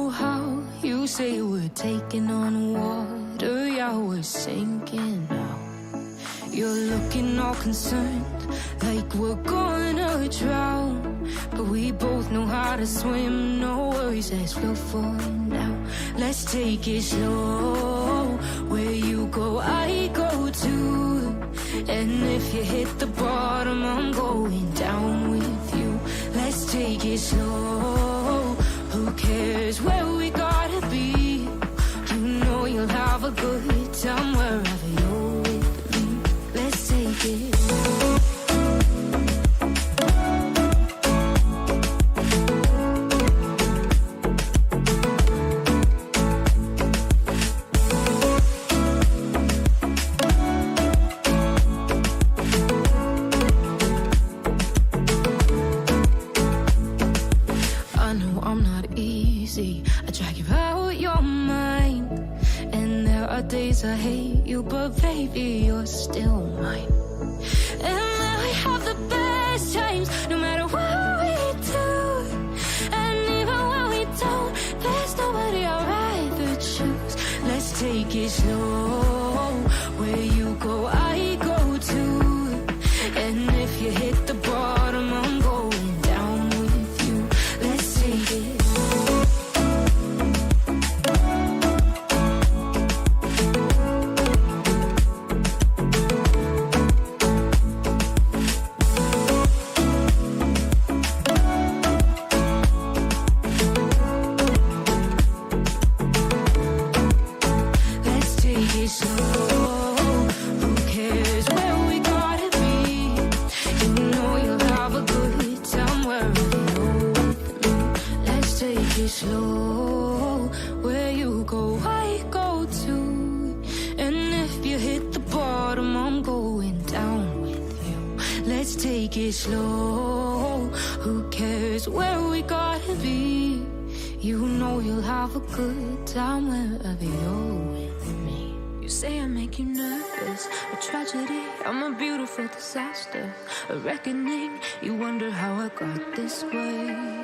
know how you say we're taking on water, yeah, we're sinking now. You're looking all concerned, like we're gonna drown. But we both know how to swim, no worries, let's flow for now. Let's take it slow, where you go, I go too. And if you hit the bottom, I'm going down with you. Let's take it slow, who cares where we gotta be? You know you'll have a good time wherever you're with me. Let's take it slow. I hate you, but baby, you're still mine. And we have the best times, no matter what we do. And even when we don't, there's nobody I'd rather choose. Let's take it slow, where you go, I go too. And if you hit the bottom, I'm going down with you. Let's take it slow. Slow, where you go, I go too. And if you hit the bottom, I'm going down with you. Let's take it slow, who cares where we gotta be? You know you'll have a good time wherever you're with me. You say I make you nervous, a tragedy, I'm a beautiful disaster, a reckoning. You wonder how I got this way.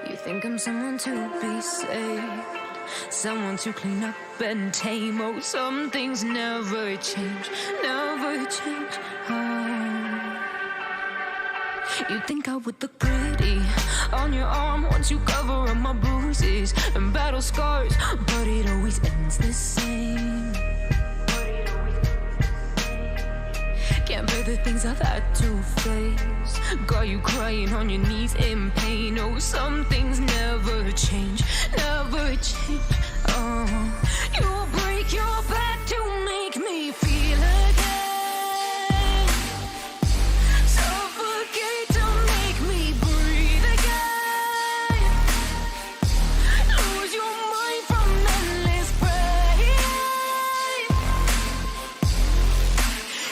You think I'm someone to be saved, someone to clean up and tame. Oh, some things never change, never change. Oh. You think I would look pretty on your arm once you cover up my bruises and battle scars, but it always ends the same. Can't bear the things I've had to face. Got you crying on your knees in pain. Oh, some things never change, never change. Oh, you'll break your back to make me feel again. Suffocate to make me breathe again. Lose your mind from endless pain.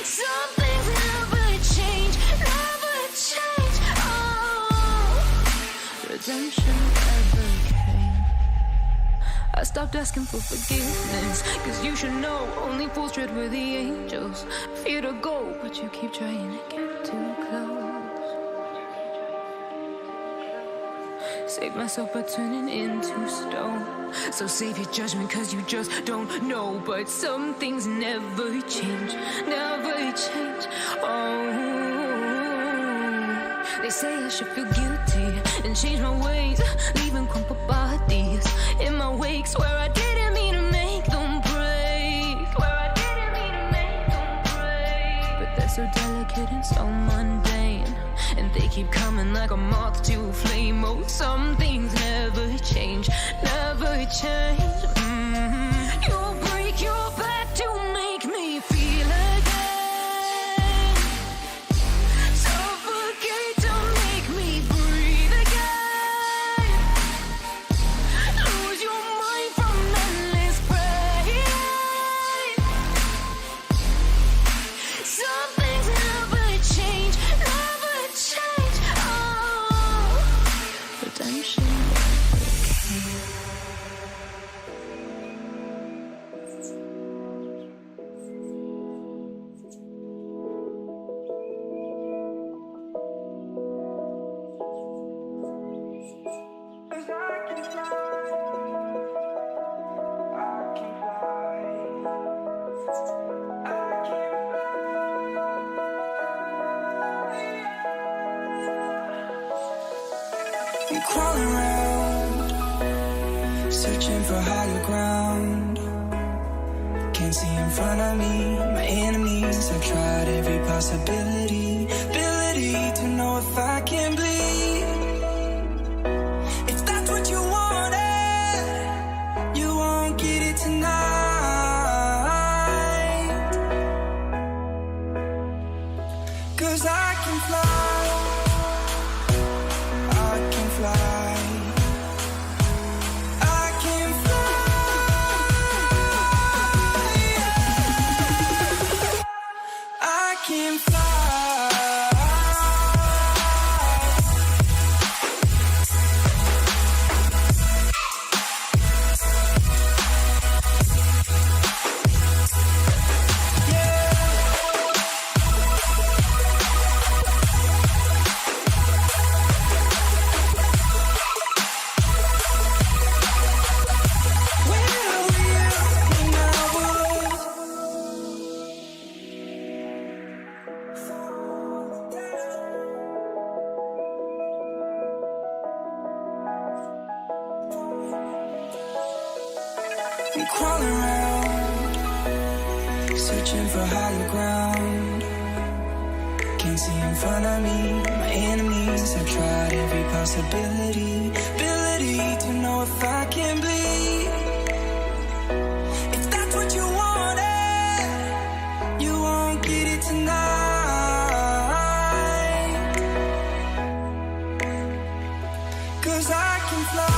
Some things never change, never change. Oh, redemption never came. I stopped asking for forgiveness, cause you should know only fools tread with the angels. Fear to go, but you keep trying to get too close. Save myself by turning into stone. So save your judgment cause you just don't know. But some things never change, never change. Oh, they say I should feel guilty and change my ways, leaving crumpled bodies in my wake. Swear I didn't mean to make them break, swear I didn't mean to make them break. But they're so delicate and so mundane, and they keep coming like a moth to a flame. Oh, some things never change, never change. You'll break your back to make me feel again. Suffocate to make me breathe again. Lose your mind from endless pain. Some things never change, never change. Oh, redemption I'm crawling around, searching for higher ground. Can't see in front of me, my enemies. I've tried every possibility, ability to know if I can bleed. If that's what you wanted, you won't get it tonight. 'Cause I can fly, I can fly. Can fly. I'm crawling around, searching for higher ground. Can't see in front of me, my enemies. I've tried every possibility, ability to know if I can bleed. If that's what you wanted, you won't get it tonight. 'Cause I can fly.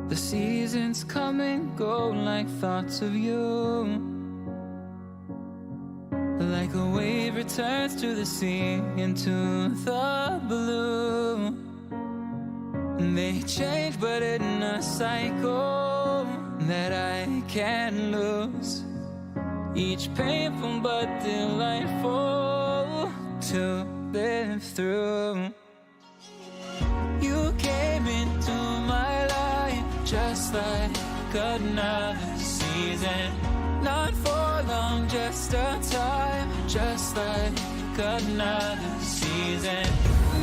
The seasons come and go like thoughts of you. Like a wave returns to the sea, into the blue. They change but in a cycle that I can't lose. Each painful but delightful to live through. You came into my life just like another season. Not for long, just a time, just like another season.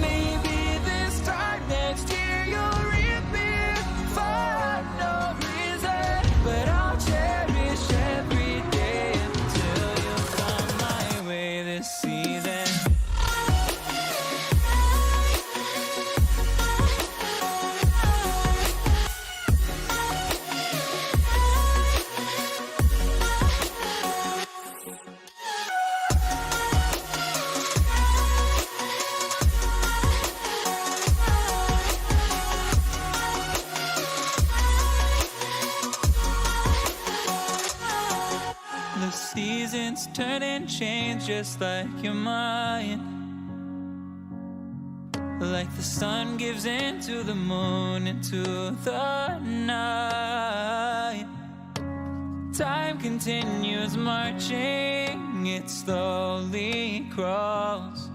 Maybe this time next year you'll reappear for no reason, but I'll cherish every day until you come my way this season. Seasons turn and change just like your mind. Like the sun gives into the moon, into the night. Time continues marching, it slowly crawls.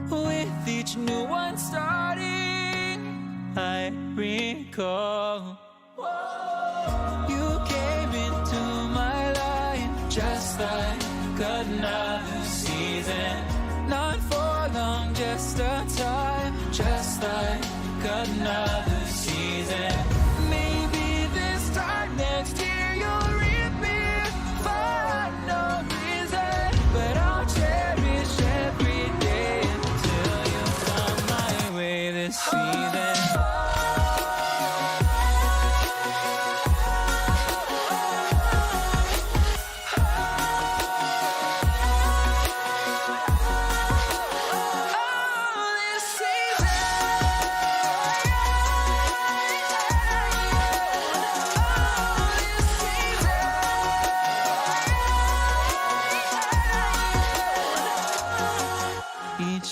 With each new one starting, I recall. You came into my life just like another season. Not for long, just a time, just like another season. Maybe this time next year you'll reappear for no reason, but I'll cherish every day until you come my way this season.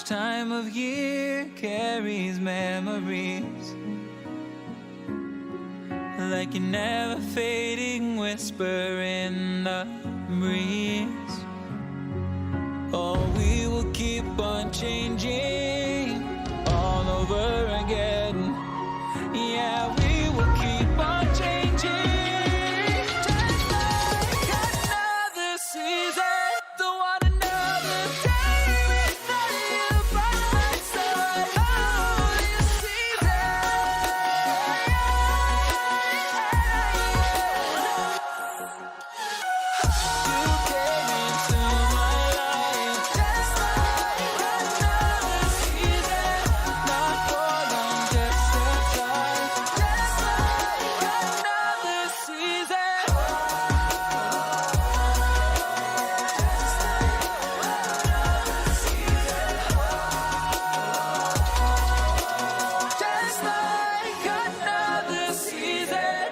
Time of year carries memories like a never fading whisper in the breeze. Oh, we will keep on changing all over again. Yeah, we will keep on changing just like another season. Don't want another day without you by my side. Oh, this season. You came into my life just like another season. Not for long, just a time, just like another season. Just like another season.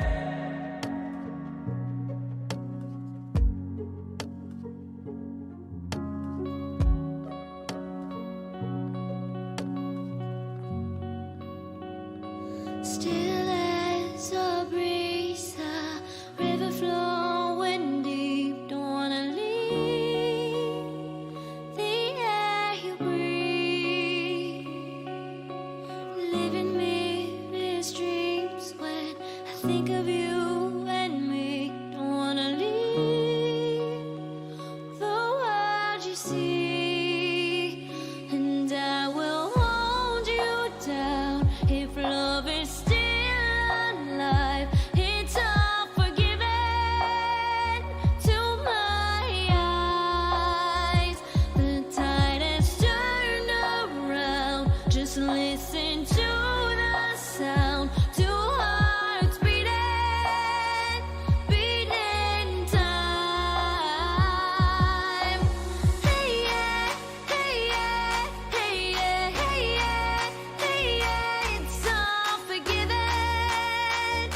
Still as a breeze, a river flowing deep. Don't wanna leave the air you breathe. Living mirrors dreams when I think of you and me. Don't wanna leave the world you see, and I will hold you down if love is still alive. It's all forgiven to my eyes. The tide has turned around. Just listen to the sound. Two hearts beating, beating time. Hey yeah, hey yeah, hey yeah, hey yeah, hey yeah. It's all forgiven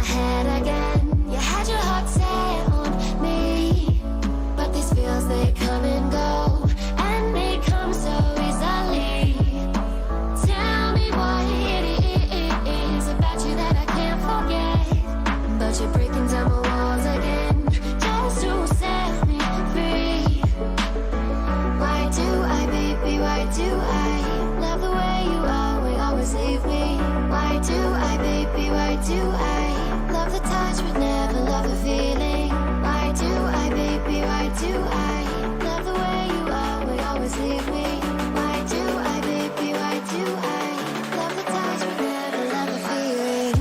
head again. You had your heart set on me, but these feels, they come and go, and they come so easily. Tell me what it is about you that I can't forget, but you're breaking down my walls again, just to set me free. Why do I, baby, why do I love the way you always leave me? Why do I, baby, why do I love the touch but never love the feeling? Why do I, baby, why do I love the way you always leave me? Why do I, baby, why do I love the touch but never love the feeling?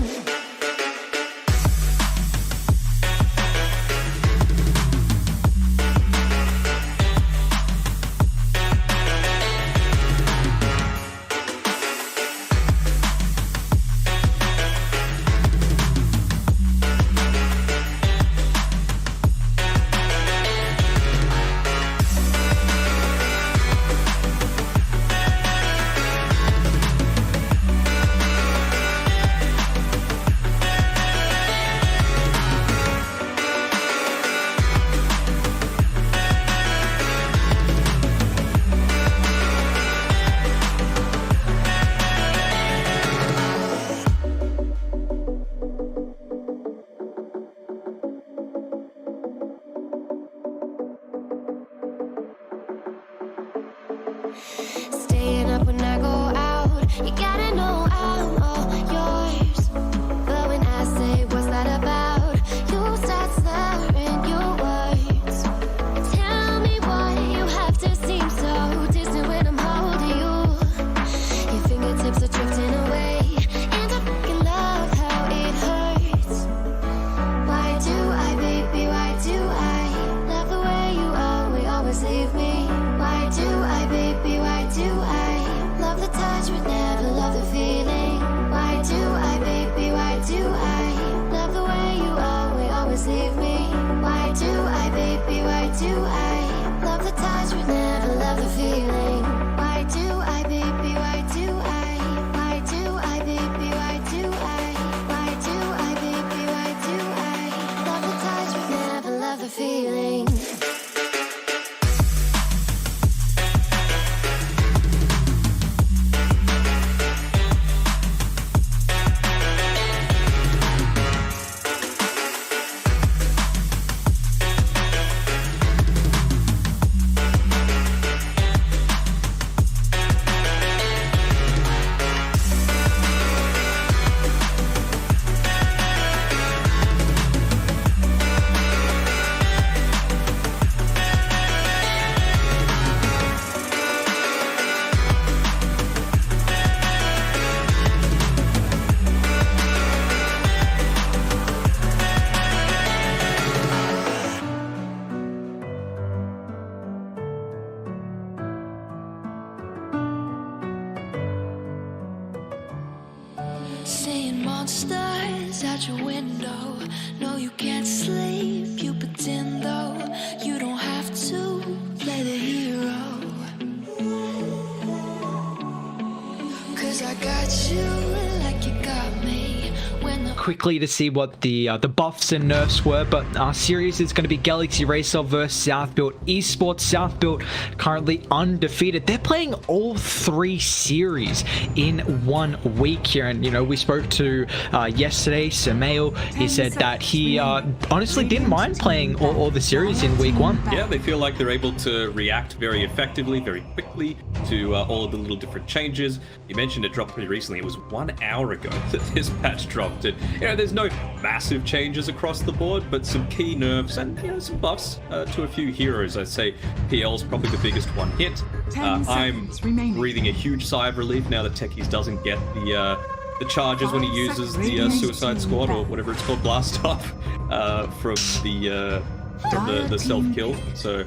Staying up when I go out, you gotta know I'm all yours. But when I say what's that about, you start slurring your words. Tell me why you have to seem so distant when I'm holding you. Your fingertips are drifting away, and I fucking love how it hurts. Why do I, baby, why do I love the way you always leave me? Why do I, baby, why do I love the touch but never love the feeling? Why do I, baby, why do I love the way you always leave me? Why do I, baby, why do I love the touch but never love the feeling? Why do I, baby, why do why do I, baby, why do why do I, baby, why do I love the touch but never love the feeling? Seeing monsters out your window. No, you can't sleep, you pretend though. You don't have to play the hero, 'cause I got you like you got me. When the quickly to see what the buffs and nerfs were, but our series is going to be Galaxy Racer versus Southbuilt Esports. Southbuilt currently undefeated. They're playing all three series in 1 week here, and you know, we spoke to yesterday Neal. He said that he honestly didn't mind playing all the series in week 1. Yeah, they feel like they're able to react very effectively, very quickly to all of the little different changes. You mentioned it dropped pretty recently. It was 1 hour ago that this patch dropped. And you know, there's no massive changes across the board, but some key nerfs and you know, some buffs to a few heroes. I'd say PL's probably the biggest one hit. I'm breathing a huge sigh of relief now that Techies doesn't get the charges when he uses the Suicide Squad or whatever it's called, blast off from the self kill. So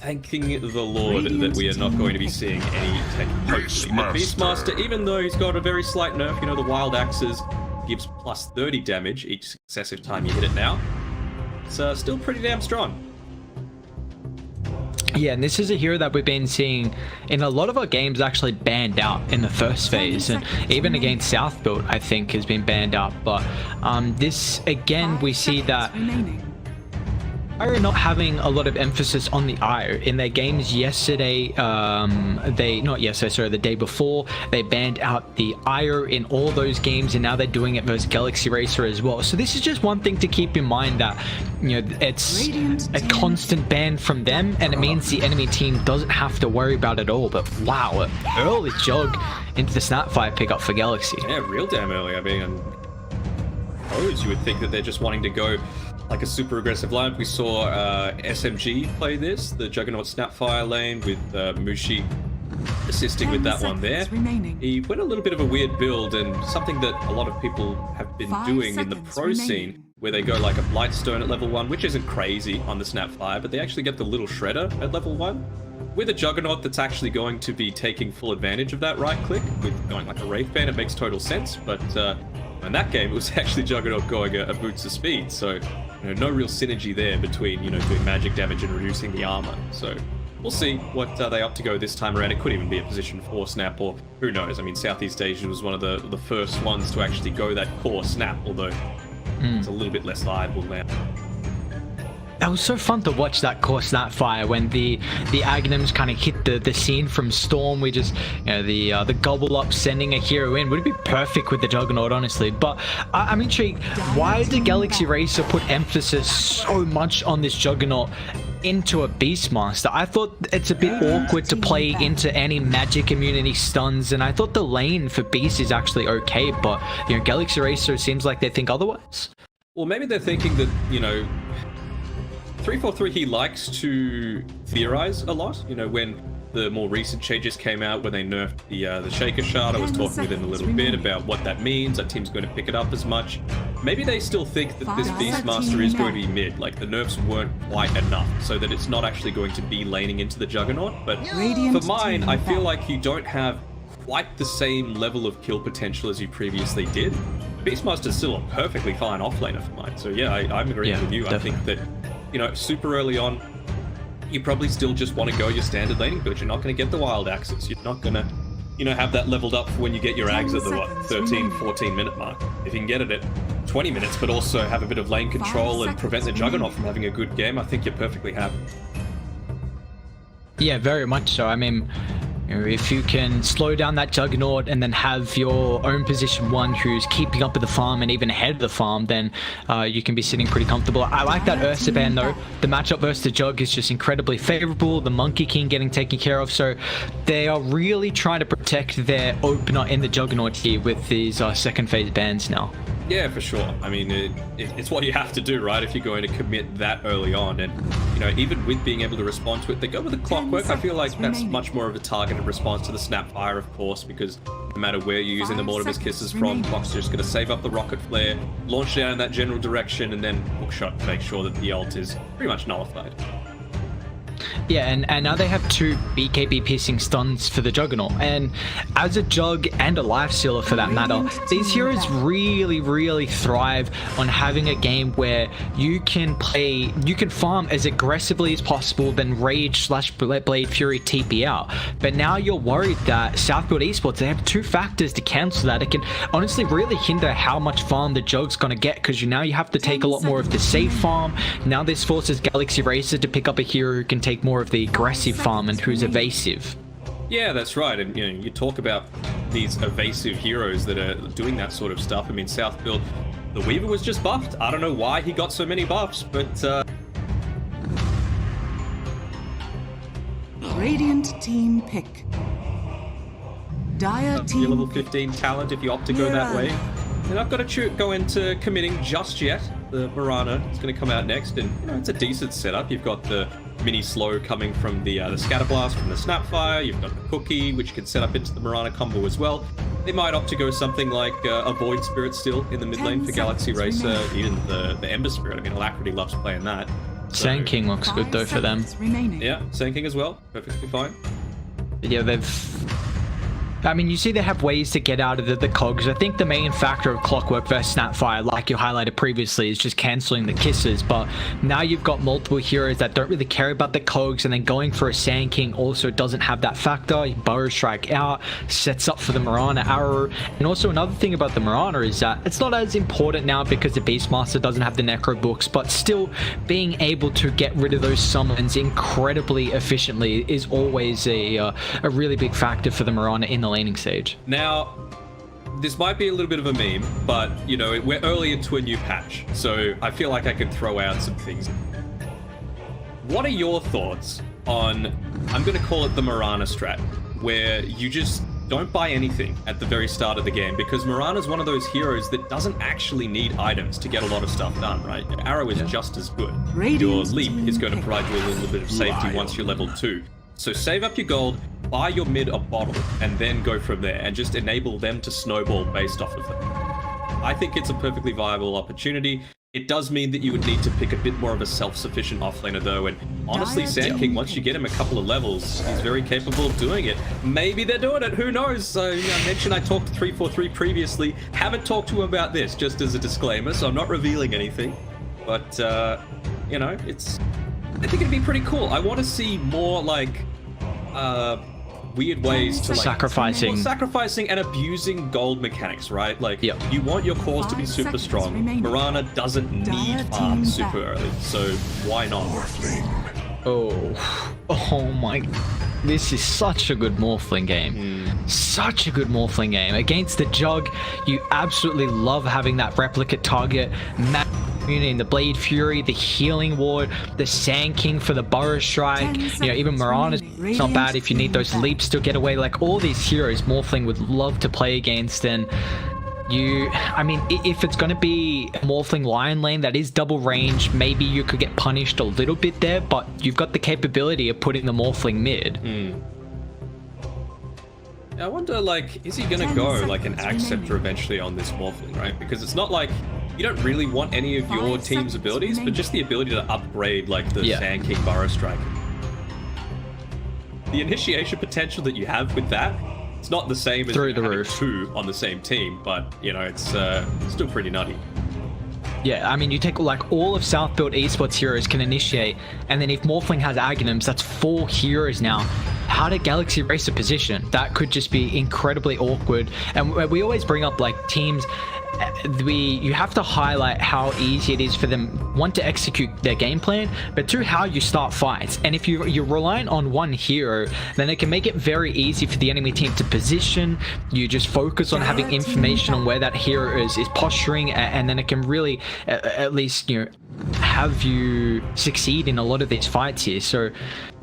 thanking the Lord that we are not going to be seeing any tech hopefully. But Beastmaster, even though he's got a very slight nerf, you know, the wild axes gives plus 30 damage each successive time you hit it now. It's still pretty damn strong. Yeah, and this is a hero that we've been seeing in a lot of our games actually banned out in the first phase, and even against South Build I think has been banned out. But this again, we see that are not having a lot of emphasis on the IO in their games. Yesterday, the day before, they banned out the IO in all those games, and now they're doing it versus Galaxy Racer as well. So this is just one thing to keep in mind, that it's a constant ban from them, and it means the enemy team doesn't have to worry about it all. But wow, early jug into the Snapfire pickup for Galaxy. Yeah, real damn early. I mean, you would think that they're just wanting to go like a super aggressive lineup. We saw SMG play this, the Juggernaut Snapfire lane, with Mushi assisting with that one there. He went a little bit of a weird build, and something that a lot of people have been doing in the pro scene, where they go like a Blightstone at level 1, which isn't crazy on the Snapfire, but they actually get the little Shredder at level 1. With a Juggernaut that's actually going to be taking full advantage of that right click, with going like a Wraith Band, it makes total sense. But in that game, it was actually Juggernaut going a boots of speed, so no real synergy there between doing magic damage and reducing the armor. So we'll see what they opt to go this time around. It could even be a position 4 snap, or who knows. I mean, Southeast Asia was one of the first ones to actually go that core snap, although it's a little bit less viable now. That was so fun to watch that core Snapfire when the Agnums kind of hit the scene from Storm. We just, the gobble up sending a hero in would be perfect with the Juggernaut, honestly. But I'm intrigued, why did Galaxy Racer put emphasis so much on this Juggernaut into a Beastmaster? I thought it's a bit awkward to play into any magic immunity stuns, and I thought the lane for Beast is actually okay, but Galaxy Racer seems like they think otherwise. Well, maybe they're thinking that 343, he likes to theorize a lot. When the more recent changes came out, when they nerfed the Shaker Shard, I was talking with him a little bit about what that means. That team's going to pick it up as much. Maybe they still think that this Beastmaster is going to be mid, like the nerfs weren't quite enough, so that it's not actually going to be laning into the Juggernaut. But for mine, I feel like you don't have quite the same level of kill potential as you previously did. Beastmaster's still a perfectly fine offlaner for mine. So yeah, I'm agreeing with you. Definitely. I think that super early on, you probably still just want to go your standard laning build. You're not going to get the wild axes. You're not going to, have that leveled up for when you get your Ags at the 13, 14 minute mark. If you can get it at 20 minutes, but also have a bit of lane control and prevent the Juggernaut from having a good game, I think you're perfectly happy. Yeah, very much so. I mean, if you can slow down that Juggernaut and then have your own position 1 who's keeping up with the farm and even ahead of the farm, then you can be sitting pretty comfortable. I like that Ursa ban though. The matchup versus the Jug is just incredibly favorable. The Monkey King getting taken care of, so they are really trying to protect their opener in the Juggernaut here with these second phase bans now. Yeah, for sure. I mean, it's what you have to do, right? If you're going to commit that early on, and even with being able to respond to it, they go with the Clockwork. I feel like that's much more of a targeted response to the Snapfire, of course, because no matter where you're using the Mortimer's Kisses from, Clock's just going to save up the Rocket Flare, launch down in that general direction, and then hookshot to make sure that the ult is pretty much nullified. Yeah, and now they have 2 BKB piercing stuns for the Juggernaut, and as a Jug and a Lifestealer for that matter, these heroes really thrive on having a game where you can farm as aggressively as possible, then Rage / Blade Fury TP out. But now you're worried that Southfield Esports, they have 2 factors to cancel that. It can honestly really hinder how much farm the Jug's gonna get, because now you have to take a lot more of the safe farm. Now this forces Galaxy Racer to pick up a hero who can take more of the aggressive farm and who's evasive. Yeah, that's right. And you talk about these evasive heroes that are doing that sort of stuff. I mean, South Build, the Weaver was just buffed. I don't know why he got so many buffs, but Radiant team pick. Dire team. Your level 15 talent if you opt to go that way. They're not going to go into committing just yet. The Mirana is going to come out next, and it's a decent setup. You've got the mini slow coming from the Scatterblast from the Snapfire. You've got the Cookie, which can set up into the Mirana combo as well. They might opt to go something like a Void Spirit still in the mid lane for Galaxy Racer, even the Ember Spirit. I mean, Alacrity loves playing that. So, Sand King looks good though for them. Yeah, Sand King as well, perfectly fine. Yeah, I mean, you see they have ways to get out of the cogs. I think the main factor of Clockwork versus Snapfire, like you highlighted previously, is just cancelling the kisses. But now you've got multiple heroes that don't really care about the cogs, and then going for a Sand King also doesn't have that factor. You Burrow Strike out, sets up for the Mirana arrow. And also another thing about the Mirana is that it's not as important now because the Beastmaster doesn't have the Necro books, but still being able to get rid of those summons incredibly efficiently is always a really big factor for the Mirana in the laning stage. Now, this might be a little bit of a meme, but, you know, we're early into a new patch, so I feel like I could throw out some things. What are your thoughts on, I'm going to call it the Mirana strat, where you just don't buy anything at the very start of the game, because Mirana's one of those heroes that doesn't actually need items to get a lot of stuff done, right? Your arrow is just as good. Your leap is going to provide you a little bit of safety once you're level 2. So save up your gold, buy your mid a bottle, and then go from there, and just enable them to snowball based off of it. I think it's a perfectly viable opportunity. It does mean that you would need to pick a bit more of a self-sufficient offlaner though, and honestly, Sand King, once you get him a couple of levels, he's very capable of doing it. Maybe they're doing it, who knows? So, you know, I mentioned I talked to 343 previously, haven't talked to him about this, just as a disclaimer, so I'm not revealing anything. But, you know, I think it'd be pretty cool. I want to see more, like, weird ways to, like, sacrificing and abusing gold mechanics, right? Like, you want your cores to be super strong. Mirana doesn't need farm super early, so why not? Oh my, this is such a good Morphling game. Such a good Morphling game. Against the Jug, you absolutely love having that replicate target. In the Blade Fury, the Healing Ward, the Sand King for the Burrow Strike, you know, even Mirana's not bad if you need those leaps to get away. Like, all these heroes Morphling would love to play against. And I mean, if it's going to be Morphling Lion Lane that is double range, maybe you could get punished a little bit there, but you've got the capability of putting the Morphling mid. I wonder, like, is he going to go like an Axe Scepter eventually on this Morphling, right? Because it's not like you don't really want any of your team's abilities, but just the ability to upgrade, like, the Sand King Burrow Strike. The initiation potential that you have with that, it's not the same as having 2 on the same team, but, you know, it's still pretty nutty. Yeah, I mean, you take, like, all of South Build Esports heroes can initiate, and then if Morphling has Aghanims, that's 4 heroes now. How did Galaxy Racer position? That could just be incredibly awkward. And we always bring up, like, teams, you have to highlight how easy it is for them, one, to execute their game plan, but 2, how you start fights. And if you're relying on one hero, then it can make it very easy for the enemy team to position. You just focus on having information on where that hero is posturing, and then it can really at least, you know, have you succeed in a lot of these fights here. So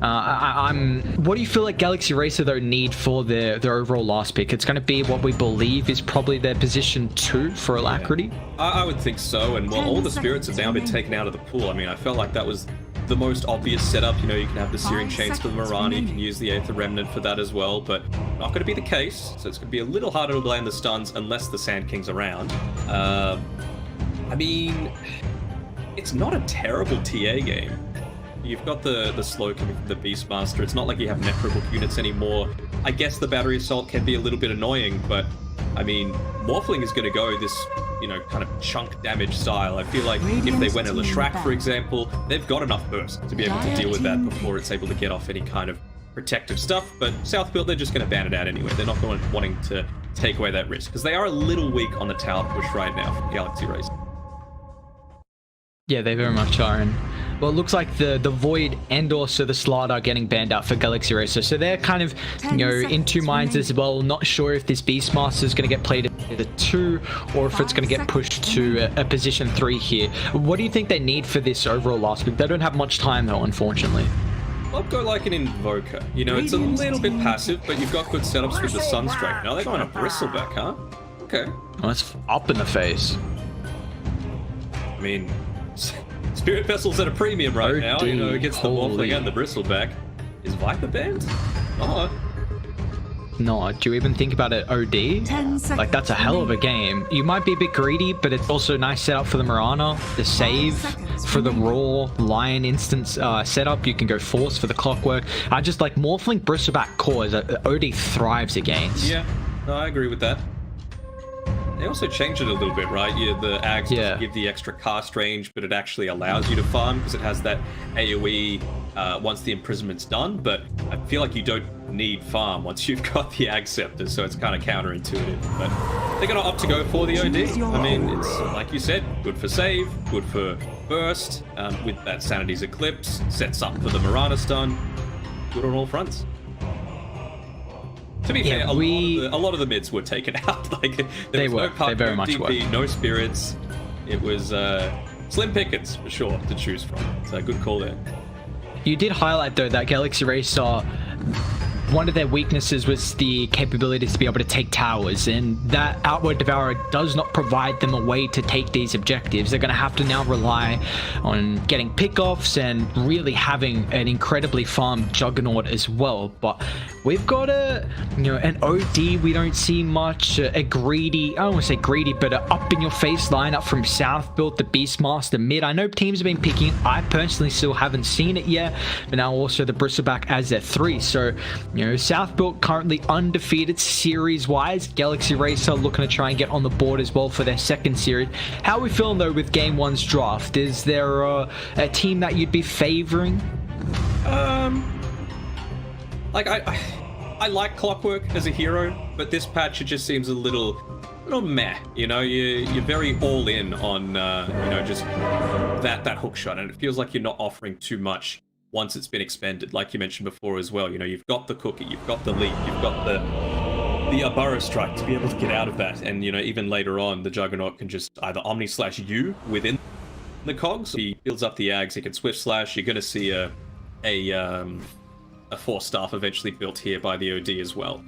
what do you feel like Galaxy Racer though need for their overall last pick? It's going to be what we believe is probably their position 2 for Alacrity. I would think so, and well, all the spirits have now been taken out of the pool. I mean, I felt like that was the most obvious setup. You know, you can have the Searing Chains for the Mirana, you can use the Aether Remnant for that as well, but not going to be the case, so it's going to be a little harder to land the stuns unless the Sand King's around. I mean, it's not a terrible TA game. You've got the slow coming from the Beastmaster. It's not like you have Necrobook units anymore. I guess the Battery Assault can be a little bit annoying, but I mean, Morphling is going to go this, you know, kind of chunk damage style. I feel like if they went a Leshrac, for example, they've got enough burst to be able to deal with that before it's able to get off any kind of protective stuff. But South Build, they're just going to ban it out anyway. They're not wanting to take away that risk, because they are a little weak on the tower push right now from Galaxy Racer. Yeah, they very much are. And well, it looks like the Void and also the Slot are getting banned out for Galaxy Racer. So they're kind of, you know, in 2 minds as well. Not sure if this Beastmaster is going to get played at the 2 or if it's going to get pushed to a position 3 here. What do you think they need for this overall last pick? They don't have much time though, unfortunately. I'll go like an Invoker. You know, it's a little bit passive, but you've got good setups with the Sunstrike. Now they're going to Bristleback, huh? Okay. Well, that's up in the face. I mean, Spirit Vessel's at a premium right now, you know, against the Morphling and the Bristleback. Is Viper banned? Oh. not. Do you even think about it OD? 10 seconds. Like, that's a hell of a game. You might be a bit greedy, but it's also a nice setup for the Mirana, the save for the raw lion instance setup. You can go force for the clockwork. I just like Morphling Bristleback cores that OD thrives against. Yeah, no, I agree with that. They also changed it a little bit, right? The Ags doesn't give the extra cast range, but it actually allows you to farm because it has that AoE once the imprisonment's done. But I feel like you don't need farm once you've got the Ag Scepter, so it's kind of counterintuitive. But they're going to opt to go for the OD. I mean, it's, like you said, good for save, good for burst. With that Sanity's Eclipse, sets up for the Mirana stun. Good on all fronts. To be fair, a lot of the mids were taken out. Like there was no Puck, no DP, no spirits. It was slim pickings for sure to choose from. So good call there. You did highlight though that Galaxy Racer, one of their weaknesses was the capability to be able to take towers, and that Outward Devourer does not provide them a way to take these objectives. They're going to have to now rely on getting pickoffs and really having an incredibly farmed Juggernaut as well. But we've got an OD we don't see much, a greedy, I don't want to say greedy, but an up-in-your-face lineup from South built the Beastmaster mid. I know teams have been picking, I personally still haven't seen it yet, but now also the Bristleback as their 3. So, South built currently undefeated series-wise. Galaxy Racer looking to try and get on the board as well for their second series. How are we feeling though with Game 1's draft? Is there a team that you'd be favoring? Like I like Clockwork as a hero, but this patch it just seems a little meh. You're very all in on just that hook shot, and it feels like you're not offering too much once it's been expended. Like you mentioned before as well, you've got the cookie, you've got the leap, you've got the burrow strike to be able to get out of that, and even later on the Juggernaut can just either Omni/U within the cogs. He builds up the Ags, he can Swift Slash. You're going to see a Force Staff eventually built here by the OD as well.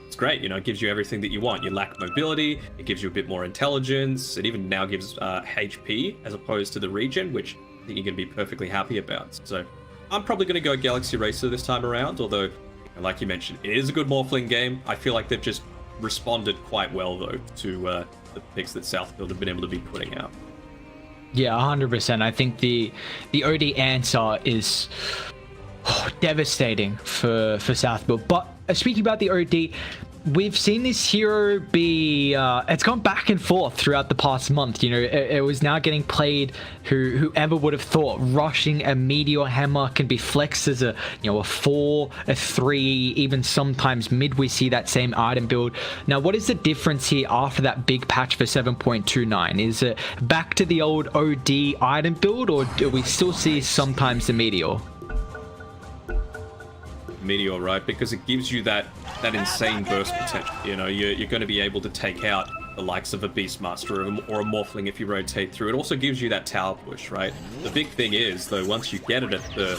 It's great, it gives you everything that you want. You lack mobility, it gives you a bit more intelligence, it even now gives HP as opposed to the regen, which I think you're going to be perfectly happy about. So I'm probably going to go Galaxy Racer this time around, although, like you mentioned, it is a good Morphling game. I feel like they've just responded quite well, though, to the picks that Southfield have been able to be putting out. Yeah, 100%. I think the OD answer is devastating for Southfield. But speaking about the OD, we've seen this hero be it's gone back and forth throughout the past month. It was now getting played. Whoever would have thought rushing a Meteor Hammer can be flexed as a 4, a 3, even sometimes mid we see that same item build. Now what is the difference here after that big patch for 7.29? Is it back to the old OD item build, or do we still see sometimes the Meteor? Meteor, right? Because it gives you that insane burst potential. You're going to be able to take out the likes of a Beastmaster or a Morphling if you rotate through. It also gives you that tower push, right? The big thing is, though, once you get it at the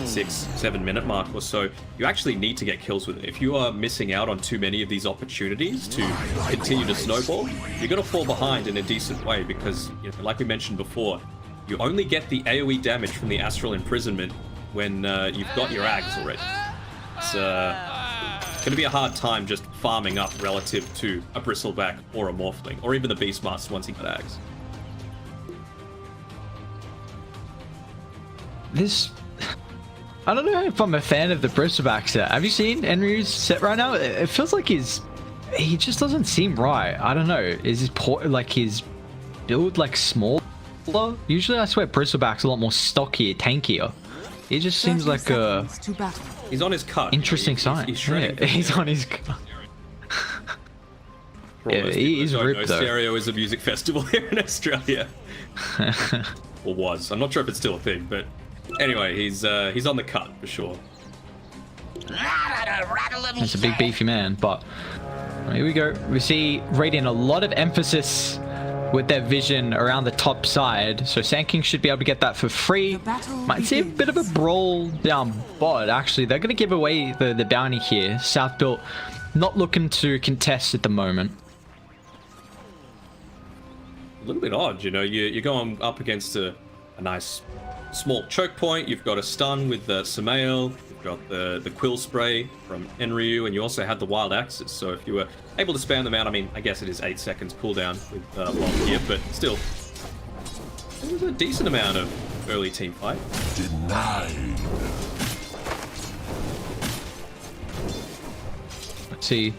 6-7 minute mark or so, you actually need to get kills with it. If you are missing out on too many of these opportunities to continue to snowball, you're going to fall behind in a decent way because, like we mentioned before, you only get the AoE damage from the Astral Imprisonment when you've got your Ags already. It's going to be a hard time just farming up relative to a Bristleback or a Morphling, or even the Beastmaster once he got Ags. I don't know if I'm a fan of the Bristleback set. Have you seen Enryu's set right now? It feels like he just doesn't seem right. I don't know. Is his build smaller? Usually I swear Bristleback's a lot more stockier, tankier. It just seems like a... He's on his cut. Interesting sign. He's shredding. Yeah, he's on his cut. Yeah, he's ripped though. Stereo is a music festival here in Australia. Or was. I'm not sure if it's still a thing, but anyway, he's on the cut for sure. It's a big beefy man, but here we go. We see Radiant a lot of emphasis with their vision around the top side, so Sand King should be able to get that for free. Might see a bit of a brawl down bot. Actually, they're going to give away the bounty here. South built not looking to contest at the moment. A little bit odd, you're going up against a nice small choke point. You've got a stun with Samael, you've Got the Quill Spray from Enryu, and you also had the Wild Axes. So if you were able to spam them out, I mean, I guess it is 8 seconds cooldown with Long here, but still, it was a decent amount of early team fight. Denied. Let's see.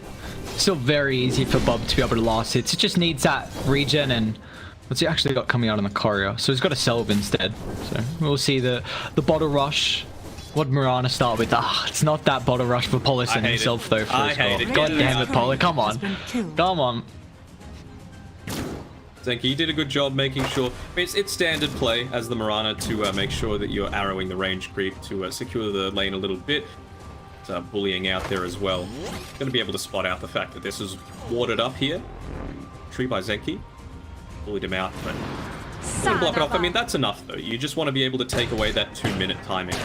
Still very easy for Bob to be able to last hits. It just needs that regen, and what's he actually got coming out on the courier? So he's got a Selv instead. So we'll see the bottle rush. What Mirana start with? It's not that bottle rush for Polison himself though. I hate it. God damn it, Polo! Come on, come on. Zenki, you did a good job making sure. I mean, it's standard play as the Mirana to make sure that you're arrowing the range creep to secure the lane a little bit. Bullying out there as well. Going to be able to spot out the fact that this is warded up here. Tree by Zenki. Bullied him out, but didn't block it off. I mean, that's enough though. You just want to be able to take away that 2-minute timing.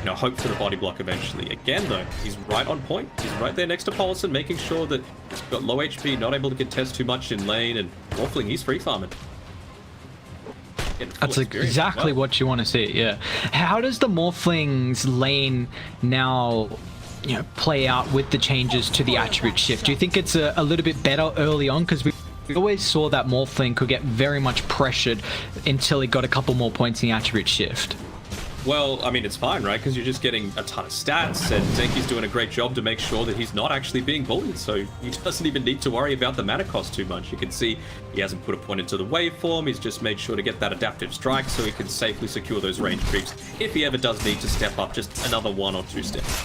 You know, hope for the body block eventually. Again though, he's right on point. He's right there next to Polison, making sure that he's got low HP, not able to contest too much in lane, and Morphling, he's free farming. That's exactly what you want to see, yeah. How does the Morphling's lane now, you know, play out with the changes to the attribute shift? Do you think it's a little bit better early on? Because we always saw that Morphling could get very much pressured until he got a couple more points in the attribute shift. Well, I mean, it's fine, right? Because you're just getting a ton of stats, and Zenki's doing a great job to make sure that he's not actually being bullied, so he doesn't even need to worry about the mana cost too much. You can see he hasn't put a point into the waveform, he's just made sure to get that adaptive strike so he can safely secure those range creeps if he ever does need to step up just another 1 or 2 steps.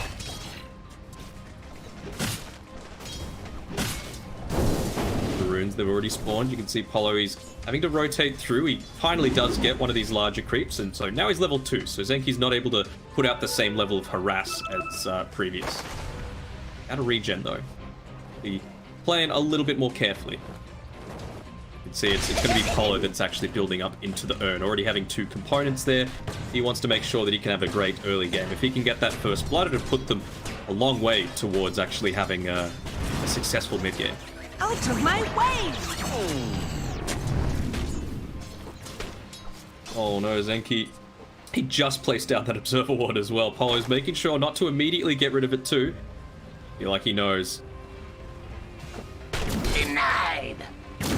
The runes, they've already spawned. You can see Polo, he's having to rotate through. He finally does get one of these larger creeps, and so now he's level 2, so Zenki's not able to put out the same level of harass as previous. Out of regen though. Be playing a little bit more carefully. You can see it's going to be Polo that's actually building up into the urn, already having 2 components there. He wants to make sure that he can have a great early game. If he can get that first blood, it'll put them a long way towards actually having a successful mid game. Out of my way! Oh no, Zenki, he just placed down that Observer Ward as well. Polo's making sure not to immediately get rid of it too. Feel like he knows. Denied!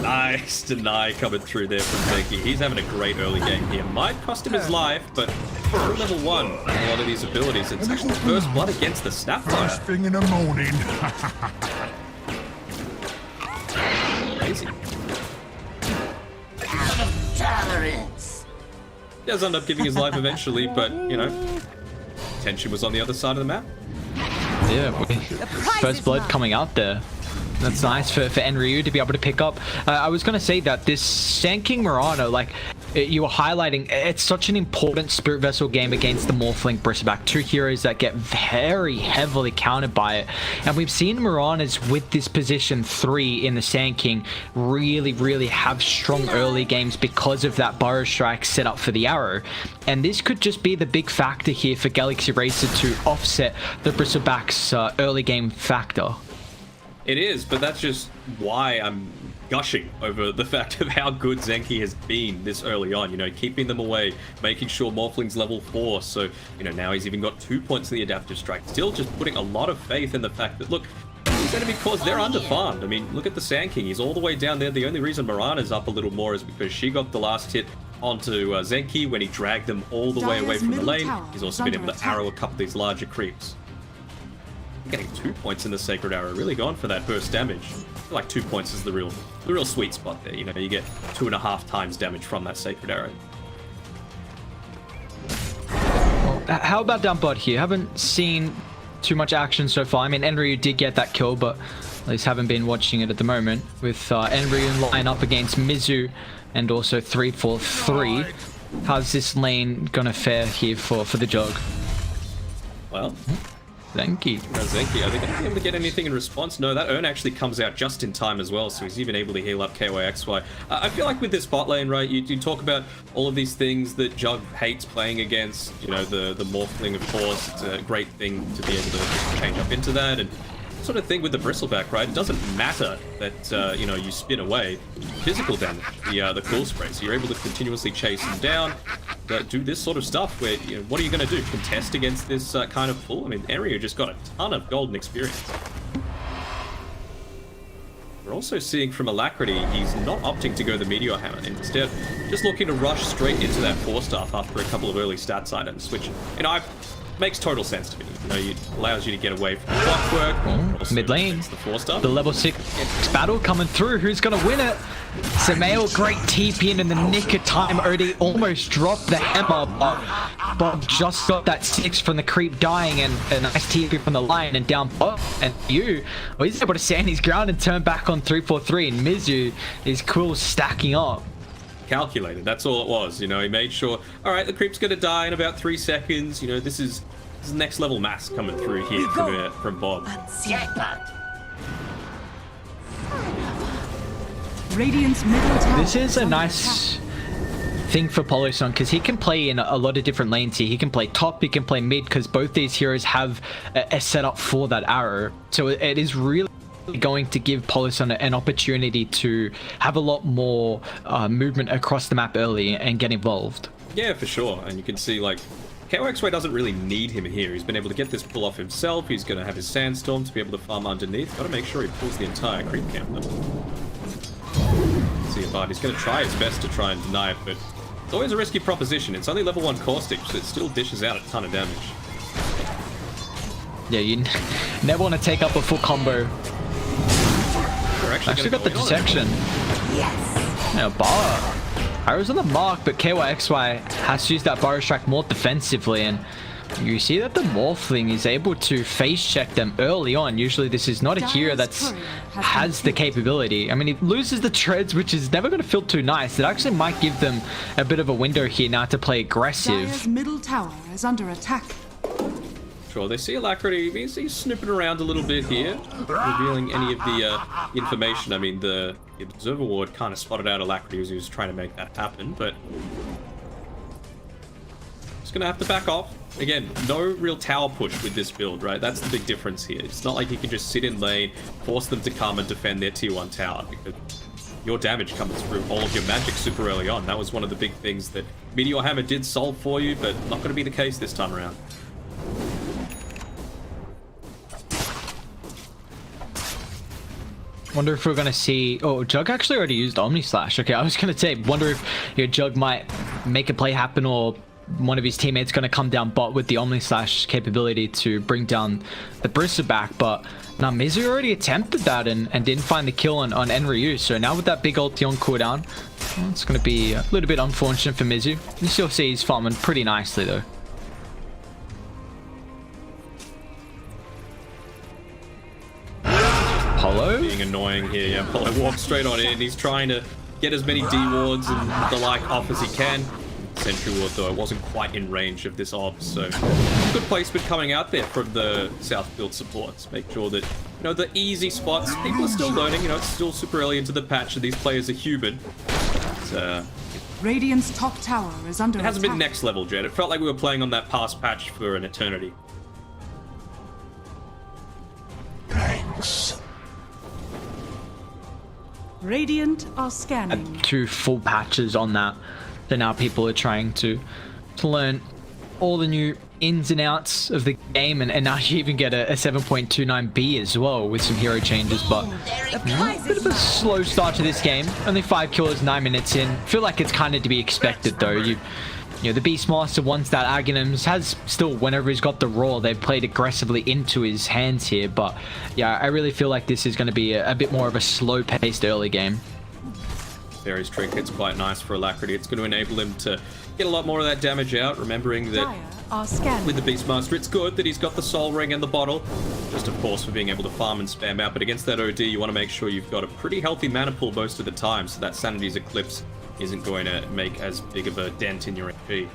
Nice deny coming through there from Zenki. He's having a great early game here. Might cost him his life, but through level 1, a lot of these abilities, it's actually first blood against the Snapfire. First thing in the morning. Crazy. Tolerance! He does end up giving his life eventually, but, you know, tension was on the other side of the map. Yeah, first blood coming out there. That's nice for Enryu to be able to pick up. I was going to say that this Sanking Murano, like you were highlighting, it's such an important Spirit Vessel game against the Morphling Bristleback. 2 heroes that get very heavily countered by it. And we've seen Muranas with this position 3 in the Sanking really have strong early games because of that Burrow Strike set up for the arrow. And this could just be the big factor here for Galaxy Racer to offset the Bristleback's early game factor. It is, but that's just why I'm gushing over the fact of how good Zenki has been this early on. You know, keeping them away, making sure Morphling's level 4. So, you know, now he's even got 2 points in the adaptive strike. Still just putting a lot of faith in the fact that, look, it's going to be because they're underfarmed. I mean, look at the Sand King. He's all the way down there. The only reason Mirana's up a little more is because she got the last hit onto Zenki when he dragged them all the way away from the lane. He's also been able to arrow a couple of these larger creeps. Getting 2 points in the Sacred Arrow, really going for that burst damage. I feel like 2 points is the real sweet spot there. You know, you get 2.5 times damage from that Sacred Arrow. Well, how about down bot here? Haven't seen too much action so far. I mean, Enryu did get that kill, but at least haven't been watching it at the moment. With Enryu in line up against Mizu and also 3-4-3. How's this lane gonna fare here for the Jog? Well, Zenki. Zenki, are they going to be able to get anything in response? No, that urn actually comes out just in time as well, so he's even able to heal up KYXY. I feel like with this bot lane, right, you talk about all of these things that Jug hates playing against, you know, the Morphling, of course. It's a great thing to be able to change up into that, and sort of thing with the bristleback, right? It doesn't matter that you know, you spin away. Physical damage, the cool spray, so you're able to continuously chase him down, do this sort of stuff where, you know, what are you going to do? Contest against this kind of pull? I mean, Enryu just got a ton of golden experience. We're also seeing from Alacrity, he's not opting to go the Meteor Hammer, instead just looking to rush straight into that 4-staff after a couple of early stats items, which, you know, makes total sense to me. You know, it allows you to get away from the clockwork. Mid lane, the 4-star. the level 6 battle coming through. Who's going to win it? Samael, great TP in the nick of time. OD almost dropped the hammer, but Bob just got that 6 from the creep dying, and a nice TP from the line and down Bob. And well, he's able to stand his ground and turn back on 3-4-3, and Mizu is cool stacking up. Calculated, that's all it was. You know, he made sure, all right, the creep's gonna die in about 3 seconds. You know, this is next level mass coming through here from Bob. Radiant's middle tower. This is a nice thing for Poloson, because he can play in a lot of different lanes here. He can play top, he can play mid, because both these heroes have a setup for that arrow. So it is really going to give Poloson an opportunity to have a lot more movement across the map early and get involved. Yeah, for sure. And you can see, like, KOXY doesn't really need him here. He's been able to get this pull off himself. He's going to have his Sandstorm to be able to farm underneath. Got to make sure he pulls the entire creep camp though. See about, he's going to try his best to try and deny it, but it's always a risky proposition. It's only level 1 caustic, so it still dishes out a ton of damage. Yeah, you never want to take up a full combo. We're Actually got the detection. Yes. Yeah, bar. Arrow's on the mark, but KYXY has to use that Burrow Strike more defensively, and you see that the Morphling is able to face check them early on. Usually this is not a hero that has the capability. I mean, he loses the treads, which is never going to feel too nice. It actually might give them a bit of a window here now to play aggressive. Dire's middle tower is under attack. Sure, they see Alacrity. He's snooping around a little bit here, revealing any of the information. I mean, the Observer Ward kind of spotted out Alacrity as he was trying to make that happen, but he's going to have to back off. Again, no real tower push with this build, right? That's the big difference here. It's not like you can just sit in lane, force them to come and defend their tier 1 tower, because your damage comes through all of your magic super early on. That was one of the big things that Meteor Hammer did solve for you, but not going to be the case this time around. Wonder if we're gonna see. Oh, Jug actually already used Omni Slash. Okay, I was gonna say, wonder if your Jug might make a play happen, or one of his teammates gonna come down bot with the Omni Slash capability to bring down the Bristleback. But now Mizu already attempted that and didn't find the kill on Enryu. So now with that big ulti on cooldown, well, it's gonna be a little bit unfortunate for Mizu. You still see he's farming pretty nicely though. Polo? Being annoying here, yeah. Polo walks straight on in. He's trying to get as many D wards and the like off as he can. Sentry ward, though, wasn't quite in range of this ob, so good placement coming out there from the South Field supports. Make sure that, you know, the easy spots, people are still learning, you know, it's still super early into the patch and these players are human. Radiant's top tower is under It hasn't attack. been next level yet. It felt like we were playing on that past patch for an eternity. Thanks. Radiant are scanning. 2 full patches on that. So now people are trying to learn all the new ins and outs of the game, and now you even get a 7.29B as well with some hero changes. But a bit of a slow start to this game. Only 5 kills, 9 minutes in. Feel like it's kind of to be expected though. You know, the Beastmaster wants that Aghanim's, has still, whenever he's got the roar, they've played aggressively into his hands here. But yeah, I really feel like this is going to be a bit more of a slow-paced early game. Fairy's Trinket's quite nice for Alacrity. It's going to enable him to get a lot more of that damage out, remembering that Dire are scanning. with the Beastmaster, it's good that he's got the Soul Ring and the bottle, just of course for being able to farm and spam out, but against that OD, you want to make sure you've got a pretty healthy mana pool most of the time, so that Sanity's Eclipse isn't going to make as big of a dent in your HP.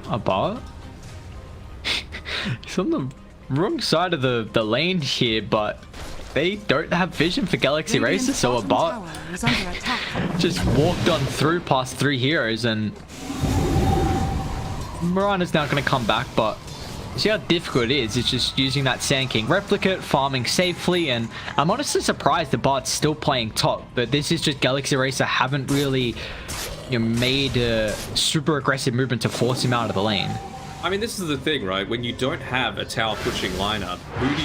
A bar? He's on the wrong side of the lane here, but they don't have vision for Galaxy Radiant's Racer, so a bottom bot tower is under attack. just walked on through past 3 heroes, and Mirana's now going to come back, but See how difficult it is. It's just using that Sand King replicate, farming safely, and I'm honestly surprised the bot's still playing top. But this is just Galaxy Racer haven't really made a super aggressive movement to force him out of the lane. I mean, this is the thing, right? When you don't have a tower pushing lineup, who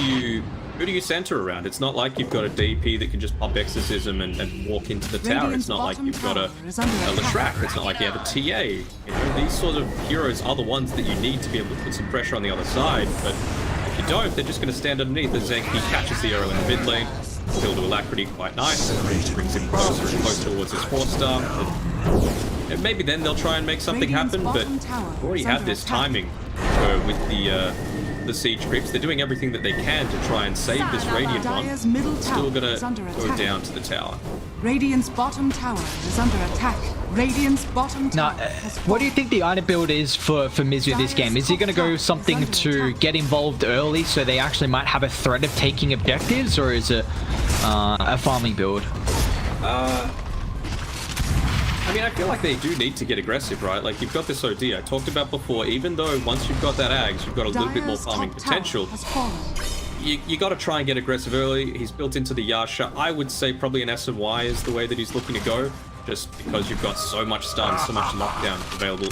do you center around? It's not like you've got a DP that can just pop exorcism and walk into the tower. It's not like you've got a Lashrak. It's not like you have a TA. You know, these sort of heroes are the ones that you need to be able to put some pressure on the other side. But if you don't, they're just going to stand underneath. The Zenki catches the arrow in the mid lane. Kill to Alacrity quite nice. Brings him closer and closer towards his 4-star. And maybe then they'll try and make something happen, but we've already had this timing with the siege creeps. They're doing everything that they can to try and save this Radiant one. Still gonna go down to the tower. Radiant's bottom tower is under attack. Radiant's bottom Now, tower has what do you think the item build is for Mizu this game? Is he going to go something to get involved early so they actually might have a threat of taking objectives, or is it a farming build? I mean, I feel like they do need to get aggressive, right? Like, you've got this OD I talked about before. Even though once you've got that Ags, you've got a little bit more farming potential. You got to try and get aggressive early. He's built into the Yasha. I would say probably an S&Y is the way that he's looking to go, just because you've got so much stun, so much lockdown available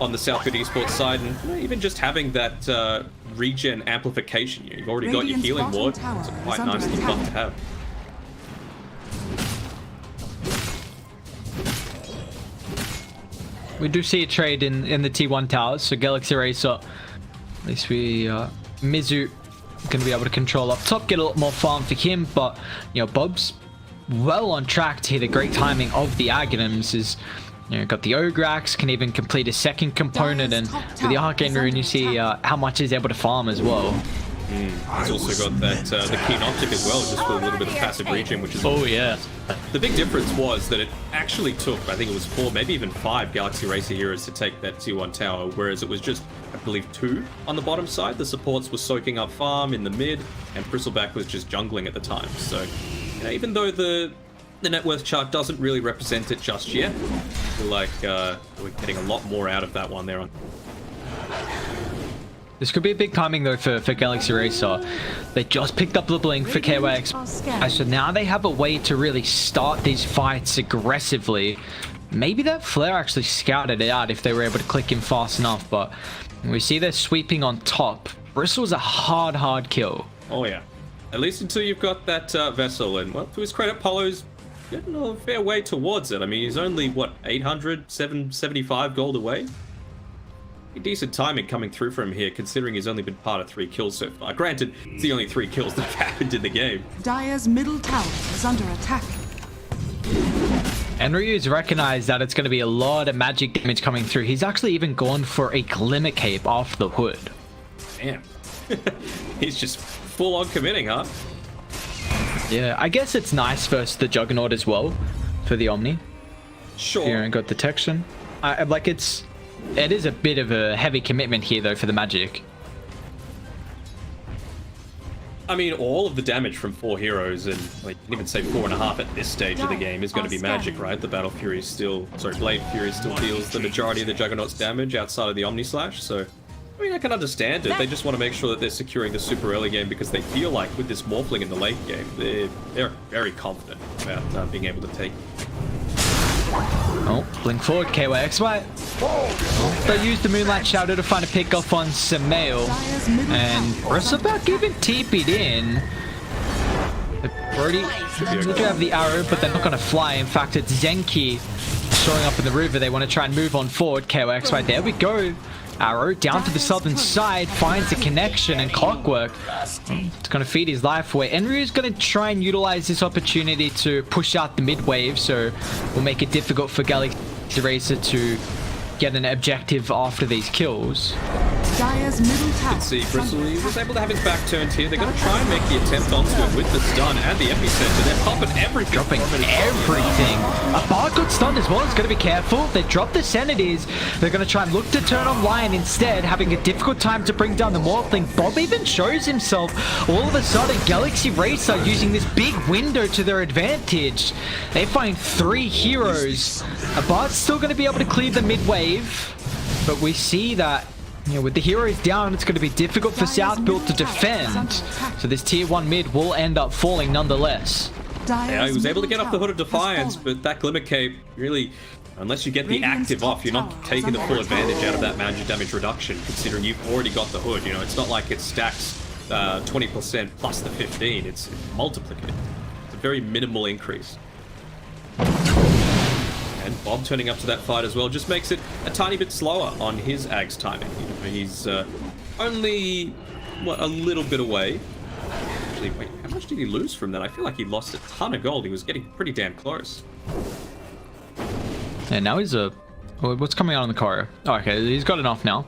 on the Southwood Esports side, and even just having that regen amplification. You've already got your healing ward. It's a quite nice little buff to have. We do see a trade in the T1 towers, so Galaxy Racer, at least Mizu going to be able to control up top, get a lot more farm for him, but, Bob's well on track to hit a great timing of the Aghanims. Is, got the Ograx, can even complete a second component, and with the Arcane Rune, you see how much he's able to farm as well. He's also got that the Keen Optic as well, just for a little bit of passive regen, which is... Oh, yeah. The big difference was that it actually took, I think it was 4, maybe even 5 Galaxy Racer heroes to take that T1 tower, whereas it was just, I believe, 2 on the bottom side. The supports were soaking up farm in the mid, and Bristleback was just jungling at the time. So, even though the net worth chart doesn't really represent it just yet, I feel like we're getting a lot more out of that one there on. This could be a big timing though for Galaxy Racer. They just picked up the blink for KYX, so now they have a way to really start these fights aggressively. Maybe that flare actually scouted it out if they were able to click him fast enough, but we see they're sweeping on top. Bristle's a hard kill. Oh yeah, at least until you've got that vessel, and well, to his credit, Polo's getting a fair way towards it. I mean, he's only what, 775 gold away. Decent timing coming through from him here, considering he's only been part of 3 kills so far. Granted, it's the only 3 kills that have happened in the game. Dire's middle tower is under attack. And Ryu's recognized that it's going to be a lot of magic damage coming through. He's actually even gone for a Glimmer Cape off the hood. Damn. He's just full on committing, huh? Yeah, I guess it's nice versus the Juggernaut as well for the Omni. Sure. Here and got detection. It is a bit of a heavy commitment here, though, for the magic. I mean, all of the damage from 4 heroes, and like, you can even say 4.5 at this stage of the game, is going to be magic, right? The Battle Fury still, Blade Fury still deals the majority of the Juggernaut's damage outside of the Omni Slash, so... I mean, I can understand it. They just want to make sure that they're securing the super early game because they feel like with this Morphling in the late game, they're very confident about being able to take. Oh, blink forward, KYXY. Oh, they used the Moonlight Shadow to find a pick-off on Samael. And Bristleback even TP'd in. Brody, they do have the arrow, but they're not going to fly. In fact, it's Zenki showing up in the river. They want to try and move on forward. KYXY, there we go. Arrow down to the southern side, finds a connection, and Clockwork. It's going to feed his life away. Enryu's going to try and utilize this opportunity to push out the mid wave, so will make it difficult for Galaxy Racer to get an objective after these kills. Dire's middle tower. You can see Bristle was able to have his back turned here. They're going to try and make the attempt onto it with the stun and the epicenter. They're popping everything. Dropping everything. A Bard got stunned as well. It's going to be careful. They drop the Senators. They're going to try and look to turn on Lion instead, having a difficult time to bring down the Morphling. Bob even shows himself. All of a sudden, Galaxy Racer using this big window to their advantage. They find 3 heroes. A Bard's still going to be able to clear the mid wave, but we see that Yeah, with the heroes down, it's going to be difficult for South Built to defend. So this tier 1 mid will end up falling nonetheless. Yeah, he was able to get off the Hood of Defiance, but that Glimmer Cape really, unless you get the active off, you're not taking the full advantage out of that magic damage reduction, considering you've already got the Hood. You know, it's not like it stacks 20% plus the 15. It's multiplicative. It's a very minimal increase. And Bob turning up to that fight as well just makes it a tiny bit slower on his Ags timing. You know, he's only, what, a little bit away. Actually, wait, how much did he lose from that? I feel like he lost a ton of gold. He was getting pretty damn close. And now he's what's coming out on the car? Oh, okay, he's got enough now.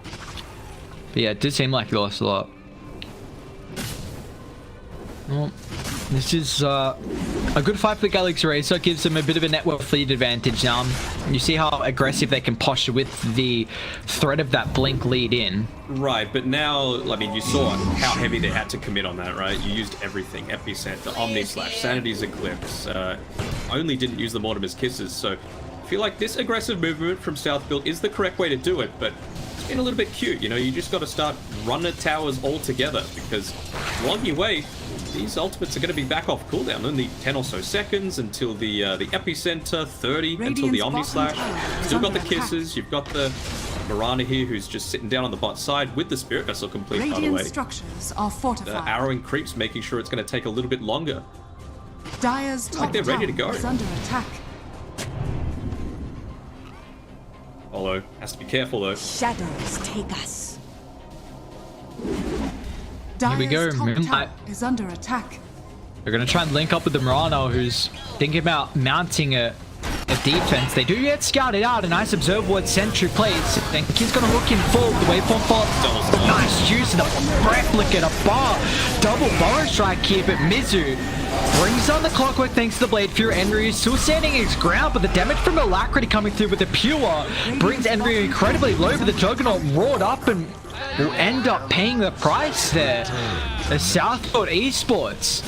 But yeah, it did seem like he lost a lot. Well, this is a good fight for Galaxy Racer. Gives them a bit of a net worth lead advantage now. You see how aggressive they can posture with the threat of that blink lead in. Right, but now, I mean, you saw how heavy they had to commit on that, right? You used everything. Epicenter, Omni Slash, Sanity's Eclipse. Only didn't use the Mortimer's Kisses, so I feel like this aggressive movement from South Built is the correct way to do it, but it's been a little bit cute. You know, you just got to start running towers all together, because while you wait, these ultimates are going to be back off cooldown. Only 10 or so seconds until the Epicenter, 30 until the Omni Slash. Still got the Kisses. You've got the Mirana here, who's just sitting down on the bot side with the Spirit Vessel complete, by the way. Structures are fortified. The arrowing creeps, making sure it's going to take a little bit longer. Dire's top like they're ready to go. is under attack. Although, has to be careful though. Shadows take us. Here we go. Top is under attack. They're going to try and link up with the Mirano, who's thinking about mounting a defense. They do get scouted out. A nice observable sentry plays. And he's going to hook him forward. The waveform fall. Nice use of the replicate, a bar. Double bar strike here, but Mizu brings on the clockwork thanks to the Blade Fury. Enryu is still standing his ground, but the damage from Alacrity coming through with the Pure brings Enryu incredibly low, but the Juggernaut roared up and will end up paying the price there. The Southfield Esports.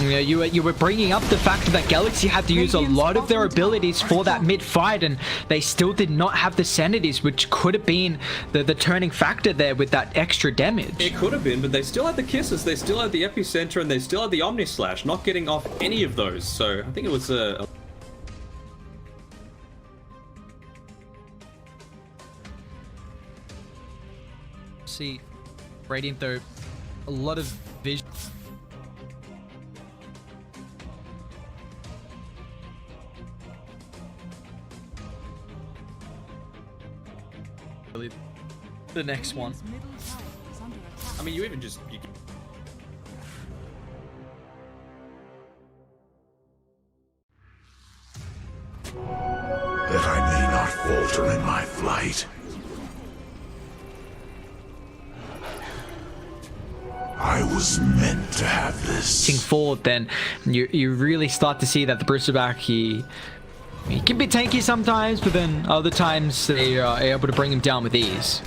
You know, you were bringing up the fact that Galaxy had to use a lot of their abilities for that mid-fight, and they still did not have the Sanities, which could have been the turning factor there with that extra damage. It could have been, but they still had the Kisses, they still had the Epicenter, and they still had the Omni Slash, not getting off any of those. So I think it was a see Radiant though, a lot of vision. The next one. I mean, you even just... That I may not falter in my flight. I was meant to have this. Forward, then you really start to see that the Bristleback, he can be tanky sometimes, but then other times they are able to bring him down with ease.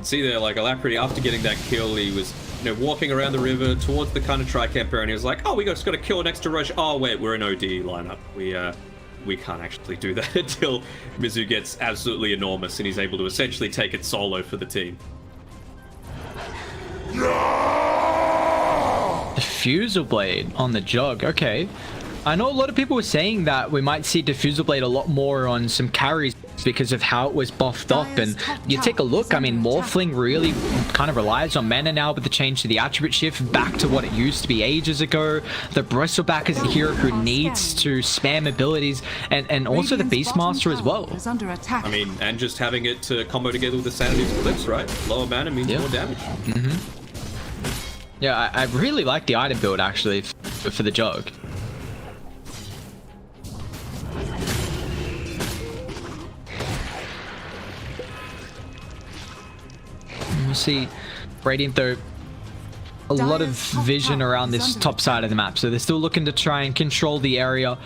See there, like Alacrity, after getting that kill, he was, you know, walking around the river towards the kind of tri-camp area, and he was like, oh, we just got a kill next to Roche. Oh wait, we're an OD lineup. We can't actually do that until Mizu gets absolutely enormous and he's able to essentially take it solo for the team. Diffusal Blade on the Jug. Okay, I know a lot of people were saying that we might see Diffusal Blade a lot more on some carries because of how it was buffed up, and you take a look, I mean, Morphling really kind of relies on mana now with the change to the attribute shift back to what it used to be ages ago. The Bristleback is a hero who needs to spam abilities, and also the Beastmaster as well. I mean, and just having it to combo together with the Sanity's Eclipse, right? Lower mana means more damage. Yeah, I really like the item build actually for the Jug. You see Radiant though, a lot of vision around this top side of the map, so they're still looking to try and control the area.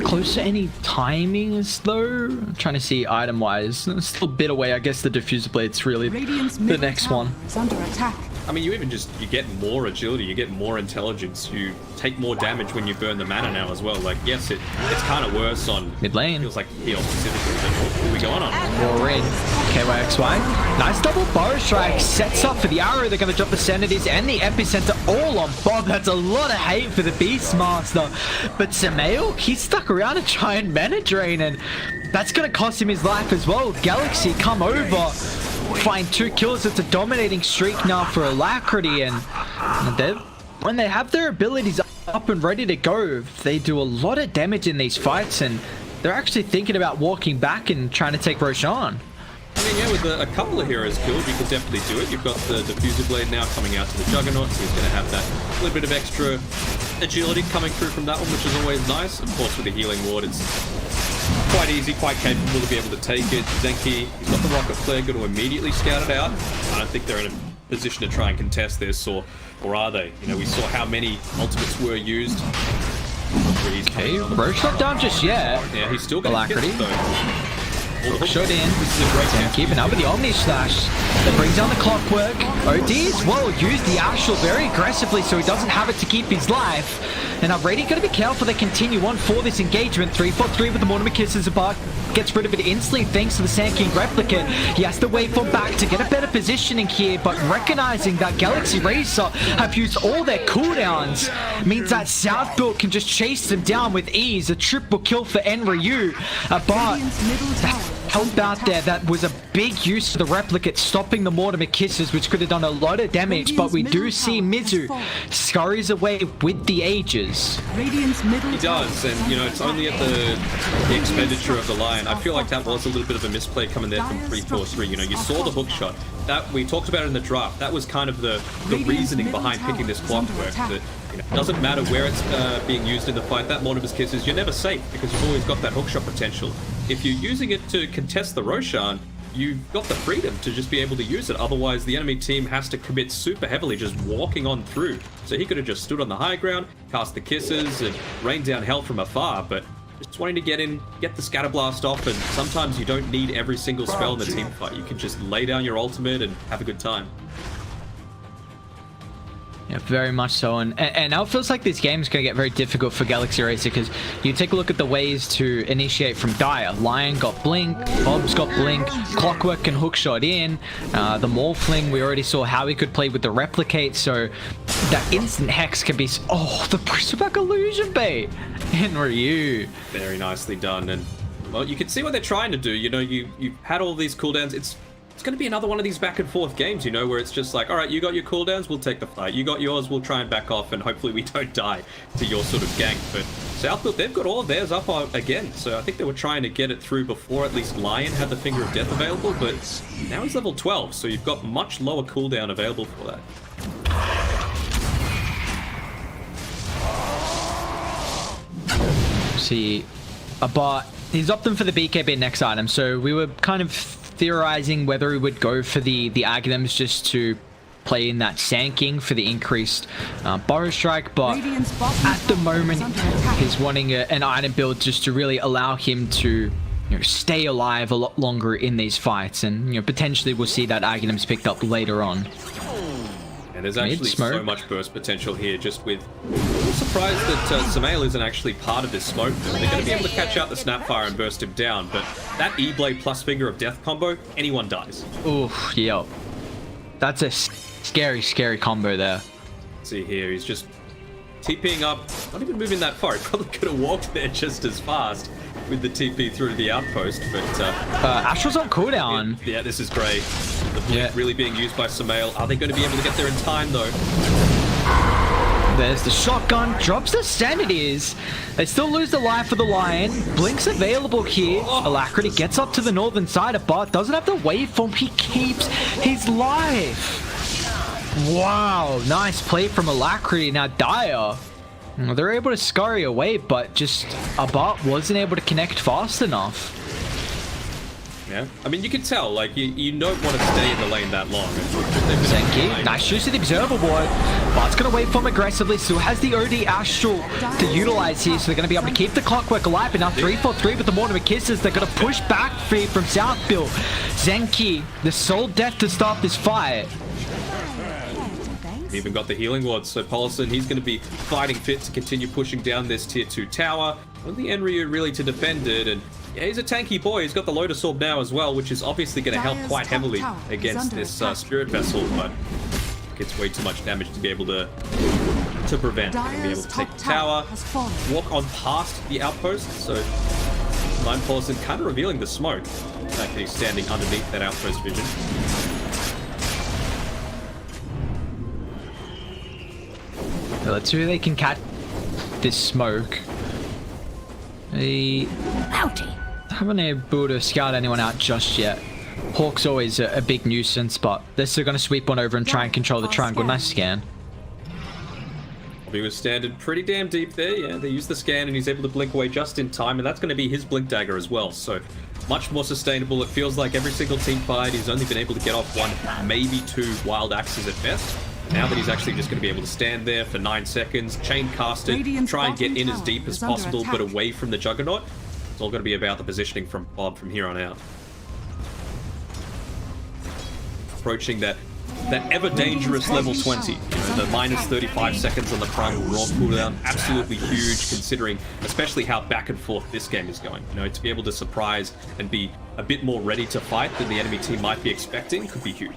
Close to any timings though. I'm trying to see item wise, still a bit away. I guess the Diffuser Blade's really the next one. Is under attack. I mean, you get more agility, you get more intelligence, you take more damage when you burn the mana now as well. Like, yes, it's kind of worse on mid lane. Feels like Heal specifically, but what are we going on? War red. KYXY. Nice double bow strike. Sets up for the arrow. They're going to drop the Senators and the Epicenter all on Bob. That's a lot of hate for the Beastmaster. But Samael, he's stuck around to try and mana drain, and that's going to cost him his life as well. Galaxy come over, find 2 kills. It's a dominating streak now for Alacrity, and when they have their abilities up and ready to go, they do a lot of damage in these fights, and they're actually thinking about walking back and trying to take Roshan. I mean, yeah, with a couple of heroes killed, you could definitely do it. You've got the Diffuser Blade now coming out to the Juggernaut, so he's going to have that little bit of extra agility coming through from that one, which is always nice. Of course, with the Healing Ward, it's quite easy, quite capable to be able to take it. Zenki, he's got the Rocket Flare, going to immediately scout it out. I don't think they're in a position to try and contest this, or are they? You know, we saw how many ultimates were used. Okay, Roche not down just yet. Yeah, he's still got Alacrity. Shot in. This is a great and keeping up with the Omni Slash. That brings down the Clockwork. OD as well used the Astral very aggressively so he doesn't have it to keep his life. And already going to be careful they continue on for this engagement. 3-4-3 with the Mortimer Kisses apart. Gets rid of it instantly thanks to the Sand King Replicate. He has to wait for back to get a better positioning here, but recognizing that Galaxy Racer have used all their cooldowns means that South Build can just chase them down with ease. A triple kill for Enryu. But help out there, that was a big use of the Replicate, stopping the Mortimer Kisses, which could have done a lot of damage, but we do see Mizu scurries away with the Aegis. He does, and you know, it's only at the expenditure of the Lion. I feel like that was a little bit of a misplay coming there from 3-4-3. You know, you saw the hook shot. That we talked about in the draft. That was kind of the reasoning behind picking this Clockwork. That, you know, it doesn't matter where it's being used in the fight. That Mortimer's Kisses, you're never safe because you've always got that hook shot potential. If you're using it to contest the Roshan, you've got the freedom to just be able to use it. Otherwise, the enemy team has to commit super heavily just walking on through. So he could have just stood on the high ground, cast the Kisses, and rained down hell from afar. But just wanting to get in, get the Scatter Blast off, and sometimes you don't need every single spell in the team fight. You can just lay down your ultimate and have a good time. Yeah, very much so, and now it feels like this game is going to get very difficult for Galaxy Racer, because you take a look at the ways to initiate from Dire. Lion got Blink, Bob's got Blink, Clockwork can hookshot in, the Morphling, we already saw how he could play with the Replicate, so that instant Hex can be... Oh, the Pushback Illusion bait! Enryu. Very nicely done, and well, you can see what they're trying to do. You know, you've had all these cooldowns. It's going to be another one of these back and forth games, you know, where it's just like, all right, you got your cooldowns, we'll take the fight. You got yours, we'll try and back off, and hopefully we don't die to your sort of gank. But Southfield, they've got all of theirs up again, so I think they were trying to get it through before at least Lion had the Finger of Death available, but now he's level 12, so you've got much lower cooldown available for that. See, but he's opting for the BKB next item, so we were kind of theorizing whether he would go for the Aghanims just to play in that Sand King for the increased Burrow Strike, but at the moment he's wanting an item build just to really allow him to, you know, stay alive a lot longer in these fights, and you know, potentially we'll see that Aghanims picked up later on. And there's actually so much burst potential here, just with... I'm a little surprised that Samael isn't actually part of this smoke. They're going to be able to catch out the Snapfire and burst him down, but that E-Blade plus Finger of Death combo, anyone dies. Ooh, yep. That's a scary, scary combo there. Let's see here, he's just TPing up, not even moving that far. He probably could have walked there just as fast with the TP through the outpost, but... Astral's on cooldown. Yeah, this is great. The blink really being used by Samael. Are they going to be able to get there in time, though? There's the shotgun, drops the Sanities. They still lose the life of the Lion. Blink's available here. Alacrity gets up to the northern side of Bot, doesn't have to wait for him. He keeps his life. Wow, nice play from Alacrity. Now Dire, they're able to scurry away, but just Bot wasn't able to connect fast enough. Yeah, I mean, you can tell, like, you don't want to stay in the lane that long. Zenki, nice use of the Observer Ward. Bart's going to wait for him aggressively, still has the OD Astral to utilize here, so they're going to be able to keep the Clockwork alive. And now 3-4-3 with the Mortimer Kisses, they're going to push back free from Southfield. Zenki, the sole death to start this fight. We've even got the healing ward, so Paulson, he's going to be fighting fit to continue pushing down this tier 2 tower. Only Enryu really to defend it, and yeah, he's a tanky boy. He's got the Lotus Orb now as well, which is obviously going to help quite heavily against this Spirit Vessel, but it's way too much damage to be able to prevent. They're going to be able to take the tower, walk on past the outpost, so Mind Paulson kind of revealing the smoke. In fact, he's standing underneath that outpost vision. Let's see if they can catch this smoke. They haven't able to scout anyone out just yet. Hawk's always a big nuisance, but they're still going to sweep on over and try and control the triangle. Nice scan. He was standing pretty damn deep there. Yeah, they used the scan and he's able to blink away just in time, and that's going to be his blink dagger as well. So much more sustainable. It feels like every single team fight he's only been able to get off 1, maybe 2 wild axes at best. Now that he's actually just going to be able to stand there for 9 seconds, chain cast it, try and get in as deep as possible, but away from the Juggernaut. It's all going to be about the positioning from Bob from here on out. Approaching that ever dangerous level 20. You know, the minus 35 seconds on the Primal Raw cooldown, absolutely huge considering especially how back and forth this game is going. You know, to be able to surprise and be a bit more ready to fight than the enemy team might be expecting could be huge.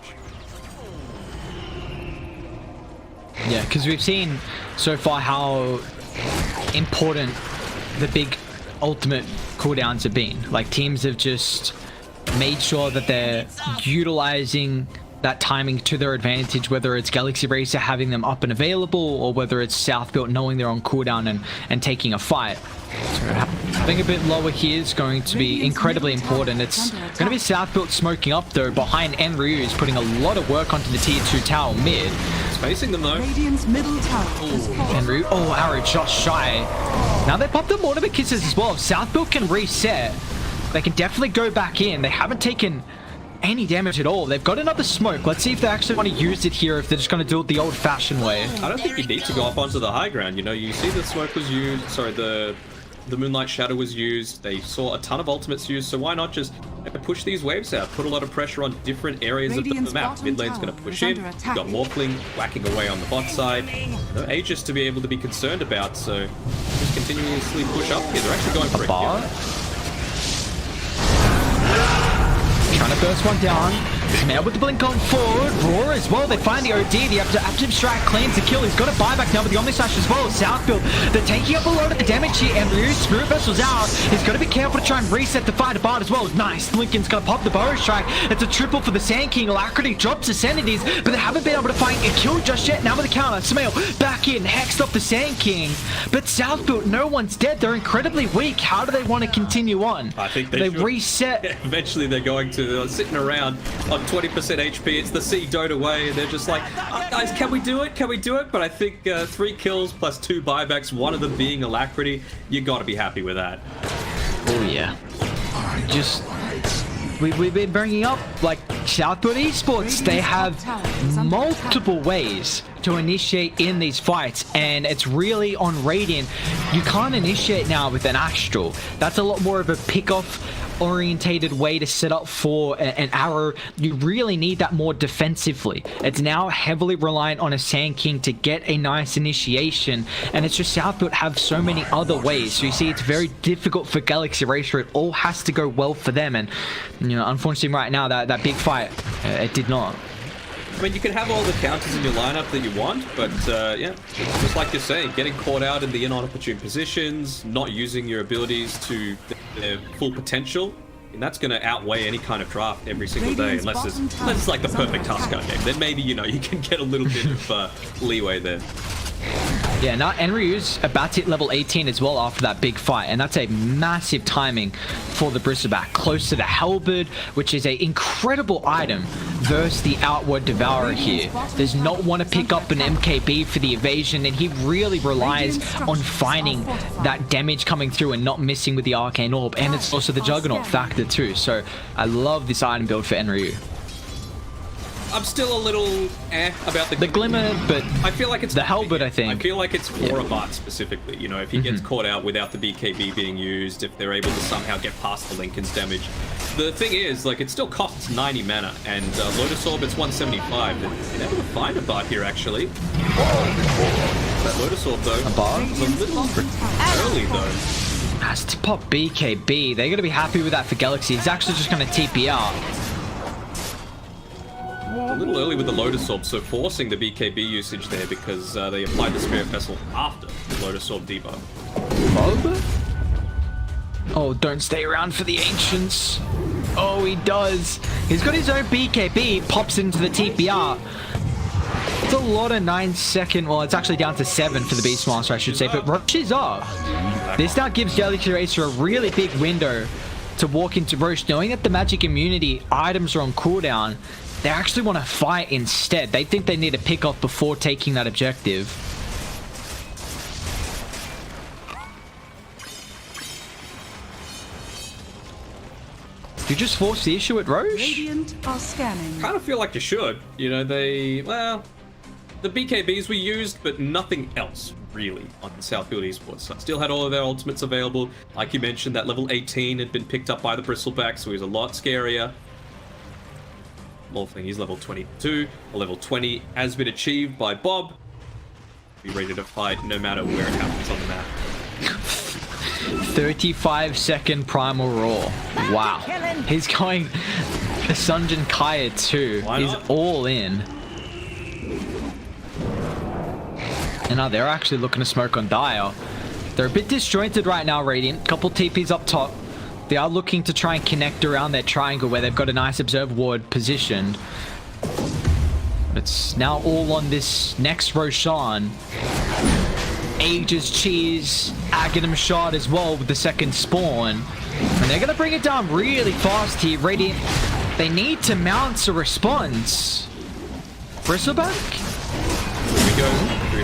Yeah, because we've seen so far how important the big ultimate cooldowns have been. Like, teams have just made sure that they're utilizing that timing to their advantage, whether it's Galaxy Racer having them up and available, or whether it's South Built knowing they're on cooldown and taking a fight. So having a bit lower here is going to be incredibly important. It's going to be South Built smoking up though behind Enryu, is putting a lot of work onto the tier 2 tower mid. It's facing them though. Radiant's middle tower Enryu, oh, arrow just shy. Now they popped the Mortimer Kisses as well. If South Built can reset, they can definitely go back in. They haven't taken any damage at all. They've got another smoke. Let's see if they actually want to use it here, if they're just going to do it the old-fashioned way. I don't think you need to go up onto the high ground. You know, you see the smoke was used, sorry, the Moonlight Shadow was used. They saw a ton of ultimates used, so why not just push these waves out, put a lot of pressure on different areas of the map. Mid lane's going to push in. You've got Morphling whacking away on the bot side. No Aegis to be able to be concerned about, so just continuously push up here. They're actually going for it. Trying to burst one down. Neal with the blink on forward. Roar as well. They find the OD. The active strike claims the kill. He's got a buyback now with the Omni Slash as well. South Build, they're taking up a lot of the damage here. And Ryu's Spirit Vessel's out. He's got to be careful to try and reset the fight apart as well. Nice. Lincoln's going to pop the Burrow Strike. It's a triple for the Sand King. Alacrity drops the Sanities, but they haven't been able to find a kill just yet. Now with the counter, Smail back in, hexed off the Sand King. But South Build, no one's dead. They're incredibly weak. How do they want to continue on? I think they reset. Eventually they're going to, they're sitting around on 20% HP. It's the C Dota way. And they're just like, oh, guys, can we do it? Can we do it? But I think 3 kills plus 2 buybacks, one of them being Alacrity, you got to be happy with that. Oh yeah. Just we've been bringing up, like, Southwood Esports, they have multiple ways to initiate in these fights, and it's really on Radiant. You can't initiate now with an Astral. That's a lot more of a pick-off orientated way to set up for an arrow. You really need that more defensively. It's now heavily reliant on a Sand King to get a nice initiation, and it's just Southbuilt have so many other ways. So you see, it's very difficult for Galaxy Racer. It all has to go well for them, and you know, unfortunately right now that big fight, it did not. I mean, you can have all the counters in your lineup that you want, but yeah, just like you're saying, getting caught out in the inopportune positions, not using your abilities to their full potential, and that's going to outweigh any kind of draft every single day, unless it's like the perfect Tuskar game. Then maybe, you know, you can get a little bit of leeway there. Yeah, now Enryu's about to hit level 18 as well after that big fight, and that's a massive timing for the Bristleback. Close to the Halberd, which is an incredible item versus the Outward Devourer here. Does not want to pick up an MKB for the evasion, and he really relies on finding that damage coming through and not missing with the Arcane Orb, and it's also the Juggernaut factor too. So I love this item build for Enryu. I'm still a little about the Glimmer, but I feel like it's the Halberd, I think. I feel like it's for a bot specifically. You know, if he gets caught out without the BKB being used, if they're able to somehow get past the Lincoln's damage. The thing is, like, it still costs 90 mana, and Lotus Orb, it's 175. They're able to find a bot here, actually. That Lotus Orb, though, a bot? was a little early, though. Has to pop BKB. They're going to be happy with that for Galaxy. He's actually just going to TP out. A little early with the Lotus Orb, so forcing the BKB usage there because they applied the Spirit Vessel after the Lotus Orb debuff. Oh, don't stay around for the Ancients. Oh, he does. He's got his own BKB, pops into the TPR. It's a lot of 9-second, well, it's actually down to 7 for the Beastmaster, I should say, but Roche is off. This now gives Galaxy Racer a really big window to walk into Roche, knowing that the magic immunity items are on cooldown. They actually want to fight instead. They think they need to pick off before taking that objective. You just force the issue at Roche? Radiant are scanning. Kind of feel like you should. You know, well, the BKBs were used, but nothing else, really, on Southfield Esports. So still had all of their ultimates available. Like you mentioned, that level 18 had been picked up by the Bristleback, so he was a lot scarier. Morphling, he's level 22. A level 20 has been achieved by Bob. Be ready to fight no matter where it happens on the map. 35-second primal roar. Wow. He's going Sunjin Kaya too. He's all in. And now they're actually looking to smoke on Dire. They're a bit disjointed right now, Radiant. Couple TPs up top. They are looking to try and connect around their triangle where they've got a nice observe ward positioned. It's now all on this next Roshan. Aegis Cheese, Aghanim Shard as well with the second spawn. And they're going to bring it down really fast here. Radiant, they need to mount a response. Bristleback? Here we go.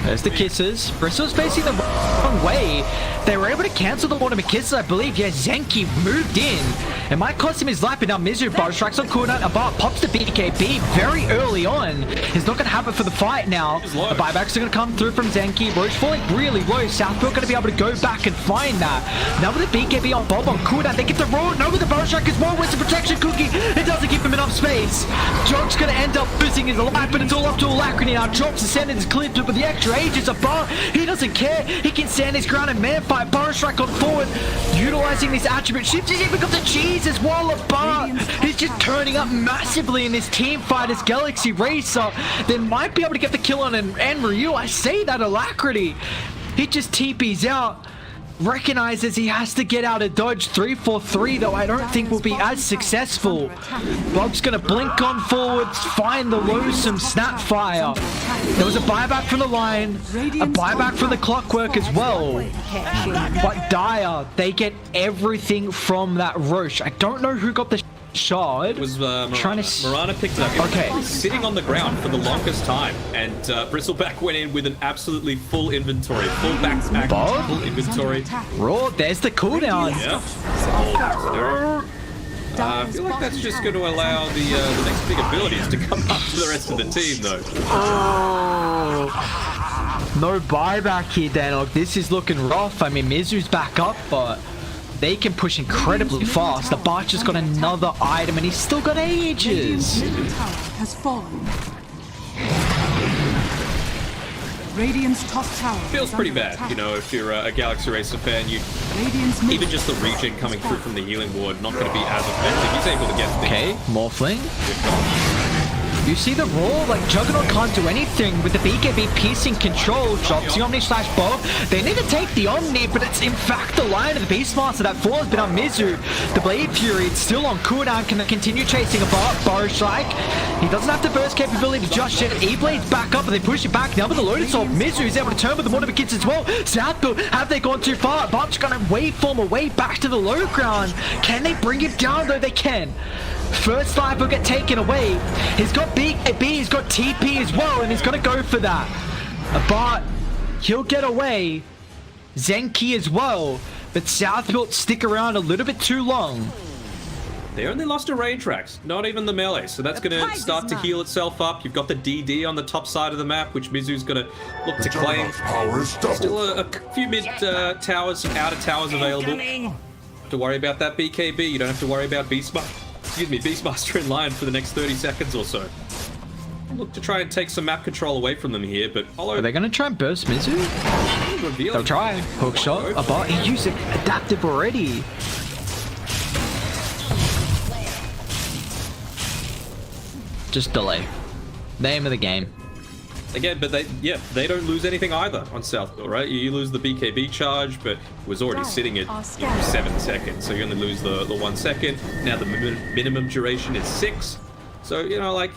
There's the kisses. Bristle's facing the wrong way. They were able to cancel the Mortimer kisses, I believe. Yeah, Zenki moved in. It might cost him his life, but now Mizu bar strikes on cooldown. Abar pops the BKB very early on. He's not going to have it for the fight now. The buybacks are going to come through from Zenki. Roche falling really low. Southfield going to be able to go back and find that. Now with the BKB on Bob on cooldown, they get the roll. No, with the bar strike as well. Where's the protection cookie? It doesn't give him enough space. Joke's going to end up losing his life, but it's all up to Alacrity now. Drops the sentence clipped with the extra ages of Bar. He doesn't care. He can stand his ground and man fight. Bar strike on forward, utilizing this attribute. Shifts. He's even got the cheese as well. Bar. He's just turning up massively in this team fight as Galaxy Racer. They might be able to get the kill on Ryu. I say that Alacrity. He just TPs out. Recognizes he has to get out of dodge. 3-4-3 though I don't think will be as successful. Bob's gonna blink on forwards, find the low-some Snapfire. There was a buyback from the line, a buyback from the Clockwork as well. But Dire, they get everything from that Roche. I don't know who got the shard. It was Mirana picked it up. Okay. Sitting on the ground for the longest time, and Bristleback went in with an absolutely full inventory, full backpack, full inventory. Raw, there's the cooldown. Yeah. I feel like that's just going to allow the next big abilities to come up to the rest of the team, though. Oh. No buyback here, Danog. This is looking rough. I mean, Mizu's back up, but they can push incredibly fast. The Barcher's got another item, and he's still got ages. Has fallen. Radiant's top tower Feels pretty bad, you know, if you're a Galaxy Racer fan. Even just the regen coming through from the healing ward, not going to be as effective. He's able to get things. Okay, Morphling. You see the roll, like Juggernaut can't do anything with the BKB piercing control. Drops the Omni slash Bob. They need to take the Omni, but it's in fact the Lion of the Beastmaster that falls has been on Mizu. The Blade Fury, it's still on cooldown, can continue chasing a Bar Strike. He doesn't have the burst capability just yet. E-Blade's back up, and they push it back. Now with the Lotus Orb, Mizu is able to turn with the Mortimer Kids as well. Southfield, have they gone too far? Bob's gonna waveform away back to the low ground. Can they bring him down though? They can. First life will get taken away. He's got BKB, he's got TP as well, and he's gonna go for that. But he'll get away. Zenki as well. But Southfield stick around a little bit too long. They only lost a range racks, not even the melee. So that's going to start to heal itself up. You've got the DD on the top side of the map, which Mizu's going to look to claim. Still a few mid towers, some outer towers available. Don't have to worry about that BKB. You don't have to worry about Beastmaster in line for the next 30 seconds or so. Look to try and take some map control away from them here, but Are they going to try and burst Mizu? They'll try. Hook shot. A bar. He used it. Adaptive already. Just delay. Name of the game. Again, but they don't lose anything either on Southville, right? You lose the BKB charge, but it was already sitting at 7 seconds, so you only lose the 1 second. Now the minimum duration is 6, so like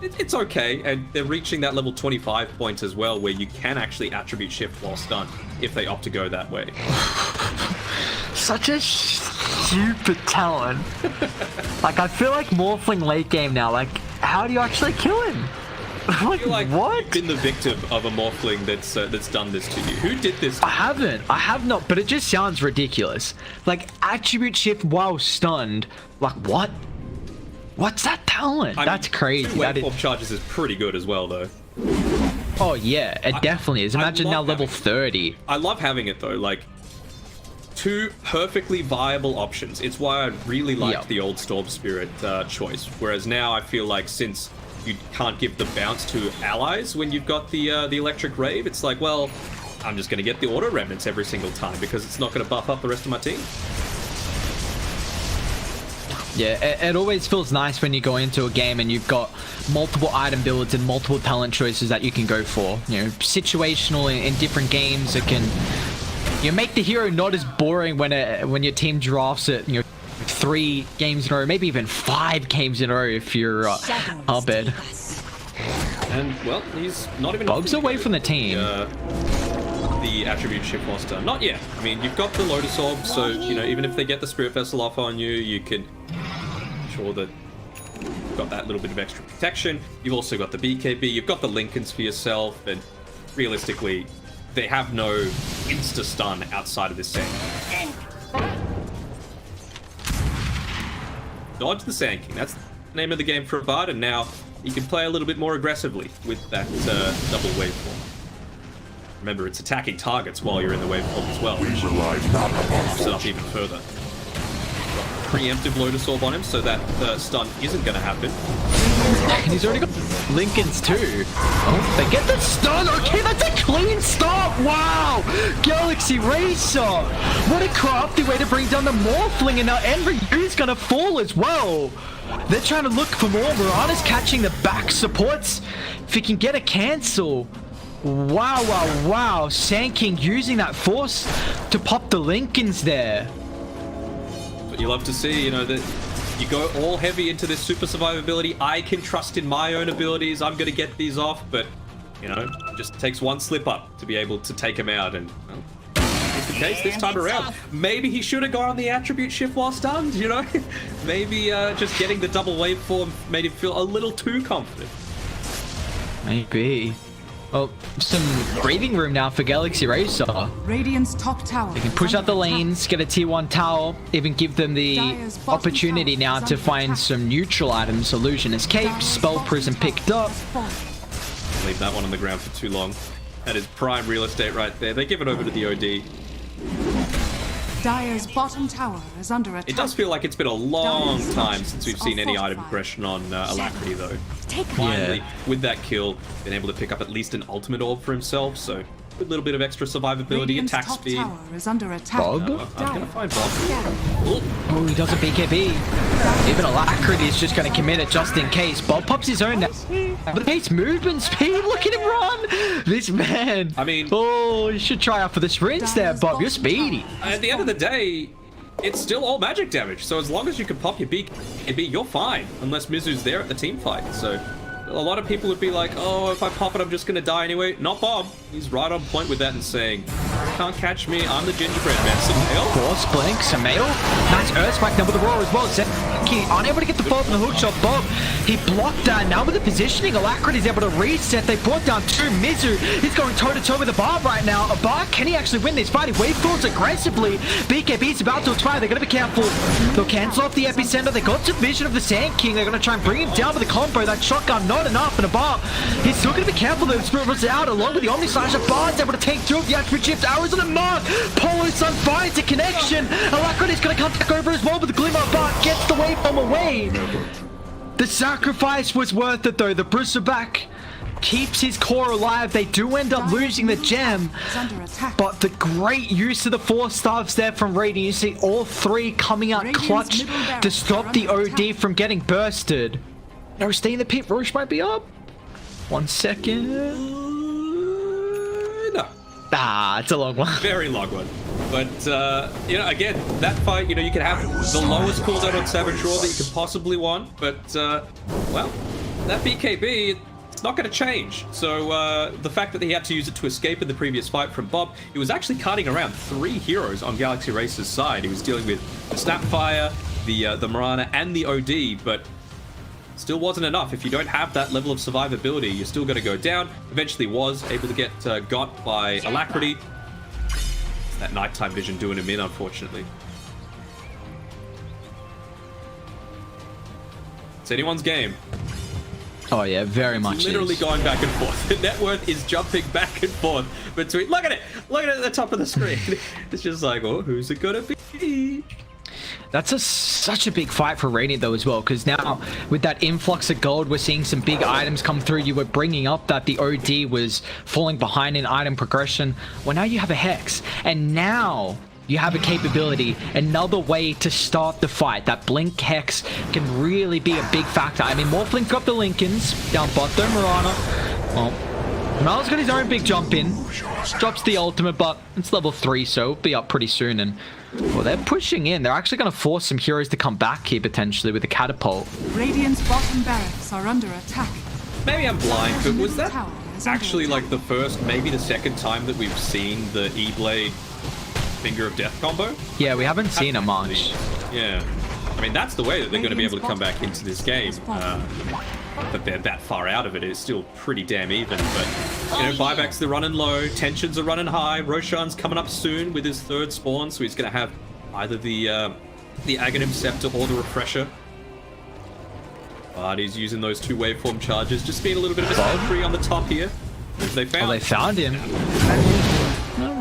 it's okay, and they're reaching that level 25 points as well, where you can actually attribute shift while stunned if they opt to go that way. Such a stupid talent. Like, I feel like Morphling late game now. Like, how do you actually kill him? I feel like what? You've been the victim of a Morphling that's done this to you. Who did this? I haven't. I have not, but it just sounds ridiculous. Like, attribute shift while stunned. Like, what? What's that talent? That's crazy. 2 waveform charges is pretty good as well, though. Oh, yeah, it definitely is. Imagine now level 30. I love having it, though. Like, 2 perfectly viable options. It's why I really liked the old Storm Spirit choice. Whereas now I feel like since you can't give the bounce to allies when you've got the Electric Rave, it's like, well, I'm just going to get the Auto Remnants every single time because it's not going to buff up the rest of my team. Yeah, it always feels nice when you go into a game and you've got multiple item builds and multiple talent choices that you can go for. Situational in different games. It can make the hero not as boring when your team drafts it. 3 games in a row, maybe even 5 games in a row if you're Abed. And well, he's not even Bugs away from the team. The attribute shift while stunned. Not yet. I mean, you've got the Lotus Orb, so even if they get the Spirit Vessel off on you, you can ensure that you've got that little bit of extra protection. You've also got the BKB, you've got the Lincolns for yourself, and realistically, they have no insta stun outside of this set. Dodge the Sand King. That's the name of the game for Avad, and now you can play a little bit more aggressively with that double waveform. Remember, it's attacking targets while you're in the waveform as well, which bumps it up even further. Got preemptive Lotus Orb on him, so that stun isn't going to happen. And he's already got Lincolns too. Oh, they get the stun. Okay, that's a clean start. Wow, Galaxy Racer. What a crafty way to bring down the Morphling, and now Enryu's going to fall as well. They're trying to look for more. Mirana's catching the back supports. If he can get a cancel. Wow, wow, wow. Sand King using that force to pop the Lincolns there. But you love to see, that you go all heavy into this super survivability. I can trust in my own abilities. I'm going to get these off, but, it just takes one slip up to be able to take him out. And, well, it's the case this time around. Maybe he should have gone on the attribute shift while stunned, Maybe just getting the double waveform made him feel a little too confident. Maybe. Oh, some breathing room now for Galaxy Racer. Radiant's top tower. They can push out the lanes, get a tier 1 tower, even give them the opportunity now to find some neutral items. Illusion Escape, Spell Prison picked up. Leave that one on the ground for too long. That is prime real estate right there. They give it over to the OD. Dire's bottom tower is under attack. It does feel like it's been a long time since we've seen any item progression on Alacrity, though. Finally, with that kill, been able to pick up at least an ultimate orb for himself, so a little bit of extra survivability, attack top speed. Tower is under attack. Bob? I'm gonna find Bob. Oh, he does a BKB. Even Alacrity is just going to commit it just in case. Bob pops his own now. But pace movement speed, look at him run! This man. I mean... Oh, you should try out for the sprints there, Bob. You're speedy. At the end of the day, it's still all magic damage, so as long as you can pop your BKB, you're fine. Unless Mizu's there at the team fight, so... a lot of people would be like, oh, if I pop it, I'm just going to die anyway. Not Bob. He's right on point with that and saying, can't catch me. I'm the gingerbread man. Samael. Force blink, Samael. Nice earth spike now with the roar as well. Zeki unable to get the fall from the hook shot. Bob, he blocked that. Now with the positioning, Alacrity's able to reset. They brought down 2. Mizu, he's going toe-to-toe with the Barb right now. A Barb, can he actually win this fight? He wave forwards aggressively. BKB's about to expire. They're going to be careful. They'll cancel off the epicenter. They got some vision of the Sand King. They're going to try and bring him down with the combo. That shotgun, not enough. And a Barb, he's still going to be careful though. Spirit was out along with the Omni Slash. A Barb's able to take 2 of the attribute chips. Arrows on the mark. Polo Sun finds a connection. Alacrity's going to come back over as well, but the Glimmer of Barb gets the waveform away. The sacrifice was worth it though. The Bristleback keeps his core alive. They do end up losing the gem, but the great use of the 4 staffs there from Raiden. You see all 3 coming out clutch to stop the OD from getting bursted. No, stay in the pit. Roche might be up. 1 second. No. Ah, it's a long one. Very long one. But, you know, again, that fight, you know, you can have the lowest cooldown on Savage Roar that you could possibly want, but, well, that BKB, it's not going to change. So, the fact that he had to use it to escape in the previous fight from Bob, he was actually cutting around 3 heroes on Galaxy Racer's side. He was dealing with the Snapfire, the Mirana, and the OD, but still wasn't enough. If you don't have that level of survivability, you're still going to go down. Eventually was able to get got by Alacrity. It's that nighttime vision doing him in, unfortunately. It's anyone's game. Oh yeah, very much. Literally going back and forth. The net worth is jumping back and forth between. Look at it! Look at it at the top of the screen. It's just like, oh, who's it gonna be? That's such a big fight for Raiden though as well, because now with that influx of gold, we're seeing some big items come through. You were bringing up that the OD was falling behind in item progression. Well, now you have a Hex, and now you have a capability, another way to start the fight. That Blink Hex can really be a big factor. I mean, Morphling got the Lincolns down bottom. Mirana, well, Morana's got his own big jump in, drops the ultimate, but it's level 3, so it'll be up pretty soon. And well, they're pushing in. They're actually going to force some heroes to come back here potentially with a catapult. Radiant's bottom barracks are under attack. Maybe I'm blind, but was that actually like the first, maybe the second time that we've seen the E-Blade Finger of Death combo? Yeah, we haven't seen it much. Yeah. I mean, that's the way that they're going to be able to come back into this game. But they're that far out of it. It's still pretty damn even. But, you know, buybacks are running low. Tensions are running high. Roshan's coming up soon with his 3rd spawn. So he's going to have either the Aghanim Scepter or the Refresher. But he's using those 2 waveform charges. Just being a little bit of a sentry on the top here. They found him.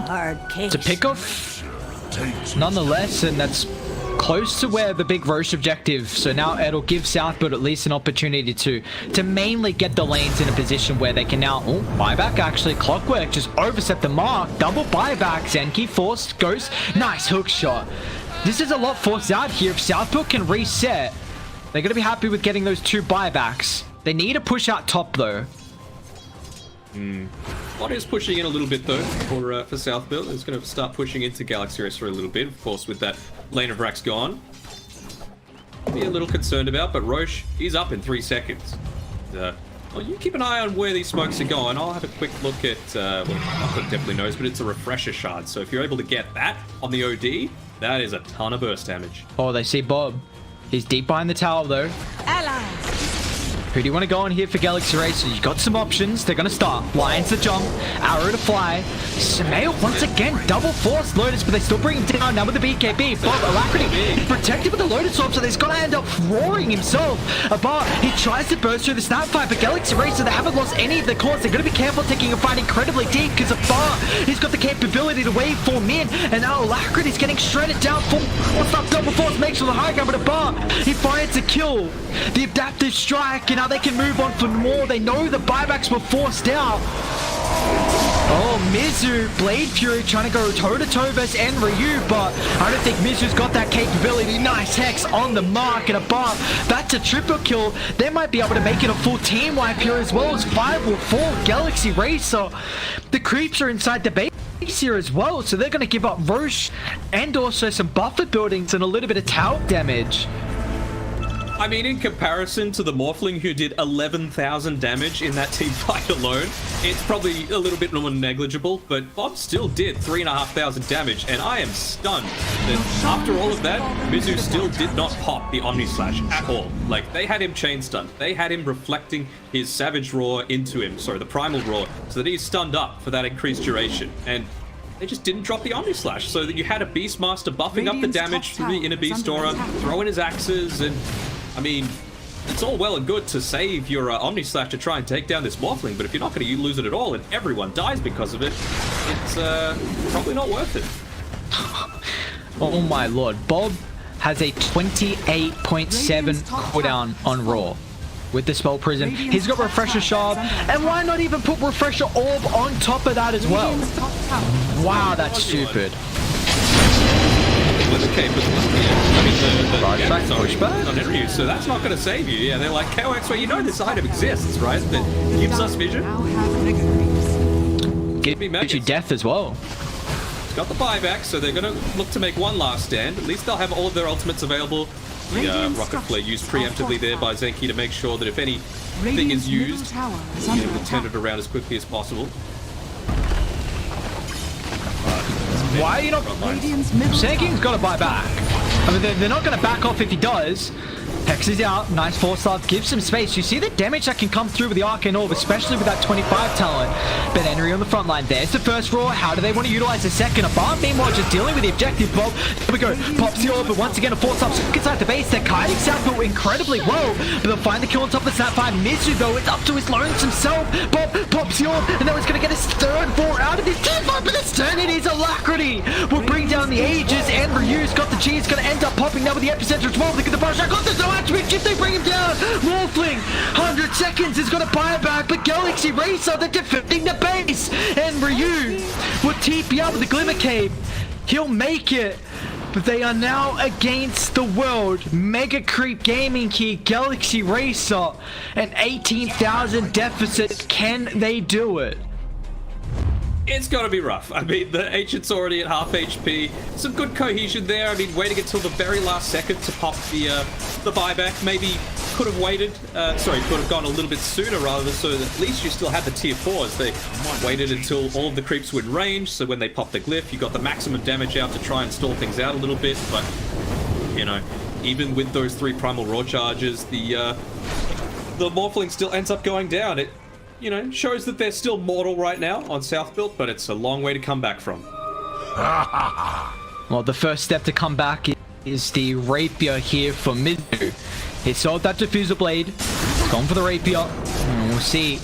Hard case. It's a pickoff nonetheless, and that's close to where the big Roche objective. So now it'll give Southbuild at least an opportunity to mainly get the lanes in a position where they can now buyback. Actually, Clockwork just overset the mark. Double buyback. Zenki forced Ghost. Nice hook shot. This is a lot forced out here. If Southbuild can reset, they're going to be happy with getting those 2 buybacks. They need to push out top though. What is pushing in a little bit though for Southbuild. It's going to start pushing into Galaxy Racer a little bit. Of course, with that lane of Rax gone, be a little concerned about. But Roche, he's up in 3 seconds. Well, you keep an eye on where these smokes are going. I'll have a quick look at. Well, I'll definitely knows, but it's a refresher shard. So if you're able to get that on the OD, that is a ton of burst damage. Oh, they see Bob. He's deep behind the tower though. Allies. Who do you want to go on here for Galaxy Racer? You've got some options. They're going to start. Lions to jump. Arrow to fly. Samael once again. Double force Lotus, but they still bring him down now with the BKB. Bob, Alacrity, he's protected with the Lotus Orb, so he's going to end up roaring himself. But he tries to burst through the Snapfire, but Galaxy Racer, they haven't lost any of their cores. They're going to be careful taking a fight incredibly deep because of Bar. He's got the capability to waveform in, and now Alacrity's getting shredded down. What's up? Double force makes for the high ground, but a Bar, he finds a kill. The adaptive strike, and now they can move on for more. They know the buybacks were forced out. Oh, Mizu, Blade Fury trying to go toe-to-toe versus Enryu, but I don't think Mizu's got that capability. Nice Hex on the mark and above. That's a triple kill. They might be able to make it a full team wipe here as well as 5 or 4 Galaxy Racer. The creeps are inside the base here as well, so they're going to give up Roche and also some buffer buildings and a little bit of tower damage. I mean, in comparison to the Morphling who did 11,000 damage in that team fight alone, it's probably a little bit more negligible, but Bob still did 3,500 damage, and I am stunned that after all of that, Mizu still did not pop the Omni Slash at all. Like, they had him chain stunned. They had him reflecting his Savage Roar into him, sorry, the Primal Roar, so that he's stunned up for that increased duration, and they just didn't drop the Omni Slash, so that you had a Beastmaster buffing up the damage from the inner Beast Aura, throwing his axes, and I mean, it's all well and good to save your Omni Slash to try and take down this Morphling, but if you're not going to lose it at all and everyone dies because of it, it's probably not worth it. Oh my lord. Bob has a 28.7 cooldown on Raw with the Spell Prison. He's got Refresher Shard, and why not even put Refresher Orb on top of that as well? Wow, that's stupid. With the cape as well. Yeah. I mean, Right, pushback? on Enryu, so that's not going to save you. Yeah, they're like, KOX, well, you know this item exists, right? That gives us vision. Now have Mega Creeps. Gives you death as well. Got the buyback, so they're going to look to make one last stand. At least they'll have all of their ultimates available. The Rocket Flare used preemptively there by Zenki to make sure that if anything is used, you able to turn it around as quickly as possible. Why are you not... Zenki's got to buy back. I mean, they're not going to back off if he does. Hex is out. Nice force up. Gives some space. You see the damage that can come through with the Arcane Orb, especially with that 25 talent. But Henry on the front line. There's the first Roar. How do they want to utilize the second? Above, meanwhile, just dealing with the objective, Bob. Here we go. Pops the Orb, but once again, a force up inside the base. They're kiting Southfield incredibly well, but they'll find the kill on top of the Sapphire. Mizu, though, it's up to his lonesome self. Bob pops the Orb, and now he's going to get his third Roar out of this team fight, but this turn it is Alacrity. Will bring down the Aegis, and Ryu's got the G. It's going to end up popping now with the Epicenter as well. Look at the brush. I got this. No attribute. If they bring him down, Morphling, 100 seconds is going to buy it back, but Galaxy Racer, they're defending the base, and Ryu will TP out with the Glimmer Cape. He'll make it, but they are now against the world. Mega Creep Gaming here, Galaxy Racer, an 18,000 deficit. Can they do it? It's got to be rough. I mean, the Ancient's already at half HP. Some good cohesion there. I mean, waiting until the very last second to pop the buyback. Maybe could have waited. Sorry, could have gone a little bit sooner rather, so that at least you still had the tier 4s. They waited until all of the creeps were in range, so when they popped the glyph, you got the maximum damage out to try and stall things out a little bit. But, you know, even with those 3 Primal Raw charges, the Morphling still ends up going down. It, you know, shows that they're still mortal right now on South Build, but it's a long way to come back from. Well, the first step to come back is the Rapier here for Mizu. He sold that Diffuser Blade. He's gone for the Rapier. And we'll see.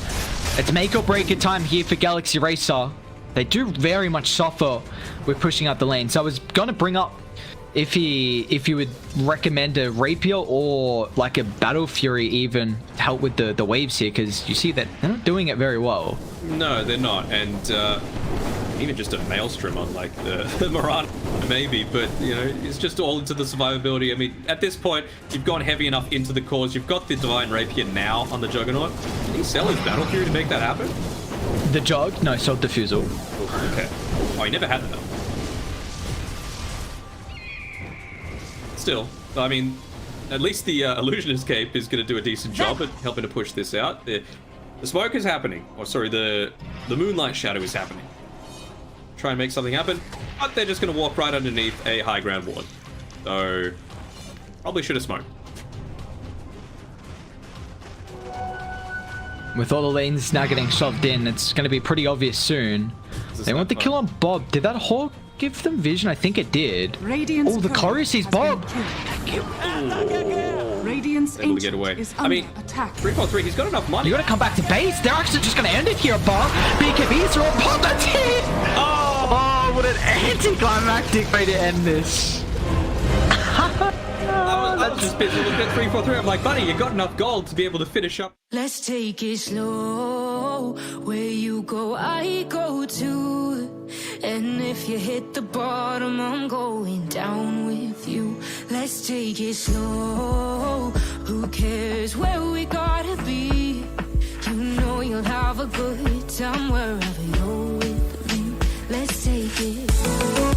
It's make or break it time here for Galaxy Racer. They do very much suffer with pushing up the lane. So I was going to bring up if you would recommend a Rapier or like a Battle Fury even to help with the waves here, because you see that they're not doing it very well. No, they're not, and even just a Maelstrom on like the Moran maybe, but you know, it's just all into the survivability. I mean, at this point, you've gone heavy enough into the cause. You've got the Divine Rapier now on the Juggernaut. Can he sell his Battle Fury to make that happen? The Jug? No, sold Diffusal. Okay. Oh, he never had that. Still, I mean, at least the Illusionist Cape is going to do a decent job at helping to push this out. The smoke is happening. Or sorry, the Moonlight Shadow is happening. Try and make something happen, but they're just going to walk right underneath a high ground ward. So, probably should have smoked. With all the lanes now getting shoved in, it's going to be pretty obvious soon. They want the kill on Bob. Did that Hawk give them vision? I think it did. Radiant's oh, the Chorus sees Bob. Radiant's able to get away. I mean, attack. 343, he's got enough money. You got to come back to base. They're actually just going to end it here, Bob. BKBs are all Bob. That's it. Oh, what an anticlimactic way to end this. I was just busy looking at 343. I'm like, buddy, you got enough gold to be able to finish up. Let's take it slow. Where you go, I go too. And if you hit the bottom, I'm going down with you. Let's take it slow. Who cares where we gotta be? You know you'll have a good time wherever you're with me. Let's take it slow.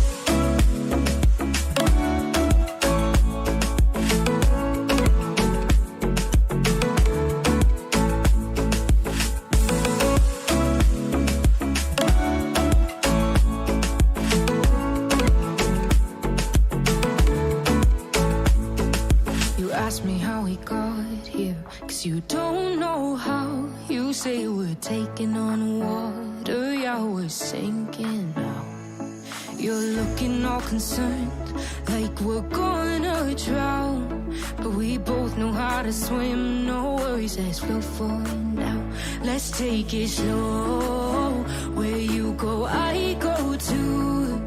'Cause you don't know how. You say we're taking on water, yeah, we're sinking now. You're looking all concerned, like we're gonna drown. But we both know how to swim, no worries as we'll fall now. Let's take it slow, where you go, I go too.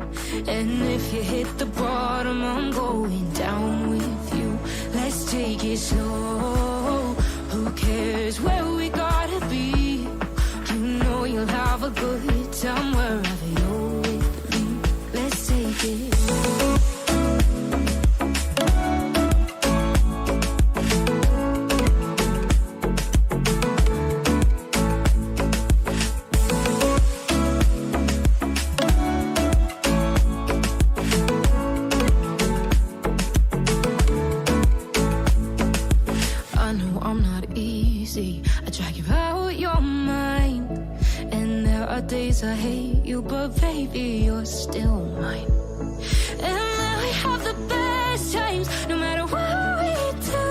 And if you hit the bottom, I'm going down with you. Let's take it slow, who cares where we gotta be? You know you'll have a good time wherever you're with me. Let's take it slow. I hate you, but baby, you're still mine. And then we have the best times, no matter what we do.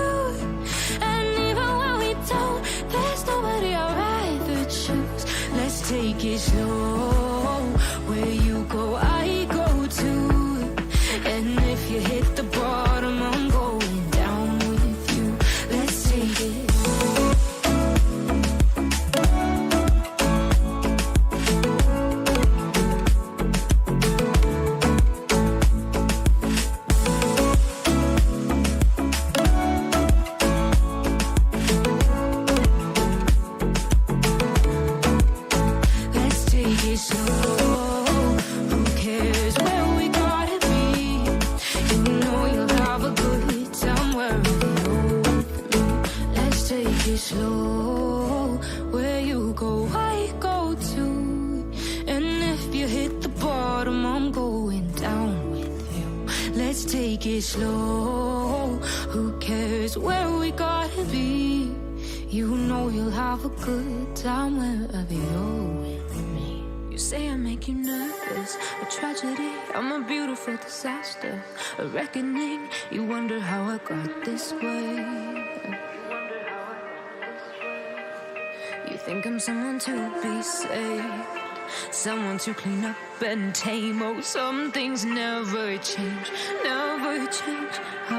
And even when we don't, there's nobody I'd rather choose. Let's take it slow, where you go, I go too. And if you hit the bottom, I'm going down with you. Let's take it slow. Slow, who cares where we gotta be? You know you'll have a good time wherever you're with me. You say I make you nervous, a tragedy, I'm a beautiful disaster, a reckoning. You wonder how I got this way. You think I'm someone to be saved, someone to clean up and tame. Oh, some things never change, never change. Oh.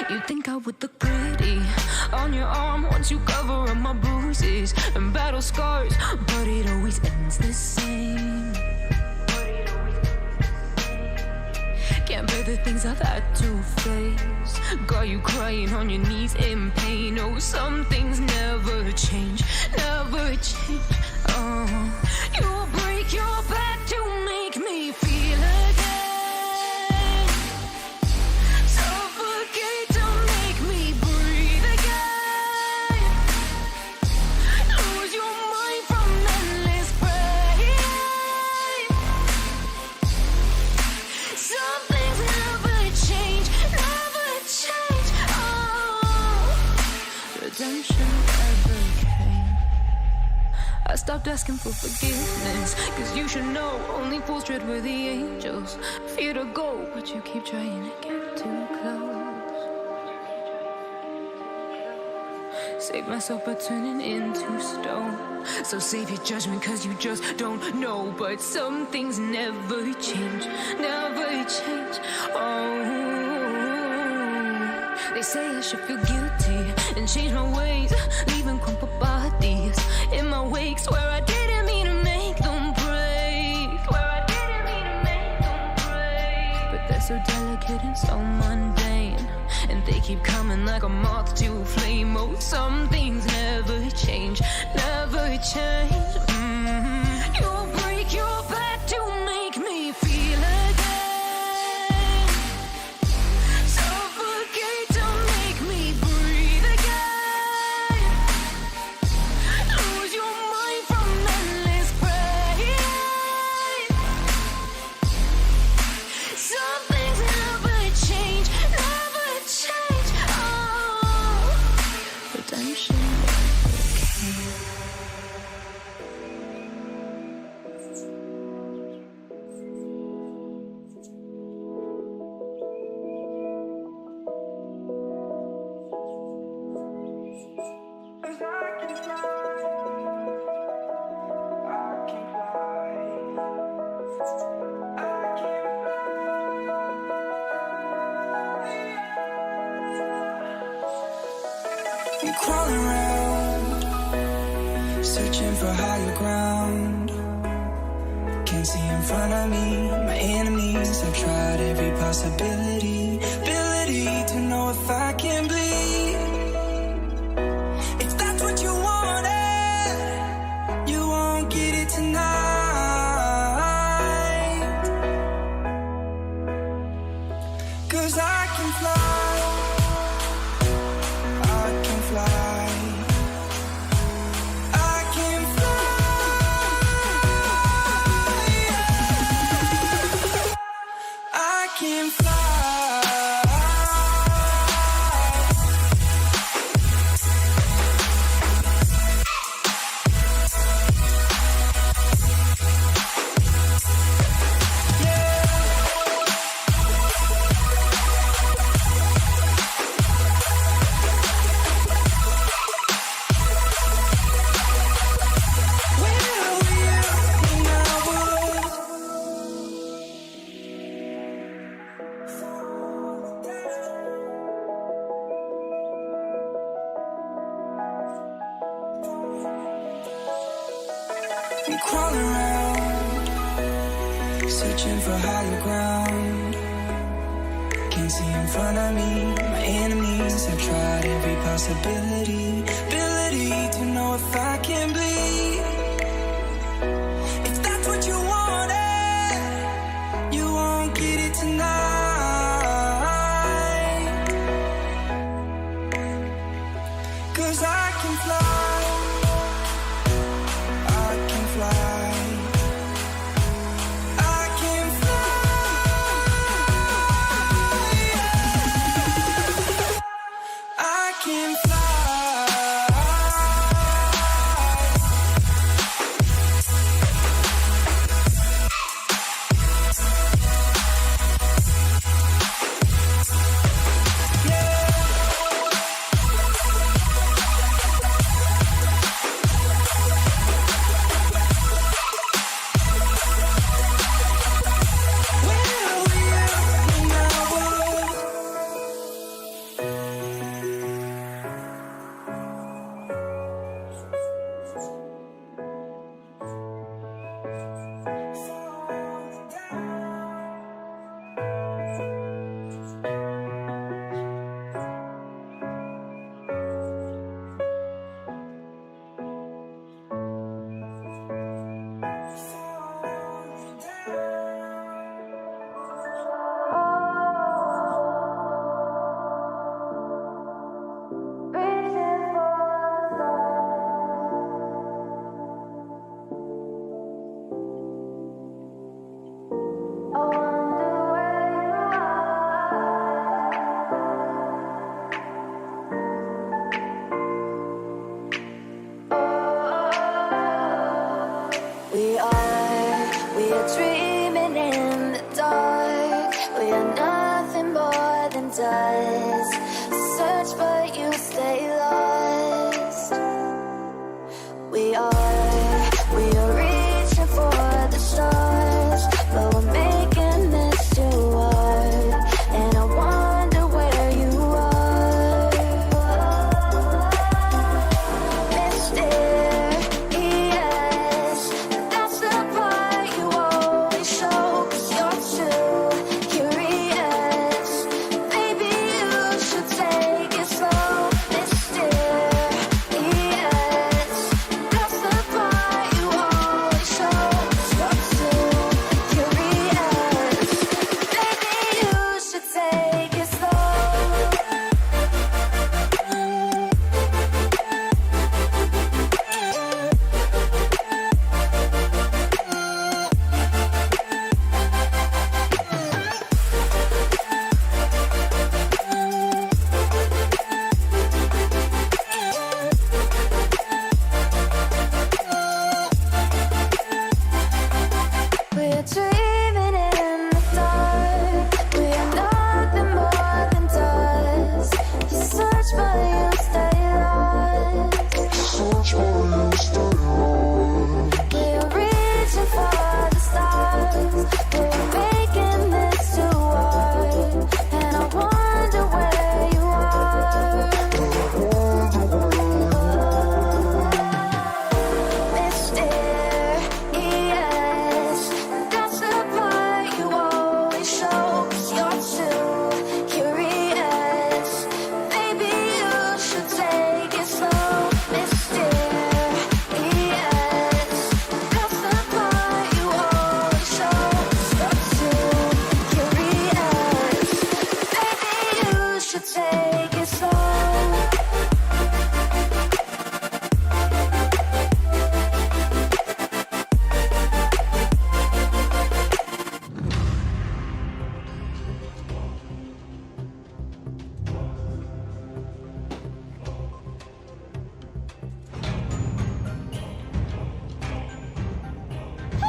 You think I would look pretty on your arm once you cover up my bruises and battle scars, but it always ends the same. Can't bear the things I've had to face. Got you crying on your knees in pain. Oh, some things never change, never change. Oh, you will break your back to make me feel again. Suffocate to make me breathe again. Lose your mind from endless pain. Some things never change, never change. Oh, redemption never came. I stopped asking for forgiveness, 'cause you should know only fools tread where the angels fear to go, but you keep trying to get too close. Save myself by turning into stone. So save your judgment, 'cause you just don't know. But some things never change, never change. Oh, they say I should feel guilty and change my ways, leaving crumpled bodies in my wake. Swear I didn't mean to make them break, swear I didn't mean to make them break. But they're so delicate and so mundane, and they keep coming like a moth to a flame. Oh, some things never change, never change. You'll break your back to make me feel again. Suffocate to make me breathe again. Lose your mind from endless pain. Some things never change, never change. Oh, redemption. crawl around, searching for higher ground. Can't see in front of me, my enemies. I've tried every possibility, ability to know if I can bleed. If that's what you wanted, you won't get it tonight. 'Cause I can fly, I can fly. Can fly. Crawl around, searching for higher ground. Can't see in front of me, my enemies. Have tried every possibility, ability to know if I can bleed. If that's what you wanted, you won't get it tonight. 'Cause I can fly.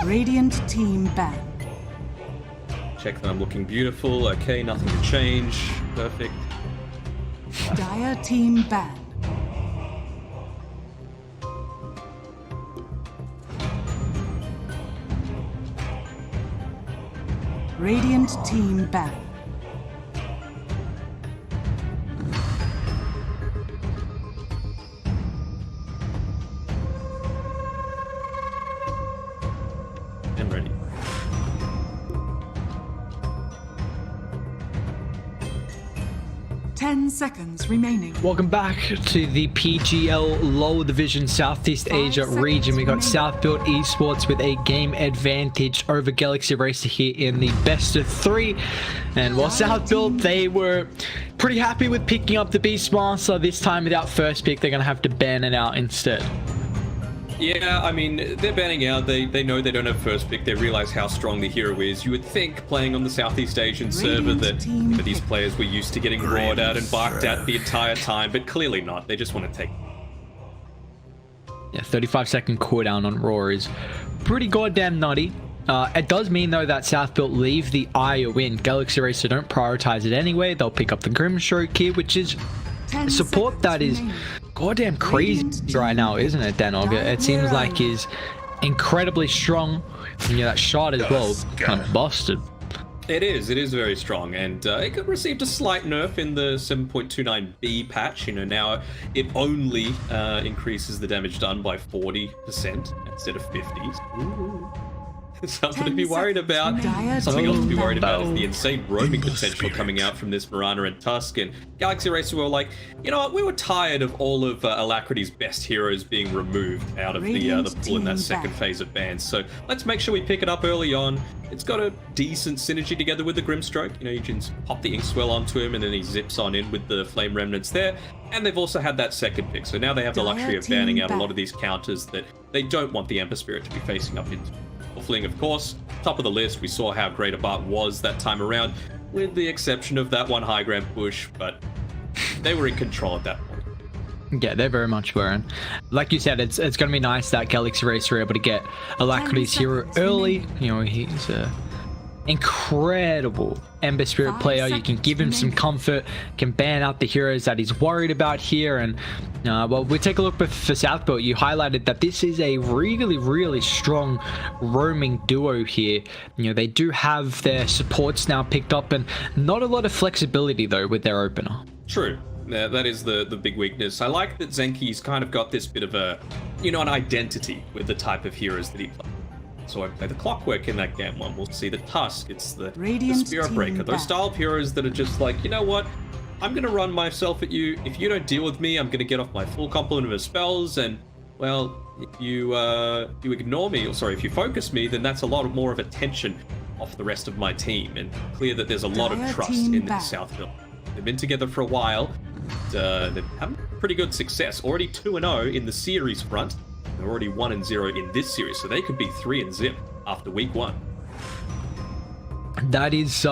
Radiant team ban. Check that I'm looking beautiful. Okay, nothing to change. Perfect. Dire team ban. Radiant team ban. I'm ready. Ten seconds remaining. Welcome back to the PGL Lower Division Southeast Asia region. We got South Built Esports with a game advantage over Galaxy Racer here in the best of 3. And while South Built, they were pretty happy with picking up the Beastmaster. This time without first pick, they're going to have to ban it out instead. Yeah, I mean, they're banning out. They know they don't have first pick. They realize how strong the hero is. You would think, playing on the Southeast Asian server, that these players were used to getting roared at and barked at the entire time, but clearly not. They just want to take... Yeah, 35-second cooldown on Roar is pretty goddamn nutty. It does mean, though, that South Built leave the IO in. Galaxy Racer don't prioritize it anyway. They'll pick up the Grimstroke here, which is support that is goddamn crazy right now, isn't it, Danog? It seems like he's incredibly strong. And yeah, that shot as well, kind of busted. It is very strong, and it received a slight nerf in the 7.29B patch. You know, now it only increases the damage done by 40% instead of 50s. Ooh. Something to be worried about. Something else to be worried about is the insane roaming potential coming out from this Mirana and Tusk. And Galaxy Racer were like, you know what, we were tired of all of Alacrity's best heroes being removed out of the pool in that second phase of bans. So let's make sure we pick it up early on. It's got a decent synergy together with the Grimstroke. You know, you can pop the Inkswell onto him and then he zips on in with the Flame Remnants there. And they've also had that second pick. So now they have the luxury of banning out a lot of these counters that they don't want the Ember Spirit to be facing up into. Fling, of course, top of the list. We saw how great Abart was that time around, with the exception of that one high ground push, but they were in control at that point. Yeah, they very much were. And like you said, it's going to be nice that Galaxy Racer were able to get Alacrity's hero early. You know, he's a incredible Ember Spirit player. You can give him some comfort, can ban out the heroes that he's worried about here. And well, we take a look for South Built. You highlighted that this is a really strong roaming duo here. You know, they do have their supports now picked up, and not a lot of flexibility though with their opener. True. Yeah, that is the big weakness. I like that Zenki's kind of got this bit of a, you know, an identity with the type of heroes that he plays. So I play the Clockwork in that game one. We'll see the Tusk. It's the Spirit Breaker. Those style of heroes that are just like, you know what? I'm going to run myself at you. If you don't deal with me, I'm going to get off my full complement of spells. And, well, if you ignore me, or sorry, if you focus me, then that's a lot more of attention off the rest of my team. And clear that there's a lot of trust in the South Built. They've been together for a while. They've had pretty good success. Already 2-0 in the series front. They're already 1-0 in this series, so they could be 3-0 after week 1. That is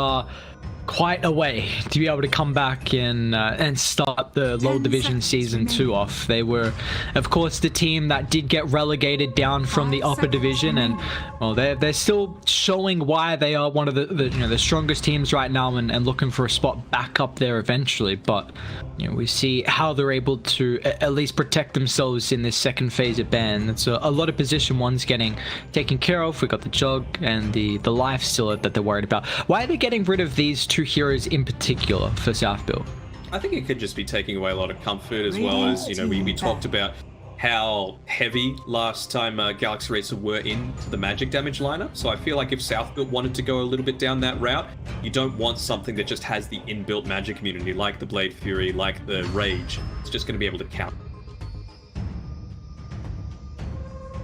quite a way to be able to come back and start the low division season 2 off. They were, of course, the team that did get relegated down from the upper division, and well, they're still showing why they are one of the strongest teams right now, and looking for a spot back up there eventually. But you know, we see how they're able to at least protect themselves in this second phase of ban. It's a lot of position ones getting taken care of. We got the Jug and the life stealer that they're worried about. Why are they getting rid of these two heroes in particular for South Built? I think it could just be taking away a lot of comfort, as well as, you know, we talked about how heavy last time Galaxy Racer were into the magic damage lineup. So I feel like if South Built wanted to go a little bit down that route, you don't want something that just has the inbuilt magic immunity, like the Blade Fury, like the Rage. It's just going to be able to count.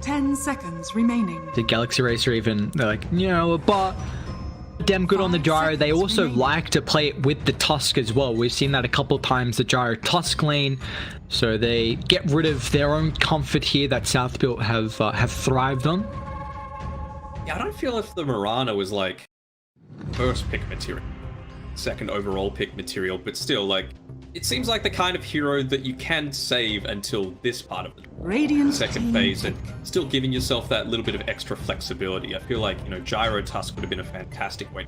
10 seconds remaining. The Galaxy Racer even, they're like, you know, but damn good on the gyro. They also like to play it with the Tusk as well. We've seen that a couple of times, the gyro Tusk lane. So they get rid of their own comfort here that South Built have thrived on. Yeah, I don't feel if the Mirana was like first pick material, second overall pick material, but still, like, it seems like the kind of hero that you can save until this part of the Radiant second team phase, and still giving yourself that little bit of extra flexibility. I feel like, Gyro Tusk would have been a fantastic way.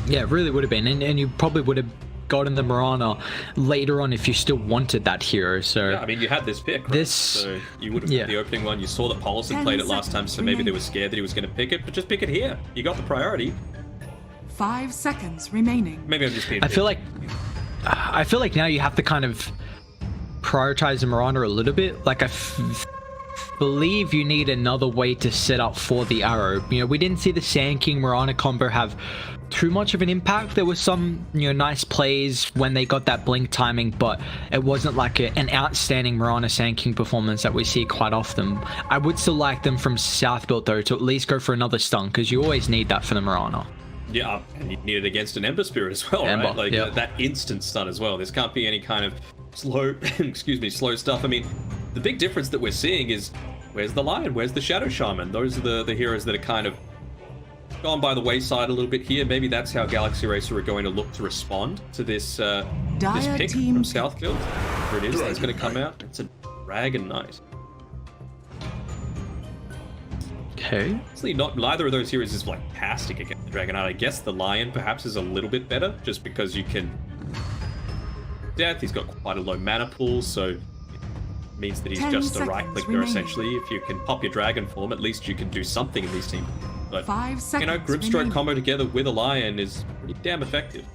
Yeah, it really would have been, and you probably would have gotten the Mirana later on if you still wanted that hero. So yeah, I mean, you had this pick, right? So you would have had the opening one. You saw that Paulus had played it last time, so maybe they were scared that he was going to pick it, but just pick it here. You got the priority. 5 seconds remaining. Maybe I'm just being... I feel like now you have to kind of prioritize the Mirana a little bit. Like, I believe you need another way to set up for the arrow. We didn't see the Sand King Mirana combo have too much of an impact. There was some nice plays when they got that blink timing, but it wasn't like an outstanding Mirana Sand King performance that we see quite often. I would still like them from South Build though to at least go for another stun, because you always need that for the Mirana. Yeah, and you need it against an Ember Spirit as well, Ember, right? Like yeah. that instant stun as well. This can't be any kind of slow, slow stuff. I mean, the big difference that we're seeing is, where's the Lion? Where's the Shadow Shaman? Those are the heroes that are kind of gone by the wayside a little bit here. Maybe that's how Galaxy Racer are going to look to respond to this this pick from South Build. Where it is, that's going to come out. It's a Dragon Knight. Okay. Honestly, neither of those heroes is fantastic against the Dragon Knight. I guess the Lion perhaps is a little bit better, just because you can death. He's got quite a low mana pool, so it means that he's just a right clicker essentially. If you can pop your Dragon form, at least you can do something in these teams. But 5 seconds Grimstroke combo together with a Lion is pretty damn effective.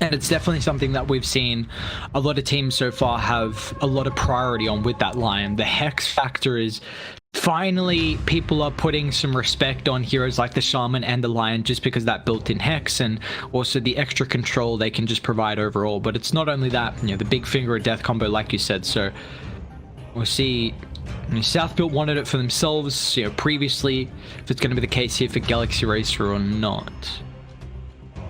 And it's definitely something that we've seen a lot of teams so far have a lot of priority on with that Lion. The Hex factor is finally people are putting some respect on heroes like the Shaman and the Lion, just because that built-in Hex and also the extra control they can just provide overall. But it's not only that, the big finger of death combo, like you said. So we'll see. South Built wanted it for themselves, previously. If it's going to be the case here for Galaxy Racer or not.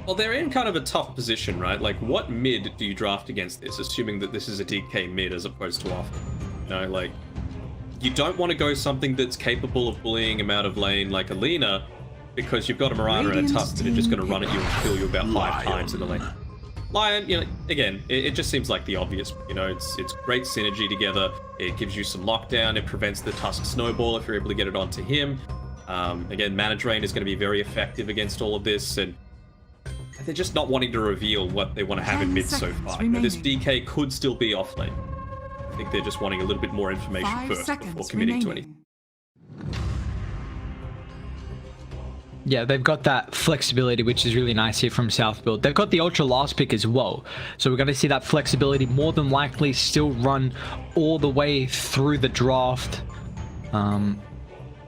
Well, they're in kind of a tough position, right? Like, what mid do you draft against this, assuming that this is a DK mid as opposed to off? You don't want to go something that's capable of bullying him out of lane like Alina, because you've got a Mirana and a Tusk that are just going to run at you and kill you about 5 times in the lane. Lion, again, it just seems like the obvious. It's great synergy together. It gives you some lockdown. It prevents the Tusk snowball if you're able to get it onto him. Again, Mana Drain is going to be very effective against all of this, and they're just not wanting to reveal what they want to have in mid so far. This DK could still be off lane. I think they're just wanting a little bit more information first before committing to anything. Yeah, they've got that flexibility, which is really nice here from South Build. They've got the Ultra last pick as well. So we're going to see that flexibility more than likely still run all the way through the draft. Trying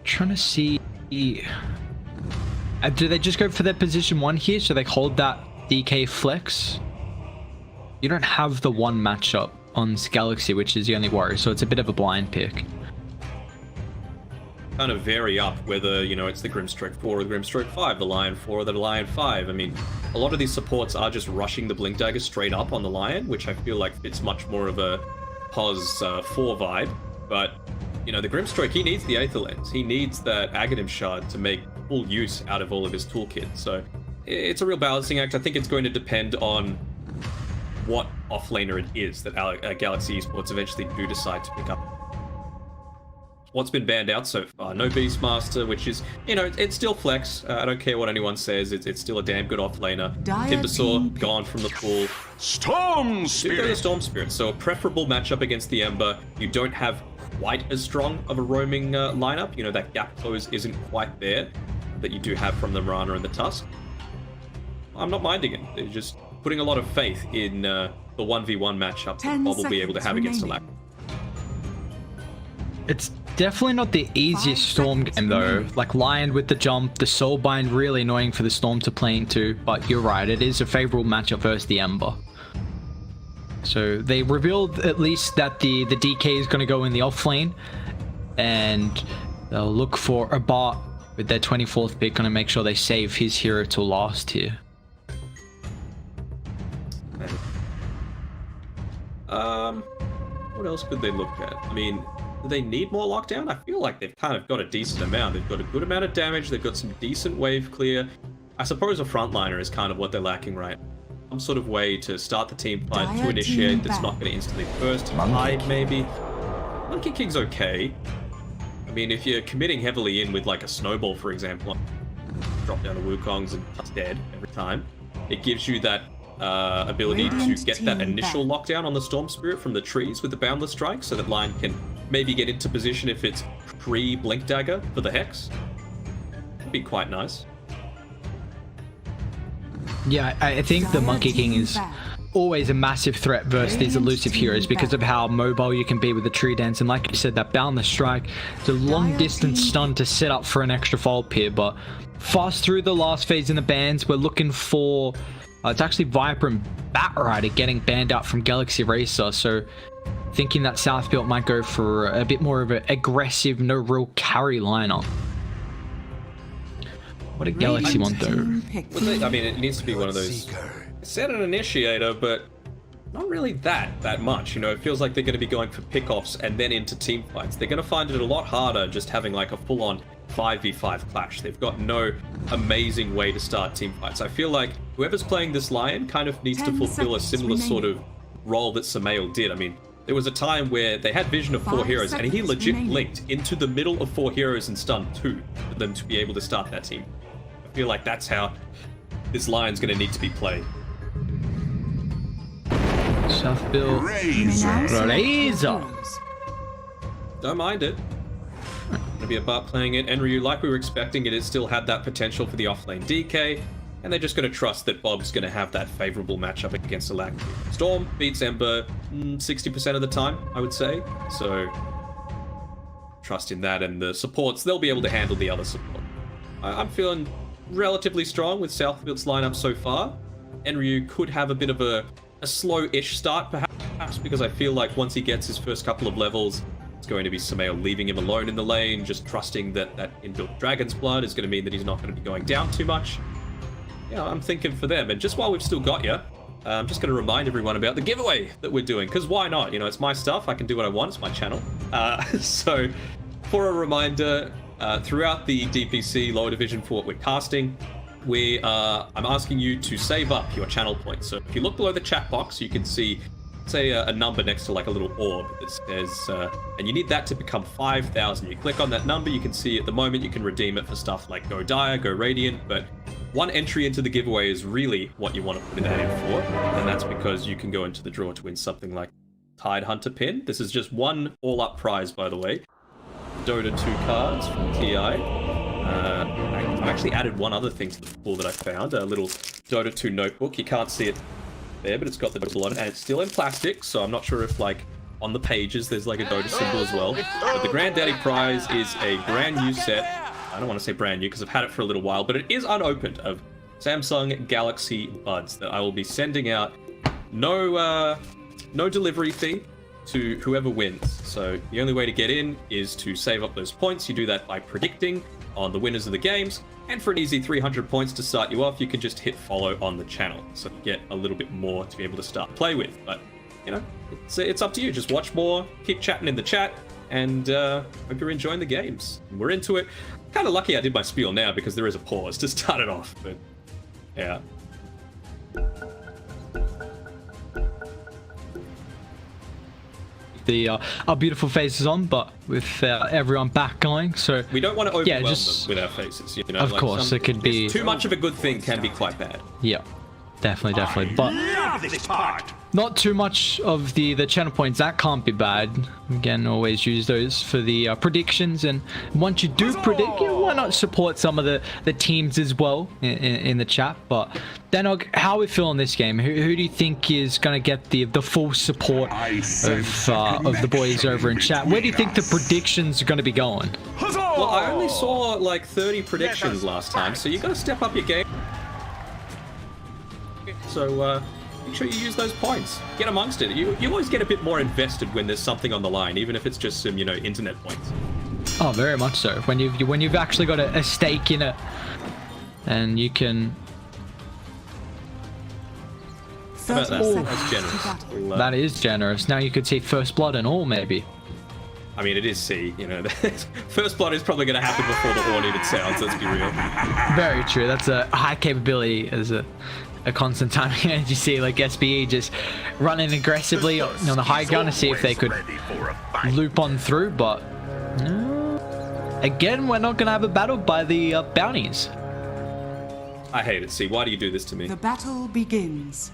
to see... do they just go for their position 1 here? So they hold that DK flex? You don't have the 1 matchup on Galaxy, which is the only worry. So it's a bit of a blind pick. Kind of vary up whether, it's the Grimstroke 4 or the Grimstroke 5, the Lion 4 or the Lion 5. I mean, a lot of these supports are just rushing the Blink Dagger straight up on the Lion, which I feel like fits much more of a POS 4 vibe. But, the Grimstroke, he needs the Aether Lens. He needs that Aghanim Shard to make full use out of all of his toolkit. So it's a real balancing act. I think it's going to depend on what offlaner it is that Galaxy Esports eventually do decide to pick up. What's been banned out so far? No Beastmaster, which is, it's still flex. I don't care what anyone says. It's still a damn good offlaner. Timbersaw gone from the pool. Storm Spirit. Storm Spirit. So a preferable matchup against the Ember. You don't have quite as strong of a roaming lineup. That gap close isn't quite there that you do have from the Mirana and the Tusk. I'm not minding it. They're just putting a lot of faith in the 1v1 matchup that Bob will be able to have against a Lacoste. It's definitely not the easiest Storm game though. Like Lion with the jump, the Soulbind really annoying for the Storm to play into, but you're right, it is a favorable matchup versus the Ember. So they revealed at least that the DK is going to go in the off lane, and they'll look for a bot with their 24th pick, going to make sure they save his hero till last here. What else could they look at? I mean, do they need more lockdown? I feel like they've kind of got a decent amount. They've got a good amount of damage. They've got some decent wave clear. I suppose a frontliner is kind of what they're lacking right. Some sort of way to start the team fight, to Dire initiate team that's back. not going to instantly burst, hide maybe. Monkey King's okay. I mean, if you're committing heavily in with like a snowball, for example, drop down the Wukongs and it's dead every time. It gives you that ability Radiant to get that team initial back. lockdown on the Storm Spirit from the trees with the Boundless Strike, so that Lion can maybe get into position if it's pre-Blink Dagger for the Hex. It'd be quite nice. Yeah, I think the Monkey King is always a massive threat versus these elusive heroes because of how mobile you can be with the tree dance, and like you said, that Boundless Strike, the long distance stun to set up for an extra fold here. But fast through the last phase in the bans, we're looking for it's actually Viper and Batrider getting banned out from Galaxy Racer, so thinking that South Built might go for a bit more of an aggressive, no real carry lineup. What did Galaxy want though? I mean, it needs to be one of those. Set an initiator, but not really that much. You know, it feels like they're going to be going for pickoffs and then into team fights. They're going to find it a lot harder just having like a full-on 5v5 clash. They've got no amazing way to start team fights. I feel like whoever's playing this Lion kind of needs to 10 fulfill a seconds similar sort of remaining. role that Samael did. I mean, there was a time where they had vision of 4 5 heroes, and he seconds legit remaining. blinked into the middle of 4 heroes and stunned 2 for them to be able to start that team. I feel like that's how this Lion's going to need to be played. South Built. Razor. Don't mind it. Gonna be a Bart playing it. Enryu, like we were expecting it still had that potential for the offlane DK, and they're just gonna trust that Bob's gonna have that favorable matchup against Alak. Storm beats Ember 60% of the time, I would say. So trust in that, and the supports, they'll be able to handle the other support. I'm feeling relatively strong with South Built's lineup so far. Enryu could have a bit of a slow-ish start, perhaps, because I feel like once he gets his first couple of levels, it's going to be Samael leaving him alone in the lane, just trusting that that inbuilt Dragon's Blood is going to mean that he's not going to be going down too much. Yeah, I'm thinking for them. And just while we've still got you, I'm just going to remind everyone about the giveaway that we're doing, because why not? You know, it's my stuff. I can do what I want. It's my channel. So, for a reminder, throughout the DPC lower division for what we're casting, I'm asking you to save up your channel points. So if you look below the chat box, you can see, say, a number next to like a little orb that says, and you need that to become 5,000. You click on that number, you can see at the moment you can redeem it for stuff like Go Dire, Go Radiant, but one entry into the giveaway is really what you want to put that in for, and that's because you can go into the draw to win something like Tide Hunter Pin. This is just one all-up prize, by the way. Dota 2 cards from TI. I've actually added one other thing to the pool that I found, a little Dota 2 notebook. You can't see it there, but it's got the Dota on it, and it's still in plastic, so I'm not sure if, like, on the pages there's, like, a Dota symbol as well. But the Granddaddy prize is a brand new set. I don't want to say brand new, because I've had it for a little while, but it is unopened, of Samsung Galaxy Buds that I will be sending out. No delivery fee to whoever wins. So the only way to get in is to save up those points. You do that by predicting on the winners of the games, and for an easy 300 points to start you off, you can just hit follow on the channel, so you get a little bit more to be able to start play with. But you know, it's up to you. Just watch more, keep chatting in the chat, and hope you're enjoying the games. We're into it. Kind of lucky I did my spiel now because there is a pause to start it off, but yeah. Our beautiful faces on, but with everyone back going, so We don't want to overwhelm just- them with our faces, you know. of course, it could be too much of a good thing can be quite bad. yeah, definitely, but not too much of the channel points. That can't be bad. Again, always use those for the predictions, and once you do predict, why not support some of the teams as well in the chat. But Danog, how are we feeling this game? Who do you think is going to get the full support of the boys over in chat? Where do you think the predictions are going to be going? Well, I only saw like 30 predictions last time, so you got to step up your game. So make sure you use those points. Get amongst it. You always get a bit more invested when there's something on the line, even if it's just some, you know, internet points. Oh, very much so. When you've actually got a stake in it, and you can. How about that? That's generous. That is generous. Now you could see first blood and all, maybe. I mean, it is C, you know. First blood is probably going to happen before the horn even sounds, let's be real. Very true. That's a high capability as a constant timing. As you see, like SBE just running aggressively on the high ground to see if they could loop on through, but again, we're not going to have a battle by the bounties. I hate it, C. Why do you do this to me? The battle begins.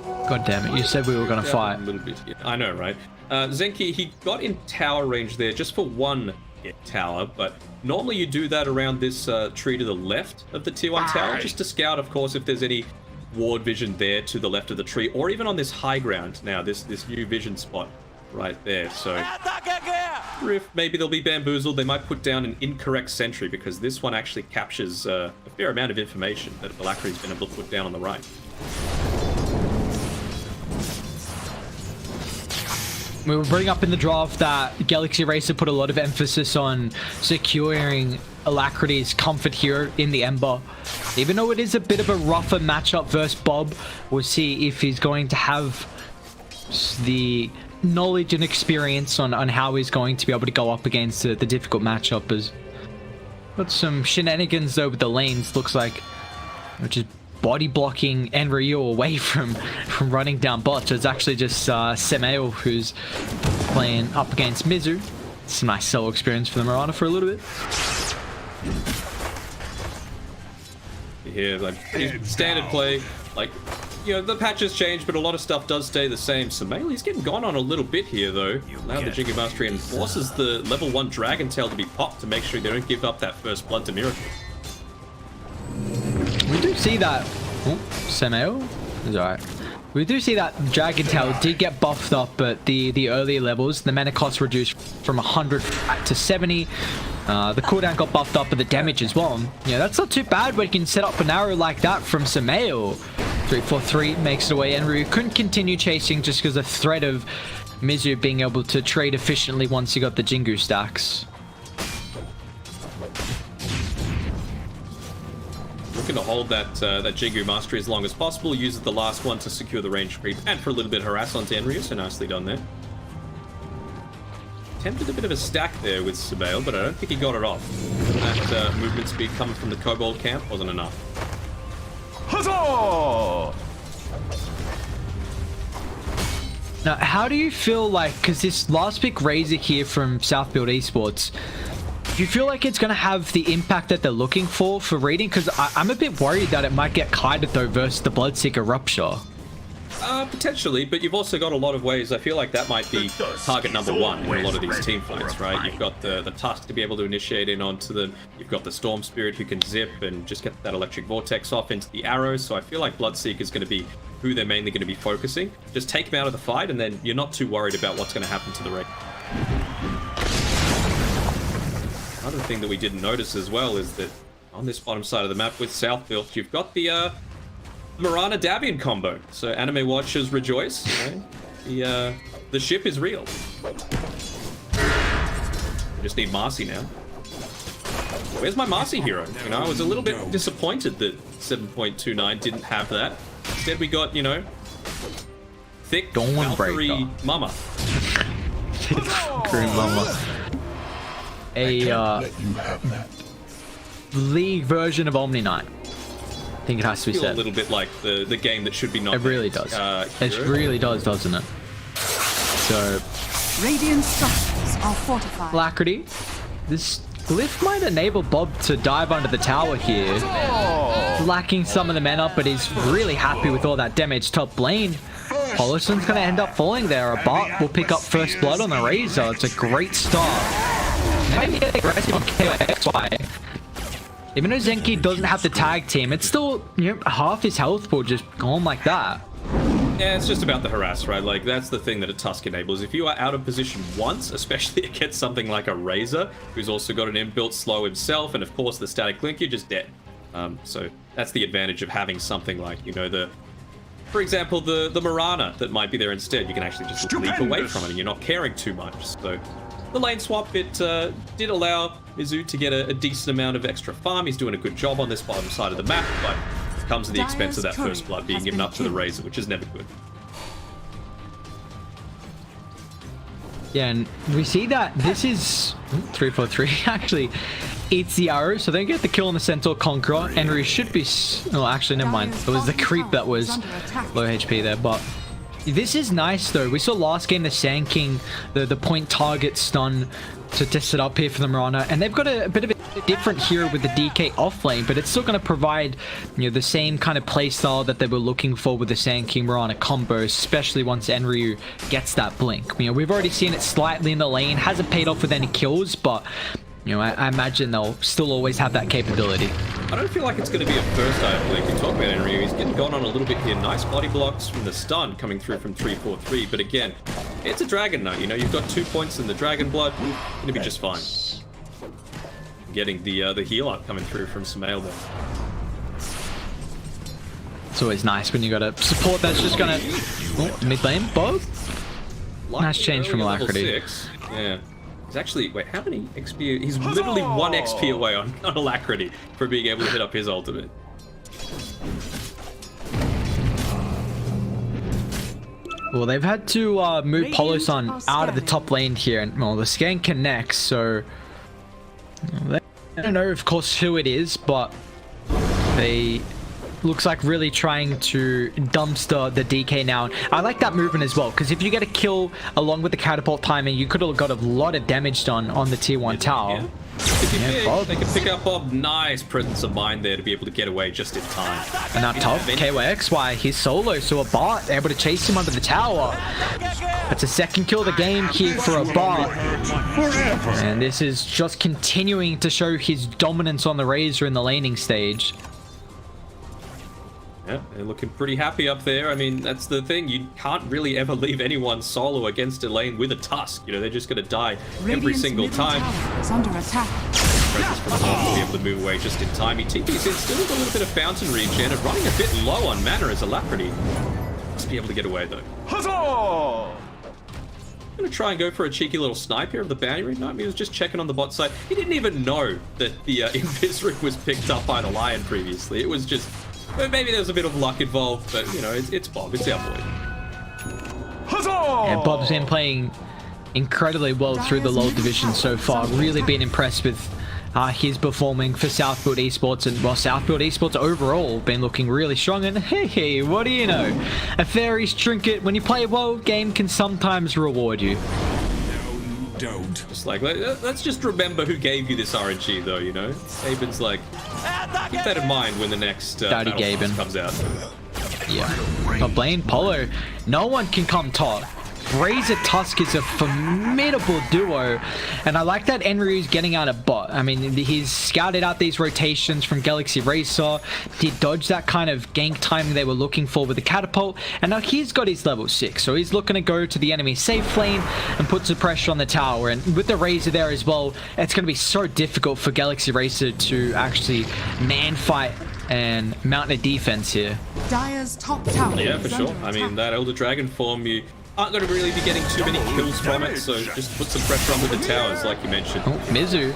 God damn it, you said we were going to fight. A little bit, yeah. I know, right? Zenki, he got in tower range there just for one tower, but normally you do that around this tree to the left of the tier 1 tower, just to scout, of course, if there's any ward vision there to the left of the tree, or even on this high ground now, this new vision spot right there. So if maybe they'll be bamboozled, they might put down an incorrect sentry, because this one actually captures a fair amount of information that Alacrity's been able to put down on the right. We will bring up in the draft that Galaxy Racer put a lot of emphasis on securing Alacrity's comfort here in the Ember. Even though it is a bit of a rougher matchup versus Bob, we'll see if he's going to have the knowledge and experience on how he's going to be able to go up against the difficult matchup. As got some shenanigans though with the lanes, looks like, which is body blocking Enryu away from running down bot. So it's actually just Semail who's playing up against Mizu. It's a nice solo experience for the Mirana for a little bit. Yeah, like standard play, like, you know, the patches change, but a lot of stuff does stay the same. Semail, he's getting gone on a little bit here though. Now the Jingu Mastery and forces the level 1 Dragon Tail to be popped to make sure they don't give up that first blood to Miracle. We do see that. Oh, Semail is alright. We do see that Dragon Tail did get buffed up at the earlier levels. The mana cost reduced from 100 to 70. The cooldown got buffed up, but the damage as well. Yeah, that's not too bad when you can set up an arrow like that from Semail. 343 makes it away. Enryu couldn't continue chasing just because of the threat of Mizu being able to trade efficiently once he got the Jingu stacks. Looking to hold that Jingu Mastery as long as possible, uses the last one to secure the range creep and for a little bit of harass onto Enryu, so nicely done there. Attempted a bit of a stack there with Semail, but I don't think he got it off. That movement speed coming from the Kobold camp wasn't enough. Huzzah! Now, how do you feel like, because this last pick Razor here from South Build Esports, do you feel like it's going to have the impact that they're looking for reading? Because I'm a bit worried that it might get kited though versus the Bloodseeker Rupture. Potentially, but you've also got a lot of ways. I feel like that might be target number 1 in a lot of these team fights, right? You've got the Tusk to be able to initiate in onto them. You've got the Storm Spirit who can zip and just get that Electric Vortex off into the arrows. So I feel like Bloodseeker is going to be who they're mainly going to be focusing. Just take them out of the fight, and then you're not too worried about what's going to happen to the raid. Another thing that we didn't notice as well is that on this bottom side of the map with South Built, you've got the Mirana Davian combo. So anime watchers rejoice. You know? The ship is real. We just need Marcy now. Where's my Marcy hero? You know, I was a little bit disappointed that 7.29 didn't have that. Instead we got, you know, thick Valkyrie Mama. Green Mama. A League version of Omni Knight. I think it has to be said. A little bit like the game that should be not. It really does. It really does, doesn't it? So, Radiant structures are fortified. Alacrity. This glyph might enable Bob to dive under the tower here. Lacking some of the mana, but he's really happy with all that damage top lane. Holliston's going to end up falling there. A bot will pick up first blood on the Razor. It's a great start. Maybe get aggressive on KXY. Even though Zenki doesn't have to tag team, it's still, you know, half his health pool just gone like that. Yeah, it's just about the harass, right? Like, that's the thing that a Tusk enables. If you are out of position once, especially against something like a Razor, who's also got an inbuilt slow himself, and of course the static link, you're just dead. So that's the advantage of having something like, you know, for example, the Mirana that might be there instead. You can actually just leap away from it and you're not caring too much. So the lane swap, it did allow Mizu to get a decent amount of extra farm. He's doing a good job on this bottom side of the map, but it comes at the expense of that first blood being given up to the Razor, which is never good. Yeah, and we see that this is 343 actually. It's the arrow, so they get the kill on the Centaur Conqueror. Henry should be... Oh, actually, never mind. It was the creep that was low HP there, but... This is nice, though. We saw last game the Sand King, the point target stun to set up here for the Mirana. And they've got a bit of a different hero with the DK off lane, but it's still going to provide, you know, the same kind of playstyle that they were looking for with the Sand King Mirana combo, especially once Enryu gets that blink. You know, we've already seen it slightly in the lane. Hasn't paid off with any kills, but... You know, I imagine they'll still always have that capability. I don't feel like it's going to be a first eye blink. You talk about Henry, he's getting gone on a little bit here. Nice body blocks from the stun coming through from 343. But again, it's a Dragon Knight. You know, you've got 2 points in the Dragon Blood. Going to be just fine. Getting the heal up coming through from Smail there. It's always nice when you got a support that's just going to... mid lane, both? Nice change from Alacrity. Yeah. He's actually, wait, how many XP? He's literally 1 XP away on Alacrity for being able to hit up his ultimate. Well, they've had to move Polosan out of the top lane here, and well, the scan connects, so they don't know, of course, who it is, but they looks like really trying to dumpster the DK now. I like that movement as well, because if you get a kill along with the catapult timing, you could have got a lot of damage done on the tier 1 tower. Yeah. They can pick up Bob. Nice presence of mind there to be able to get away just in time. And now top, KYXY, he's solo, so a bot able to chase him under the tower. That's a second kill of the game here for a bot. And this is just continuing to show his dominance on the Razor in the laning stage. Yeah, they're looking pretty happy up there. I mean, that's the thing. You can't really ever leave anyone solo against a lane with a Tusk. You know, they're just going to die every single time. Is under attack. Presence from Bob will be able to move away just in time. He TP's in, still with a little bit of fountain regen and running a bit low on mana as Alacrity. Must be able to get away, though. I'm going to try and go for a cheeky little snipe here of the bounty ring. No, he was just checking on the bot side. He didn't even know that the Invis ring was picked up by the Lion previously. It was just... Maybe there's a bit of luck involved, but, you know, it's Bob. It's our boy. And Bob's been playing incredibly well through the low division so far. Really been impressed with his performing for Southfield Esports. And, well, Southfield Esports overall been looking really strong. And, hey, what do you know? A fairy's trinket, when you play well, game can sometimes reward you. Don't. Just like, let's just remember who gave you this RNG, though, you know? Gaben's like, keep that in mind when the next Daddy Gaben comes out. Yeah. But Blaine, Polo, no one can come top. Razor Tusk is a formidable duo, and I like that Enryu's getting out of bot. I mean, he's scouted out these rotations from Galaxy Racer. He dodged that kind of gank timing they were looking for with the catapult, and now he's got his level 6, so he's looking to go to the enemy safe lane and put some pressure on the tower. And with the Razor there as well, it's going to be so difficult for Galaxy Racer to actually man fight and mount a defense here. Dire's top tower. Yeah, for sure. I mean, that Elder Dragon form, you aren't going to really be getting too many kills from it, so just put some pressure on with the towers, like you mentioned. Oh, Mizu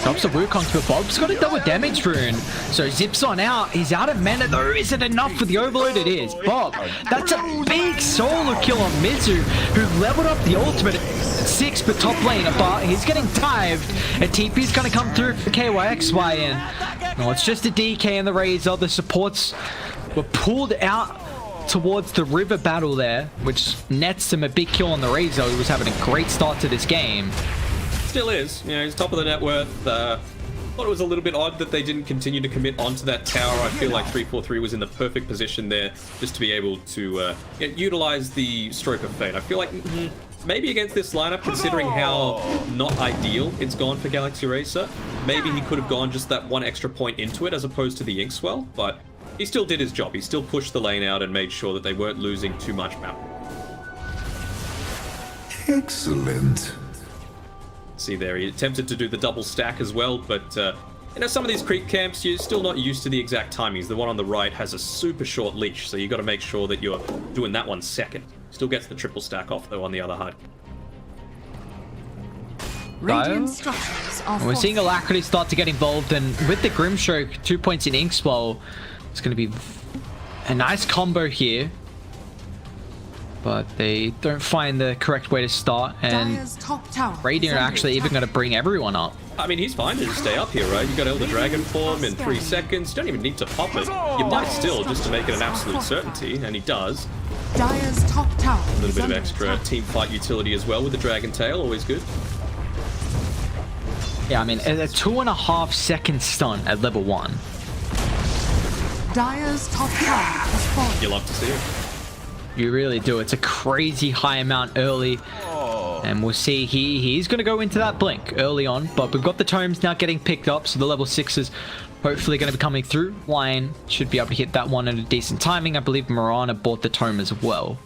drops the Wukong, but Bob's got a double damage rune, so zips on out. He's out of mana, though. Is it enough for the overload? It is. Bob, that's a big solo kill on Mizu, who leveled up the ultimate at 6 per top lane, but he's getting dived, and TP's going to come through for KYXY, and well, it's just a DK and the Razor. The supports were pulled out towards the river battle there, which nets him a big kill on the Razor, who was having a great start to this game. Still is. You know, he's top of the net worth. Thought it was a little bit odd that they didn't continue to commit onto that tower. I feel like 343 was in the perfect position there just to be able to utilize the Stroke of Fate. I feel like maybe against this lineup, considering how not ideal it's gone for Galaxy Racer, maybe he could have gone just that 1 extra point into it as opposed to the Inkswell, but he still did his job. He still pushed the lane out and made sure that they weren't losing too much map. Excellent. See there, he attempted to do the double stack as well, but you know, some of these creep camps, you're still not used to the exact timings. The one on the right has a super short leash, so you got to make sure that you're doing that one second. Still gets the triple stack off, though, on the other hard. Radiant structures are We're seeing Alacrity start to get involved, and with the Grimstroke, 2 points in Inkswell, it's going to be a nice combo here. but they don't find the correct way to start, and Dire's top tower Radiant is are under actually even attack. going to bring everyone up. I mean, he's fine to just stay up here, right? You got Elder Dragon form in 3 seconds. You don't even need to pop it. You might still, just to make it an absolute certainty, and he does. Dire's top tower A little is bit of under extra attack. team fight utility as well with the Dragon Tail, always good. Yeah, I mean, a 2.5 second stun at level 1. Dire's top tower has fallen. You love to see it. You really do. It's a crazy high amount early. And we'll see, he's going to go into that blink early on. But we've got the tomes now getting picked up. So the level 6s hopefully going to be coming through. Lion should be able to hit that one at a decent timing. I believe Mirana bought the tome as well.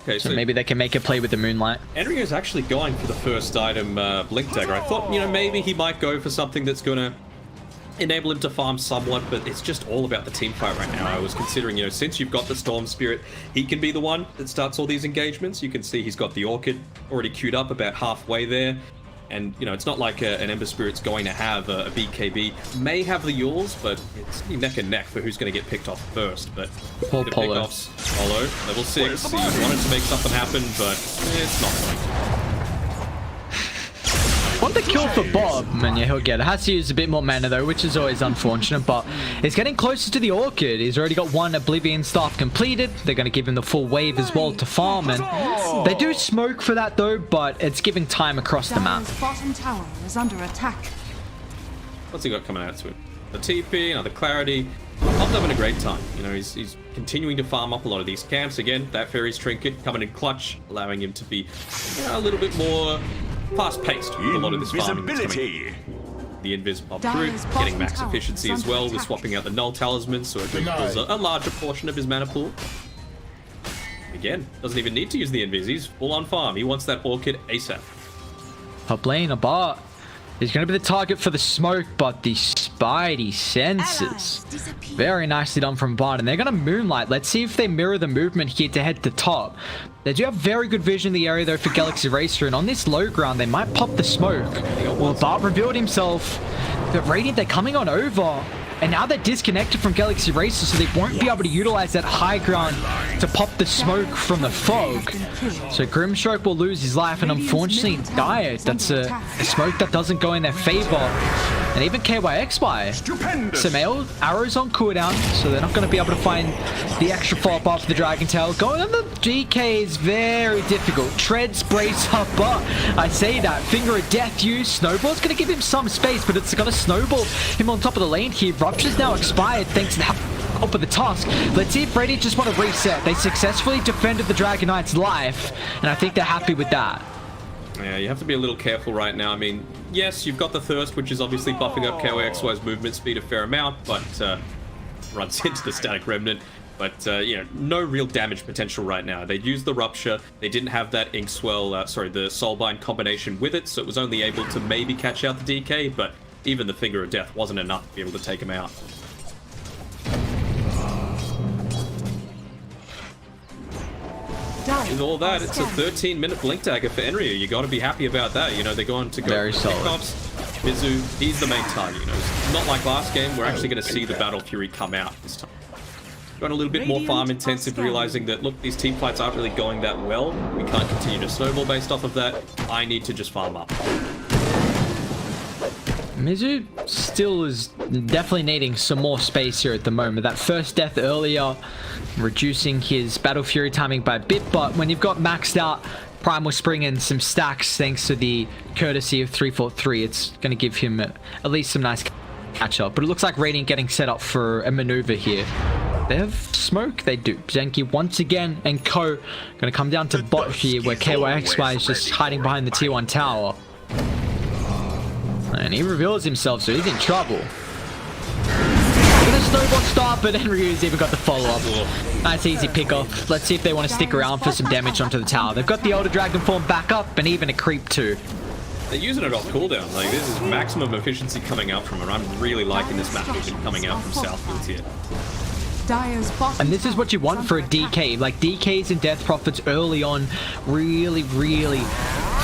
Okay, So maybe they can make a play with the Moonlight. Enrio's actually going for the first item, Blink Dagger. I thought, you know, maybe he might go for something that's going to enable him to farm somewhat, but it's just all about the team fight right now. I was considering, you know, since you've got the Storm Spirit, he can be the one that starts all these engagements. You can see he's got the Orchid already queued up about halfway there. And, you know, it's not like an Ember Spirit's going to have a BKB. May have the Yules, but it's neck and neck for who's going to get picked off first. But Poor the Polo. pickoffs, Polo, level 6. He wanted to make something happen, but it's not going to. Want the kill for Bob, and yeah, he'll get it. Has to use a bit more mana though, which is always unfortunate, but he's getting closer to the Orchid. He's already got one Oblivion Staff completed. They're going to give him the full wave as well to farm, and they do smoke for that though, but it's giving time across the map. Dire's bottom tower is under attack. What's he got coming out to him? The TP, another Clarity. Bob's having a great time. You know, he's continuing to farm up a lot of these camps. Again, that Fairy's Trinket coming in clutch, allowing him to be, you know, a little bit more fast-paced with a lot of this farming that's coming. The Invis pop through, getting max efficiency as well with swapping out the Null Talisman, so it equals a larger portion of his mana pool. Again, doesn't even need to use the Invis, he's full on farm. He wants that Orchid ASAP. Top lane, a bot. He's going to be the target for the smoke, but the Spidey senses. Very nicely done from bot, and they're going to Moonlight. Let's see if they mirror the movement here to head to top. They do have very good vision in the area, though, for Galaxy Racer, and on this low ground, they might pop the smoke. Well, Bart revealed himself. But Radiant, they're coming on over. And now they're disconnected from Galaxy Racer, so they won't be able to utilize that high ground to pop the smoke from the fog. So Grimstroke will lose his life, and unfortunately, Dire, that's a smoke that doesn't go in their favor. And even KYXY. Some arrows on cooldown, so they're not going to be able to find the extra follow-up after the Dragon Tail. Going on the GK is very difficult. Treads brace up, but I say that. Finger of Death use. Snowball's going to give him some space, but it's going to snowball him on top of the lane here. Rupture's now expired thanks to the help of the task. Let's see if Radiant just want to reset. They successfully defended the Dragon Knight's life, and I think they're happy with that. Yeah, you have to be a little careful right now. I mean, yes, you've got the Thirst, which is obviously buffing up KYXY's movement speed a fair amount, but runs into the Static Remnant. But, you know, no real damage potential right now. They'd used the Rupture. They didn't have that Inkswell, the Soulbind combination with it, so it was only able to maybe catch out the DK, but even the Finger of Death wasn't enough to be able to take him out. With all that, it's a 13-minute Blink Dagger for Enryu. You got to be happy about that. You know, they're going to go Very solid. Pickoffs. Mizu, he's the main target. You know, it's not like last game. We're actually going to see the Battle Fury come out this time. Going a little bit more farm intensive, realizing that, look, these team fights aren't really going that well. We can't continue to snowball based off of that. I need to just farm up. Mizu still is definitely needing some more space here at the moment. That first death earlier, reducing his Battle Fury timing by a bit, but when you've got maxed out Primal Spring and some stacks thanks to the courtesy of 343, it's going to give him at least some nice catch-up. But it looks like Radiant getting set up for a maneuver here. They have smoke? They do. Zenki once again and Co. Going to come down to bot here where KYXY is just hiding behind the T1 tower. And he reveals himself, so he's in trouble. Look at the snowball start, but Enryu's even got the follow-up. Nice easy pick-off. Let's see if they want to stick around for some damage onto the tower. They've got the Elder Dragon form back up, and even a creep too. They're using it off cooldown. Like, this is maximum efficiency coming out from her. I'm really liking this map vision coming out from Southfields here. And this is what you want for a DK. Like, DKs and Death Prophets early on really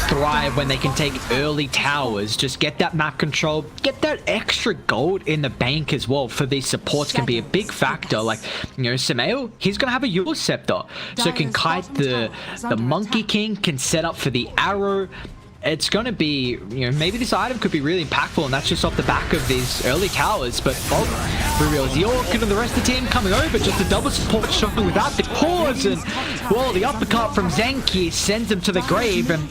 thrive when they can take early towers, just get that map control, get that extra gold in the bank as well for these supports can be a big factor. Like, you know, Samael, he's going to have a Yule Scepter, so can kite the Monkey King, can set up for the arrow. It's going to be, you know, maybe this item could be really impactful, and that's just off the back of these early towers. But Bob reveals the Orchid and the rest of the team coming over, just a double support shot without the pause, and well, the uppercut from Zenki sends him to the grave, and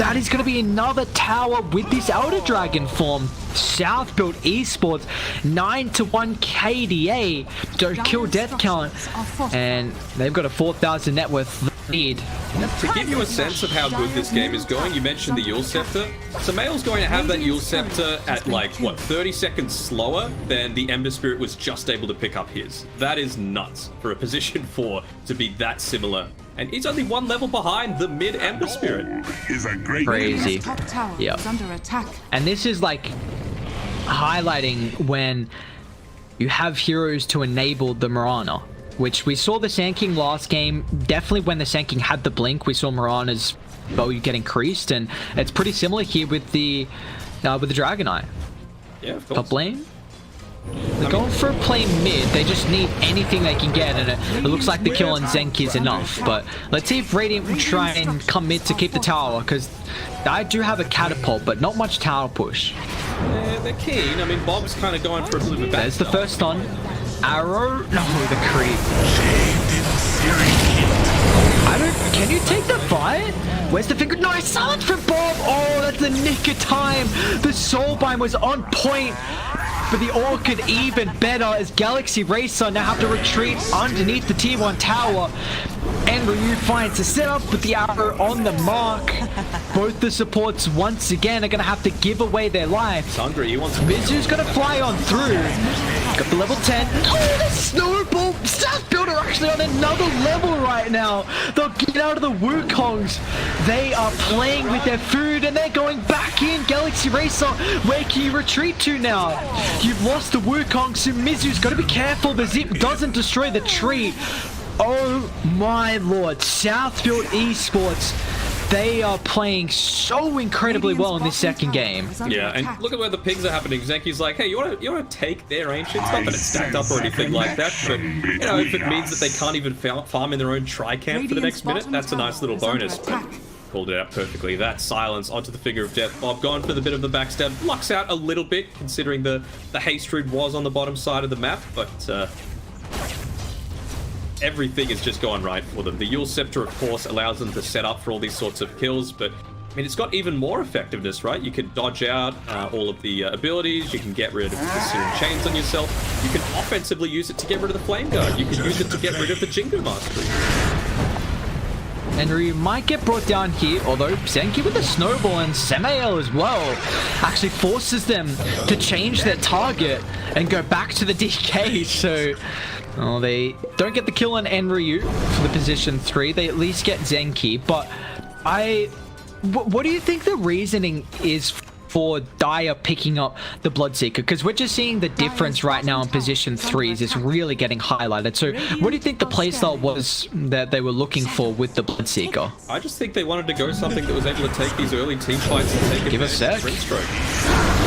that is going to be another tower with this Elder Dragon form. South built Esports 9-1 KDA, so kill death count, and they've got a 4,000 net worth lead. To give you a sense of how good this game is going, you mentioned the Yule Scepter. Samael's going to have that Yule Scepter at like, what, 30 seconds slower than the Ember Spirit was just able to pick up his. That is nuts for a position 4 to be that similar. And he's only one level behind the mid Ember Spirit. Crazy. Yeah. And this is like highlighting when you have heroes to enable the Mirana, which we saw the Sand King last game. Definitely when the Sand King had the blink, we saw Mirana's bow get increased, and it's pretty similar here with the Dragon Eye. Yeah, of course. Top lane. They're going for a play mid. They just need anything they can get, and it looks like the kill on Zenki is enough. But let's see if Radiant will try and come mid to keep the tower, because I do have a catapult, but not much tower push. Yeah, they're keen. I mean, Bob's kind of going for a little bit back. There's the first stun. Arrow? No, the creep. Can you take the fight? Where's the finger? Nice silence from Bob. Oh, that's the nick of time. The Soulbind was on point. For the Orchid, even better as Galaxy Racer now have to retreat underneath the T1 tower. And Ryu finds a setup with the arrow on the mark. Both the supports once again are going to have to give away their lives. Hungry, he wants Mizu's going to fly on through. Got the level 10. Oh, the snowball! South Build are actually on another level right now. They'll get out of the Wukongs. They are playing with their food and they're going back in. Galaxy Racer, where can you retreat to now? You've lost the Wukong, so Mizu's got to be careful the zip doesn't destroy the tree. Oh my lord, Southfield Esports, they are playing so incredibly well in this second game. Yeah, and look at where the pings are happening. Zenki's like, hey, you want to take their ancients? Not that it's stacked up or anything like that, but you know, if it means that they can't even farm in their own tri-camp for the next minute, that's a nice little bonus. But called it out perfectly. That silence onto the Finger of Death. Bob gone for the bit of the backstab. Lucks out a little bit, considering the haste route was on the bottom side of the map, but everything is just going right for them. The Yule Scepter, of course, allows them to set up for all these sorts of kills, but I mean, it's got even more effectiveness, right? You can dodge out all of the abilities, you can get rid of the Searing Chains on yourself, you can offensively use it to get rid of the Flame Guard, you can use it to get rid of the Jingu Mastery. And Ryu might get brought down here, although Zenki with the snowball and Samael as well actually forces them to change their target and go back to the DK, so oh, they don't get the kill on Enryu for the position 3. They at least get Zenki, but what do you think the reasoning is for Dire picking up the Bloodseeker? Because we're just seeing the difference right now in position 3s is really getting highlighted. So what do you think the playstyle was that they were looking for with the Bloodseeker? I just think they wanted to go something that was able to take these early team fights and take Give a sec. Grimstroke.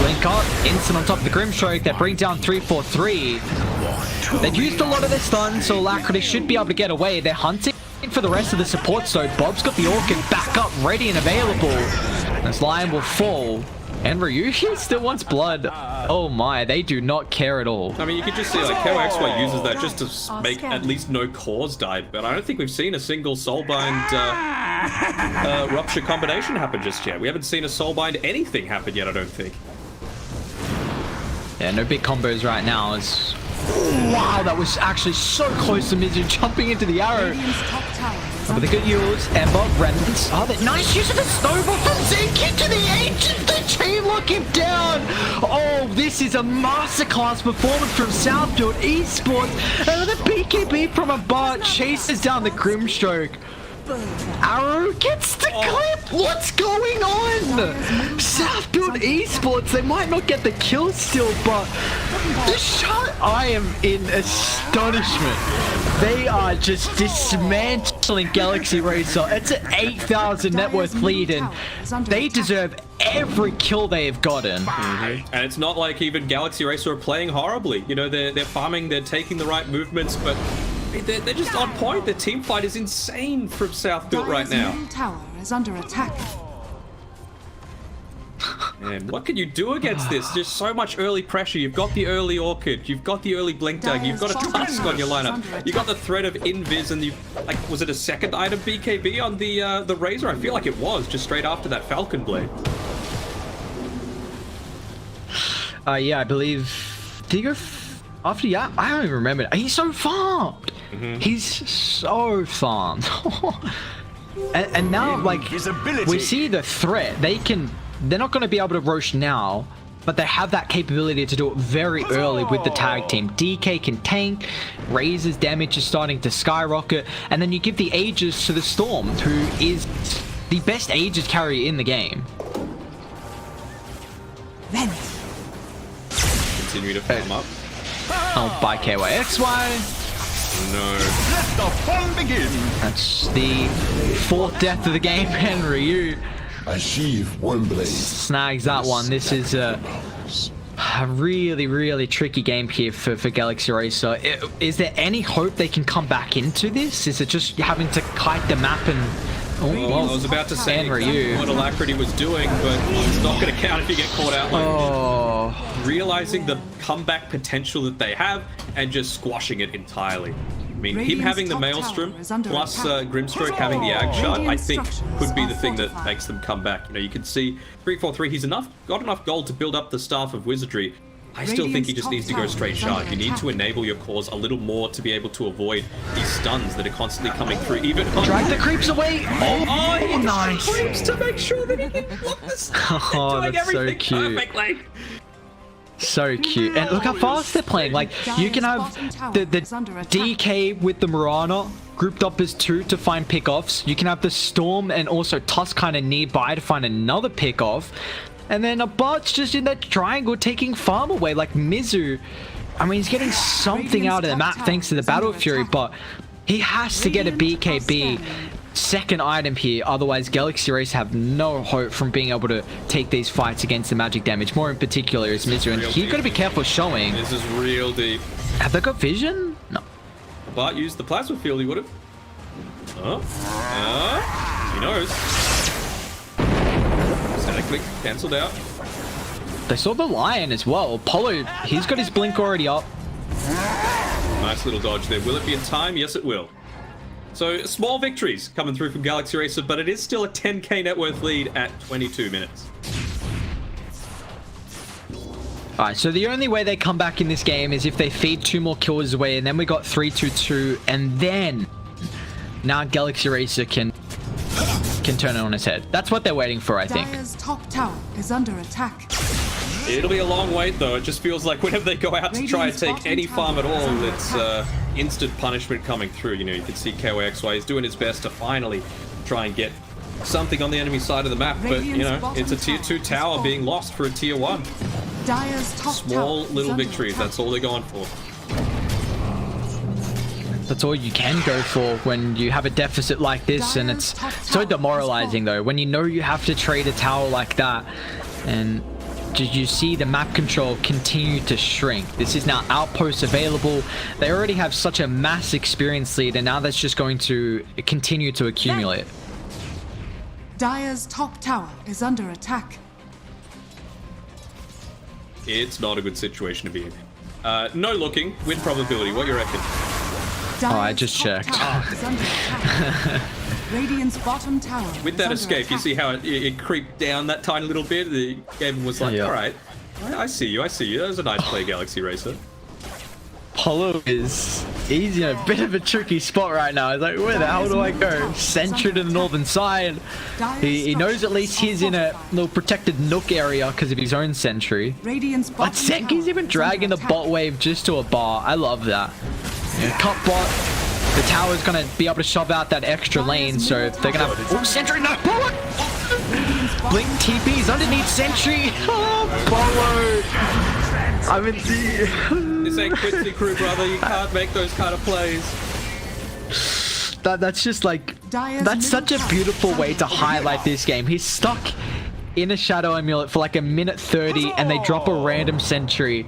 Link up, instant on top of the Grimstroke that brings down 3-4-3. They've used a lot of their stuns, so Alacrity should be able to get away. They're hunting for the rest of the support, so Bob's got the Orchid back up, ready and available. This Lion will fall. And Ryushi still wants blood. Oh my, they do not care at all. I mean, you can just see like KOXY uses that just to make at least no cores die, but I don't think we've seen a single Soulbind Rupture combination happen just yet. We haven't seen a Soulbind anything happen yet, I don't think. Yeah, no big combos right now. It's... wow, that was actually so close to Mizu jumping into the arrow. But the good Yules, Ember, Remnants. Oh, that nice use of the snowball from Zenki to the Ancient. The chain lock him down. Oh, this is a masterclass performance from Southfield Esports. And the BKB from a bar chases down the Grimstroke. Arrow gets the clip. What's going on? South Build Esports. They might not get the kill still, but the shot. I am in astonishment. They are just dismantling Galaxy Racer. It's an 8,000 net worth lead, and they deserve every kill they have gotten. And it's not like even Galaxy Racer are playing horribly. You know, they're farming, they're taking the right movements, but they're just on point. The team fight is insane from South Built right now. Middle tower is under attack. And what can you do against this? There's so much early pressure. You've got the early Orchid, you've got the early Blink Dagger, you've got a Tusk on your lineup, you got the threat of Invis, and you like, was it a second item BKB on the Razor? I feel like it was just straight after that Falcon Blade. Yeah, I believe. Did he go after? Yeah, I don't even remember. He's so farmed. He's so farmed. and now, like, we see the threat. They're not going to be able to roach now, but they have that capability to do it very early with the tag team. DK can tank, Razor's damage is starting to skyrocket, and then you give the Aegis to the Storm, who is the best Aegis carrier in the game. Continue to farm up. Oh, by KYXY. No. Let the fun begin. That's the fourth death of the game, and Ryu Achieve one blaze. snags that one. This is a really, really tricky game here for Galaxy Racer. Is there any hope they can come back into this? Is it just having to kite the map and... Well, I was about to say exactly what Alacrity was doing, but it's not going to count if you get caught out like this. Realizing the comeback potential that they have and just squashing it entirely. I mean, him having the Maelstrom plus Grimstroke having the Ag Shard, I think, could be the thing that makes them come back. You know, you can see 343, he's got enough gold to build up the Staff of Wizardry. I still think he just needs to go straight Shard. You need to enable your cores a little more to be able to avoid these stuns that are constantly coming through. Even drag the creeps away. Oh, nice. Creeps to make sure that he can block this. Oh, that's so cute. Perfectly. So cute. And look how fast they're playing. Like, you can have the DK with the Mirana grouped up as two to find pickoffs. You can have the Storm and also Tusk kind of nearby to find another pickoff. And then a Bart's just in that triangle taking farm away. Like Mizu, I mean, he's getting something out of the map thanks to the Battle Fury, but he has to get a BKB second item here. Otherwise, Galaxy Race have no hope from being able to take these fights against the magic damage. More in particular is Mizu, and he's got to be careful showing. This is real deep. Have they got vision? No. Bart used the plasma field, he would have. He knows. Static cancelled out. They saw the Lion as well. Polo, he's got his blink already up. Nice little dodge there. Will it be in time? Yes, it will. So small victories coming through from Galaxy Racer, but it is still a 10k net worth lead at 22 minutes. Alright, so the only way they come back in this game is if they feed 2 more kills away, and then we got 3-2-2, and then now Galaxy Racer can turn it on its head. That's what they're waiting for, I think. Dire's top tower is under attack. It'll be a long wait, though. It just feels like whenever they go out to try and take any farm at all, it's instant punishment coming through. You know, you can see KYXY is doing his best to finally try and get something on the enemy side of the map, but, you know, it's a tier 2 tower being lost for a tier 1. Dire's top Small tower little is under victories, attack. that's all they're going for. That's all you can go for when you have a deficit like this, and it's so demoralizing though when you know you have to trade a tower like that, and you see the map control continue to shrink. This is now outposts available. They already have such a mass experience lead, and now that's just going to continue to accumulate. Dire's top tower is under attack. It's not a good situation to be in. No looking, win probability, what you reckon? I just checked. Radiant's bottom tower. With that escape, you see how it creeped down that tiny little bit? The game was like, all right, I see you. That was a nice play, Galaxy Racer. Polo he's in a bit of a tricky spot right now. He's like, where the hell do I go? Centered in the northern side. He knows at least he's in a little protected nook area because of his own sentry. But Senki's even dragging the bot wave just to a bar. I love that. Yeah, cut bot. The tower's gonna be able to shove out that extra lane, so they're gonna have... Oh, Sentry, no! Bullet! Blink TP's underneath Sentry! Oh, Bolo! I mean... This ain't Quincy Crew, brother. You can't make those kind of plays. That's just like... That's such a beautiful way to highlight this game. He's stuck in a Shadow Amulet for like a minute 30, and they drop a random Sentry.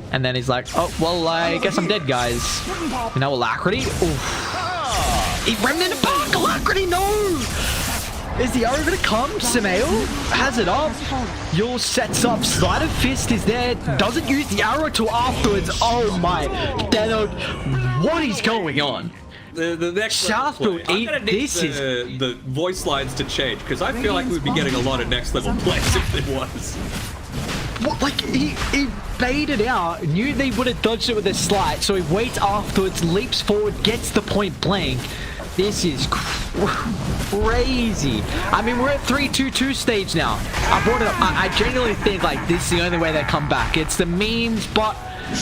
And then he's like, oh, well, I guess I'm dead, guys. You know, Alacrity? Oof. He Remnant it back! Alacrity, no! Is the arrow gonna come? Samael has it up. Yul sets up. Sleight of Fist is there. Doesn't use the arrow till afterwards. Oh my. What is going on? The next Southfield 8, this is the voice lines to change, because I feel like we'd be getting a lot of next level plays if it was. What, like, he baited out, knew they would have dodged it with a slide, so he waits afterwards, leaps forward, gets the point blank. This is crazy. I mean, we're at 3-2-2 stage now. I brought it up. I genuinely think, like, this is the only way they come back. It's the memes, but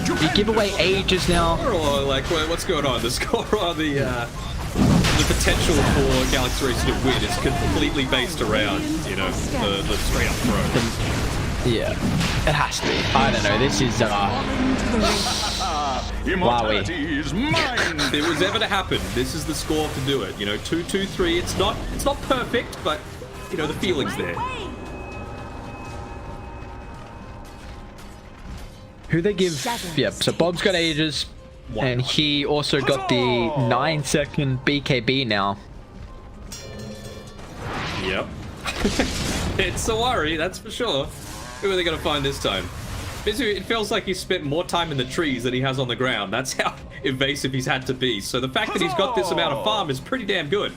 you give away ages now. Or, like, what's going on? The score on the potential for Galaxy Racer to win is completely based around, you know, the straight up throw. Yeah, it has to be. I don't know. This is Immortality is mine. If it was ever to happen, this is the score to do it. You know, 2-2-3. It's not perfect, but you know the feeling's there. Who they give? Yep. So Bob's got ages, and he also got the 9-second BKB now. Yep. It's a worry, that's for sure. Who are they going to find this time? It feels like he's spent more time in the trees than he has on the ground. That's how evasive he's had to be. So the fact that he's got this amount of farm is pretty damn good.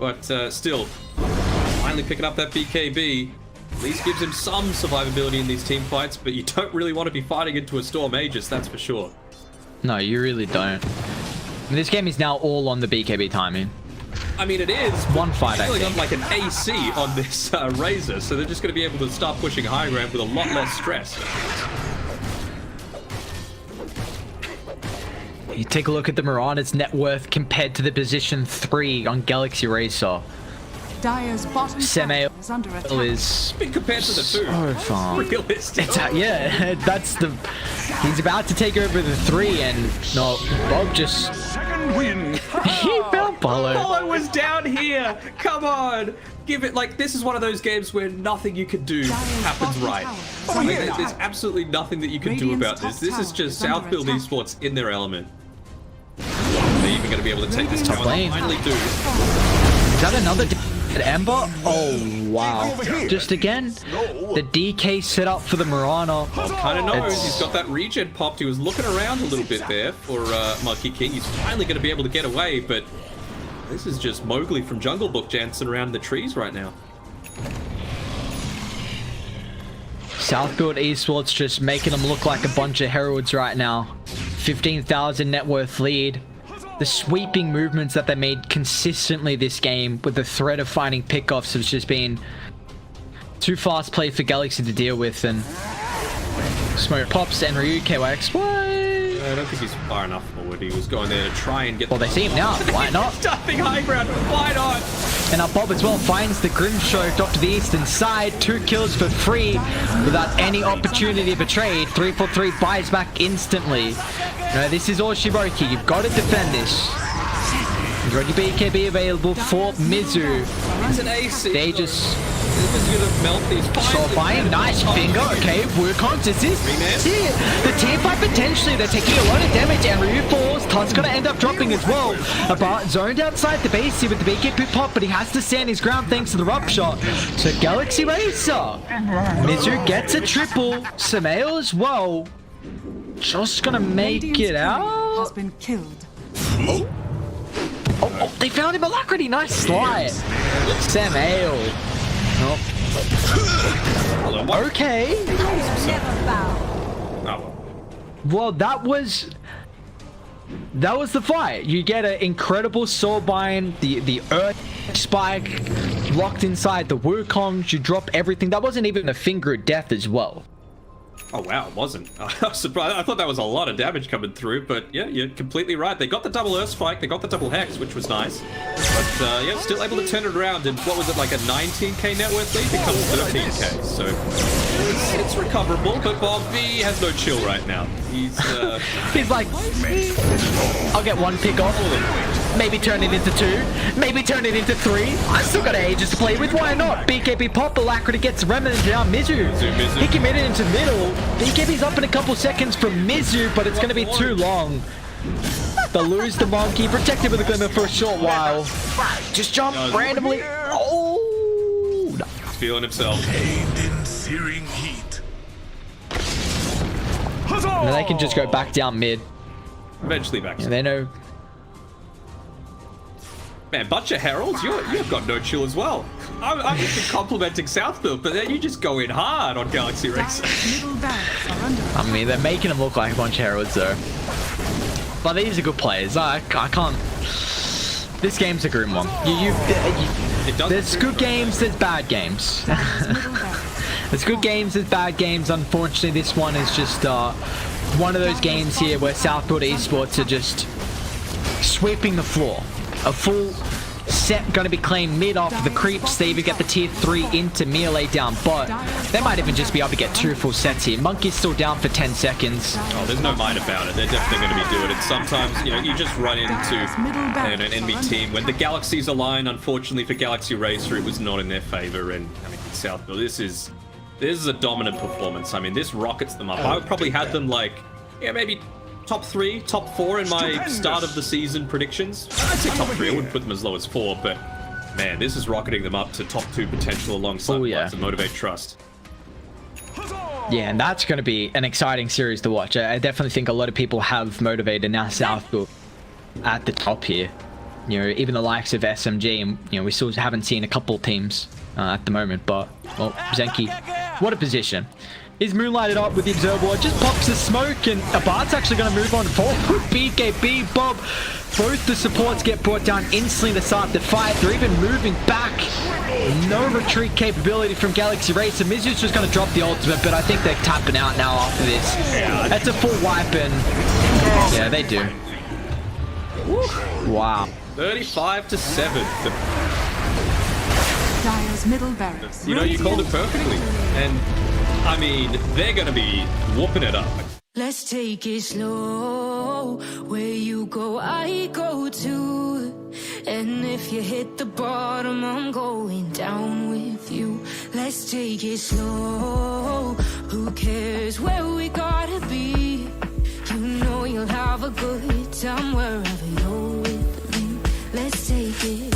But still, finally picking up that BKB at least gives him some survivability in these team fights, but you don't really want to be fighting into a Storm Aegis, that's for sure. No, you really don't. I mean, this game is now all on the BKB timing. I mean, it is. One fight, I think. Got like an AC on this Razor, so they're just going to be able to start pushing high ground with a lot less stress. You take a look at the Mirana's net worth compared to the position 3 on Galaxy Racer. Dire's bottom Samael is under attack. is compared to the two. So far. Realistic. Yeah, that's the... He's about to take over the 3, and no, Bob just... Second win. He fell Bolo. Bolo was down here. Come on. Give it, like, this is one of those games where nothing you can do happens right. Like, there's absolutely nothing that you can do about this. This is just Southfield Esports in their element. They're even going to be able to take this tower. They finally do. Is that another Ember? Oh, wow. Just again, the DK set up for the Mirana. Kind of knows. He's got that regen popped. He was looking around a little bit there for Monkey King. He's finally going to be able to get away, but this is just Mowgli from Jungle Book dancing around the trees right now. Southfield Esports just making them look like a bunch of heralds right now. 15,000 net worth lead. The sweeping movements that they made consistently this game with the threat of finding pickoffs has just been too fast play for Galaxy to deal with, and smoke pops and Ryu KYX. I don't think he's far enough forward. He was going there to try and get... Well, they see him now. Why not? Stuffing high ground. Why not? And now Bob as well finds the Grim Stroke off to the eastern side. 2 kills for free without any opportunity of a trade. 3-for-3 buys back instantly. No, this is Oshiroki. You've got to defend this. There's already BKB available for Mizu. It's an AC. They just... This is gonna melt these. So fine, nice finger. Okay, work on. This is the team fight potentially. They're taking a lot of damage, and Ryu falls. Todd's gonna end up dropping as well. About zoned outside the base here with the BKB pop, but he has to stand his ground thanks to the Rup shot. So Galaxy Racer, Mizu gets a triple. Samael as well. Just gonna make it out. Has been killed. Oh, they found him. Alacrity, nice slide. Samael. Oh. Okay. Well, that was the fight. You get an incredible Soulbind, the Earth Spike locked inside the Wukongs. You drop everything. That wasn't even a finger of death as well. Oh wow, it wasn't. I was surprised. I thought that was a lot of damage coming through, but yeah, you're completely right. They got the double Earth Spike, they got the double Hex, which was nice. But yeah, still able to turn it around. And what was it, like a 19k net worth lead? Becomes 13k. So it's recoverable, but Bobby has no chill right now. He's like, I'll get one pick off, maybe turn it into 2, maybe turn it into 3. I still got ages to play with, why not? BKB pop, Alacrity gets Remnant down, Mizu. He committed into middle. BKB's up in a couple seconds from Mizu, but it's going to be too long. They'll lose the monkey, protected with a glimmer for a short while. Just jump randomly. Oh! He's feeling himself. Pained in searing heat. And they can just go back down mid. Eventually back. And they know. Man, bunch of heralds, you've got no chill as well. I've just been complimenting Southfield, but then you just go in hard on Galaxy Racer. I mean, they're making them look like a bunch of heralds though. But these are good players. I can't. This game's a grim one. There's good games, there's bad games. There's good games, there's bad games. Unfortunately, this one is just one of those games here where Southfield Esports are just sweeping the floor. A full set going to be claimed mid off the creeps. They even get the tier 3 into melee down bot. They might even just be able to get 2 full sets here. Monkey's still down for 10 seconds. Oh, there's no mind about it. They're definitely going to be doing it. Sometimes, you know, you just run into an enemy team. When the Galaxies align, unfortunately for Galaxy Racer, it was not in their favor. And I mean, Southfield, this is a dominant performance. I mean, this rockets them up. I would probably have them like, yeah, maybe top 3, top 4 in my start of the season predictions. I'd say top 3. I wouldn't put them as low as 4, but man, this is rocketing them up to top 2 potential alongside the Motivate Trust. Yeah, and that's going to be an exciting series to watch. I definitely think a lot of people have Motivated now Southfield at the top here. You know, even the likes of SMG, and you know, we still haven't seen a couple teams at the moment, but well, Zenki, what a position. He's moonlighted up with the observer, just pops the smoke, and Abart's actually going to move on forward. BKB, Bob, both the supports get brought down instantly to start the fight. They're even moving back. No retreat capability from Galaxy Racer. Mizu's just going to drop the ultimate, but I think they're tapping out now after this. That's a full wipe, and yeah, they do. Wow. 35-7. Dire's middle barracks. You know, you called it perfectly. And I mean, they're going to be whooping it up. Let's take it slow. Where you go, I go too. And if you hit the bottom, I'm going down with you. Let's take it slow. Who cares where we gotta be? You know you'll have a good time wherever you're with me. Let's take it.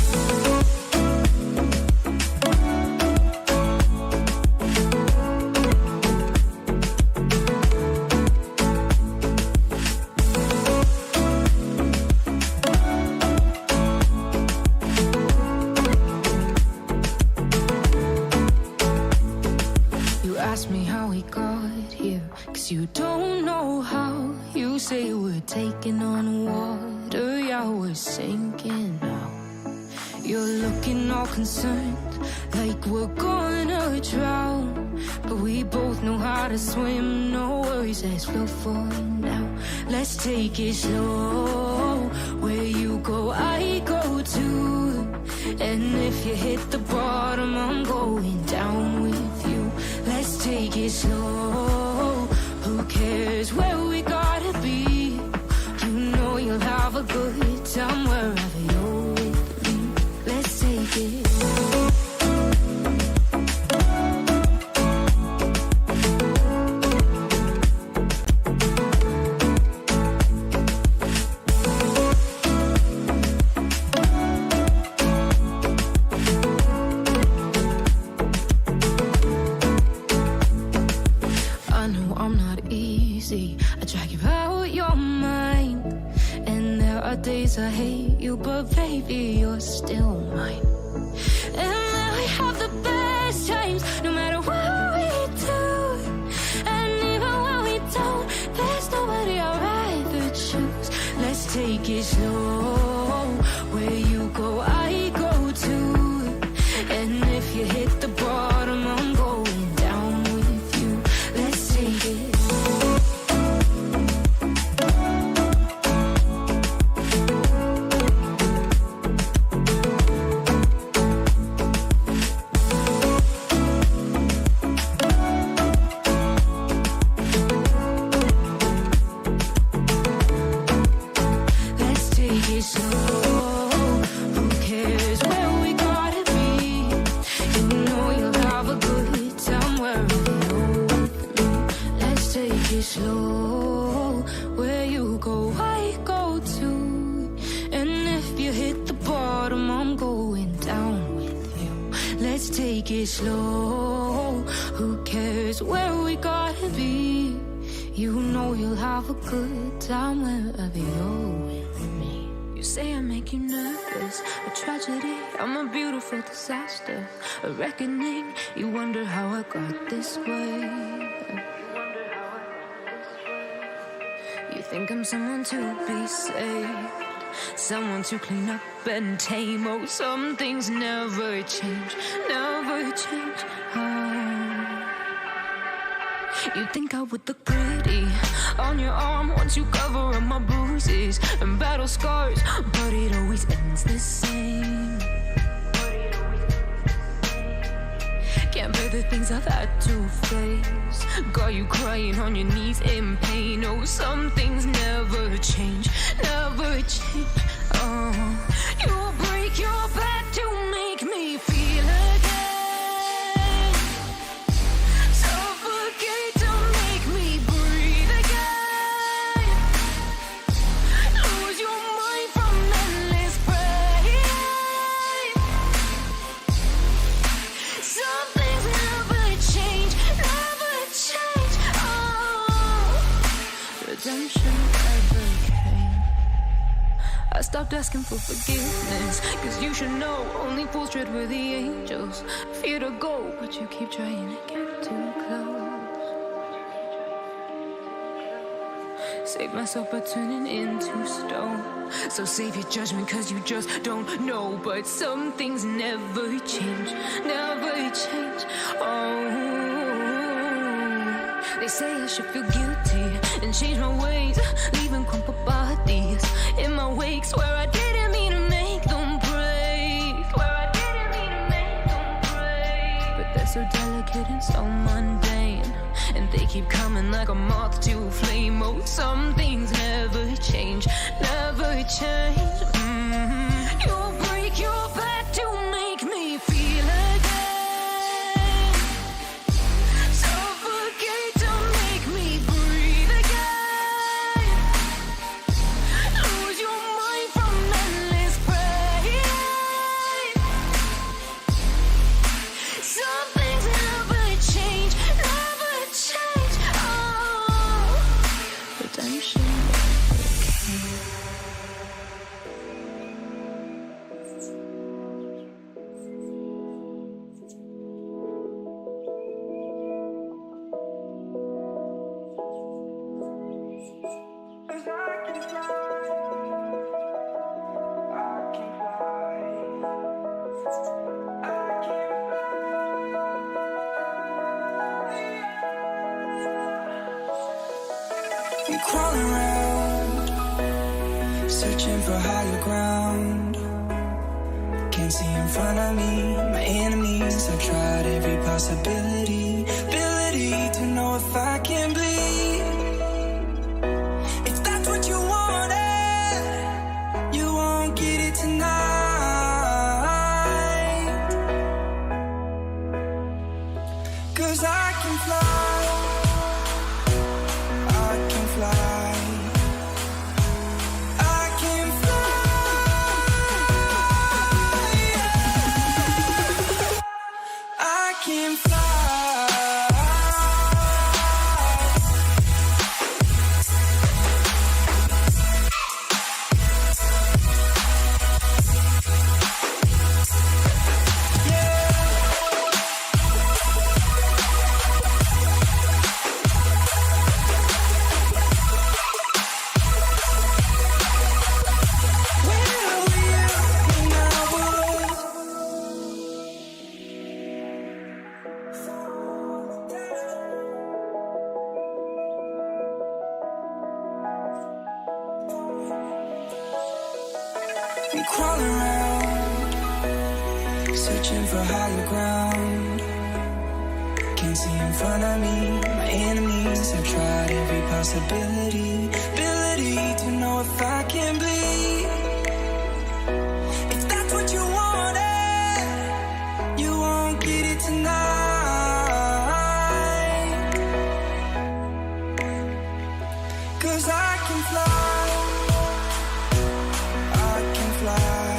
You don't know how. You say we're taking on water, yeah, we're sinking now. You're looking all concerned, like we're gonna drown. But we both know how to swim, no worries, let's flow for now. Let's take it slow. Where you go, I go too. And if you hit the bottom, I'm going down with you. Let's take it slow. Who cares where we gotta be? You know you'll have a good time wherever you're with me. Let's take it. I hate you, but baby, you're still mine. And we have the best times, no matter what we do. And even when we don't, there's nobody I'd rather choose. Let's take it slow. Where you go, I go too. And if you hit the bottom, I'm going down with you. Let's take it. it slow. Who cares where we gotta be? You know you'll have a good time wherever you're with me. You say I make you nervous, a tragedy, I'm a beautiful disaster, a reckoning. You wonder how I got this way. You think I'm someone to be saved, someone to clean up and tame. Oh, some things never change, never change. Oh. You think I would look pretty on your arm once you cover up my bruises and battle scars, but it always ends the same. Can't bear the things I've had to face, got you crying on your knees in pain. Oh, some things never change, never change. Oh, you break your back to make me feel again, suffocate to make me breathe again, lose your mind from endless pain. Some things never change, never change. Oh, redemption never came. I stopped asking for forgiveness, cause you should know only fools tread where the angels fear to go, but you keep trying to get too close. Save myself by turning into stone. So save your judgment cause you just don't know, but some things never change, never change. Oh, they say I should feel guilty and change my ways, leaving crumpled bodies in my wake. Swear I didn't mean to make them break, swear I didn't mean to make them break. But they're so delicate and so mundane, and they keep coming like a moth to a flame. Oh, some things never change, never change. You break your back to make me feel again, suffocate to make me breathe again, lose your mind from endless pain. Some things never change, never change. Oh, redemption never came. We crawl around, searching for higher ground. Can't see in front of me, my enemies. I've tried every possibility, ability to know if I can bleed. If that's what you wanted, you won't get it tonight. Cause I can fly, I can fly, I can fly, I can fly. We crawl around, searching for higher ground. Can't see in front of me, my enemies. I've tried every possibility, ability to know if I can bleed. If that's what you wanted, you won't get it tonight. Cause I can fly, I can fly,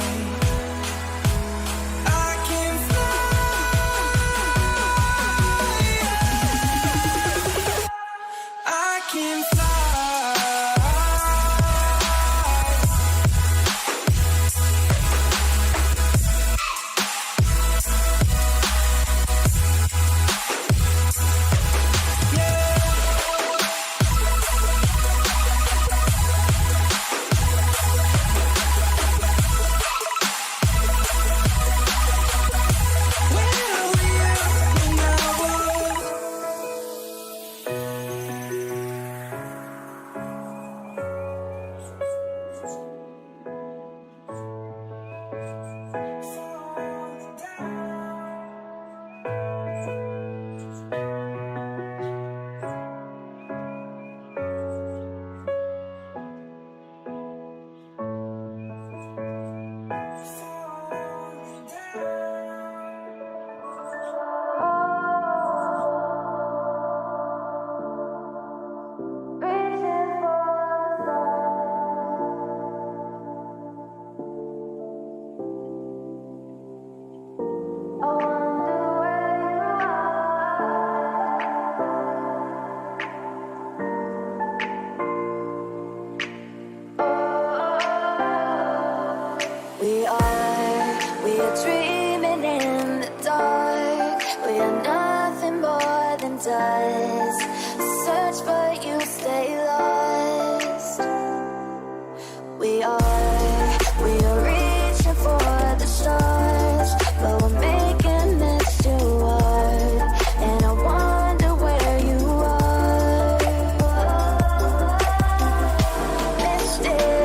I can fly, does. Search but you stay lost. We are reaching for the stars, but we're making this too hard. And I wonder where you are. Mysterious,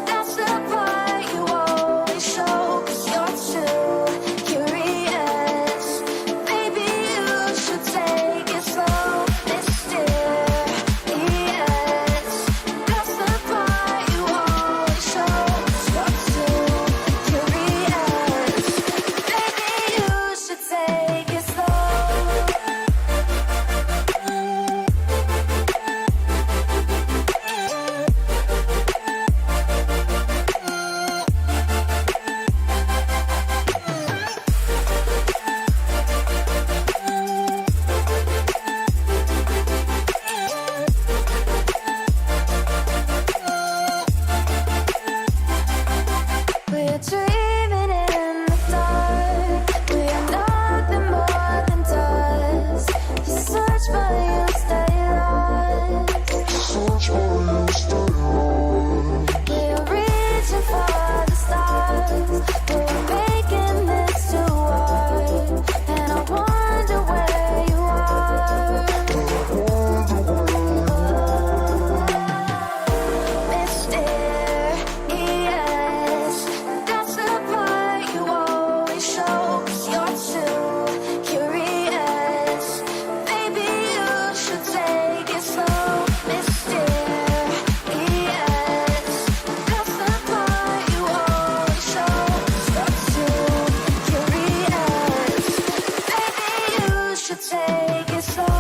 that's the part you always show. 'Cause you're too curious. Maybe you should take it slow. Mysterious, that's the part you always show. 'Cause you're too curious. Maybe you should take it slow. We're dreaming in the dark. We are nothing more than dust. You search but you stay lost. We're reaching for the stars, but we're making this too hard. And I wonder where you are. Mysterious, that's the part you always show. 'Cause you're too curious. Maybe you should take it slow. Mysterious, that's the part you always show. 'Cause you're too curious. Maybe you should take it slow.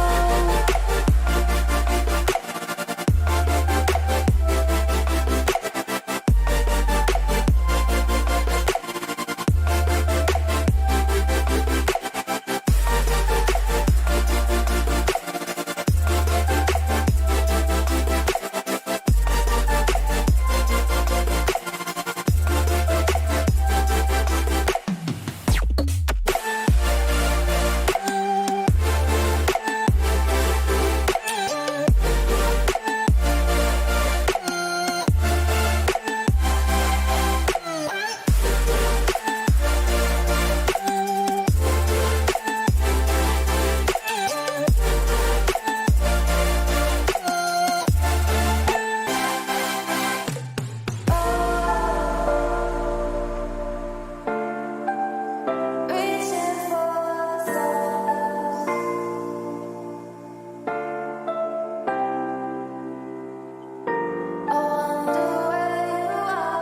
Reaching for the stars. I wonder where you are.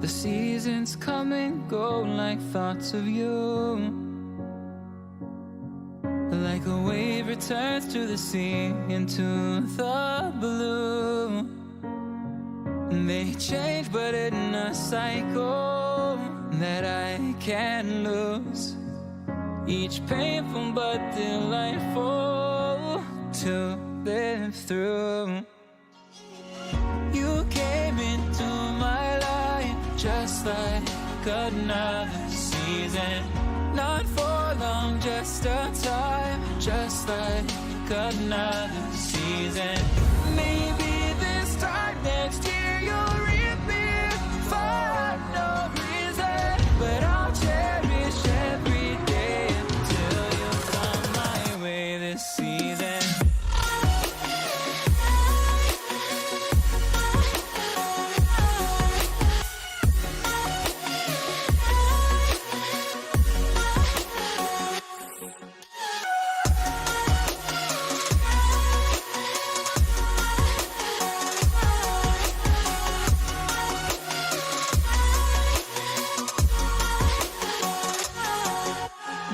The seasons come and go like thoughts of you. Like a wave returns to the sea, into the blue. They change but in a cycle that I can't lose. Each painful but delightful to live through. You came into my life just like another season. Not for long, just a time, just like another season. Maybe this time next year you'll reappear for no reason, but I'll cherish every day until you come my way this season.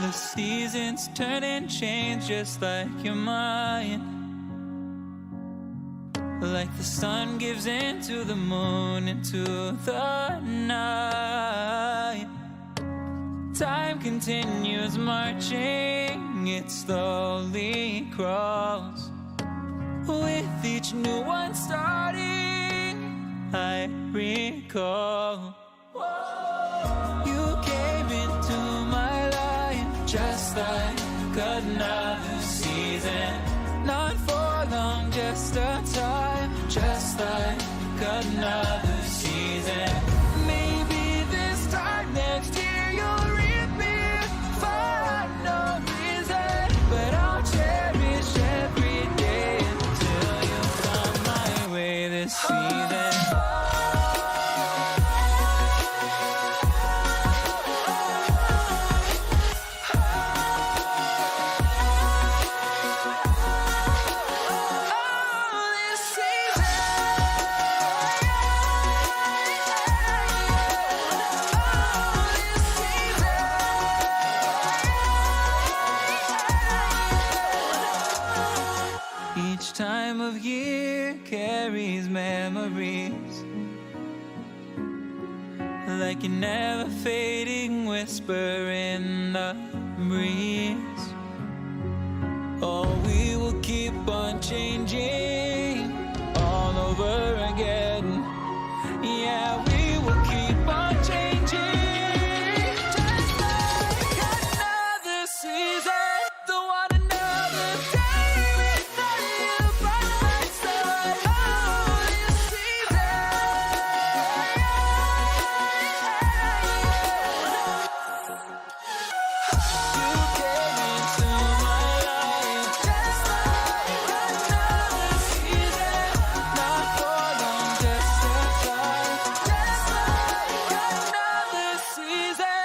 The seasons turn and change just like your mind. Like the sun gives into the moon, into the night. Time continues marching, it slowly crawls. With each new one starting, I recall. You came into my life just like another season. Not for long, just a time, just like another season. Maybe this time next year you'll reappear for no reason, but I'll cherish every day until you come my way this season. Time of year carries memories like a never fading whisper in the breeze. Oh, we will keep on changing all over again. Yeah, we will keep on changing just like another season. Don't want another day without you by my side. Oh, this season. You came into my life just like another season. Not for long, just a time, just like another season.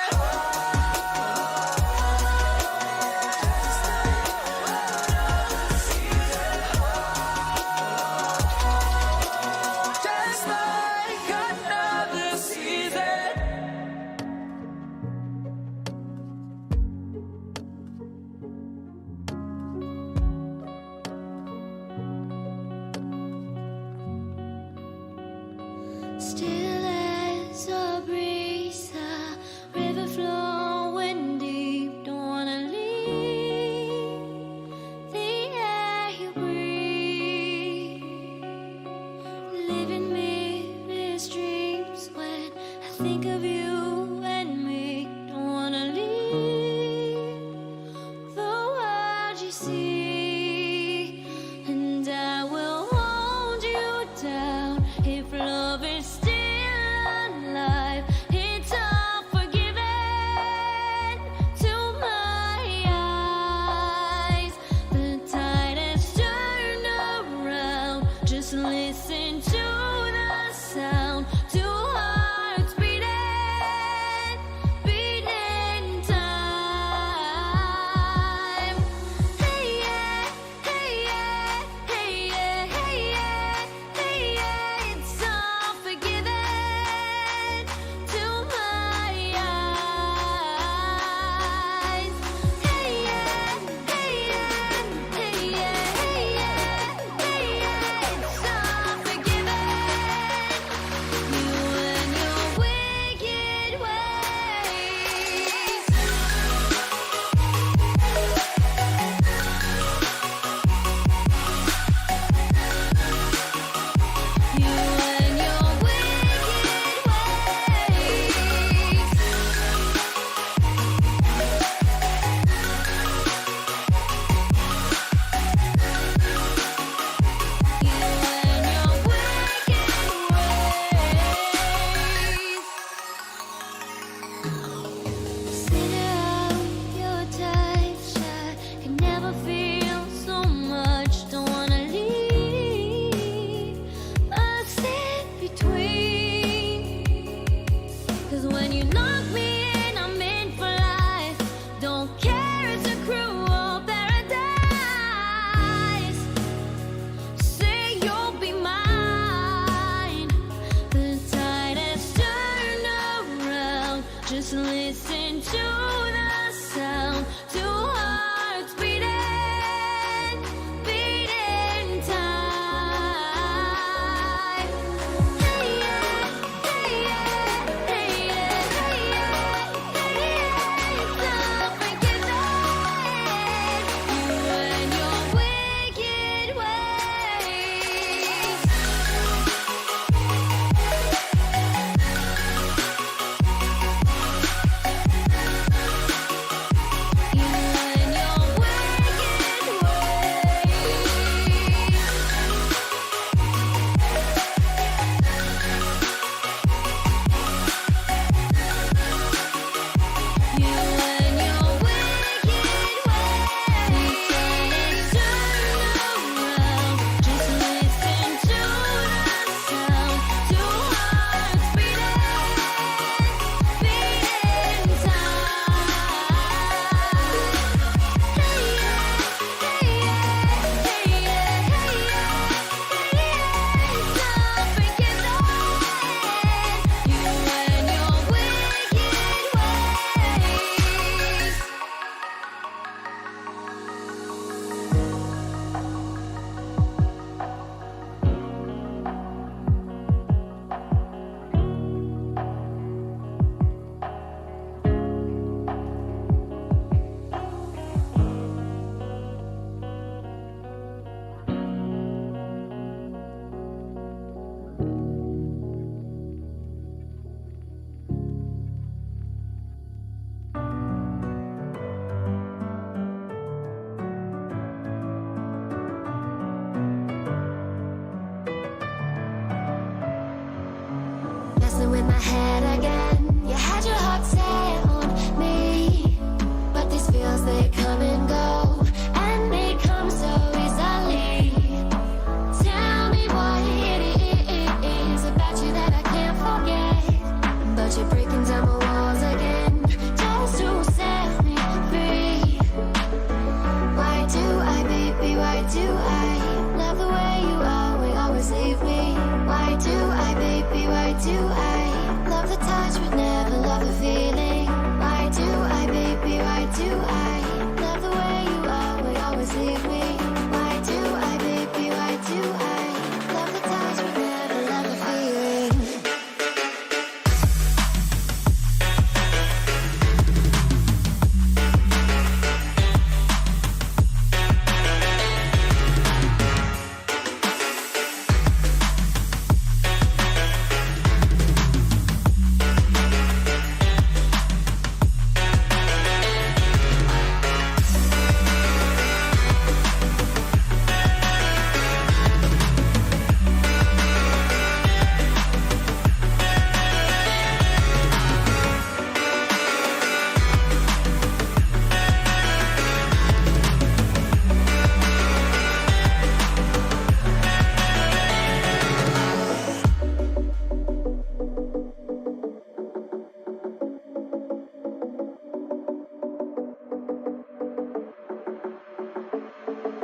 Just like another season. Still as a breeze, a river flowing deep. Don't wanna leave the air you breathe. Living mirrors dreams when I think of you and me. Don't wanna leave the world you see, and I will hold you down if love is still alive. It's all forgiven to my eyes. The tide has turned around. Just listen to the sound. Two hearts beating, beating time. Hey,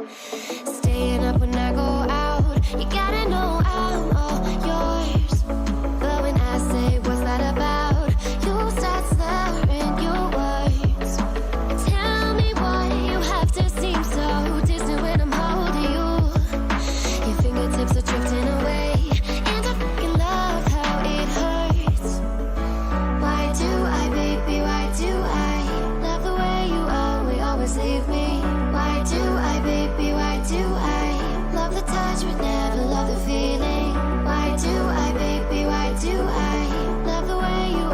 Staying up when I go out, you gotta know I'm all yours. But when I say what's that about, you start slurring your words. Tell me why you have to seem so distant when I'm holding you. Your fingertips are drifting away, and I fucking love how it hurts. Why do I, baby, why do I love the way you always leave me? Why do I, baby, why do I love the touch but never love the feeling? Why do I, baby, why do I love the way you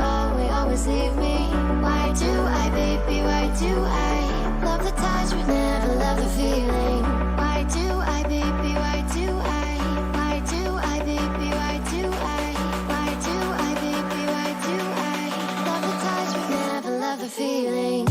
always leave me? Why do I, baby, why do I love the touch but never love the feeling? Why do I, baby, why do I? Why do I, baby, why do I? Why do I, baby, why do I love the touch but never love the feeling?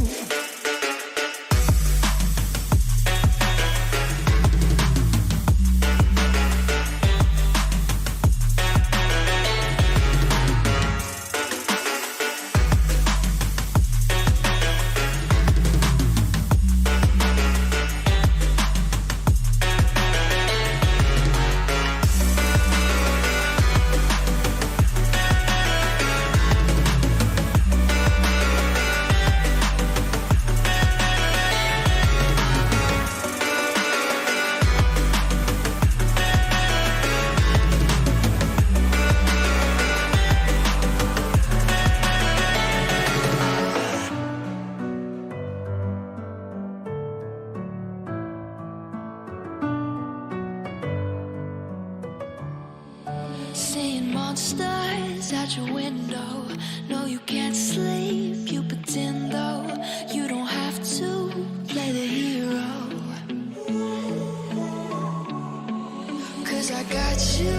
Seeing monsters out your window. No, you can't sleep, you pretend though. You don't have to play the hero. Cause I got you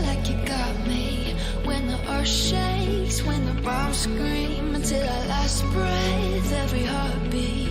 like you got me. When the earth shakes, when the bombs scream, until our last breath, every heartbeat.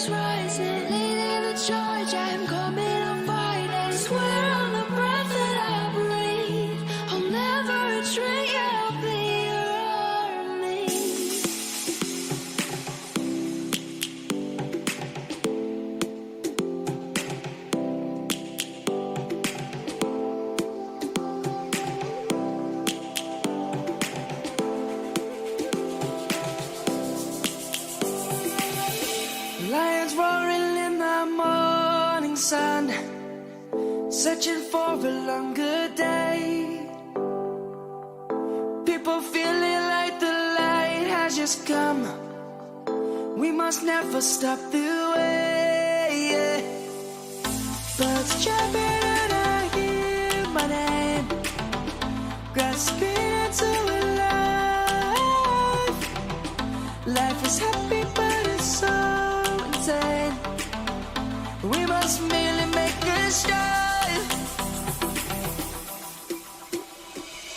Rising, leading the charge. I'm coming, I'm fighting. Swear on the breath. searching for a longer day. People feeling like the light has just come. We must never stop the way. Birds jumping and I hear my name, grasping into a life. Life is happy but it's so insane. We must merely make a start.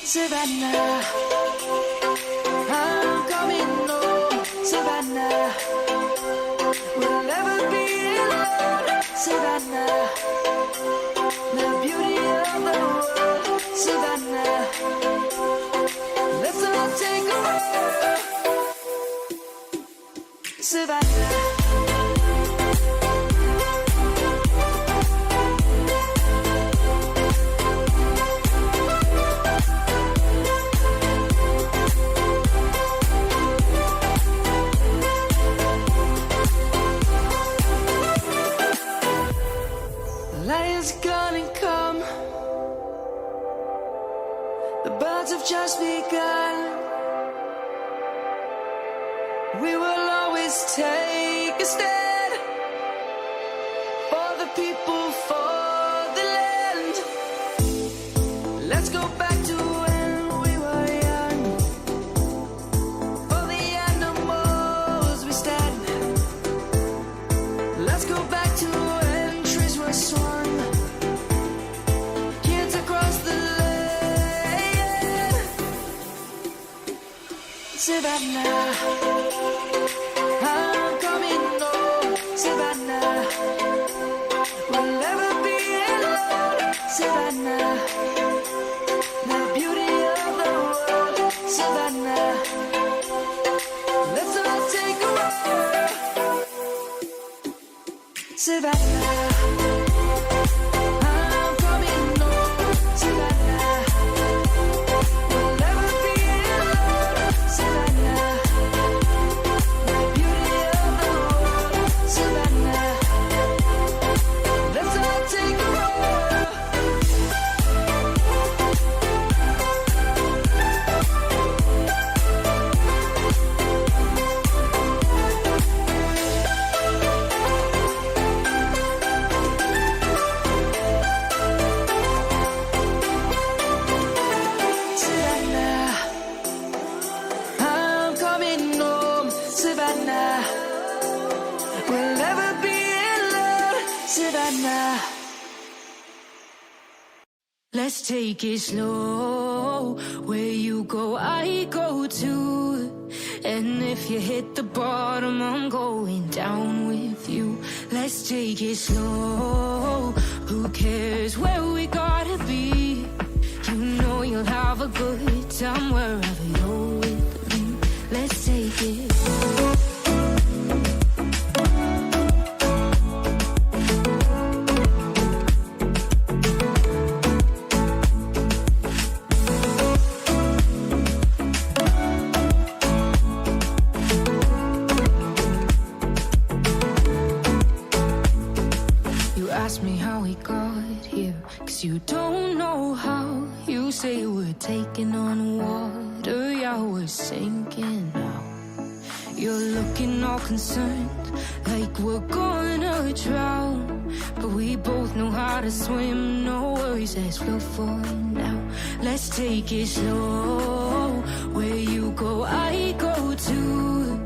Savannah, I'm coming home. Savannah, we'll never be alone. Savannah, the beauty of the world. Savannah, let's all take a walk. Savannah. Lion's gonna come. The birds have just begun. We will always take a stand for the people, for the land. Let's go back to when we were young. For the animals we stand. Let's go back to when trees were swung. Kids across the land. Savannah, I'm coming home. Savannah, we'll never be alone. Savannah, the beauty of the world. Savannah, let's all take a walk. Savannah, I'm coming home. Savannah, we'll never be alone. Savannah, the beauty of the world. Savannah, let's all take a walk. Savannah, I'm coming home. Savannah, we'll never be alone. Savannah. Let's take it slow. Where you go, I go too. And if you hit the bottom, I'm going down with you. Let's take it slow. Who cares where we gotta be? You know you'll have a good time wherever you're with me. Let's take it. You ask me how we got here, 'cause you don't know how. You say we're taking on water, yeah, we're sinking now. You're looking all concerned, like we're gonna drown. But we both know how to swim, no worries, let's flow for now. Let's take it slow. Where you go, I go too.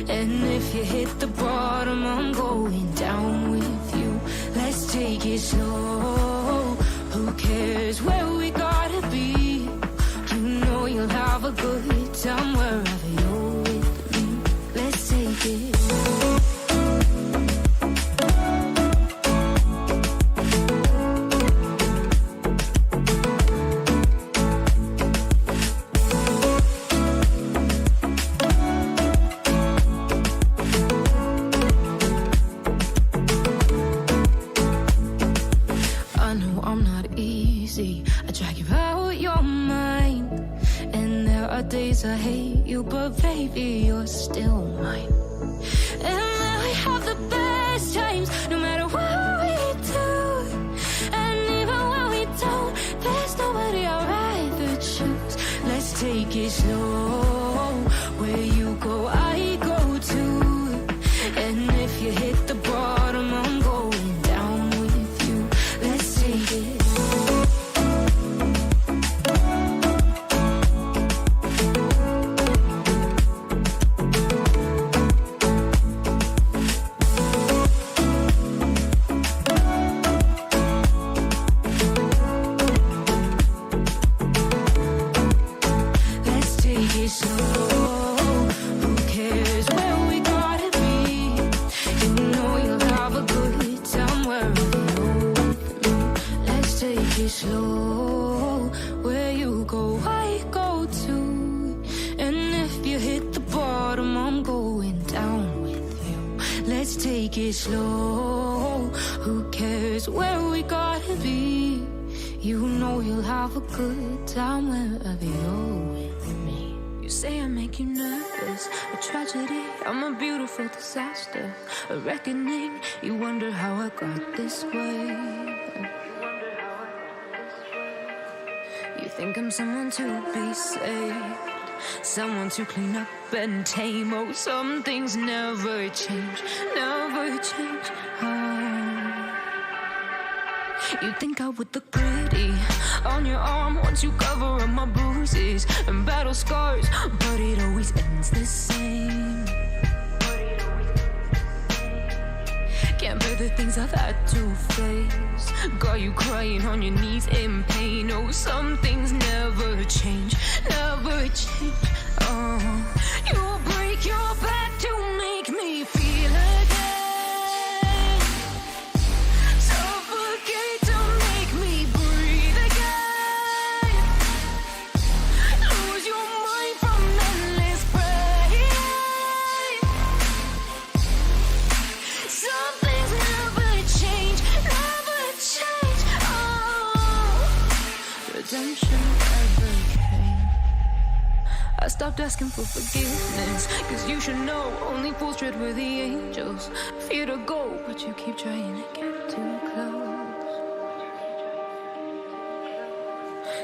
And if you hit the bottom, I'm going down with you. Let's take it slow. Who cares where we gotta be? You know you'll have a good time wherever you're with me. Let's take it. I know I'm not easy. I drag you out your mind. And there are days I hate you, but baby, you're still mine. And then we have the best times, no matter what we do. And even take it slow. Where you go, I go too. And if you hit the bottom, I'm going down with you. Let's take it. Slow, where you go, I go too. And if you hit the bottom, I'm going down with you. Let's take it slow. Who cares where we gotta be? You know you'll have a good time wherever you're with me. You say I make you nervous, a tragedy, I'm a beautiful disaster, a reckoning. You wonder how I got this way. You think I'm someone to be saved, someone to clean up and tame. Oh, some things never change, never change. Oh. You think I would look pretty on your arm once you cover up my bruises and battle scars, but it always ends the same. Can't bear the things I've had to face. Got you crying on your knees in pain. Oh, some things never change, never change. Oh, you break your back to make me feel again. Suffocate to make me breathe again. Lose your mind from endless pain. Some things never change, never change. Oh, redemption never came. I stopped asking for forgiveness, cause you should know only fools tread where the angels fear to go, but you keep trying to get too close.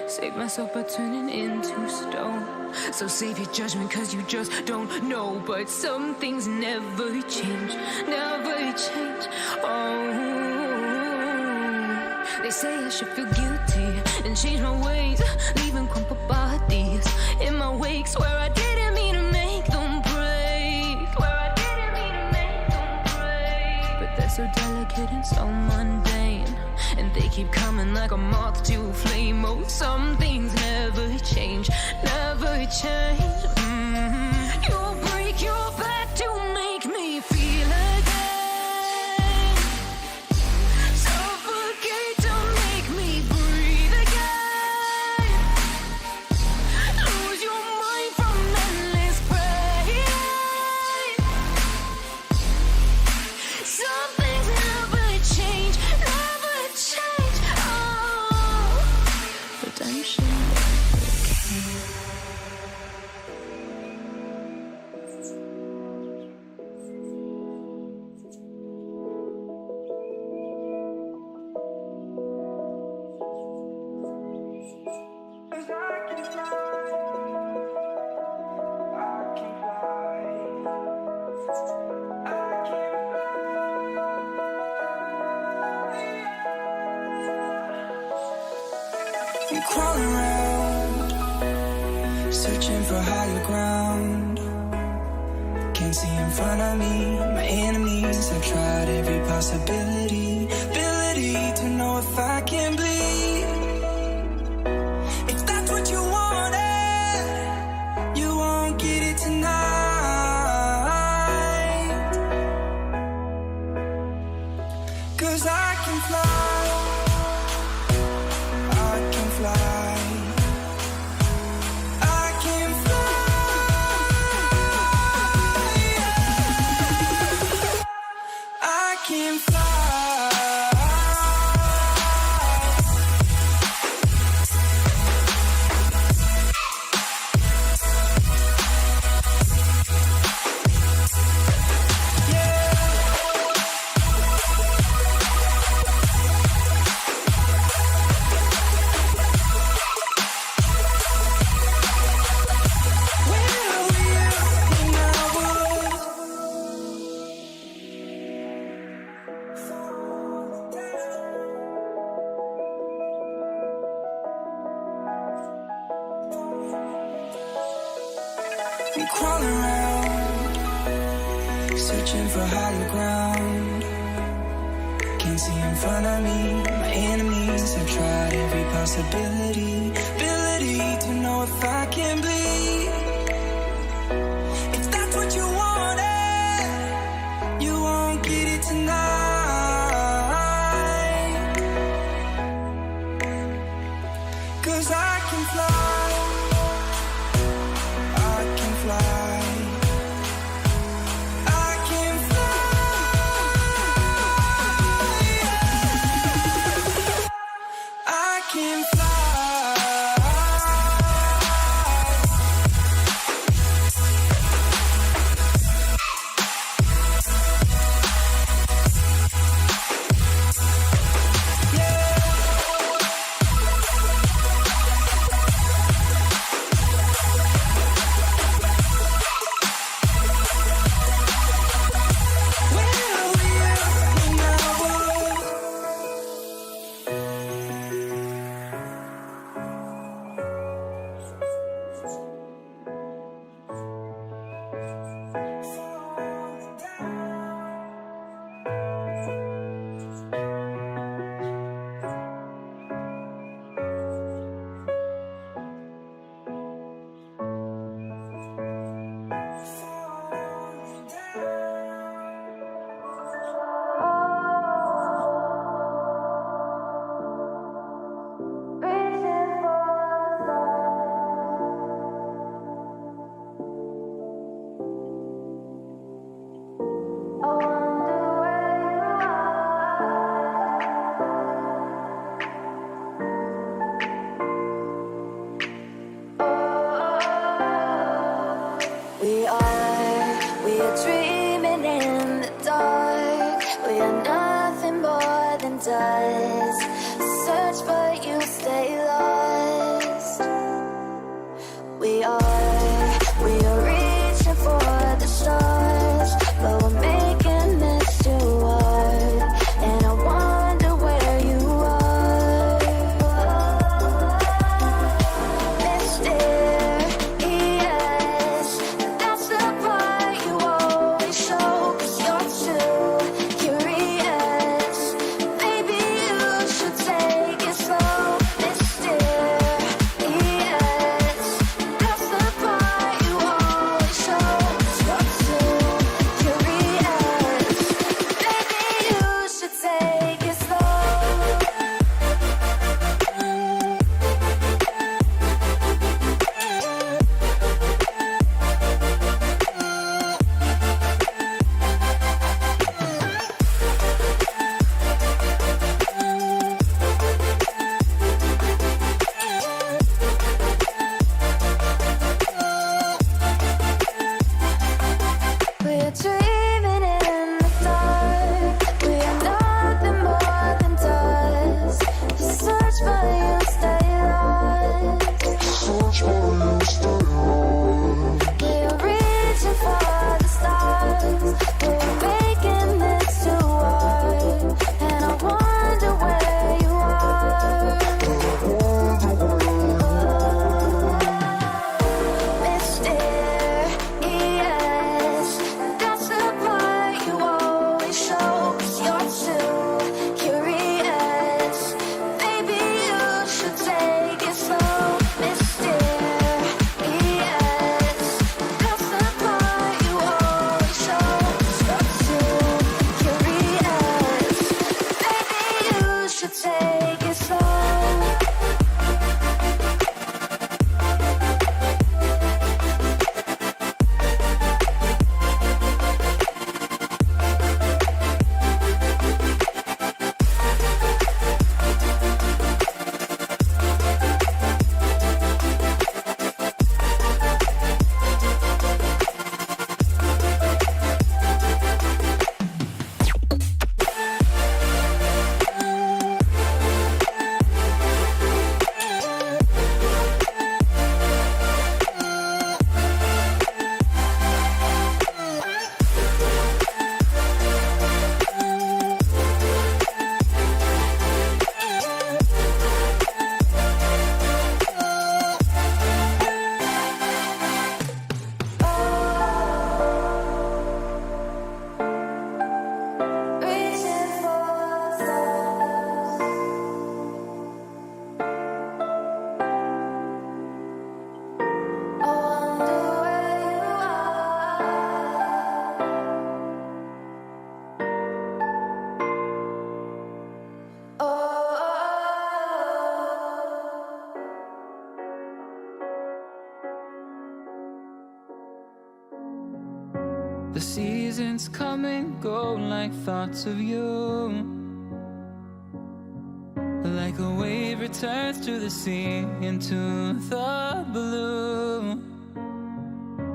Save myself by turning into stone. So save your judgment cause you just don't know. But some things never change, never change. Oh, they say I should feel guilty and change my ways, leaving crumpled bodies in my wake. Swear I didn't mean to make them break, swear I didn't mean to make them break. But they're so delicate and so mundane, and they keep coming like a moth to flame. Oh, some things never change, never change. You break your back to make me feel again. Suffocate to make me breathe again. Lose your mind from endless pain. Some things never change, never change. Oh, redemption never came. I'm crawling around, searching for higher ground. Can't see in front of me, my enemies. I've tried every possibility, ability to know if I can bleed. If that's what you wanted, you won't get it tonight. Cause I can fly, I can fly, I can fly, I can fly. We crawl around, searching for higher ground. Can't see in front of me. My enemies have tried every possibility. Ability to know if I can bleed. If that's what you wanted, you won't get it tonight. 'Cause I can fly. I can fly. I can fly. I can fly. We are dreaming in the dark. We are nothing more than dust. Search but you stay lost. We are reaching for the stars, but we're making this too hard. And I wonder where you are. Mysterious, that's the part you always show. 'Cause you're too curious. Maybe you should take it slow. Mysterious, that's the part you always show. 'Cause you're too curious. Maybe you should take it slow. We're dreaming in the dark. We are nothing more than dust. Search but you stay lost. We're reaching for the stars, but we're making this too hard. And I wonder where you are. Mysterious, that's the part you always show. 'Cause you're too curious. Maybe you should take it slow. Mysterious, that's the part you always show. 'Cause you're too curious. Maybe you should take it slow. The seasons come and go like thoughts of you. Like a wave returns to the sea, into the blue.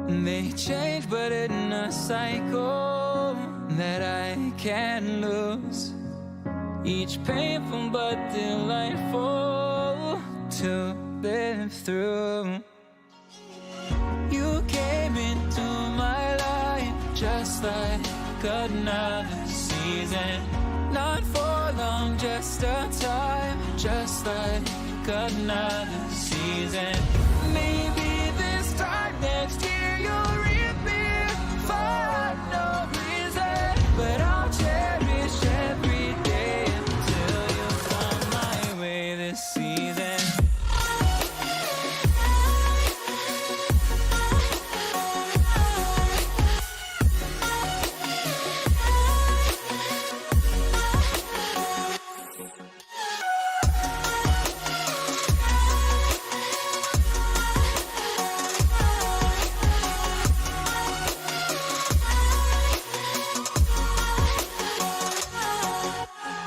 They change but in a cycle that I can't lose. Each painful but delightful to live through. You came into my life just like another season. Not for long, just a time, just like another season. Maybe this time next year you'll reappear for no reason, but I'll cherish every day until you come my way this season.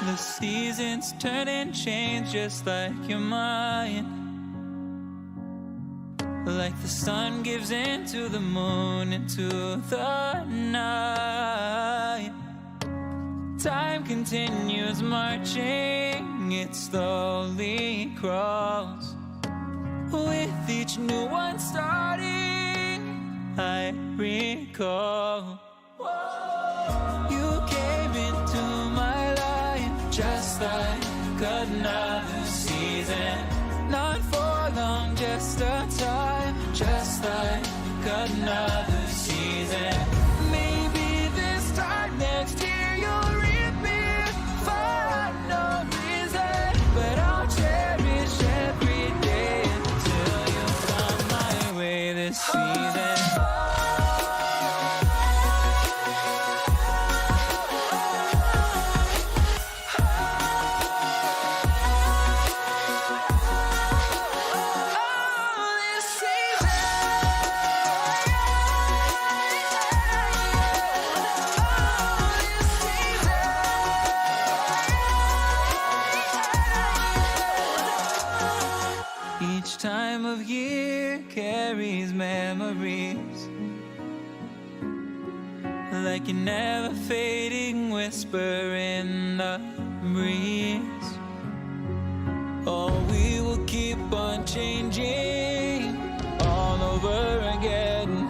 The seasons turn and change just like your mind. Like the sun gives into the moon, into the night. Time continues marching, it slowly crawls. With each new one starting, I recall. You came into my life just like another season. Not for long, just a time, just like another season. Maybe this time next year you'll reappear for no reason, but I'll cherish every day until you come my way this season. Each time of year carries memories, like a never fading whisper in the breeze. Oh, we will keep on changing all over again.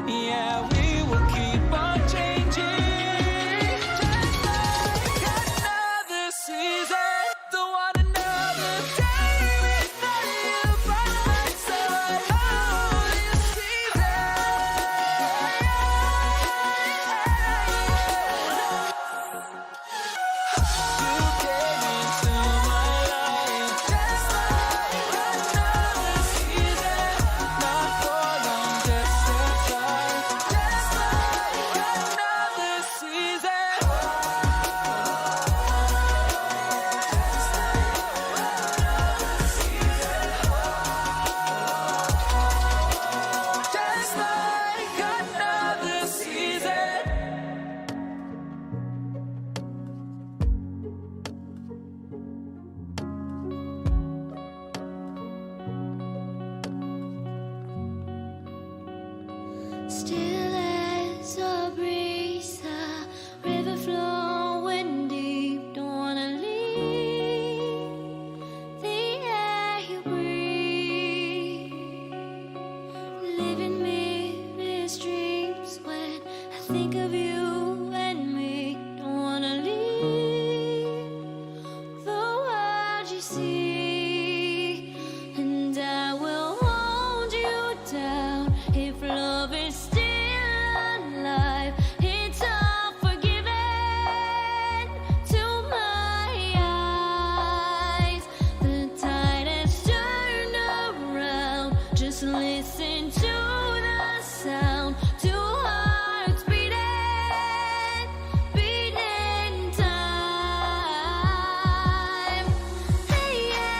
Yeah, we will keep on changing, just like another season. Don't want another day without you by my side. Oh, this season. You came into my life just like another season. Not for long, just a time, just like another season. Just like another season. Still as a breeze, a river flowing deep. Don't wanna leave the air you breathe. Living mirrors dreams when I think of you and me. Don't wanna leave the world you see, and I will hold you down if love is still alive. It's all forgiven to my eyes. The tide has turned around. Just listen to the sound. Two hearts beating, beating time. Hey, yeah.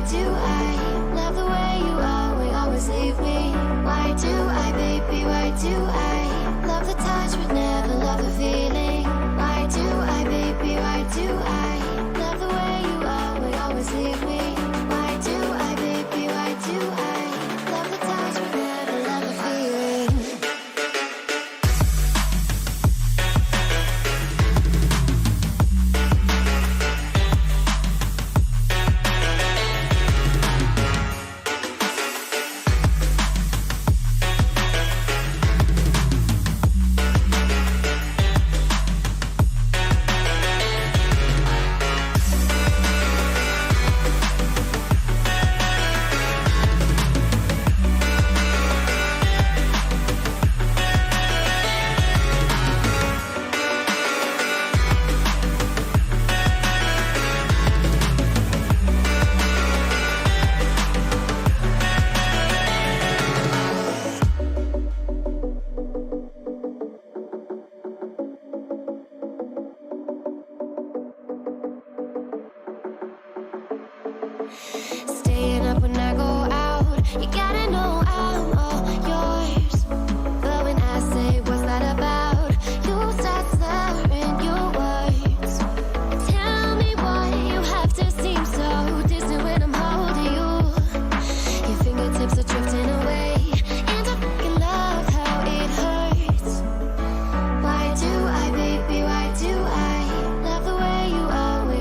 why do I love the way you always leave me? Why do I, baby, why do I love the touch but never love the feeling? Why do I, baby, why do I love the way you always leave me? Why do I, baby, why do I love the touch but never love the feeling? Staying up when I go out, you gotta know I'm all yours. But when I say what's that about, you start slurring your words. Tell me why you have to seem so distant when I'm holding you. Your fingertips are drifting away, and I fucking love how it hurts. Why do I, baby, why do I love the way you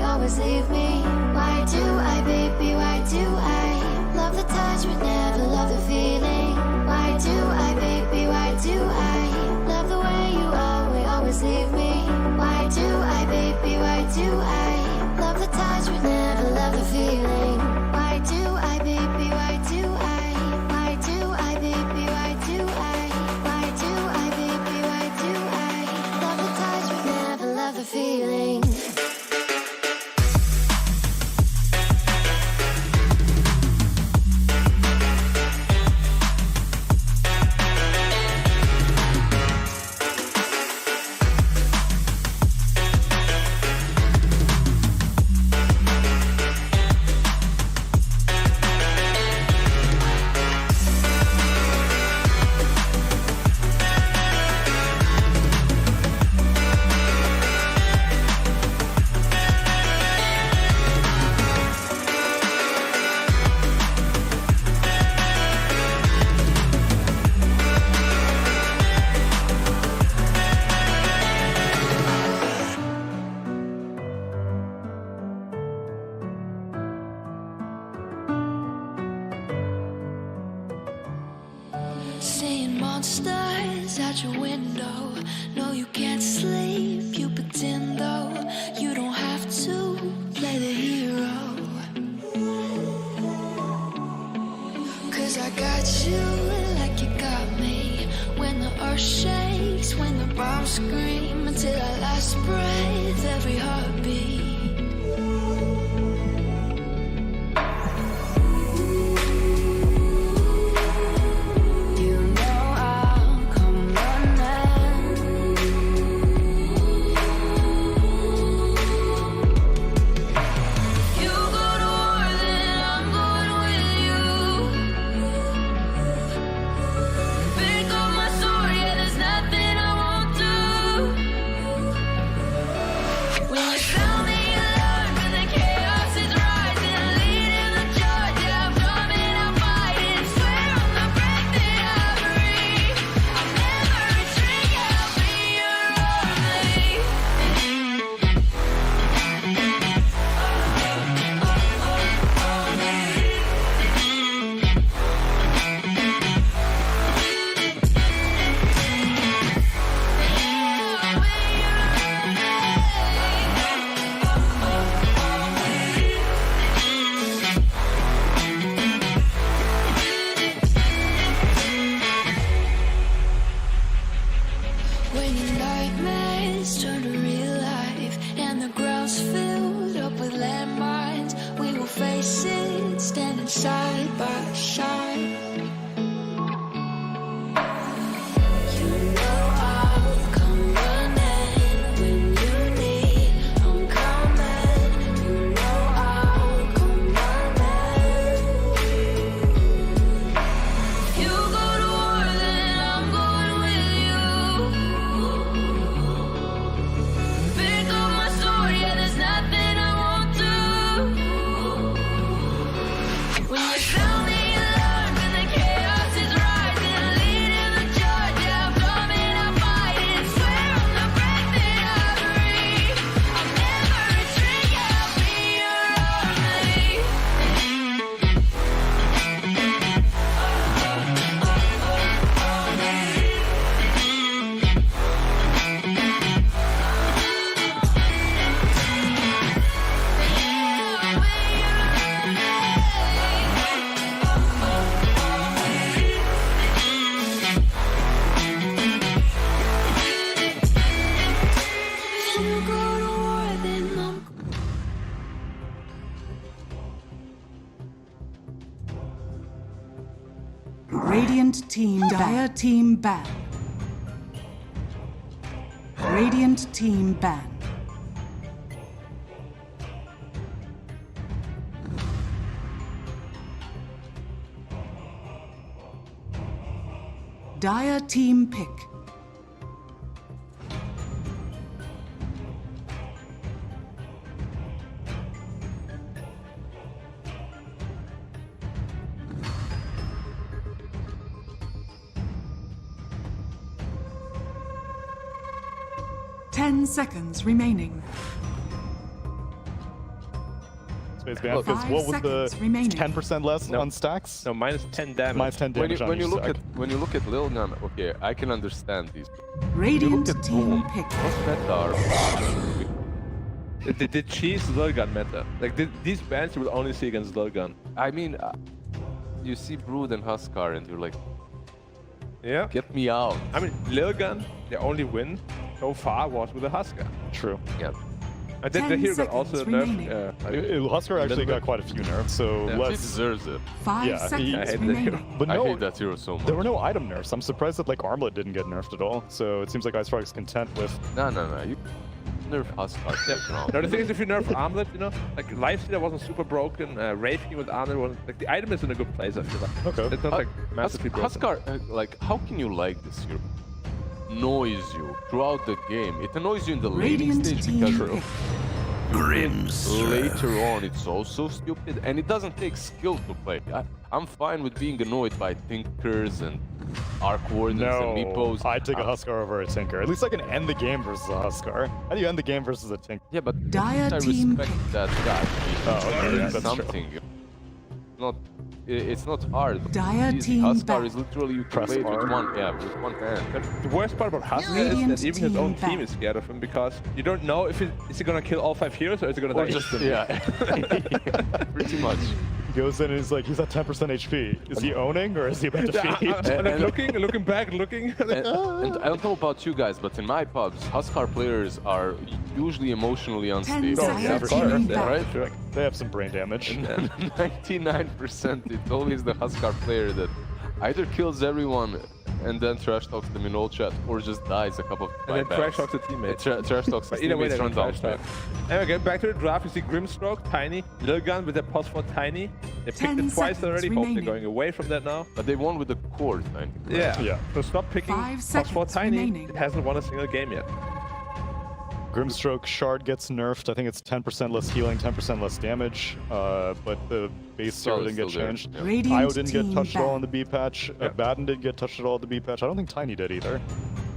always leave me? Why do I, baby, why do I love the touch but never love the feeling? Why do I, baby, why do I love the way you always leave me? Why do I, baby, why do I love the touch but never love the feeling? Why do I, baby, why do I baby, why do I baby, why do I love the touch but never love the feeling? Seeing monsters out your window. No, you can't sleep, you pretend though. You don't have to play the hero. 'Cause I got you like you got me. When the earth shakes, when the bombs scream, until our last breath, every heartbeat. Radiant team Dire team ban. Radiant team ban. Dire team pick. Ten seconds remaining. Space ban, because what was the 10% less on stacks? No, minus 10 damage. Minus 10 damage when you on look stack. at when you look at Lilgun, okay, I can understand these. Radiant at team Boom. pick. What's meta are? The cheese Lilgun meta. Like these bans you will only see against Lilgun. I mean, you see Brood and Huskar, and you're like, Yeah. get me out. I mean, Lilgun, the only win so far was with the Huskar. True. Yeah. And then the 10 hero got seconds also remaining. nerfed. Huskar actually got quite a few nerfs, so Yeah. He let's... deserves it. 5 Yeah, seconds I hate the remaining. hero. But I no, hate that hero so much. there were no item nerfs. I'm surprised that like Armlet didn't get nerfed at all. So it seems like Ice Frog's content with... No. You nerf Huskar. No, the thing is, if you nerf Armlet, you know, like Lifestealer wasn't super broken, Raving with Armlet wasn't, like the item is in a good place, I feel like. Okay. It's not like massively broken. Huskar, like, how can you like this hero? Annoys you throughout the game. It annoys you in the laning Radiant stage team because pick. later on it's also stupid, and it doesn't take skill to play. I'm fine with being annoyed by Tinkers and Arc Wardens and Meepos. I'd take a Huskar over a Tinker. At least I can end the game versus a Huskar. How do you end the game versus a Tinker? Yeah, but Dire I team respect that guy. Oh, okay, yeah, that's something. It's not hard. But Dire easy. team Huskar back. is literally you can Press play it with R. with one hand. The worst part about Huskar is Radiant that even his own team team back. is scared of him because you don't know if is he gonna kill all 5 heroes or is he gonna Or die just instantly. yeah, pretty much. He goes in and he's like, he's at 10% HP. Is he owning or is he about to feed? And I'm looking back, looking. And I don't know about you guys, but in my pubs, Huskar players are usually emotionally unstable. seconds yeah, of course, remaining. yeah, right? They have some brain damage. 99%, it's always the Huskar player that either kills everyone and then trash talks them in all chat, or just dies a couple of And then buybacks. trash talks the teammates. Trash talks the But either way, teammates they're run gonna down. trash talk. Anyway, getting back to the draft, you see Grimstroke, Tiny, Lilgun with their pulse for Tiny. They picked 10 it twice seconds already. Hope they're remaining. going away from that now. But they won with the core, I think. Yeah. Yeah. So stop picking 5 pulse for seconds Tiny. remaining. It hasn't won a single game yet. Grimstroke Shard gets nerfed. I think it's 10% less healing, 10% less damage. But the base hero didn't get Still there, changed. yeah. Radiant Io didn't get team touched at all back. on the B patch. Batten didn't get touched at all on the B patch. I don't think Tiny did either.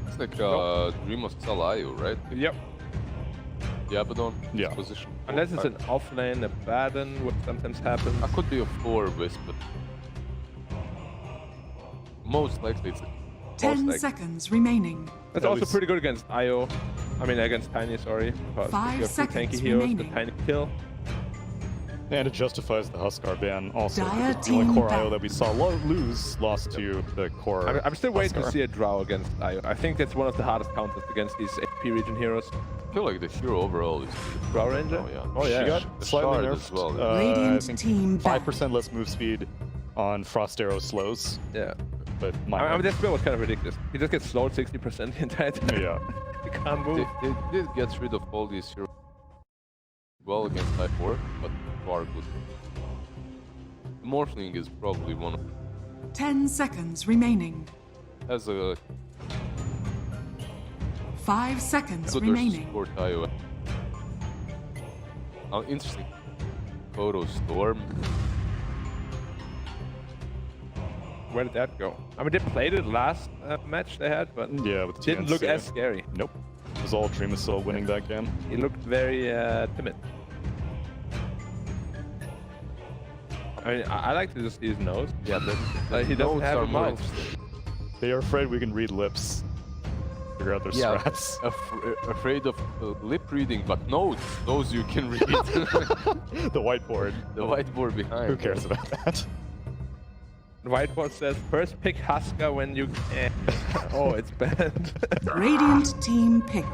It's like Dream of Salayu, right? Yep. The Abaddon Yeah. position. Unless it's an offlane, a Baden, what sometimes happens. I could be a 4 Wisp, but most likely it's 10 like- seconds remaining. That's At also least- pretty good against Io. I mean, against Tiny, sorry. Because 5 if you have two seconds tanky heroes, the remaining. Tiny kill. And it justifies the Huskar ban also. Dire because the only team core back. IO that we saw lose lost to the core. I'm still waiting to Huskar. see a draw against Io. I think that's one of the hardest counters against these AP region heroes. I feel like the hero overall is Draw Ranger? Oh, yeah. Oh, yeah. She got The slightly Shard nerfed. as well. I Radiant think team back. 5% less move speed on Frost Arrow slows, Yeah. but I mean, that spell was kind of ridiculous. He just gets slowed 60% the entire time. yeah. He can't move. They did get rid of all these heroes well against Type 4, but far good. The Morphling is probably one of 10 seconds remaining. has a 5 seconds good versus remaining. support IO. Oh, interesting. Photo Storm. Where did that go? I mean, they played it last match they had, but Yeah, with the didn't look TNC. as scary. Nope. It was all Dreamasil winning that game. He looked very timid. I mean, I like to just see his nose. Yeah, Like, he doesn't notes have are a more mouth. interesting. They are afraid we can read lips. Figure out their Yeah, strats. afraid of lip reading, but notes, those you can read. The whiteboard. The whiteboard behind. Who cares about that? The whiteboard says, first pick Huskar when you can. Oh, it's bad. Radiant team pick.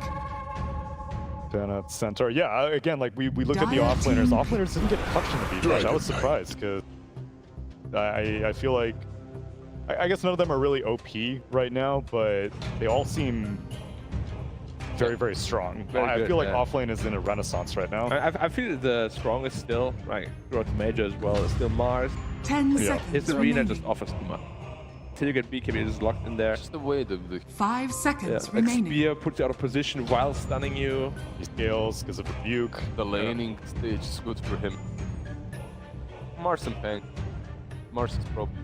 Then at center. Yeah, again, like we look at the Dire offlaners. team. Offlaners didn't get touched in the B patch. I was surprised because I feel like I guess none of them are really OP right now, but they all seem very, very strong. Very I good, feel like yeah. offlane is in a renaissance right now. I feel the strongest still, right, throughout the major as well, is still Mars. 10 Yeah. seconds His arena remaining. just offers too much. Until you get Bkop, you're just locked in there. Just the way the 5 Yeah, seconds like remaining. Spear puts you out of position while stunning you. He scales because of rebuke. the laning stage is good for him. Mars and Pang. Mars is probably.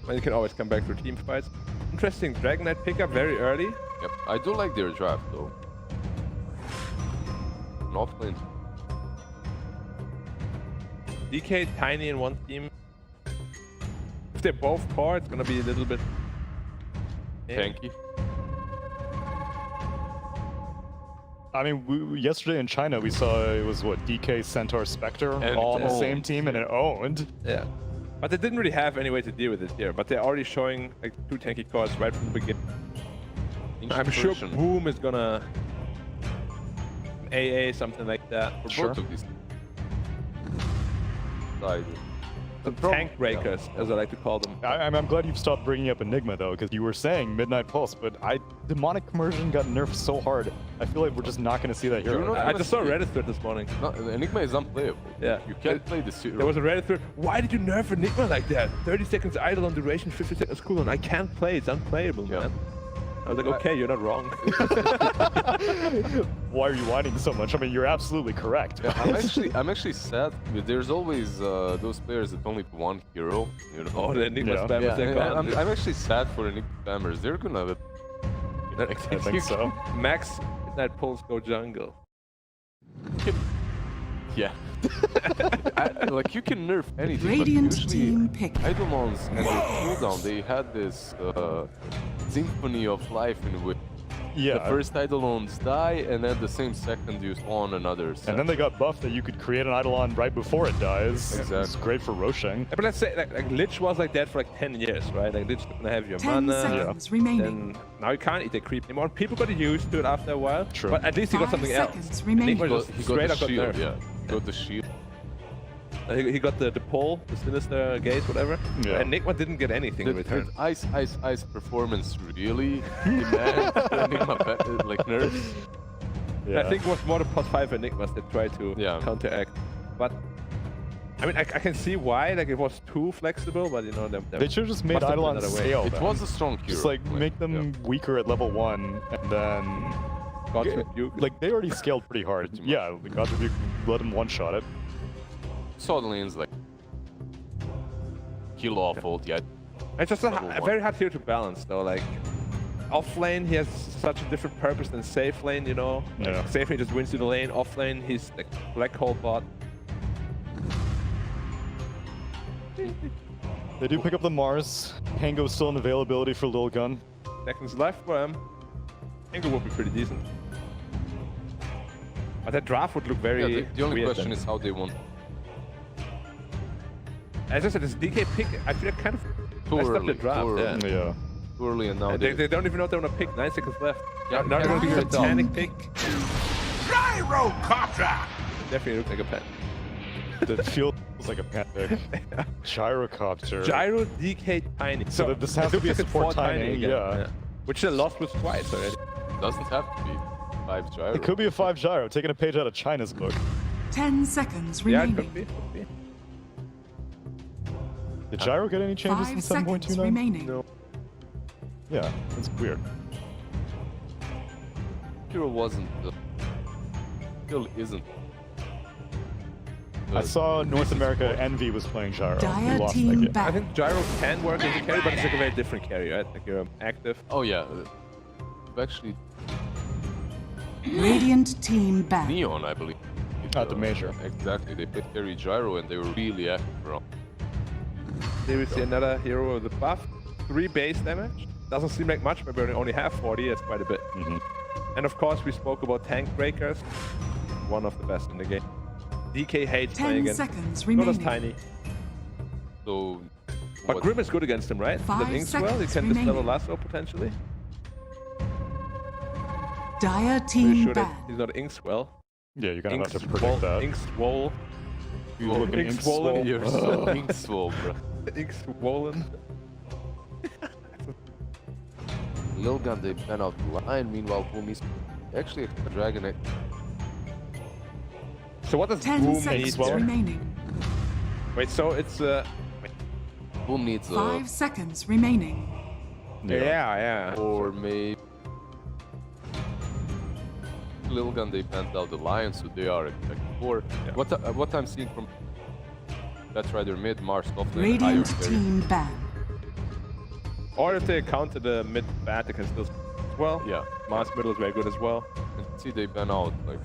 And you can always come back for team fights. Interesting Dragon Knight pickup very early. Yep. I do like their draft though. Not playing. DK, Tiny in one team. If they're both core, it's gonna be a little bit Tanky. I mean, yesterday in China, we saw it was what, DK, Centaur, Spectre, And all on the owned. same team, and it owned. Yeah. But they didn't really have any way to deal with it here. But they're already showing like 2 tanky cores right from the beginning. I'm sure Version. Boom is gonna AA, something like that. For Sure. both of these. Side. The tank breakers, as I like to call them. I'm glad you've stopped bringing up Enigma, though, because you were saying Midnight Pulse, but Demonic Immersion got nerfed so hard, I feel like we're just not going to see that You're hero. not- I just saw a Reddit thread this morning. No, Enigma is unplayable. Yeah. You can't play this hero. There was a Reddit thread. Why did you nerf Enigma like that? 30 seconds idle on duration, 50 seconds cooldown. I can't play. It's unplayable, Yeah. man. I was like, okay, you're not wrong. Why are you whining so much? I mean, you're absolutely correct. Yeah, I'm actually sad. There's always those players that only have one hero. You know? Oh, the Enigma Yeah. spammers, Yeah, they're and gone. I'm actually sad for Enigma spammers. They're gonna. I think so. Max Midnight Pulse go jungle. Yeah. Like you can nerf anything. Radiant but usually team pick. Eidolons and their cooldown, they had this symphony of life in which Yeah. the first Eidolons die, and then the same second you spawn another. And then they got buffed that you could create an Eidolon right before it dies. Exactly. It's great for Roshing. But let's say, like Lich was like that for like 10 years, right? Like Lich is gonna have your 10 mana. seconds remaining. Then now you can't eat the creep anymore. People got used to it after a while. True. But at least he got 5 something else. seconds remaining. Enigma He just got straight the up got shield, nerfed. yeah. He got the shield. He got the pole, the sinister gaze, whatever. Yeah. And Enigma didn't get anything in return. The ice performance really demands Enigma like nerfs. Yeah. I think it was more the +5 Enigmas that tried to Yeah. counteract. But I mean, I can see why. Like it was too flexible, but you know, They should have just made must have been Eidolon another way. scale. It then. was a strong hero. Just like make them weaker at level 1, and then God's Rebuke. like they already scaled pretty hard. Pretty much. Yeah, the God's Rebuke let him one-shot it. Saw the lanes like kill off ult, yeah. It's just a very hard hero to balance, though. Like off lane, he has such a different purpose than safe lane. You know, like, Yeah. safe lane just wins you the lane. Off lane, he's like black hole bot. They do pick up the Mars. Pango's still in availability for Lilgun. Seconds left for him. Angle would be pretty decent. But that draft would look very Yeah, the only weird question then. is how they want. As I said, this DK pick, I feel like kind of messed up the draft. too Yeah. early. Yeah. Too early, and now And they don't even know what they want to pick. 9 seconds left. Yeah, now they're going to figure be it out. Titanic pick. Gyrocopter! Definitely looks like a pet. That feels like a panic. Gyrocopter. Gyro, DK, Tiny. So this has it to be a looks like support it's 4 Tiny, again. yeah. Which they lost with twice already. Doesn't have to be 5 gyro. It could be a 5 gyro, taking a page out of China's book. 10 seconds Yeah, it remaining. could be. Could be. Did gyro get any changes 5 in seconds 7.29? remaining. No. Yeah, that's weird. Hero wasn't. Still isn't. I saw North America Envy was playing gyro. We Dire lost that team game. I back. think Gyro can work as a carry, but it's like a very different carry, right? Like you're active. Oh yeah. Actually, Radiant team back. Neon, I believe. At the major. Exactly. They played carry gyro and they were really active around. Here we see another hero with a buff. 3 base damage. Doesn't seem like much, but we only have 40. It's quite a bit. And of course, we spoke about tank breakers. One of the best in the game. DK hates 10 playing against. seconds So does remaining. Tiny. So. But what- Grim is good against him, right? 5 That Inks well. You seconds can dispel a remaining. lasso potentially. Dire Pretty team sure that back. he's not Inks well. Yeah, you're gonna have Inks to predict that. Inks Wool. You looking ink swollen. You're so ink swole, bro. Ink swollen. Lilgun, they ban out the line. Meanwhile, Boom is actually a Dragonite. So what does 10 Boom need seconds here? remaining. Wait, so it's Boom needs 5 seconds remaining. yeah. or maybe Lilgun, they banned out the lion, so they are expected for. Yeah. What I'm seeing from that's right, they're mid Mars off lane, higher Radiant carry. team ban. Or if they counter the mid bat, they can still as well. Yeah. Mars middle is very good as well. And see, they ban out like.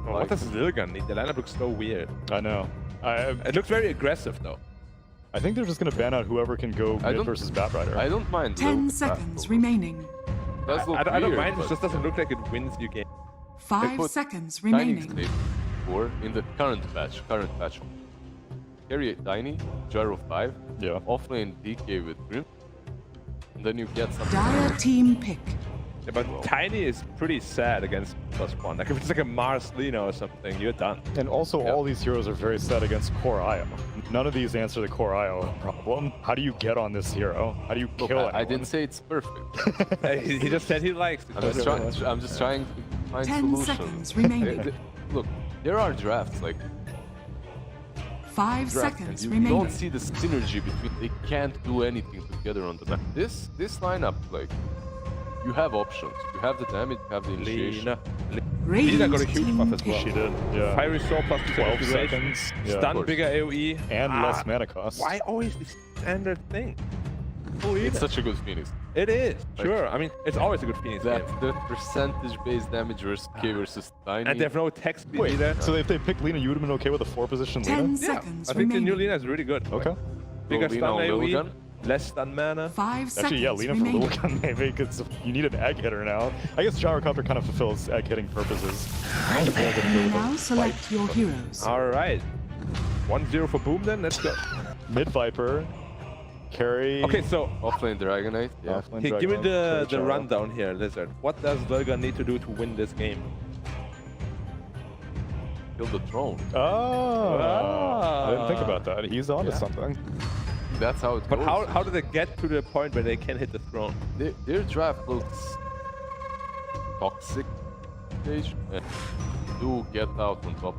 Oh, what does Lilgun need? The lineup looks so weird. I know. It looks very aggressive though. I think they're just gonna ban out whoever can go mid versus Batrider. I don't mind. 10 seconds remaining. Does look I don't weird, mind. It but just doesn't look like it wins you game. 5 put seconds Tiny remaining. state 4 in the current patch. Carry Tiny, Gyro 5, Yeah. offlane DK with Grim, and then you get some. Dire team pick. Yeah, but Tiny is pretty sad against +1. Like if it's like a Mars Lino or something, you're done. And also, all these heroes are very set against Core IO. None of these answer the Core IO problem. How do you get on this hero? How do you Look, kill anyone? I didn't say it's perfect. He just said he likes it. I'm just trying to find 10 solutions. seconds remaining. Look, there are drafts like 5 draft, seconds and you remaining. don't see the synergy between. They can't do anything together on the map. This lineup, like, you have options. You have the damage, you have the initiation. Lina. Lina Radiant got a huge team buff as pick. well. She did, yeah. Fiery Soul plus 12 duration, seconds. Yeah. Stun, bigger AoE. And less mana cost. Why always this standard thing? It's such a good Phoenix. It is, Like, sure. I mean, it's always a good Phoenix game. The percentage-based damage versus K versus Tiny. And they have no tech speed Wait, either. so if they picked Lina, you would have been okay with a 4-position 10 Lina? seconds I think the remaining. new Lina is really good. Okay. Bigger Lina stun on AoE, Lilgun? less stun mana. 5 seconds Actually, yeah, Lina for remaining. Lilgun maybe, because you need an egg hitter now. I guess Gyrocopter kind of fulfills egg hitting purposes. Now select your heroes. Alright. 1-0 for Boom then, let's go. Mid Viper, carry. Okay, so Offlane Dragonite. Yeah. Offlane hey, give me Dragonite, the carry Gyro. rundown here, LizZard. What does Lilgun need to do to win this game? Kill the throne. Oh, I didn't think about that. He's onto something. That's how it But goes. how do they get to the point where they can hit the throne? Their draft looks toxic stage and do get out on top.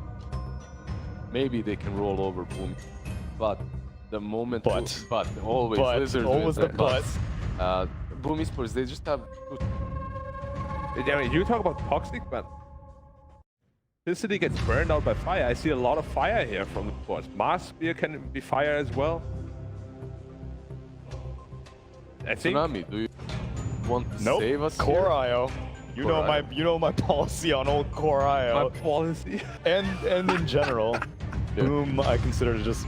Maybe they can roll over Boom, but the moment but always LizZard always wins the there. but. Boom Esports, they just have I mean, you talk about toxic, but this city gets burned out by fire. I see a lot of fire here from the boards. Mars Spear can be fire as well. I think. Tsunami. Do you want to Nope. save us Core here? IO. You Core know my policy on old Core IO. My policy. And in general, Yeah. Boom I consider to just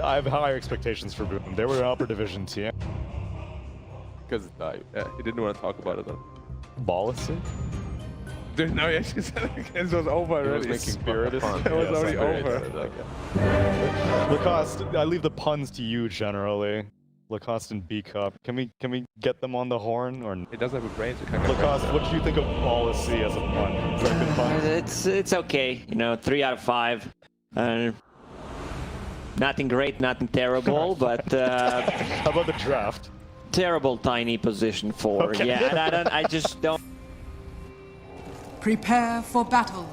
I have higher expectations for Boom. They were an upper division team. Because it died. Yeah, he didn't want to talk about it though. Policy? Dude, no, he actually said it again. It was over He was already. making Spiritus? fun. It was already Spiritus, over. Lacoste, I leave the puns to you generally. Lacoste and Bkop. Can we get them on the horn or He doesn't have a brain, so he can't get Lacoste, what do you think of policy as a pun? Is that a good pun? It's okay, 3 out of 5. Nothing great, nothing terrible, but How about the draft? terrible tiny position 4. Okay. Yeah, I just don't. Prepare for battle.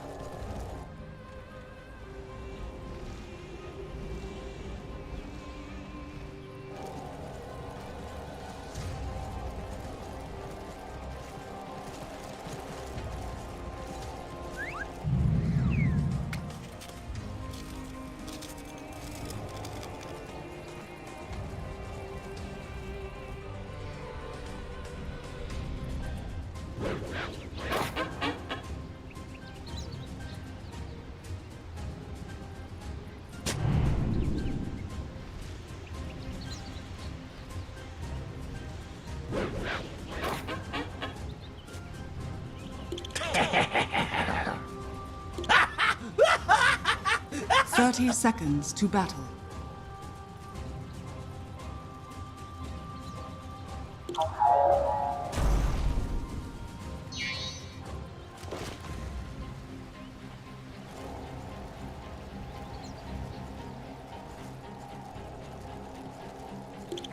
"30 seconds to battle.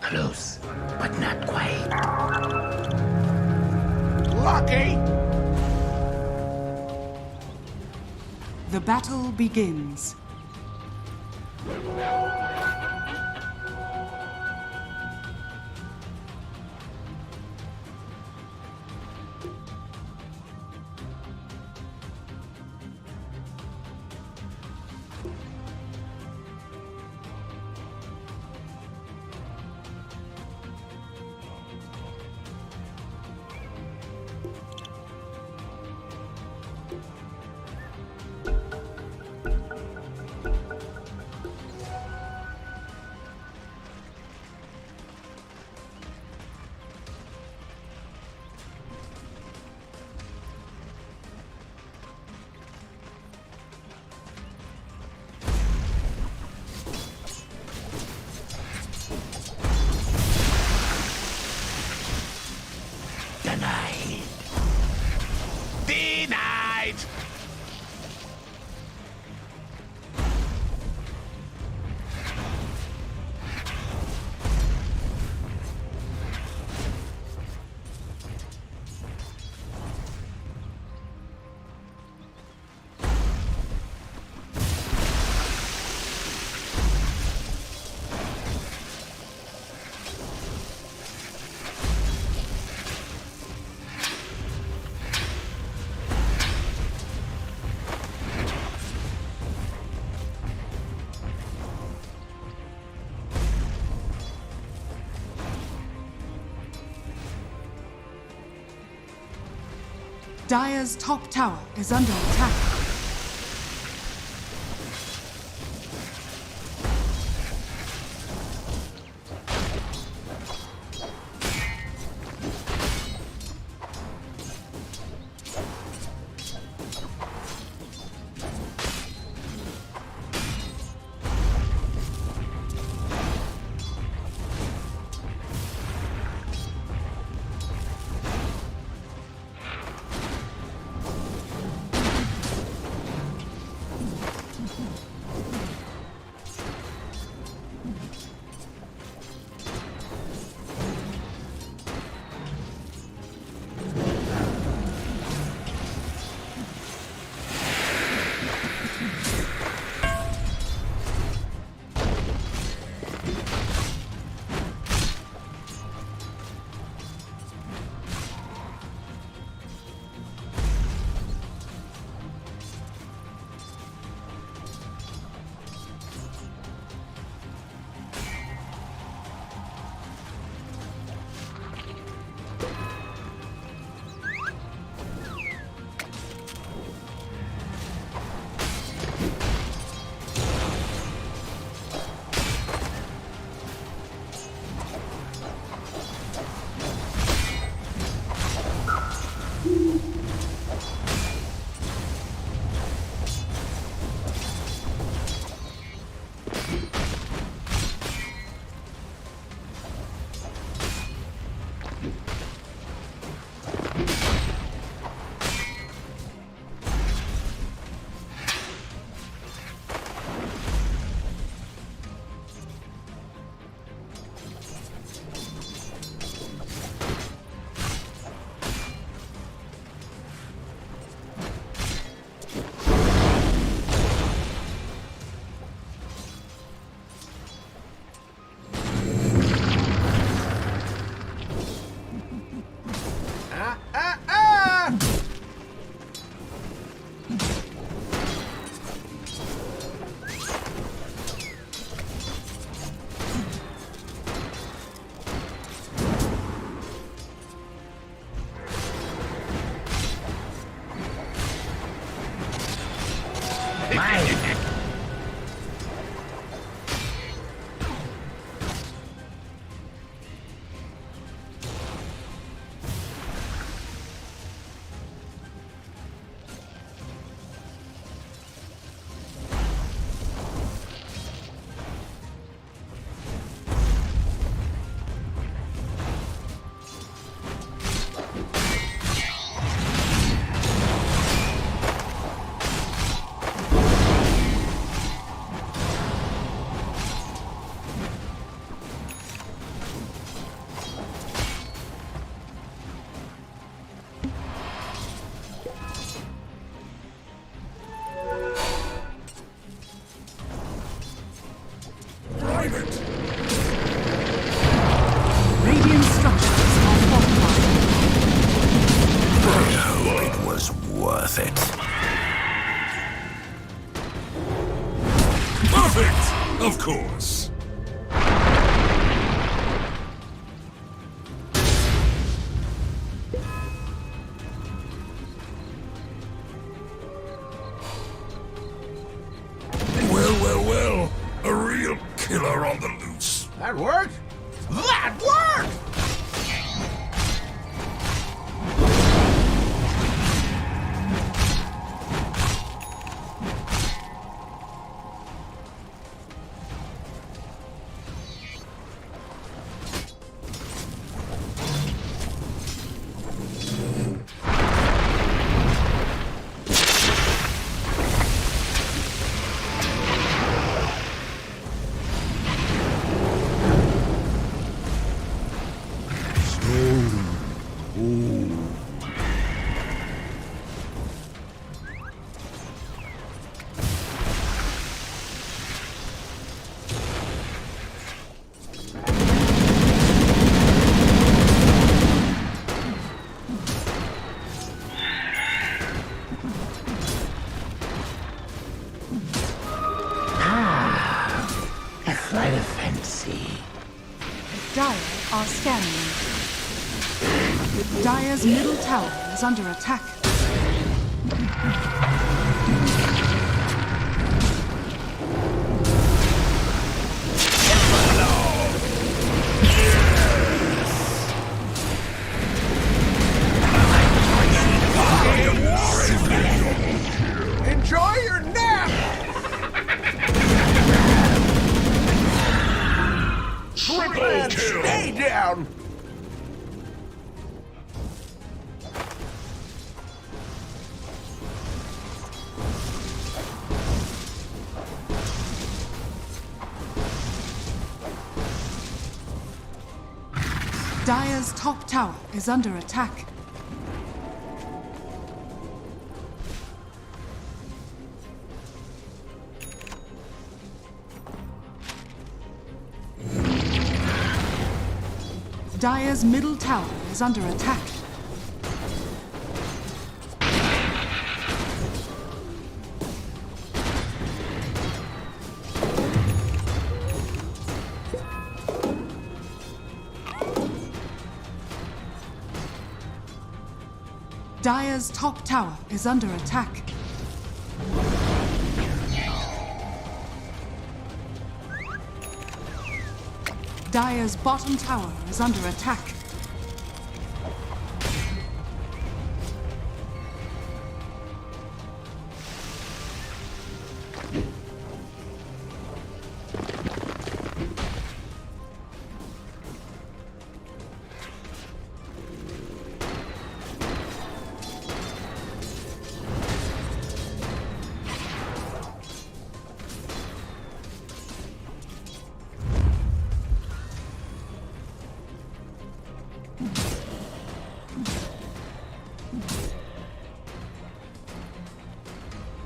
Close, but not quite. Lucky! The battle begins. Denied. Denied! Dire's top tower is under attack. deployment. Radiant structures are fortified. Oh, it was worth it. Perfect! Of course. Well. A real killer on the loose. That worked? That worked! Dire are scanning. Dire's middle tower is under attack. Enjoy your nap! Triple kill! Stay down! Dire's top tower is under attack. Dire's middle tower is under attack. Dire's top tower is under attack. Dire's bottom tower is under attack.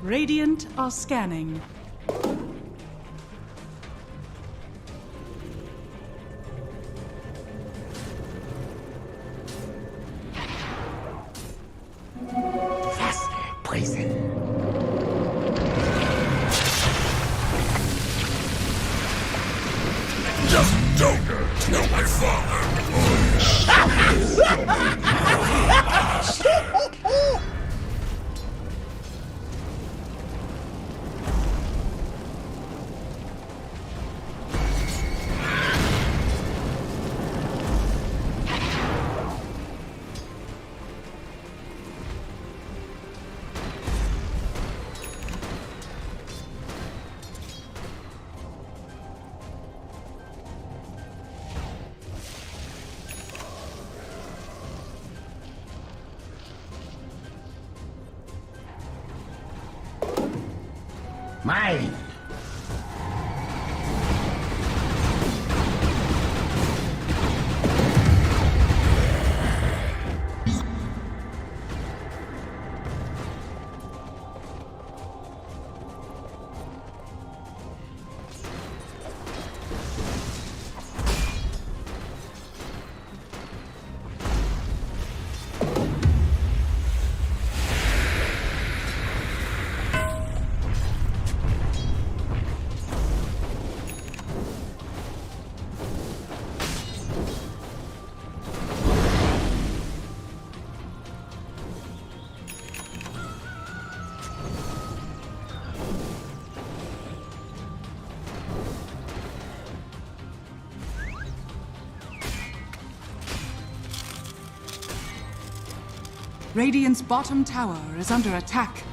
Radiant are scanning. Faster, poison. Just don't tell my father. Mine. Radiant's bottom tower is under attack.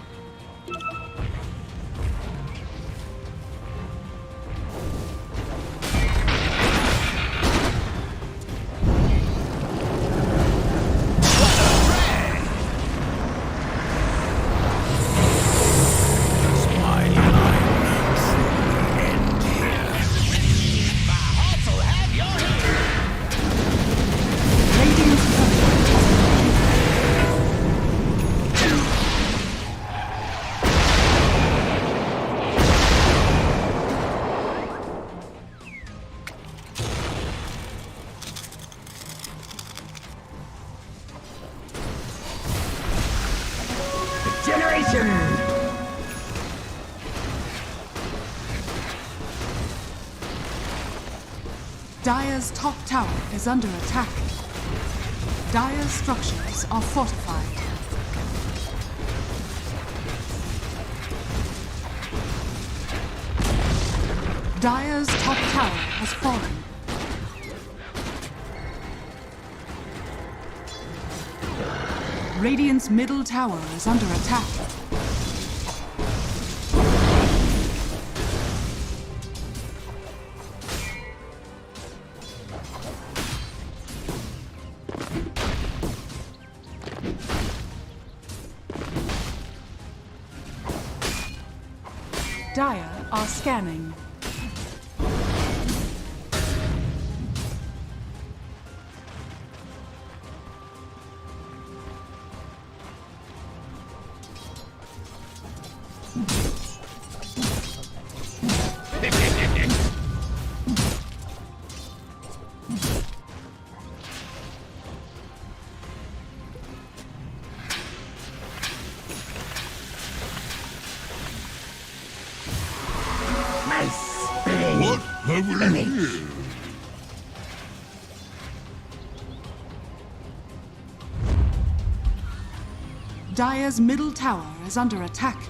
Dire's top tower is under attack. Dire's structures are fortified. Dire's top tower has fallen. Radiant's middle tower is under attack. Dire are scanning. Dire's middle tower is under attack.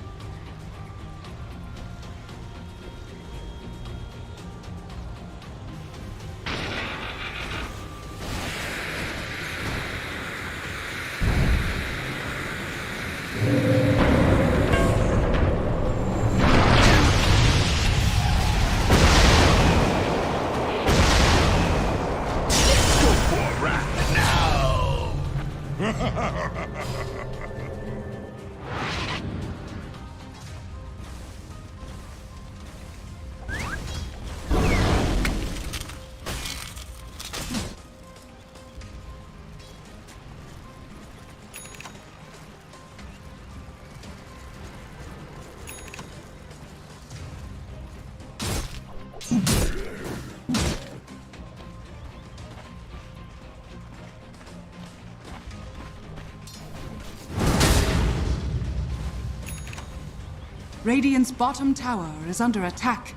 Radiant's bottom tower is under attack.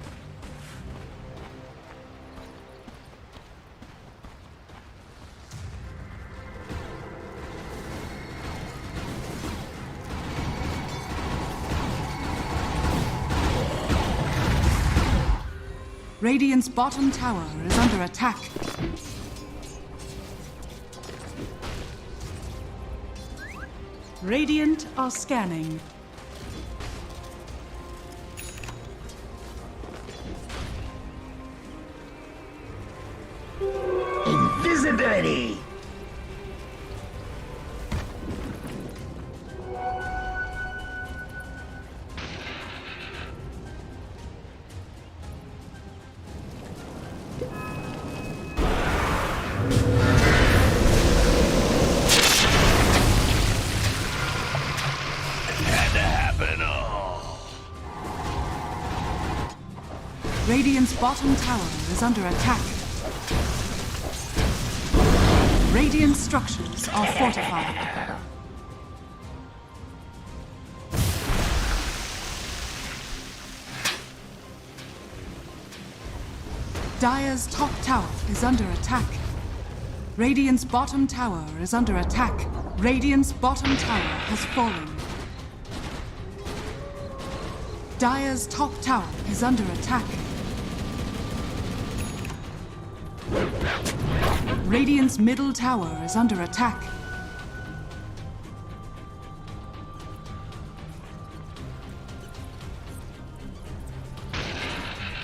Radiant's bottom tower is under attack. Radiant are scanning. Invisibility! Radiant's bottom tower is under attack. Radiant structures are fortified. Dire's top tower is under attack. Radiant's bottom tower is under attack. Radiant's bottom tower has fallen. Dire's top tower is under attack. Radiant's middle tower is under attack.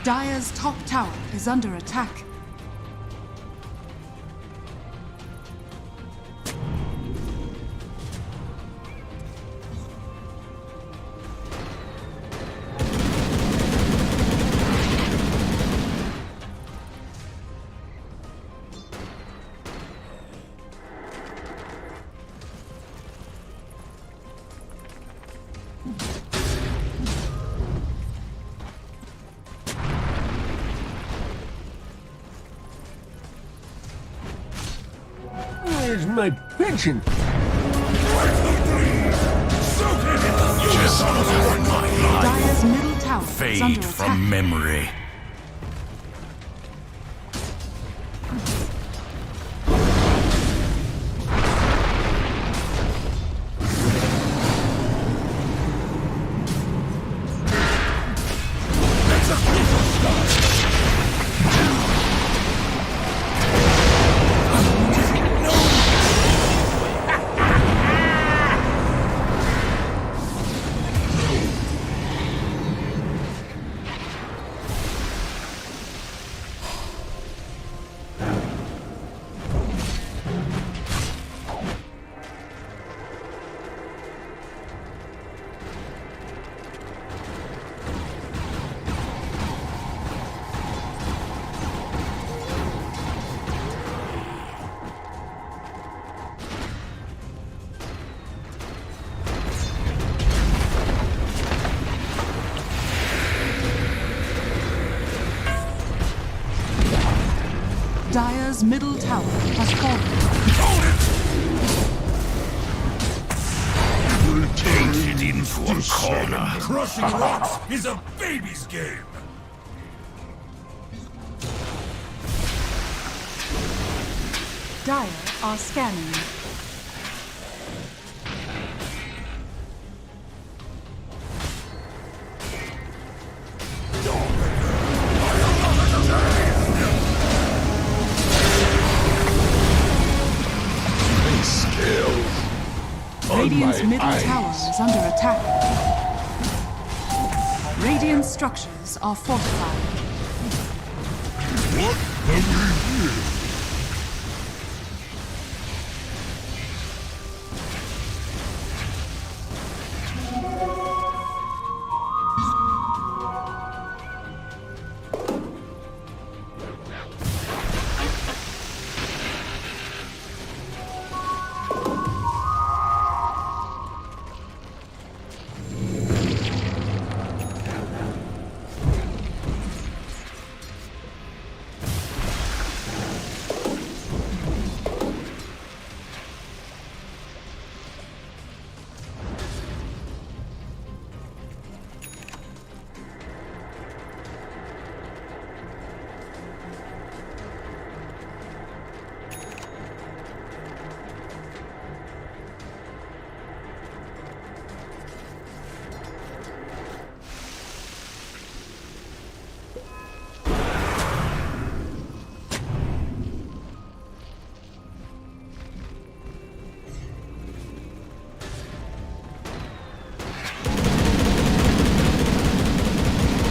Dire's top tower is under attack. Where's my pension? Dire's middle tower is Fade under attack. from memory. Dire's middle tower has fallen. You'll take it into a corner. Crushing rocks is a baby's game. Dire are scanning. Radiant's middle tower is under attack. Radiant structures are fortified. What have we here?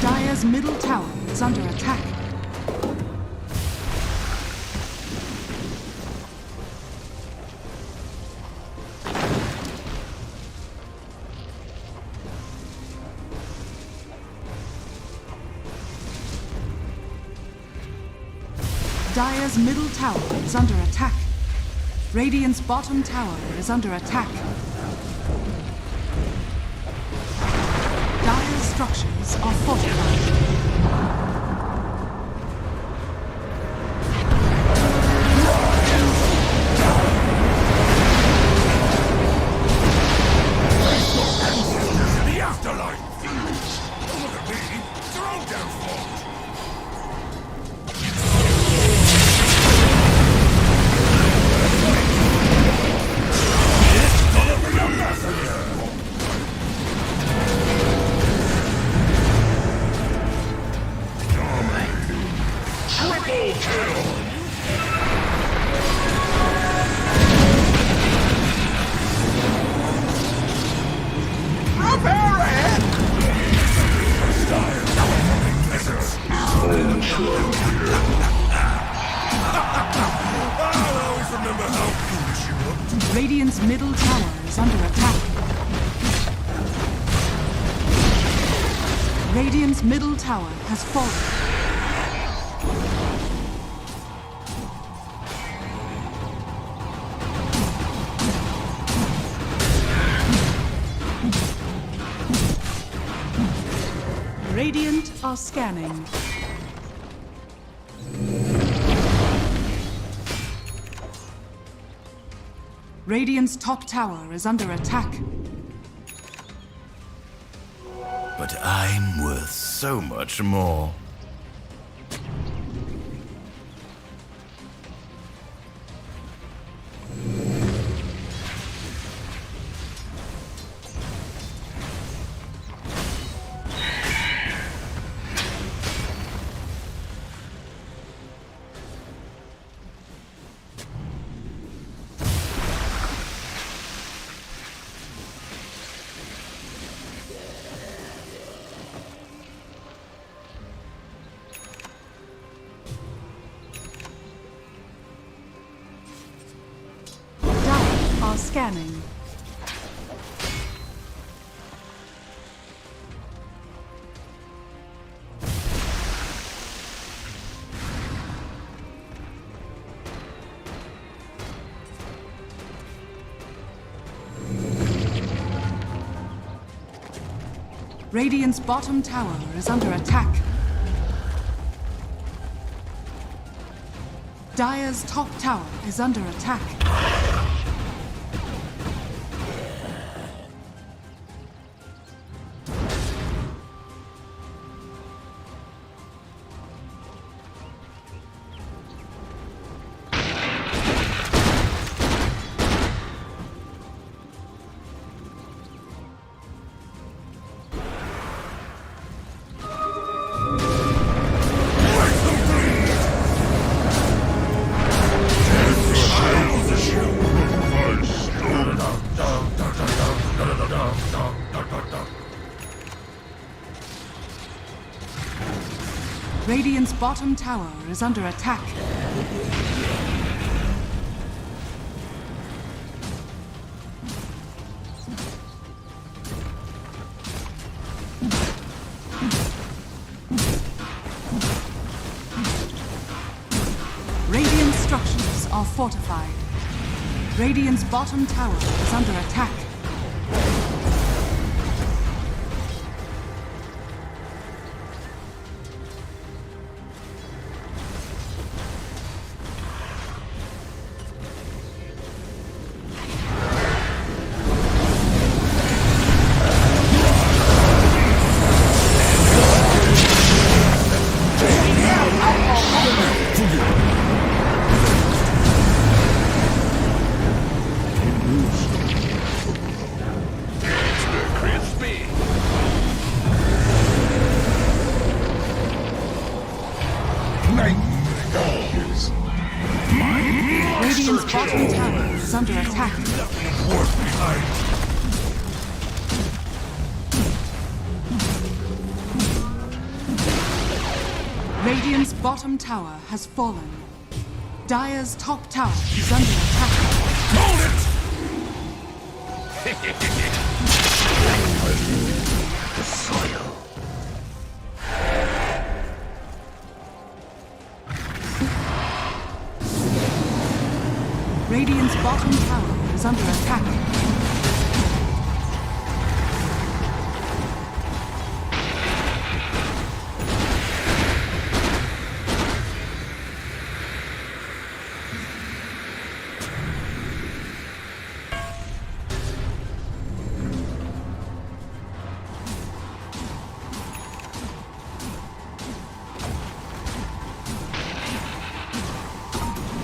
Dire's middle tower is under attack. Dire's middle tower is under attack. Radiant's bottom tower is under attack. Dire's structures are fortified. The afterlife feels. Look at me. Throw down for. It's gonna be a massacre. Triple kill! Prepare it! Style, peasants! I'll always remember how foolish you looked. Radiant's middle tower is under attack. Radiant's middle tower has fallen. Radiant are scanning. Radiant's top tower is under attack. But I'm worth so much more. Scanning. Radiant's bottom tower is under attack. Dire's top tower is under attack. Radiant's bottom tower is under attack. Radiant structures are fortified. Radiant's bottom tower is under attack. Radiant's bottom tower is under attack. Radiant's bottom tower has fallen. Dire's top tower is under attack. Hold it! The soil. Radiant's bottom tower is under attack.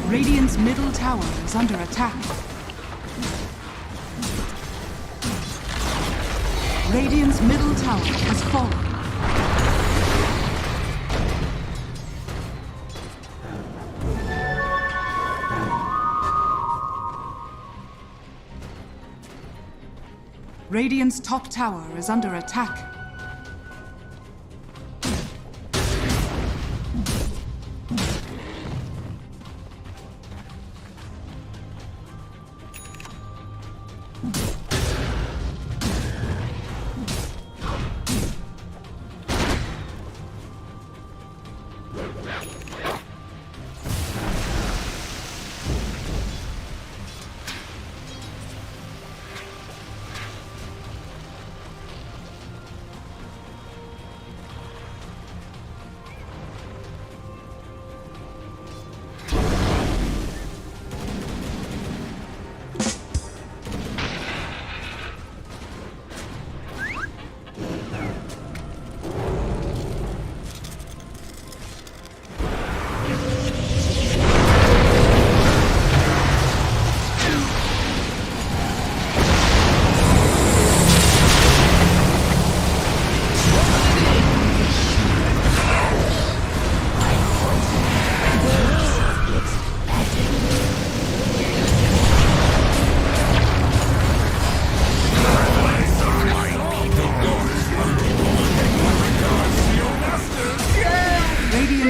Radiant's middle tower is under attack. Radiant's middle tower has fallen. Radiant's top tower is under attack.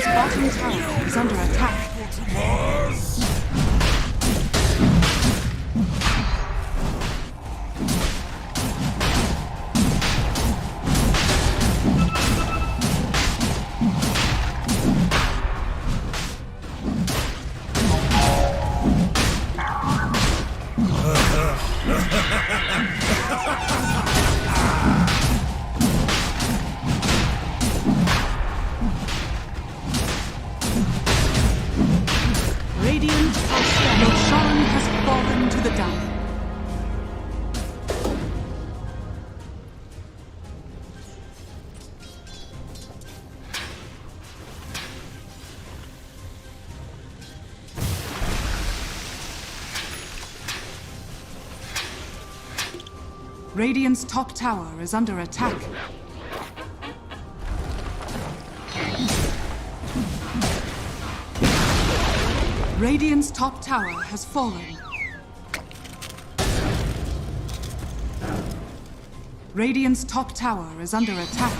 Radiant's bottom tower is under attack. Radiant's top tower is under attack. Radiant's top tower has fallen. Radiant's top tower is under attack.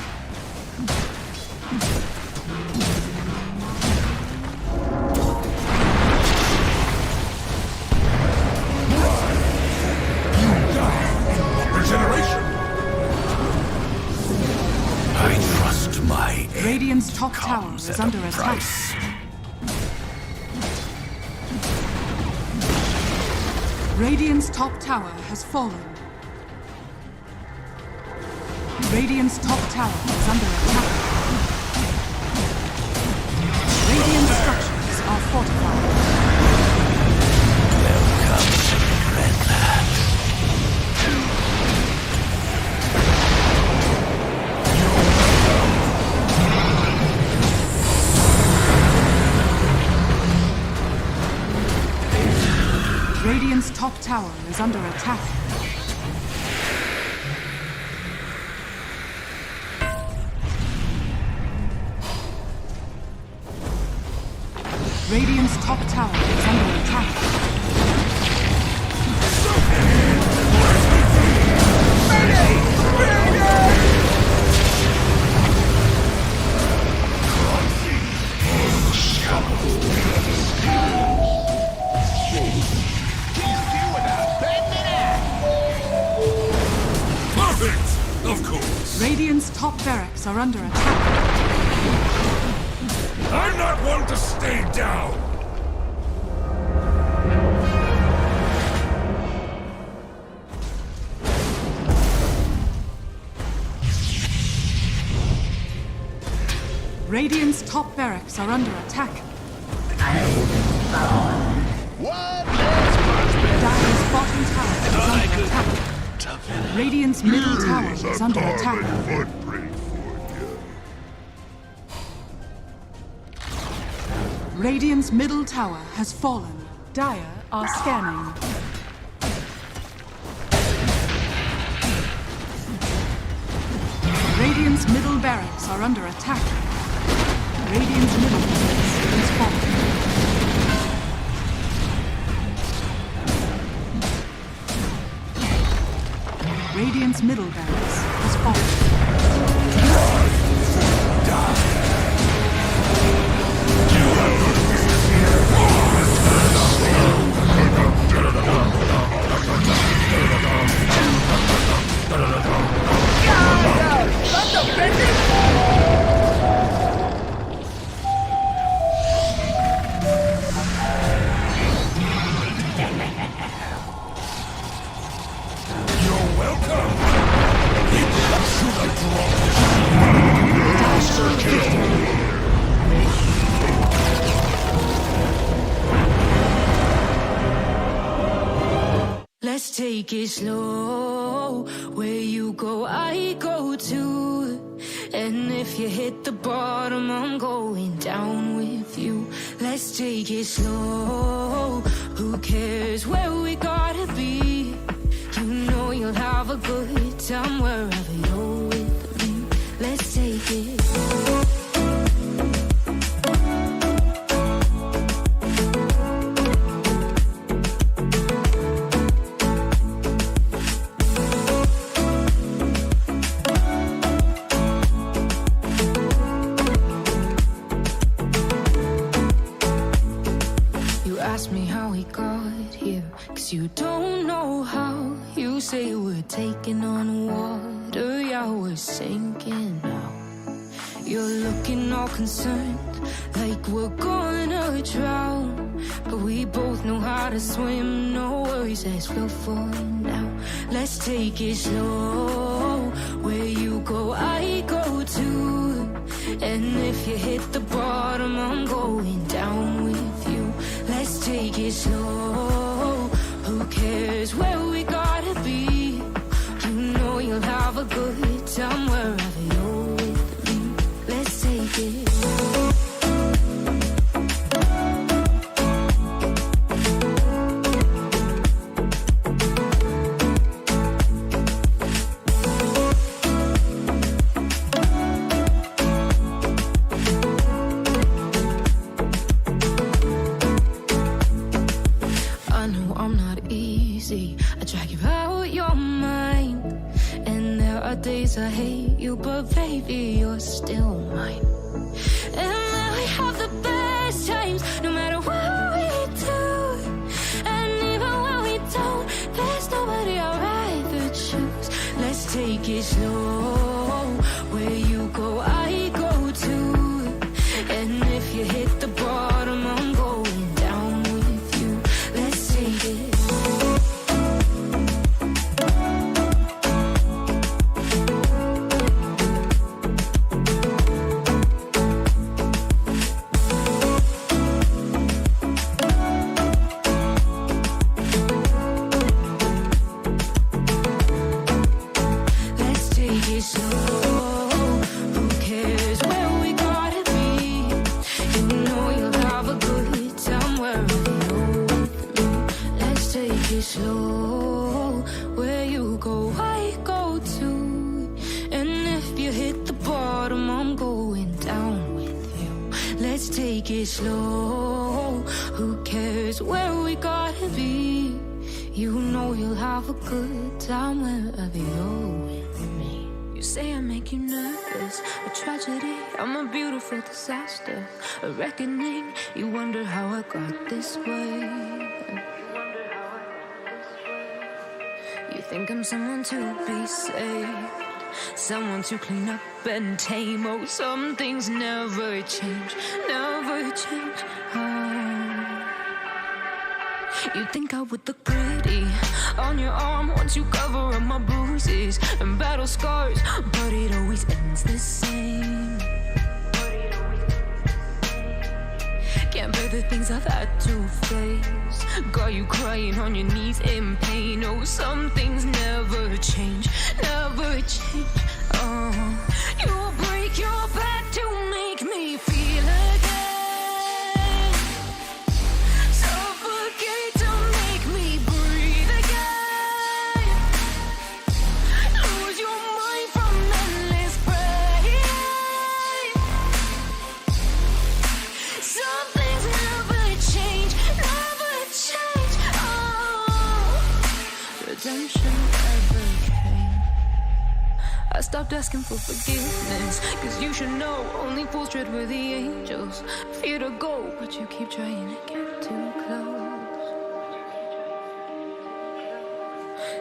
Radiant's top tower is under attack. Radiant's top tower has fallen. Radiant's top tower is under attack. Radiant structures are fortified. Welcome to Redlands. Radiant's top tower is under attack. Radiant's top tower is under attack. Of course. Radiant's top barracks are under attack. I'm not one to stay down. Radiant's top barracks are under attack. Dire's bottom tower is under attack. Radiant's middle tower is under attack. Radiant's middle tower has fallen. Dire are scanning. Radiant's middle barracks are under attack. Radiant's middle barracks is fallen. Radiant's middle barracks has fallen. Let's take it slow. Where you go, I go too. And if you hit the bottom, I'm going down with you. Let's take it slow. Who cares where we gotta be? You know you'll have a good time wherever you're with me. Let's take it slow. ask me how we got here, 'cause you don't know how. You say we're taking on water, yeah, we're sinking now. You're looking all concerned, like we're gonna drown. But we both know how to swim, no worries as we'll fall now. Let's take it slow, where you go, I go too. And if you hit the bottom, I'm going down with you. Let's take it slow, who cares where we gotta be? You know you'll have a good time wherever you're with me. Let's take it slow. I hate you, but baby, you're still mine. And we have the best times, no matter what we do. And even when we don't, there's nobody I'd rather choose. Let's take it slow, where you go, I go too. And if you hit the bottom, I'm going down with you. Let's take it slow. Slow, who cares where we gotta be? You know you'll have a good time wherever you're with me. You say I make you nervous, a tragedy, I'm a beautiful disaster, a reckoning. You wonder how I got this way. You think I'm someone to be saved, someone to clean up and tame. Oh, some things never change, never change. Oh. You think I would look pretty on your arm once you cover up my bruises and battle scars, but it always ends the same. Can't bear the things I've had to face, got you crying on your knees in pain. Oh, some things never change, never change. Oh, you'll break your back to make me feel again, suffocate to make me breathe again, lose your mind from endless pain. Some things never change, never change. Oh, redemption ever came. I stopped asking for forgiveness, 'cause you should know only fools tread where the angels fear to go, but you keep trying to get too close.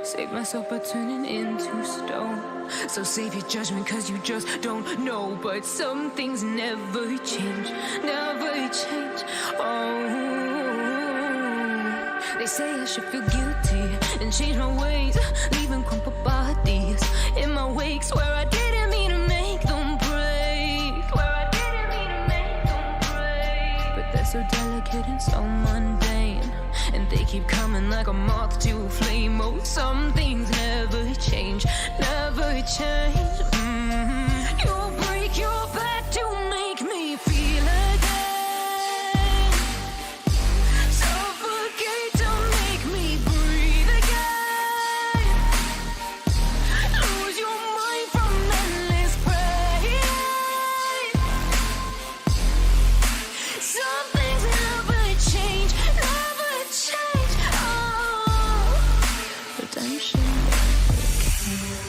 Save myself by turning into stone, so save your judgment 'cause you just don't know. But some things never change, never change. Oh, they say I should feel guilty and change my ways, leaving crumpled bodies in my wake. Swear I didn't mean to make them break, swear I didn't mean to make them break. But they're so delicate and so mundane, and they keep coming like a moth to a flame. Oh, some things never change, never change. You'll break your back to make me feel again, suffocate to make me breathe again, lose your mind from endless pain. Some things never change, never change. Oh, redemption never came.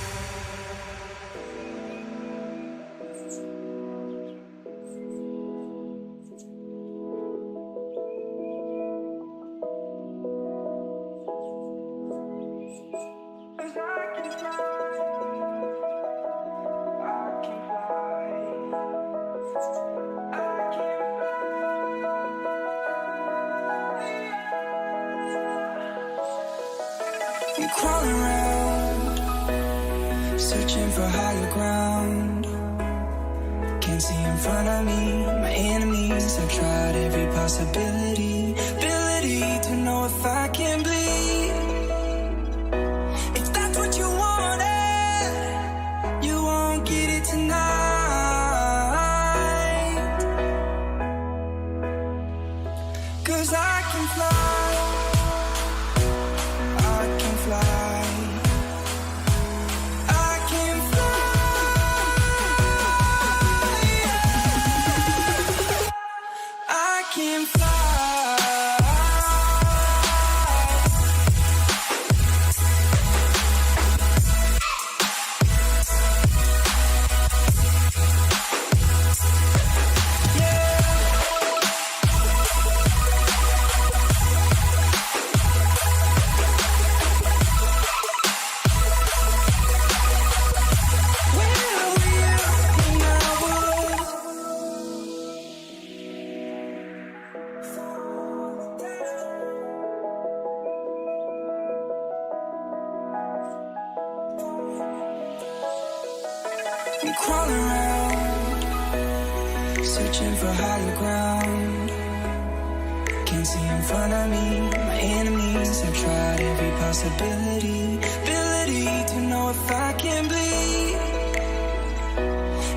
I'm crawling around, searching for higher ground. Can't see in front of me, my enemies. I've tried every possibility, ability to know if I can bleed. If that's what you wanted, you won't get it tonight. 'Cause I can fly, I can fly. I'm crawling around, searching for higher ground. Can't see in front of me, my enemies. I've tried every possibility, ability to know if I can bleed.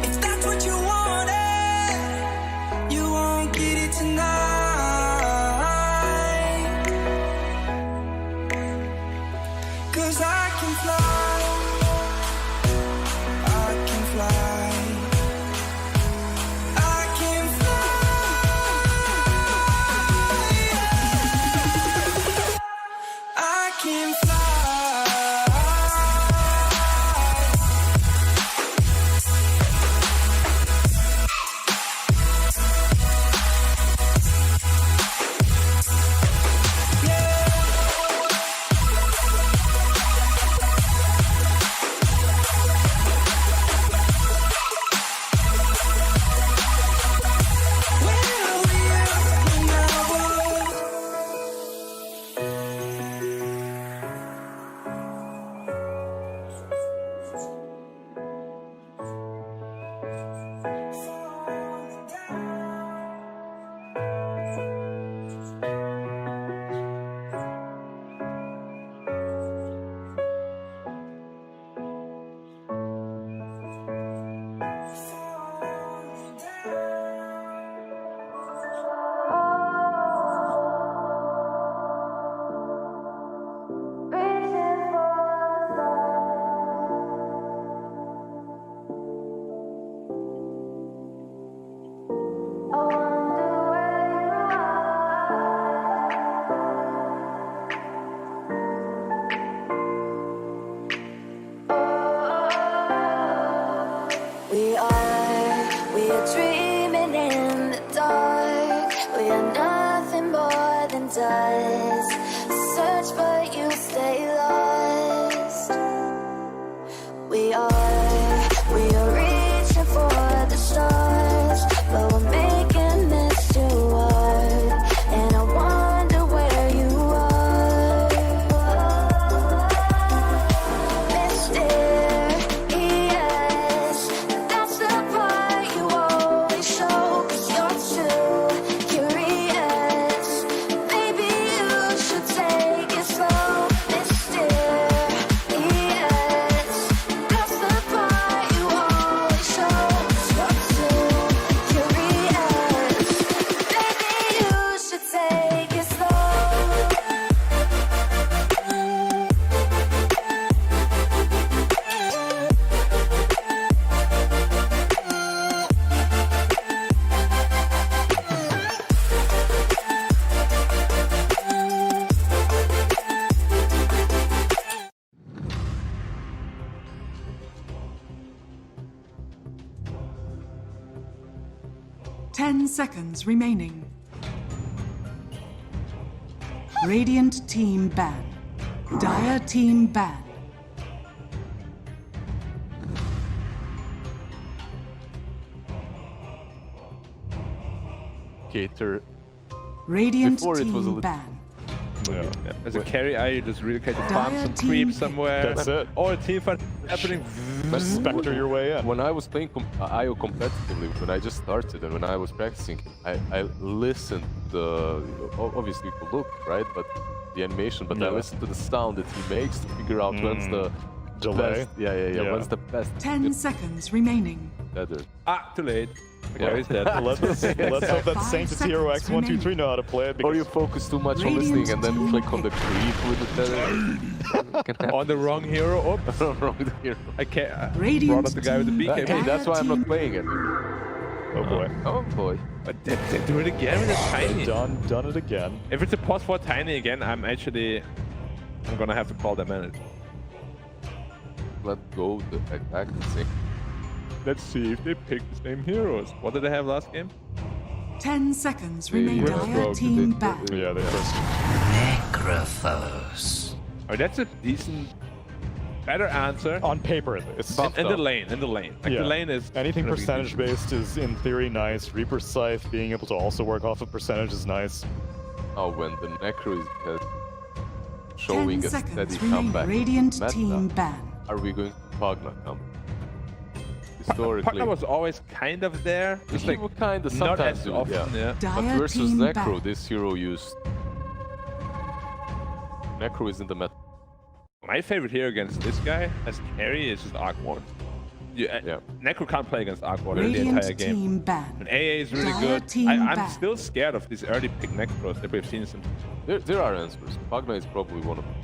If that's what you wanted, you won't get it tonight. 'Cause I can fly. We are dreaming in the dark. We are nothing more than dust. Search but you stay lost. We are reaching for the stars, but we're making this too hard. And I wonder where you are. Mysterious, that's the part you always show. 'Cause you're too curious. Maybe you should take it slow. Mysterious, that's the part you always show. 'Cause you're too curious. Maybe you should take it slow. Ten seconds remaining. Radiant team ban. Dire team ban. Cater. Radiant Before it was a team little- ban. Yeah. As a carry, I just really try to farm some creep somewhere. That's it. Or a team fight happening. Spectre your way in. When I was playing IO competitively, when I just started and when I was practicing, I listened to obviously to look, right? But the animation, but I listened to the sound that he makes to figure out when's the delay. Best, yeah. When's the best? 10 seconds remaining. Better. Too late. Okay, he's dead. Let's hope that Sanctus Hero X123 know how to play it. Or you focus too much on listening and then click on the creep with the tether. On the wrong hero. Oops. Wrong hero. I can't. Brought up the guy with the BK. Hey, that's why I'm not playing it. Oh boy. Oh boy. But they do it again with a tiny. Done it again. If it's a pos for tiny again, I'm gonna have to call that manager. Let go the attack and sing. Let's see if they pick the same heroes. What did they have last game? 10 seconds remain. Dire Westberg, team back. Yeah, they first. Necrophos. Oh, that's a decent, better answer. On paper, it's In the lane. Like the lane is anything percentage based is in theory nice. Reaper Scythe being able to also work off of percentage is nice. Oh, when the Necro is showing 10 a steady seconds remain. comeback. Radiant meta, team ban. Are we going to Pugna come? Historically, Pugna was always kind of there. Just like kind of not sometimes as do, often. yeah. But Dire versus team Necro, back. this hero used. Necro is in the meta. My favorite hero against this guy as carry is just Arc1. Necro can't play against Arc1 the Radiant entire game. team ban. And AA is really Dire good. team I'm back. still scared of these early pick Necros that we've seen some. There are answers. Pugna is probably one of them.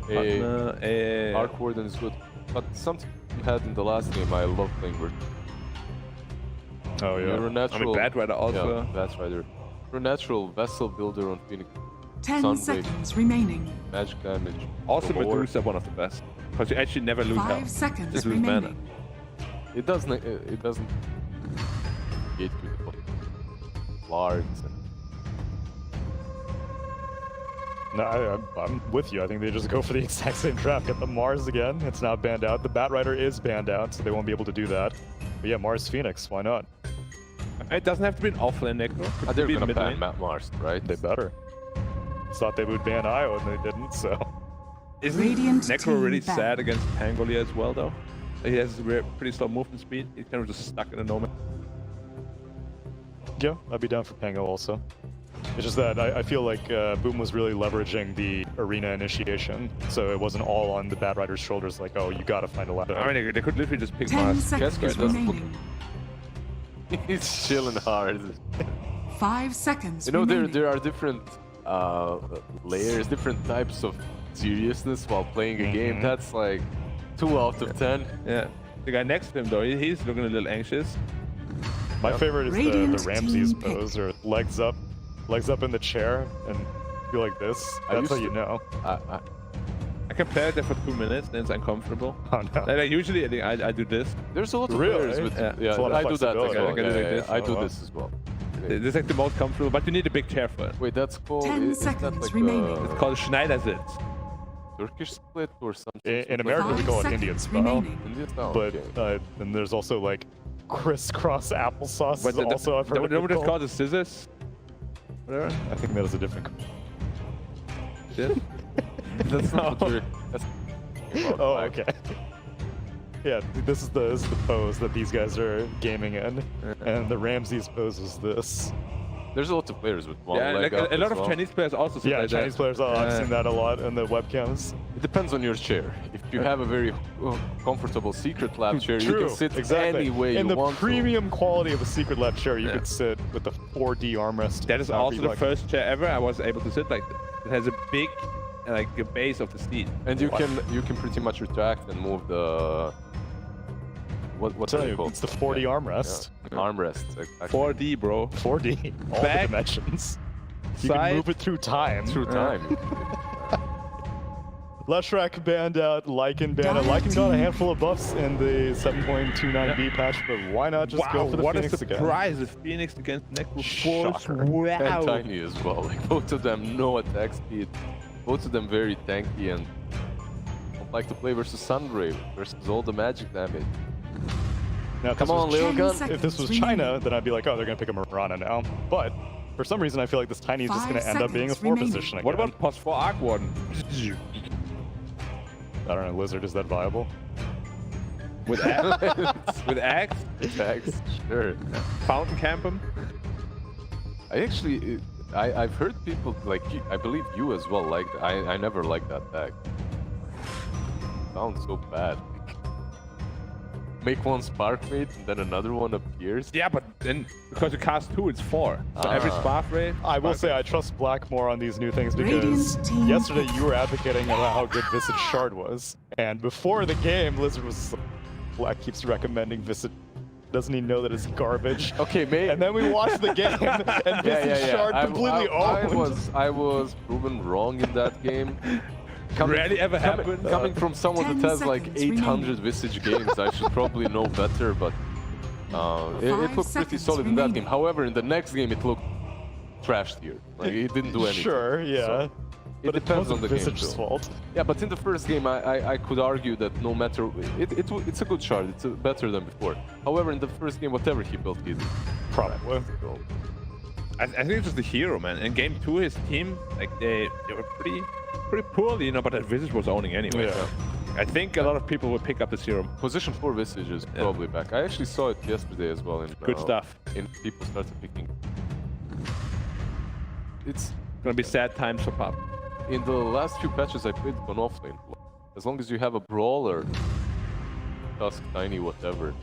Pugna, Arc Warden is good. But something you had in the last game, I love playing Word. Oh yeah. You're a natural. Bad Rider also. Yeah, Bad Rider. You're a natural vessel builder on Phoenix. 10 Sunblade, seconds remaining. magic damage. Also, Or- Medusa one of the best. Because you actually never lose 5 health. seconds Just lose mana. remaining. It doesn't. It doesn't. Get to the lards and No, I'm with you. I think they just go for the exact same trap. Get the Mars again. It's now banned out. The Bat Rider is banned out, so they won't be able to do that. But yeah, Mars Phoenix. Why not? It doesn't have to be an offlane Necro. It could they're be gonna mid ban lane. Matt Mars, right? They better. Thought they would ban Io, and they didn't. So. Isn't Radiant Necro team really back. sad against Pangolia as well, though? He has pretty slow movement speed. He's kind of just stuck in a no man. Yeah, I'd be down for Pango also. It's just that I feel like Boom was really leveraging the arena initiation, so it wasn't all on the Bat Rider's shoulders like, oh, you gotta find a ladder. I mean, they could literally just pick 10 Mars. seconds Cascade doesn't look- remaining. He's chilling hard. 5 seconds You know, remaining. there are different layers, different types of seriousness while playing a game. That's like 2 out of 10. Yeah. The guy next to him, though, he's looking a little anxious. My favorite is Radiant the Ramses team pick. pose, or legs up in the chair, and feel like this. I That's how used you to- know. I can play it there for 2 minutes, then it's uncomfortable. Oh, no. Like, usually, I do this. There's a lot of Really? players with. Yeah. Yeah, It's a lot of I do that as flexibility. well. I can do like this. I do Oh, wow. this as well. This is like the most comfortable, but you need a big chair for it. Wait, that's called. 10 is that seconds like remaining. It's called Schneidersitz. Turkish split or something? In America, we 5 call it seconds Indian style, remaining. Indian style. but okay. then there's also like crisscross applesauce. But Is also I've heard what it it's called. called? The scissors? Whatever. I think that is a different. Shit. That's not what we're. That's Oh, okay. Yeah, this is the pose that these guys are gaming in, and the Ramses pose is this. There's a lot of players with one Yeah, leg like up a lot as of well. Chinese players also sit Yeah, like Chinese that. players. I've seen that a lot in the webcams. It depends on your chair. If you have a very comfortable secret lab chair, you True, can sit exactly. any way in you the want premium quality of a secret lab chair, you Yeah. could sit with the 4D armrest. That is That'd also be the like- first chair ever I was able to sit like this. It has a big, like, a base of the seat. to. And you can pretty much retract and move the. What's Tell it you, called? it's the 4D armrest. Yeah. Armrest. Exactly. 4D, bro. 4D, all Back, the dimensions. You side. can move it through time. Through time. Leshrac banned out, Lycan banned out. Lycan got a handful of buffs in the 7.29B patch, but why not just go for the what Phoenix a again? surprise! The Phoenix against Necro Force. Shocker. And Wow. tiny as well. Like both of them, no attack speed. Both of them very tanky and don't like to play versus Sunray versus all the magic damage. Now, if Come this on, was- Lilgun. If this was China, then I'd be like, oh, they're gonna pick a Mirana now. But For some reason, I feel like this Tiny is just 5 going to end up being a 4 seconds position again. What about +4 Arc Warden? I don't know, LizZard, is that viable? With axe? With axe? Axe, sure. Fountain camp him? I actually, I've heard people like, I believe you as well, like, I never liked that tag. Sounds so bad. Make one spark rate and then another one appears. Yeah, but then because you cast 2, it's 4. So every spark rate. I will say I trust Black more on these new things because Radiant's team yesterday you were advocating about how good Visage Shard was. And before the game, LizZard was Black keeps recommending Visage. Doesn't he know that it's garbage? Okay, mate. And then we watched the game and Visage Shard completely owned. I was proven wrong in that game. Rarely ever happened. Coming from someone that 10 has like seconds 800 Visage games, I should probably know better, but it looked pretty solid in that game. However, in the next game, it looked trashed here. Like, it didn't do anything. Sure, yeah. So, it depends on the game. Visage's fault. Yeah, but in the first game, I could argue that no matter... It's a good shard. It's better than before. However, in the first game, whatever he built, he did. Probably. So, I think it was the hero, man. In game 2, his team, like they were pretty poorly, you know, but that Visage was owning anyway. Yeah. So I think a lot of people would pick up the hero. Position 4 Visage is probably back. I actually saw it yesterday as well. Good stuff. And people started picking. It's Gonna be sad times for Pop. in the last few patches I played on offlane. As long as you have a brawler, Tusk, Tiny, whatever,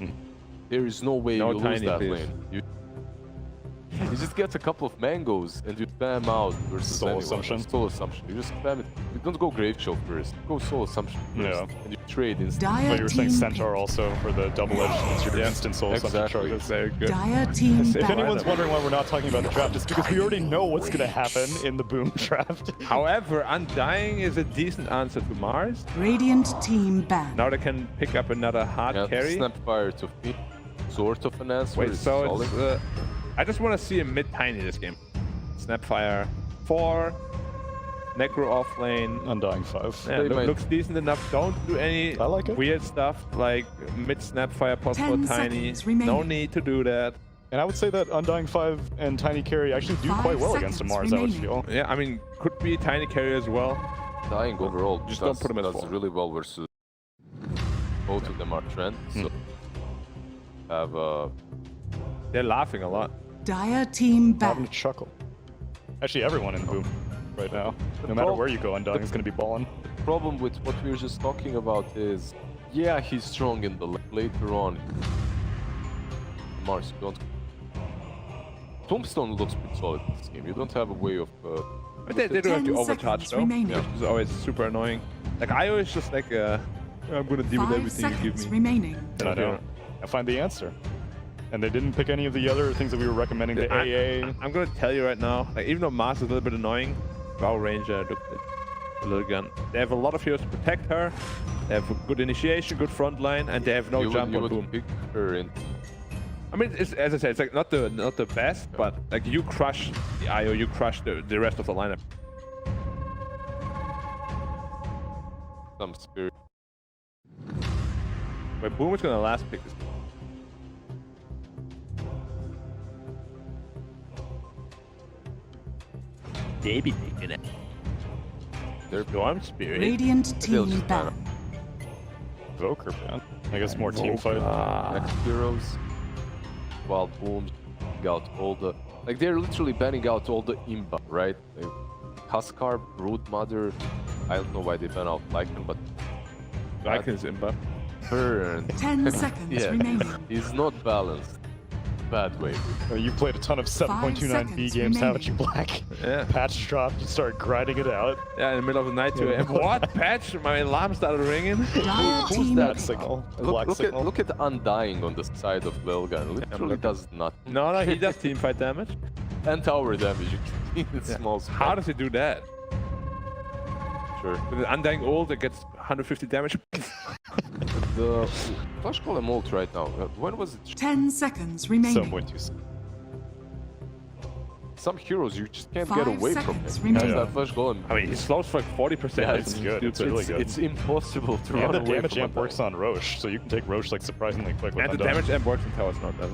there is no way you lose that lane. You just get a couple of mangoes and you spam out versus Soul anyone. Assumption. Soul Assumption. You just spam it. You don't go Grave Chill first. Go Soul Assumption first. Yeah. And you trade instantly. But you were saying team Centaur also for the double-edged instant Soul Assumption Exactly. charges. Very good. Dire team If back. anyone's wondering why we're not talking about the draft, it's because we already know what's going to happen in the Boom draft. However, Undying is a decent answer to Mars. Radiant team back. Now they can pick up another hard carry. Snapfire to feed. Sort of an answer. Wait, is so solid. it's, I just want to see a mid-Tiny this game. Snapfire 4, Necro off lane. Undying 5. Yeah, looks decent enough. Don't do any I like it. weird stuff like mid Snapfire, possible 10 Tiny. seconds remaining. No need to do that. And I would say that Undying 5 and Tiny Carry actually do 5 quite well against a seconds Mars, I would remaining. feel. Yeah, I mean, could be Tiny carry as well. Dying overall Just don't put him at does 4. really well versus both of them are trend. So have They're laughing a lot. Dire team back. Having a chuckle. Actually, everyone in Boom right now. No matter where you go, Undying is going to be balling. the problem with what we were just talking about is, yeah, he's strong in the later on. Mars, you don't. Tombstone looks pretty solid in this game. You don't have a way of. But they do have to 10 overcharge seconds though, remaining. which is always super annoying. Like I always just like, I'm gonna deal with 5 everything you give seconds me. remaining. And I don't. I find the answer. And they didn't pick any of the other things that we were recommending. The AA. I'm gonna tell you right now, like even though Mars is a little bit annoying, Bow Ranger, Lilgun, they have a lot of heroes to protect her. They have a good initiation, good front line, and they have no jump on Boom. Pick her in. I mean, it's, as I said, it's like not the best, but like you crush the IO, you crush the rest of the lineup. Some spirit. Wait, Boom is gonna last pick this. They be taking it. Their Storm Spirit. Radiant team back. Voker, man. I guess more team fight. Next heroes. While Boom got all the. Like, they're literally banning out all the Imba, right? Huskar, Broodmother. I don't know why they ban out Lycan, but. Lycan's Imba. Burn. 10 seconds remaining. He's not balanced. Bad way. You played a ton of 7.29B games, haven't you, Black? Yeah. Patch dropped, you started grinding it out. Yeah, in the middle of the night too. Yeah. What? Patch? My alarm started ringing. Who's that signal? Look at Undying on the side of Lilgun. Literally does nothing. No, he does teamfight damage. And tower damage. You can see small spike. How does he do that? Sure. With an Undying ult that gets 150 damage. The Flash Golem ult right now. When was it? 10 seconds remaining. 7.2. Some heroes you just can't 5 get away from seconds it. remaining. That Flash Golem. I mean, he slows for like 40%. Yeah, it's good. It's really good. It's impossible to And run the away damage from amp works on Roche, so you can take Roche like surprisingly quick with And the Undying. damage amp works in towers, not that.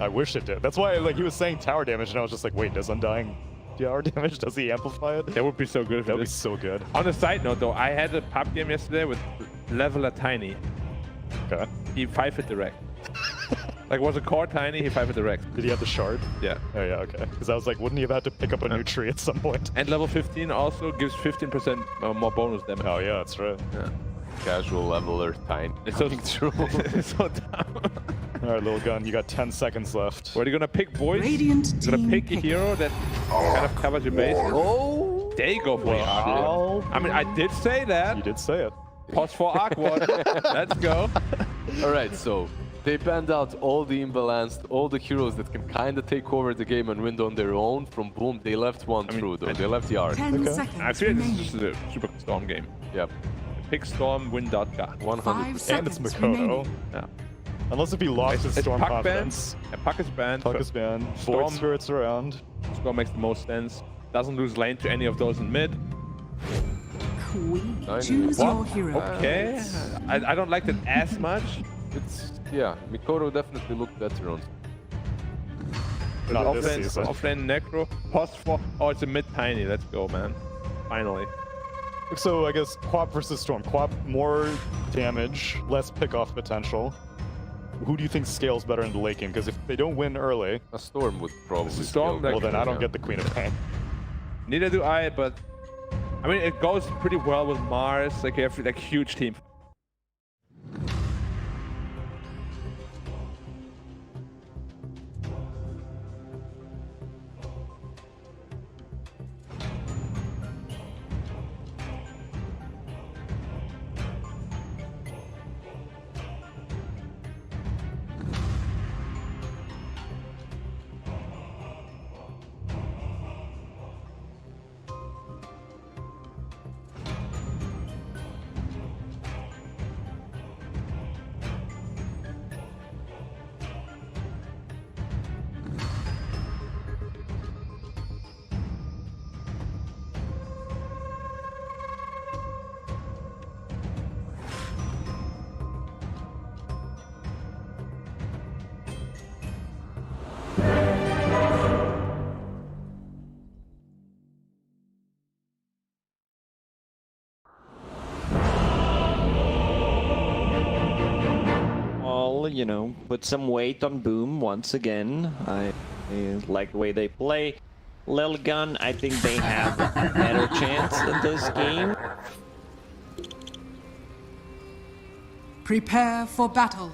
I wish it did. That's why, like, he was saying tower damage, and I was just like, wait, does Undying tower damage? Does he amplify it? That would be so good. That would be so good. On a side note, though, I had a pub game yesterday with leveler Tiny. Okay. He 5-hit direct. Like, was a core Tiny, he 5-hit direct. Did he have the shard? Yeah. Oh, yeah, okay. Because I was like, wouldn't he have had to pick up a new tree at some point? And level 15 also gives 15% more bonus damage. Oh, yeah, that's right. Yeah. Casual leveler, Tiny. It's so true. It's so dumb. All right, Lilgun, you got 10 seconds left. What are you gonna pick, boys? Radiant You're gonna team pick a hero that kind of covers your base. Oh! There you go for it. Wow. I mean, I did say that. You did say it. Pause for awkward. Let's go. Alright, so they banned out all the imbalanced, all the heroes that can kind of take over the game and win on their own. From Boom, they left one through, though. They left the Arc. 10 seconds I feel like this remaining. is just a super Storm game. Yep. Pick Storm, win DOTA. 100%. 5 And it's seconds Mikoto. remaining. Yeah. Unless if he lost his It's Storm Puck confidence. banned. Yeah, Puck is banned. Puck is banned. Storm- Void Spirits around. Storm makes the most sense. Doesn't lose lane to any of those in mid. Queen. Tiny. Choose What? your hero. Okay. I don't like that as much. It's, yeah, Mikoto definitely looked better on. Not this Offlane, season. offlane Necro. Pause for. Oh, it's a mid Tiny. Let's go, man. Finally. So I guess Quap versus Storm. Quap more damage, less pick-off potential. Who do you think scales better in the late game? Because if they don't win early, A Storm would probably Storm, scale like- well then I don't yeah. get the Queen of Pain. Neither do I, but I mean it goes pretty well with Mars. Like you have like huge team. You know, put some weight on Boom once again. I like the way they play. Lilgun, I think they have a better chance in this game. Prepare for battle.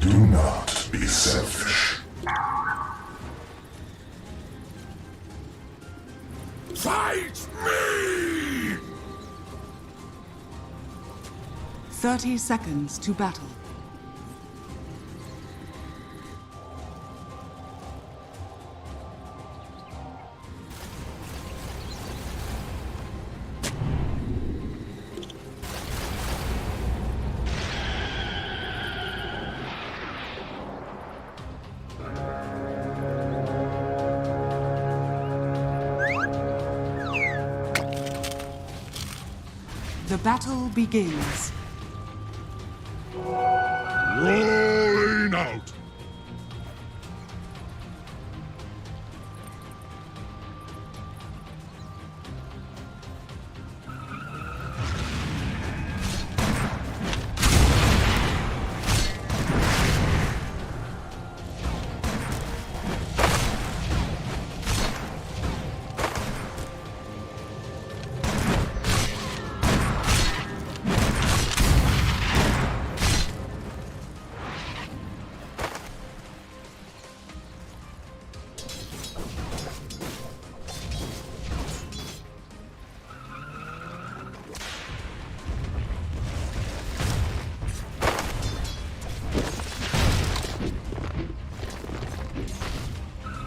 Do not be selfish. Fight me! 30 seconds to battle. The battle begins. Rolling out.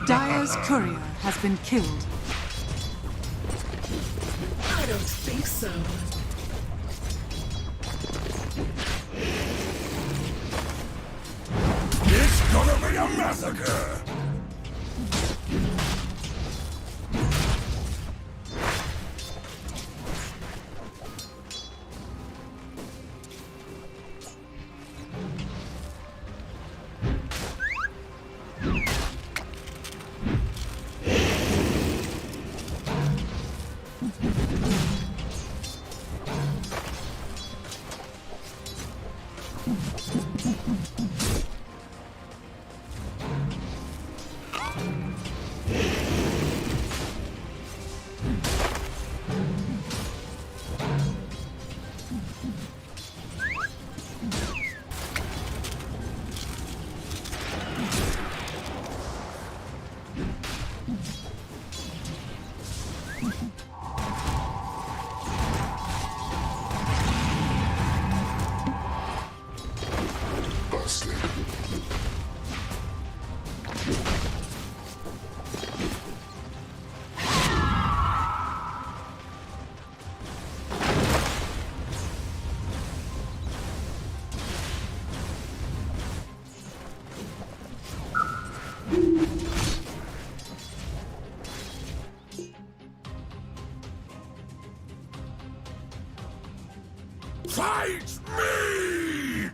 Dire's courier has been killed. I don't think so. It's gonna be a massacre! Fight me!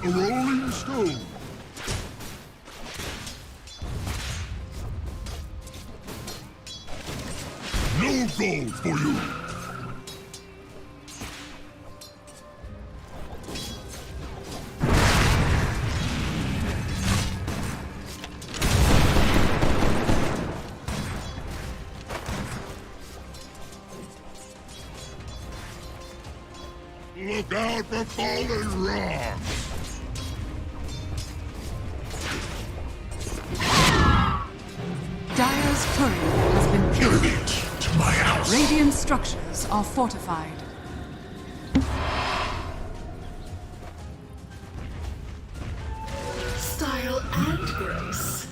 A rolling stone. No gold for you. Look out for fallen rocks! Dire's courier has been killed. Bring it to my house. Radiant structures are fortified. Style and grace.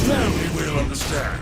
Family will understand.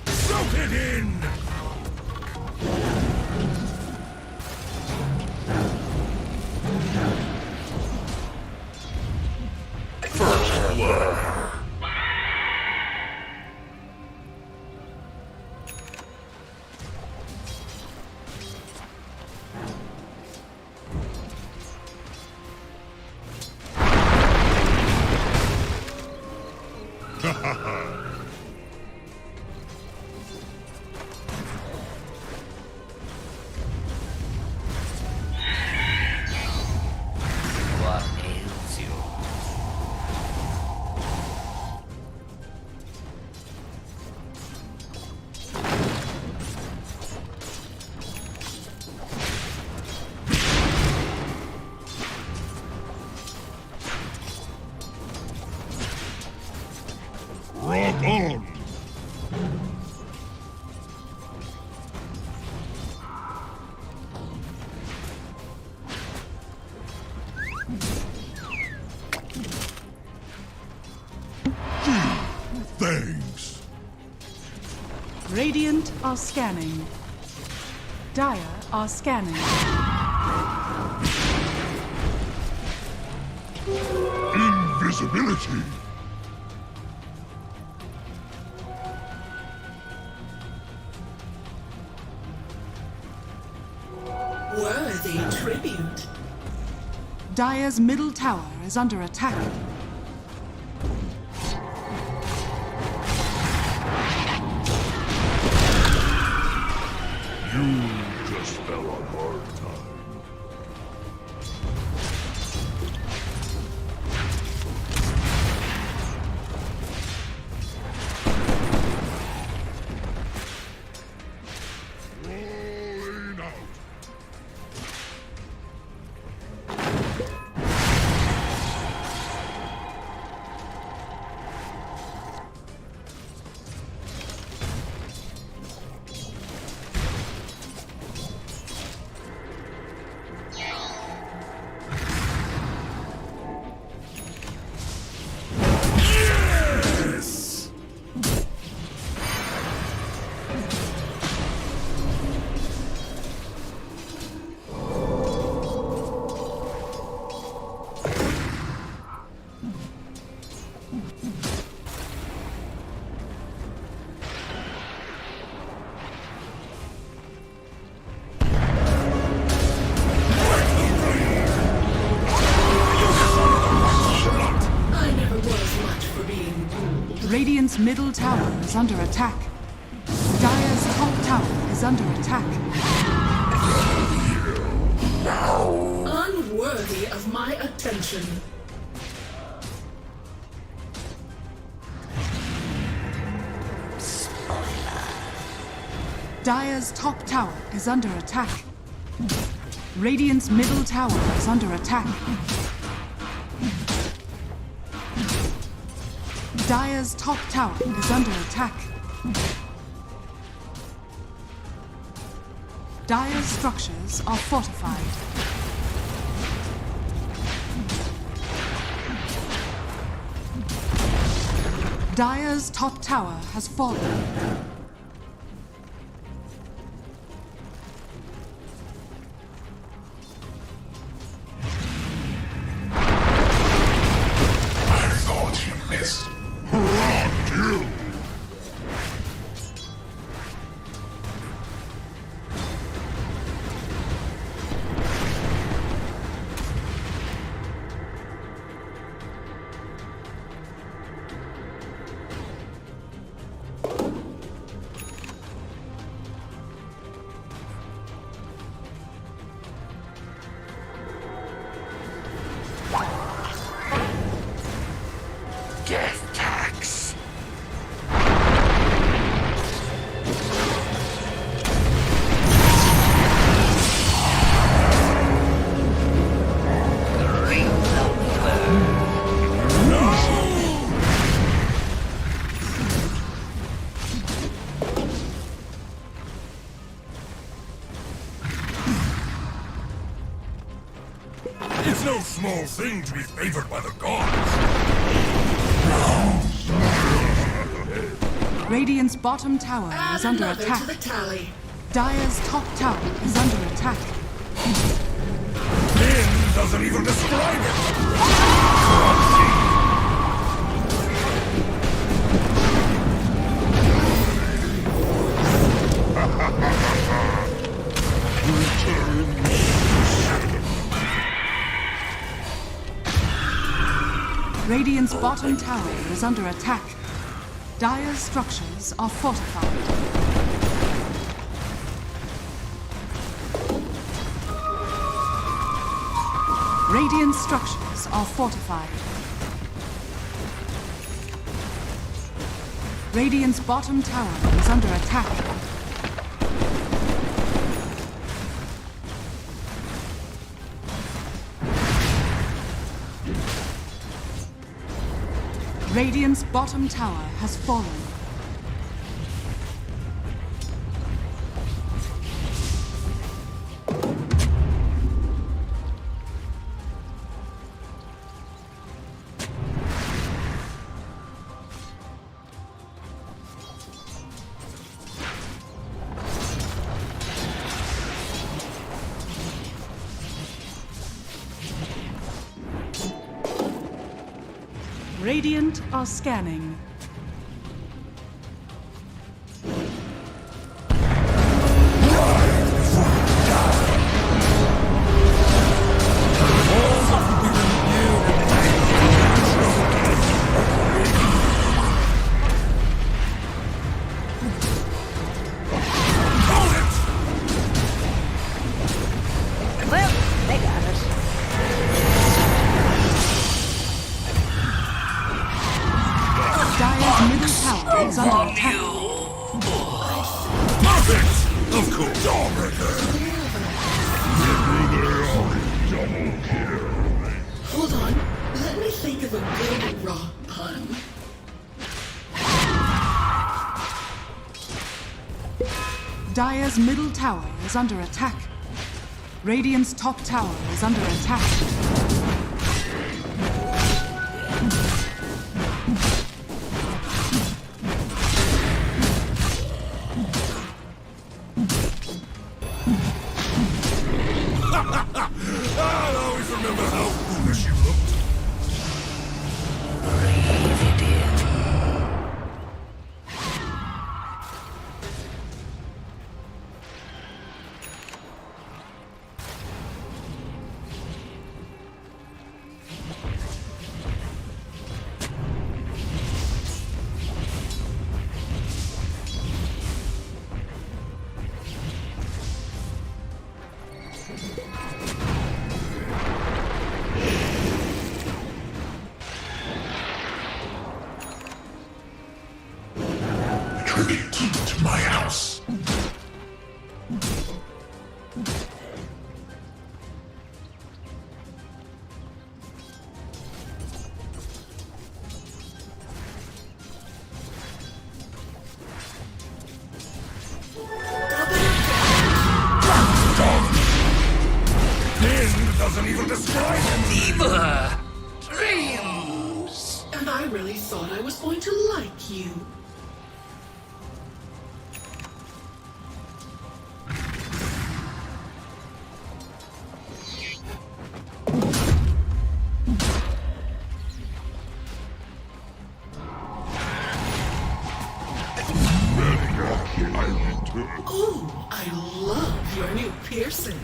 Soak it in! First blood. Rock on! Thanks. Radiant are scanning. Dire are scanning. Invisibility. Worthy tribute. Dire's middle tower is under attack. You just fell on hard time. Rolling out. Yes! I never was much for being ruled. Radiant's middle tower is under attack. Dire's top tower is under attack. Unworthy of my attention. Dire's top tower is under attack. Radiant's middle tower is under attack. Dire's top tower is under attack. Dire's structures are fortified. Dire's top tower has fallen. I thought you missed. Rocked you. no small thing to be favored by the gods. Radiant's bottom tower is under Another attack. to the tally. Dire's top tower is under attack. Finn doesn't even describe it. Radiant's bottom tower is under attack. Dire's structures are fortified. Radiant structures are fortified. Radiant's bottom tower is under attack. Radiant's bottom tower has fallen. Radiant are scanning. Well, they got us. Dire's middle tower is under attack. Perfect! Of course. Double kill. Hold on. Let me think of a good rock pun. Dire's middle tower is under attack. Radiant's top tower is under attack. I'll always remember how foolish you looked. Tribute to my house. Finn doesn't even describe him. Dreams! And I really thought I was going to like you. Oh, I love your new piercing.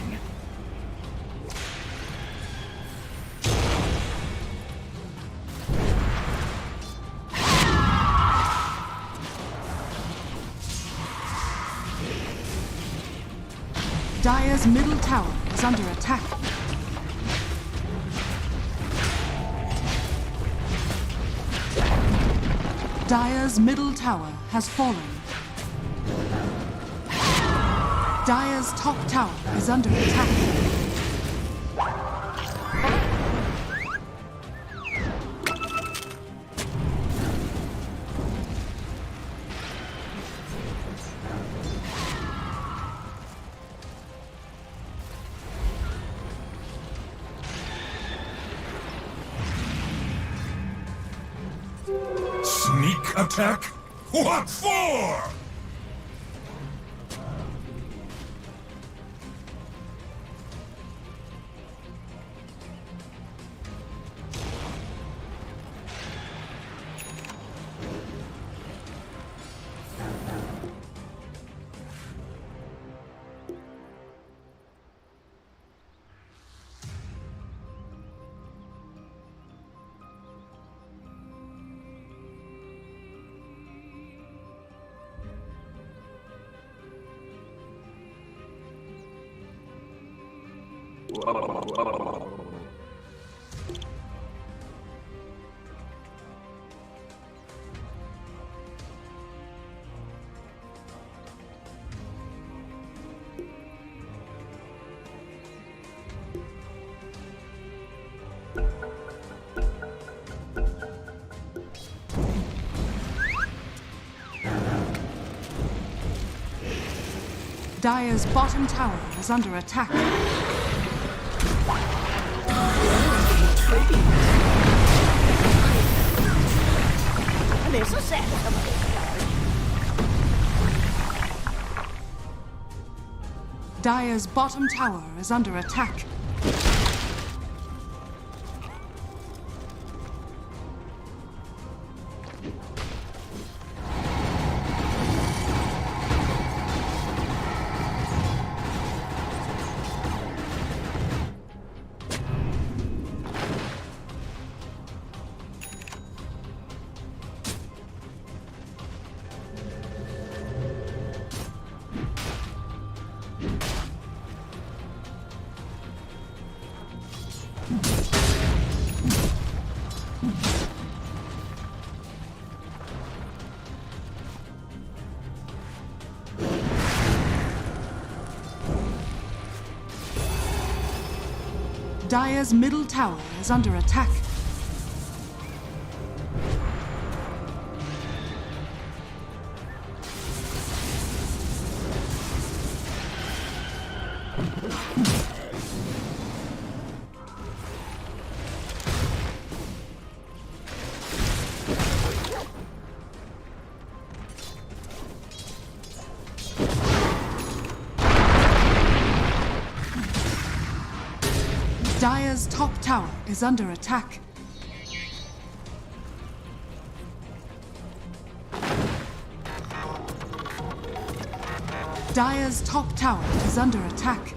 Dire's middle tower is under attack. Dire's middle tower has fallen. Dire's top tower is under attack. attack? What for? Dire's bottom tower is under attack. This is sad. Dire's bottom tower is under attack. Dire's middle tower is under attack. Dire's top tower is under attack. Dire's top tower is under attack.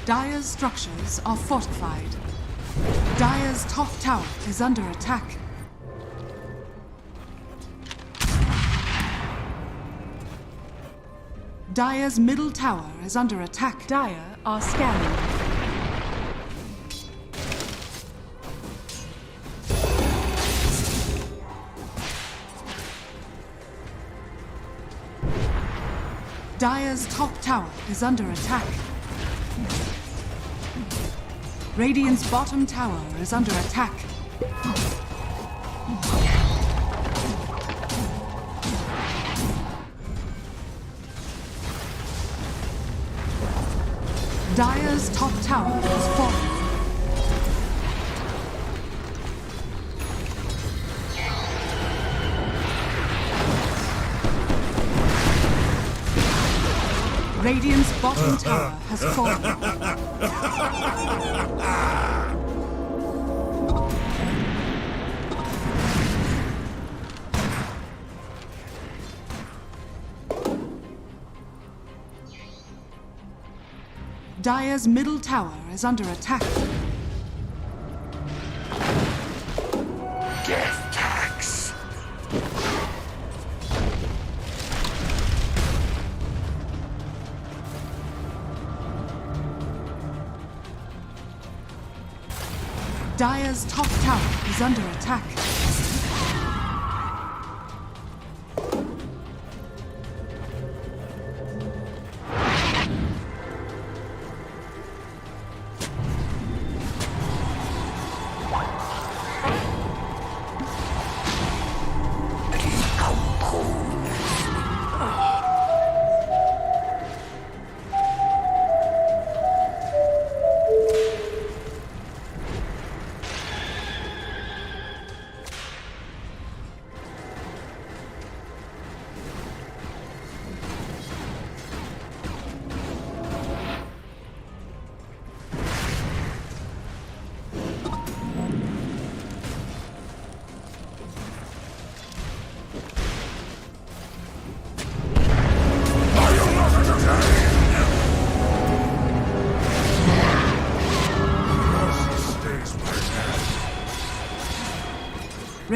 Dire's structures are fortified. Dire's top tower is under attack. Dire's middle tower is under attack. Dire are scanning. Dire's top tower is under attack. Radiant's bottom tower is under attack. Dire's top tower has fallen. Radiant's bottom tower has fallen. Dire's middle tower is under attack. Death tax. Dire's top tower is under attack.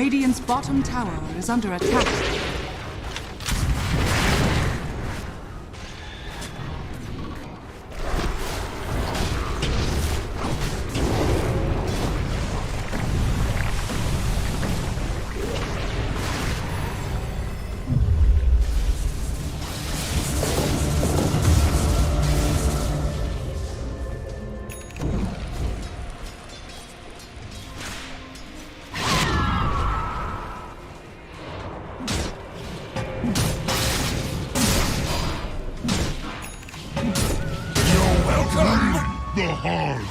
Radiant's bottom tower is under attack. The hard.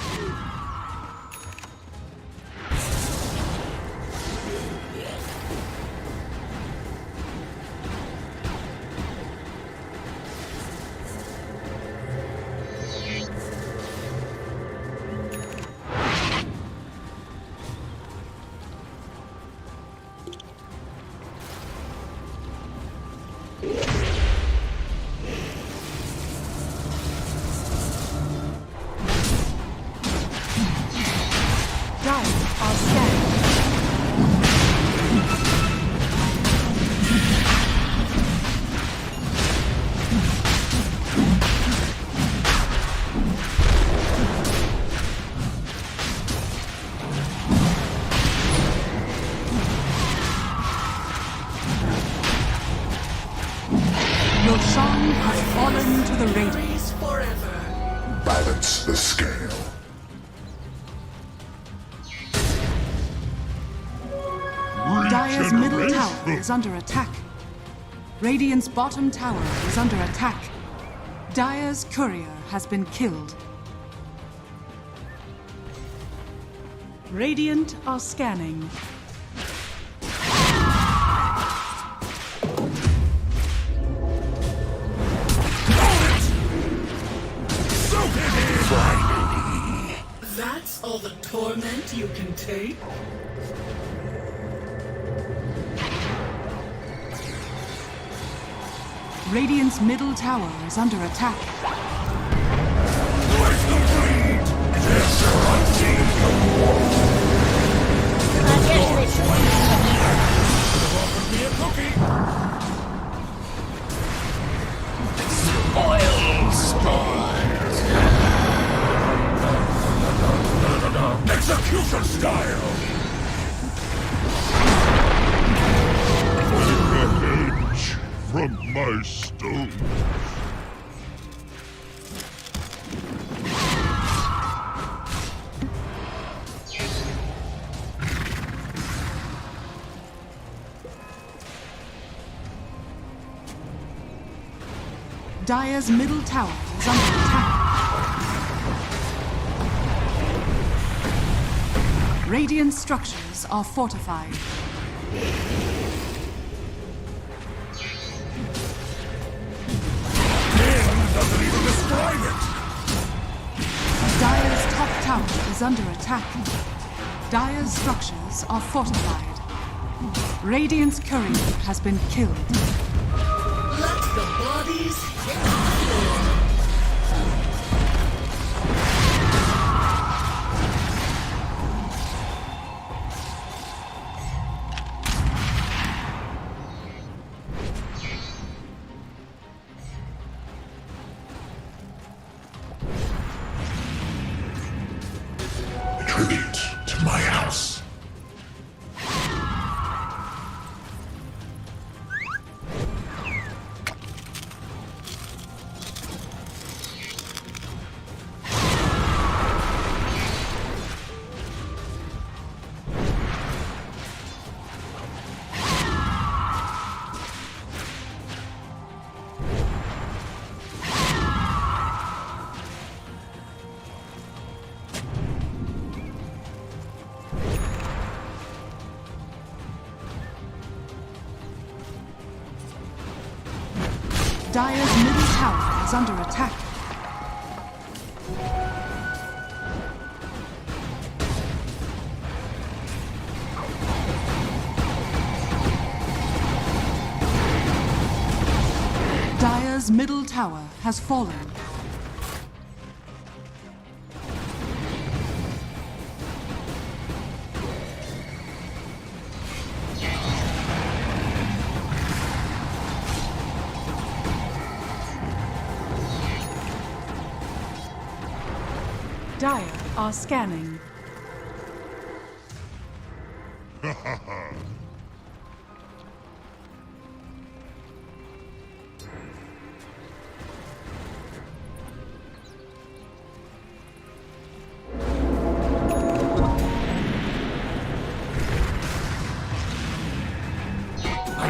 Johan has fallen to the Radiance. Forever. Balance the scale. Dire's middle tower is under attack. Radiant's bottom tower is under attack. Dire's courier has been killed. Radiant are scanning. Finally. That's all the torment you can take? Radiant's middle tower is under attack. Let them bleed! This offered me a cookie! Oil spies! Execution style! Revenge from my stone. Dire's middle tower is under attack. Radiant structures are fortified. Doesn't even describe it! Dire's top tower is under attack. Dire's structures are fortified. Radiant's courier has been killed. Let the bodies hit the floor. Tribute to my house. Dire's middle tower is under attack. Dire's middle tower has fallen. Dire are scanning. I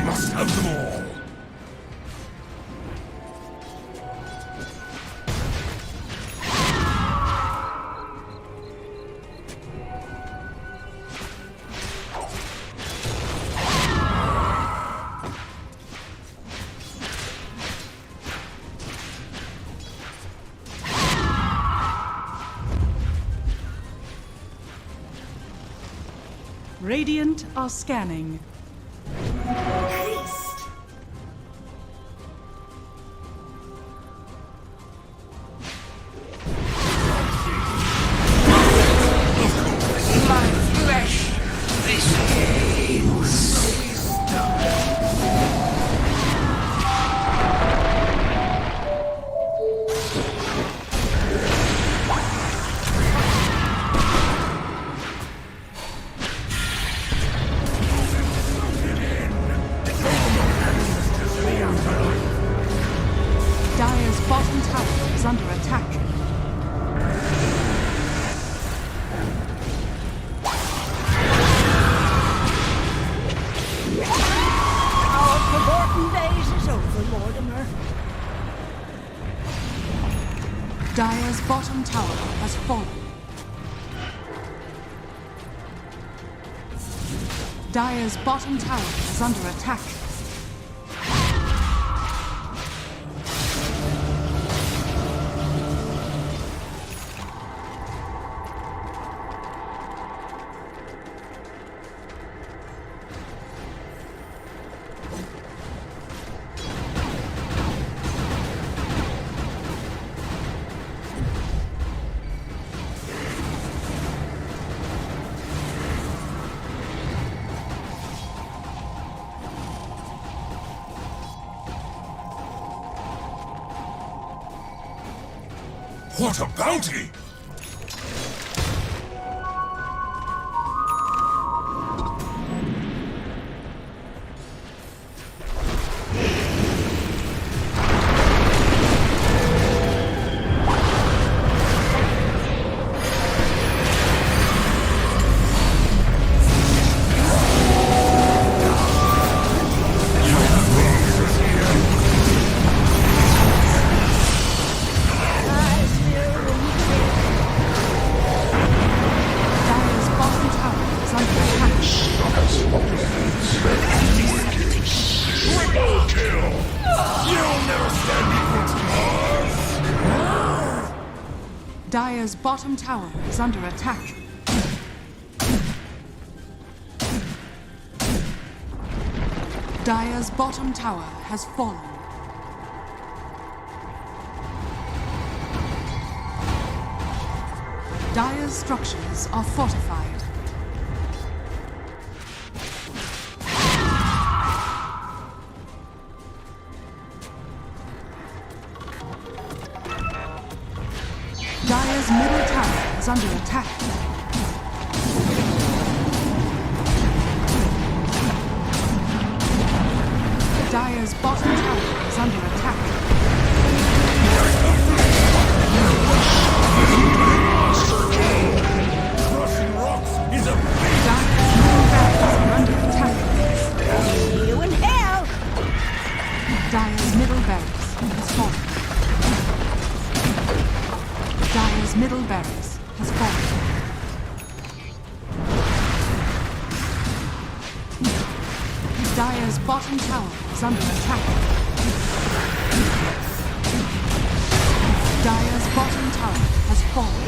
must have them all. Radiant are scanning. Haste. My flesh, this ails. Dire's bottom tower is under attack. Our forgotten days is over, Mortimer. Dire's bottom tower has fallen. Dire's bottom tower is under attack. What a bounty! Dire's bottom tower is under attack. Triple kill! You'll never stand equal to Mars! Dire's bottom tower is under attack. Dire's bottom tower has fallen. Dire's structures are fortified. Dire's middle tower is under attack. Dire's bottom tower is under attack. Crushing rocks is a Dire's middle barracks are under attack. You in hell! Dire's middle barracks has fallen. Dire's middle barracks has fallen. Dire's bottom tower is under attack. Dire's bottom tower has fallen.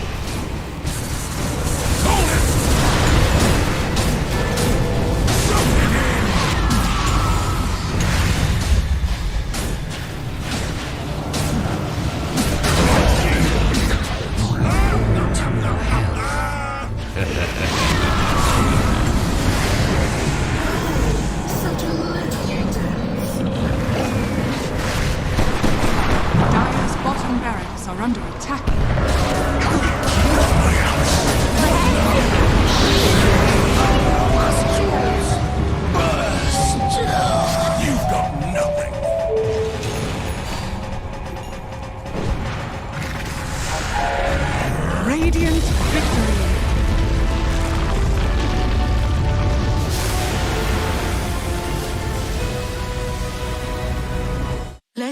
Such a little Dire's bottom barracks are under attack.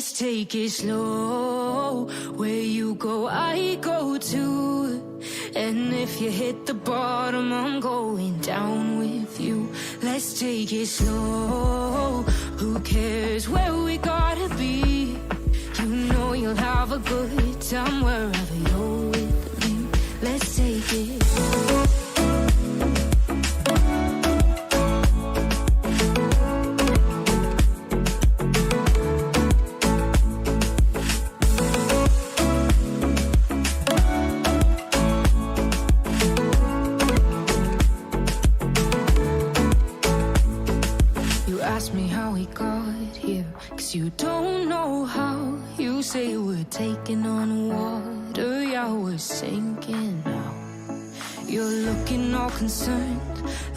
Let's take it slow. Where you go, I go too. And if you hit the bottom, I'm going down with you. Let's take it slow. Who cares where we gotta be? You know you'll have a good time wherever you're with me. Let's take it slow. You don't know how. You say we're taking on water, yeah, we're sinking now. You're looking all concerned,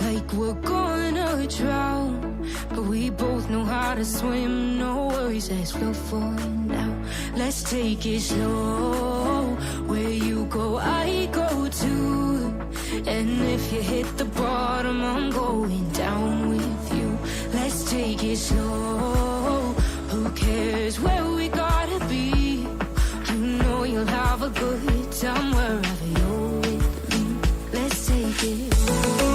like we're gonna drown. But we both know how to swim, no worries, let's flow for now. Let's take it slow. Where you go, I go too. And if you hit the bottom, I'm going down with you. Let's take it slow. Who cares where we gotta be? You know you'll have a good time wherever you're with me. Let's take it slow.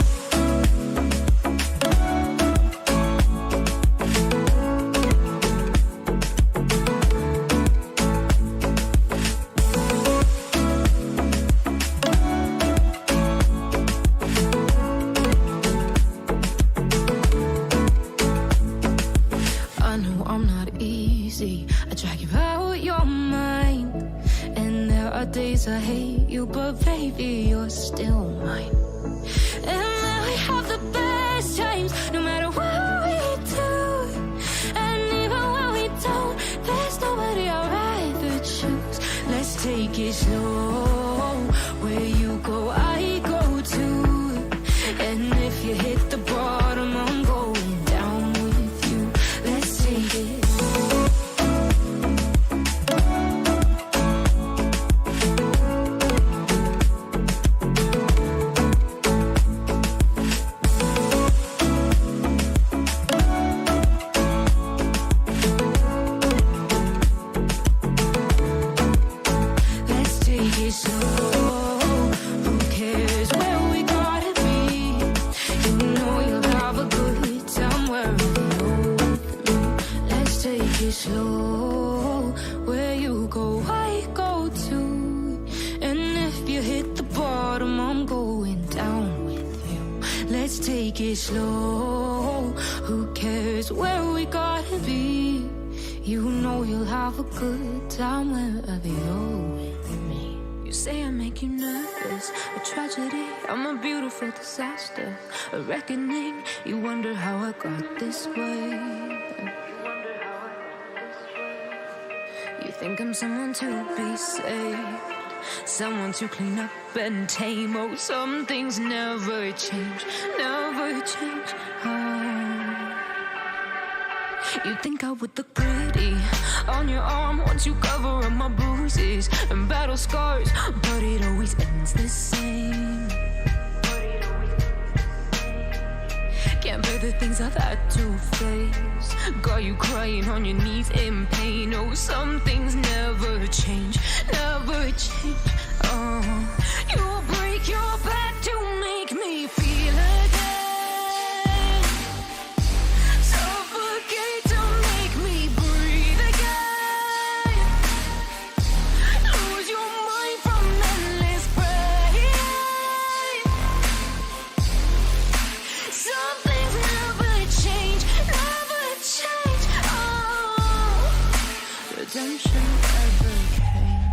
Days I hate you, but baby, you're still mine. And we have the best times, no matter what we do. And even when we don't, there's nobody I'd rather choose. Let's take it slow. Where you go, I go too. And if you hit the bottom, I'm going down with you. Let's take it slow. Slow, where you go, I go too. And if you hit the bottom, I'm going down with you. Let's take it slow. Who cares where we gotta be? You know you'll have a good time wherever you're with me. You say I make you nervous, a tragedy, I'm a beautiful disaster, a reckoning. You wonder how I got this way. You think I'm someone to be saved, someone to clean up and tame. Oh, some things never change, never change. Oh. You think I would look pretty on your arm once you cover up my bruises and battle scars, but it always ends the same. Can't bear the things I've had to face. Got you crying on your knees in pain. Oh, some things never change, never change. Oh, you break your back to make me feel again. Suffocate to make me breathe again. Lose your mind from endless pain. Some things never change, never change. Oh, redemption ever came.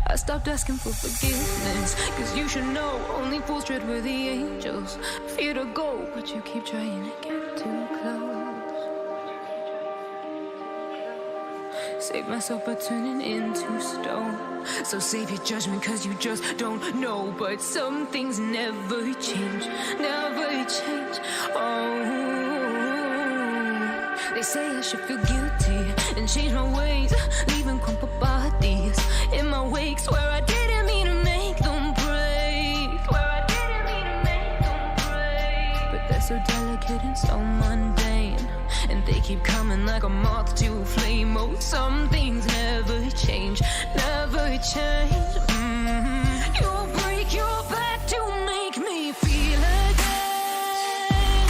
I stopped asking for forgiveness, cause you should know only fools tread where the angels fear to go, but you keep trying to get too close. Save myself by turning into stone. So save your judgment cause you just don't know. But some things never change, never change. Oh, they say I should feel guilty and change my ways, leaving crumpled bodies in my wake. Swear I didn't mean to make them break. Swear I didn't mean to make them break. But they're so delicate and so mundane, and they keep coming like a moth to a flame. Oh, some things never change, never change. You'll break your back to make me feel again.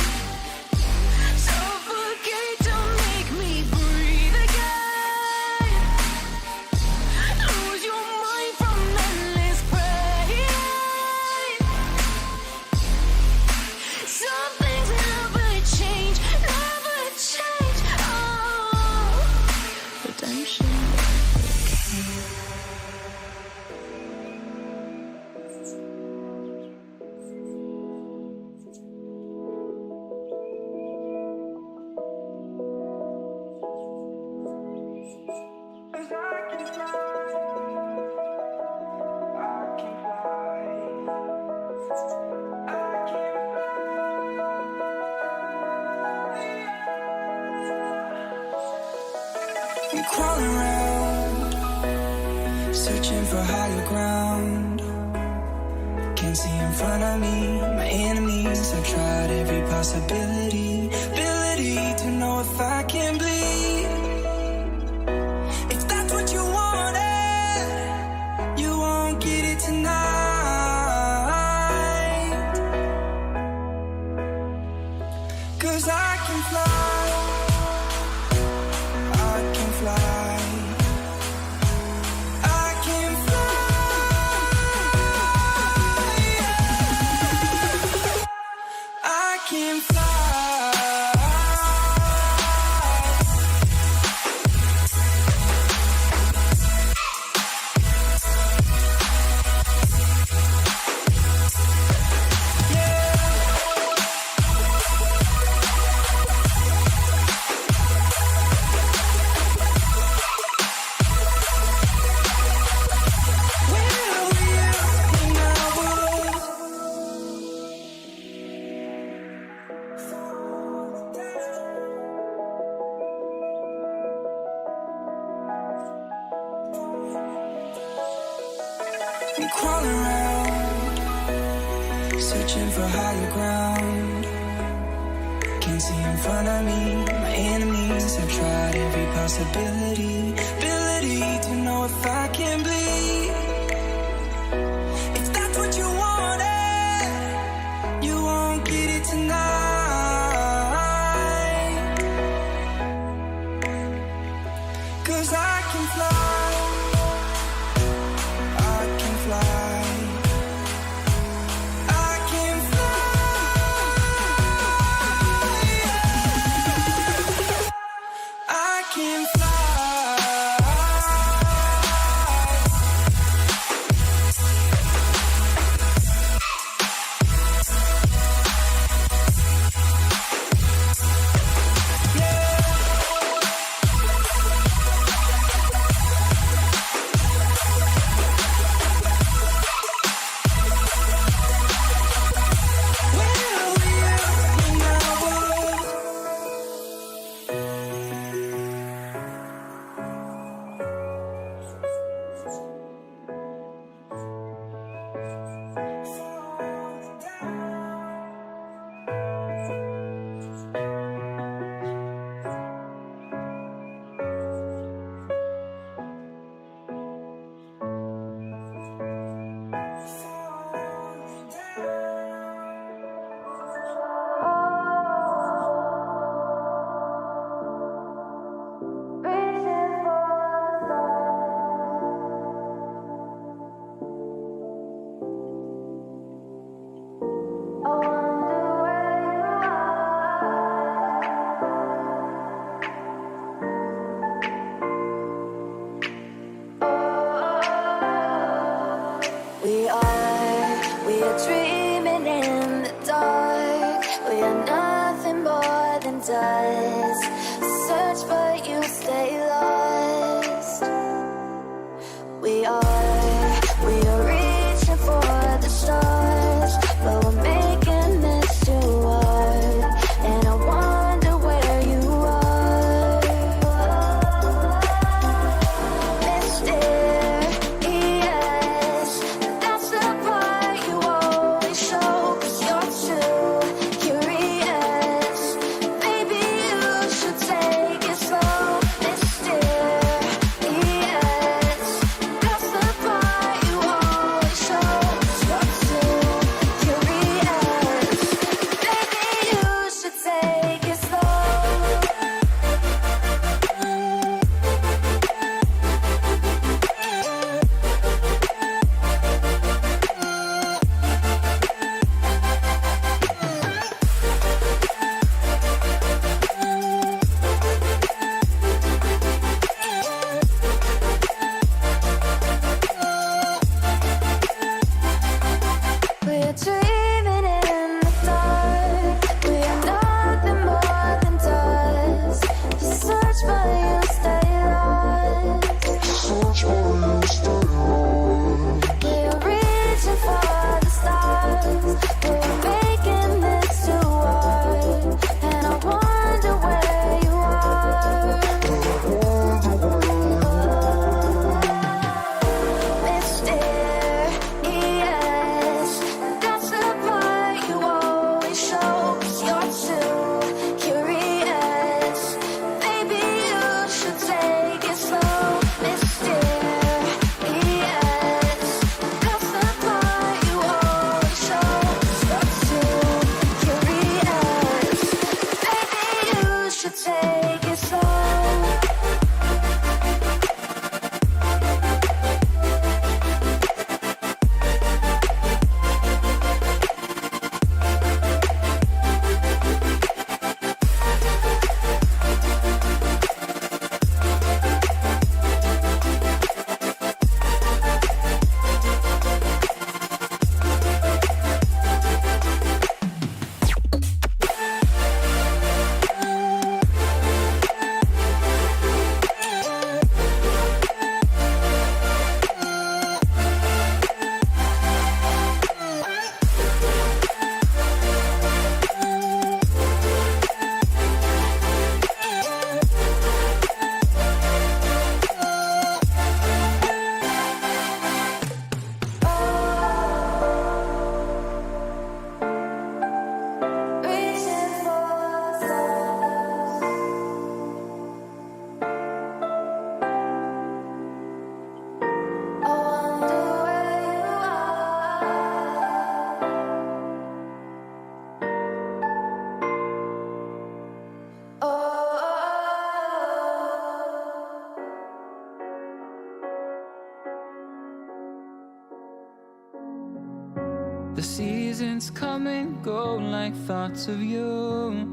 Suffocate to make me breathe again. Lose your mind from endless pain. Some things never change, never change. Oh, redemption never came. I'm crawling around, searching for higher ground. Can't see in front of me, my enemies. I've tried every possibility, ability to know if I can bleed. If that's what you wanted, you won't get it tonight. 'Cause I can fly. I'm crawling around, searching for higher ground. Can't see in front of me, my enemies. I've tried every possibility, ability to know if I can bleed. If that's what you wanted, you won't get it tonight. 'Cause I can fly. take it slow. The seasons come and go like thoughts of you.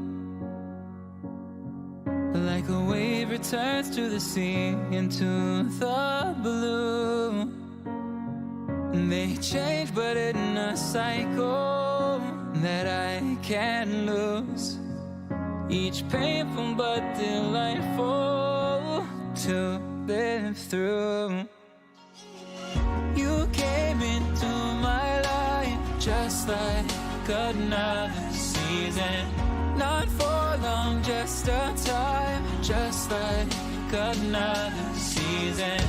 Like a wave returns to the sea, into the blue. They change but in a cycle that I can't lose. Each painful but delightful to live through. You came into my life just like another season. Not for long, just a time, just like another season.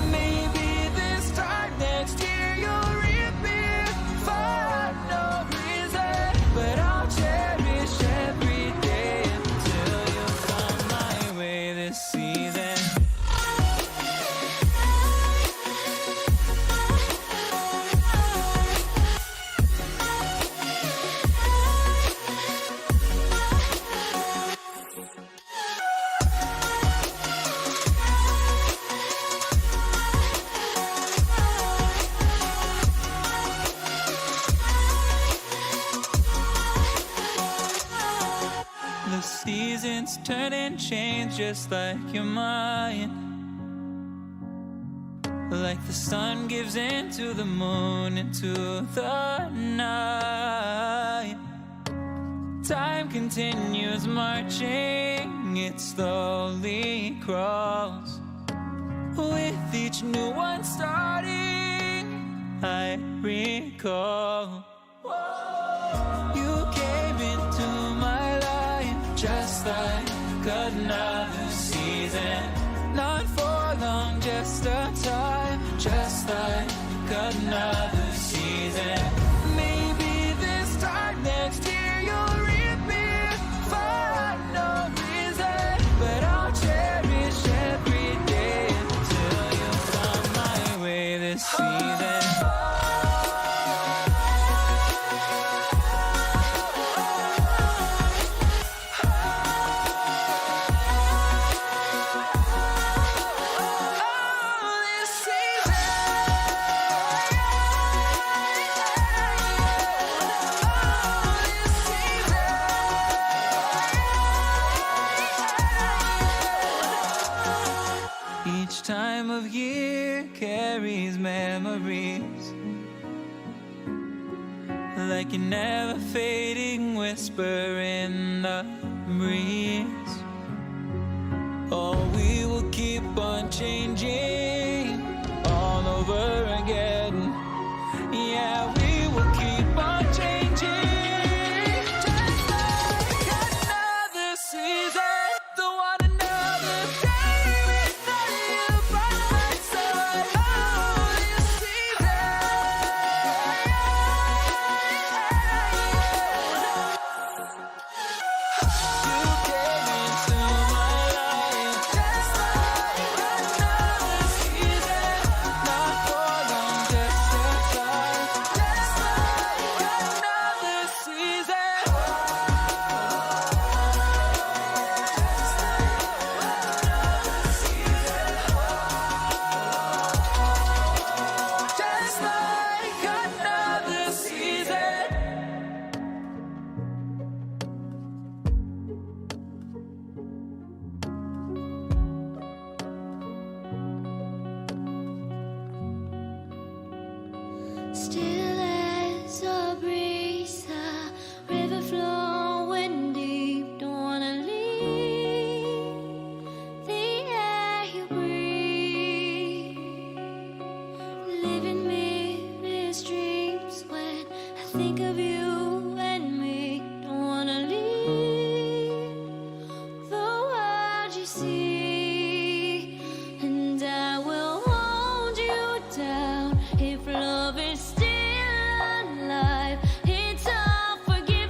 Maybe this time next year you'll reappear for no reason, but I'll cherish every day until you come my way this season. The seasons turn and change just like your mind. Like the sun gives into the moon, into the night. Time continues marching, it slowly crawls. With each new one starting, I recall. You came into my life just like another season. Not for long, just a time, just like another season. Maybe this time next year you'll reappear for no reason, but I'll cherish every day until you come my way this season. Each time of year carries memories, like a never fading whisper in the breeze. Oh, we will keep on changing all over again. Yeah, we will keep on changing, just like another season. Don't want another day without you by my side. Oh, this season. You came into my life just like another season. Not for long, just a time, just like another season. mercy, and I will hold you down if love is still alive. It's all forgiven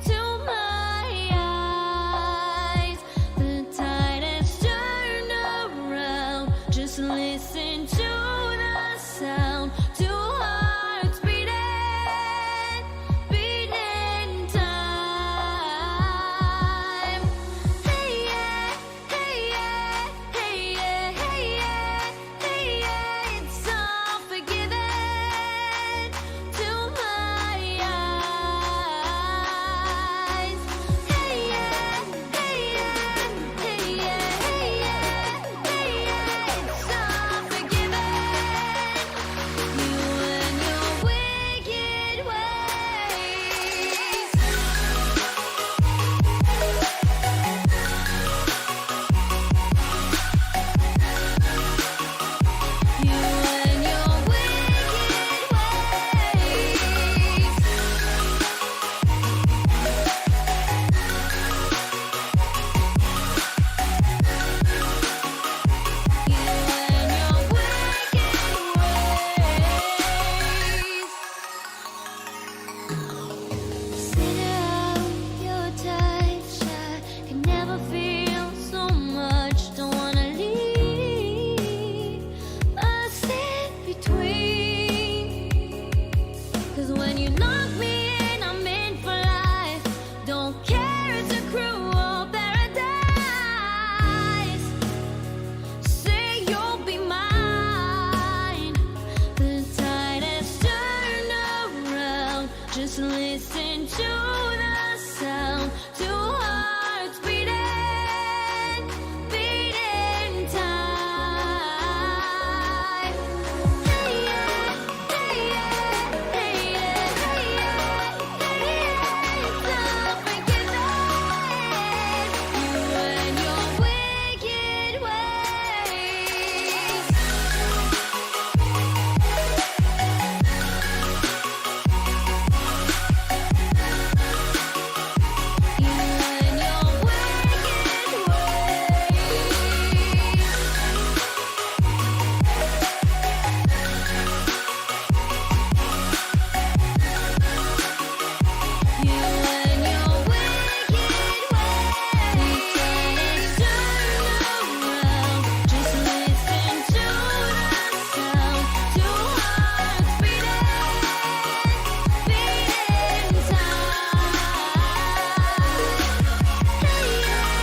to my eyes. The tide has turned around. Just listen to the sound. Two hearts beating time. Hey yeah, hey yeah, hey yeah, hey yeah, hey yeah. It's all forgiven to my eyes. Hey yeah, hey yeah, hey yeah, hey yeah, hey yeah. It's all forgiven. You and your wicked ways. You and your wicked ways. You and your wicked ways. Sit out your touch. I can never feel so much. Don't wanna leave. I sit between. 'Cause when you lock me in, I'm in for life. Don't care, it's a cruel paradise. Say you'll be mine. The tide has turned around. Just listen to the sound. Two hearts beating time. Hey yeah, hey yeah, hey yeah, hey yeah, hey yeah. It's all forgiven. You and your wicked ways. You and your wicked ways. You and your wicked ways. Turn around. Just listen to the sound. Two hearts beating time. Hey yeah,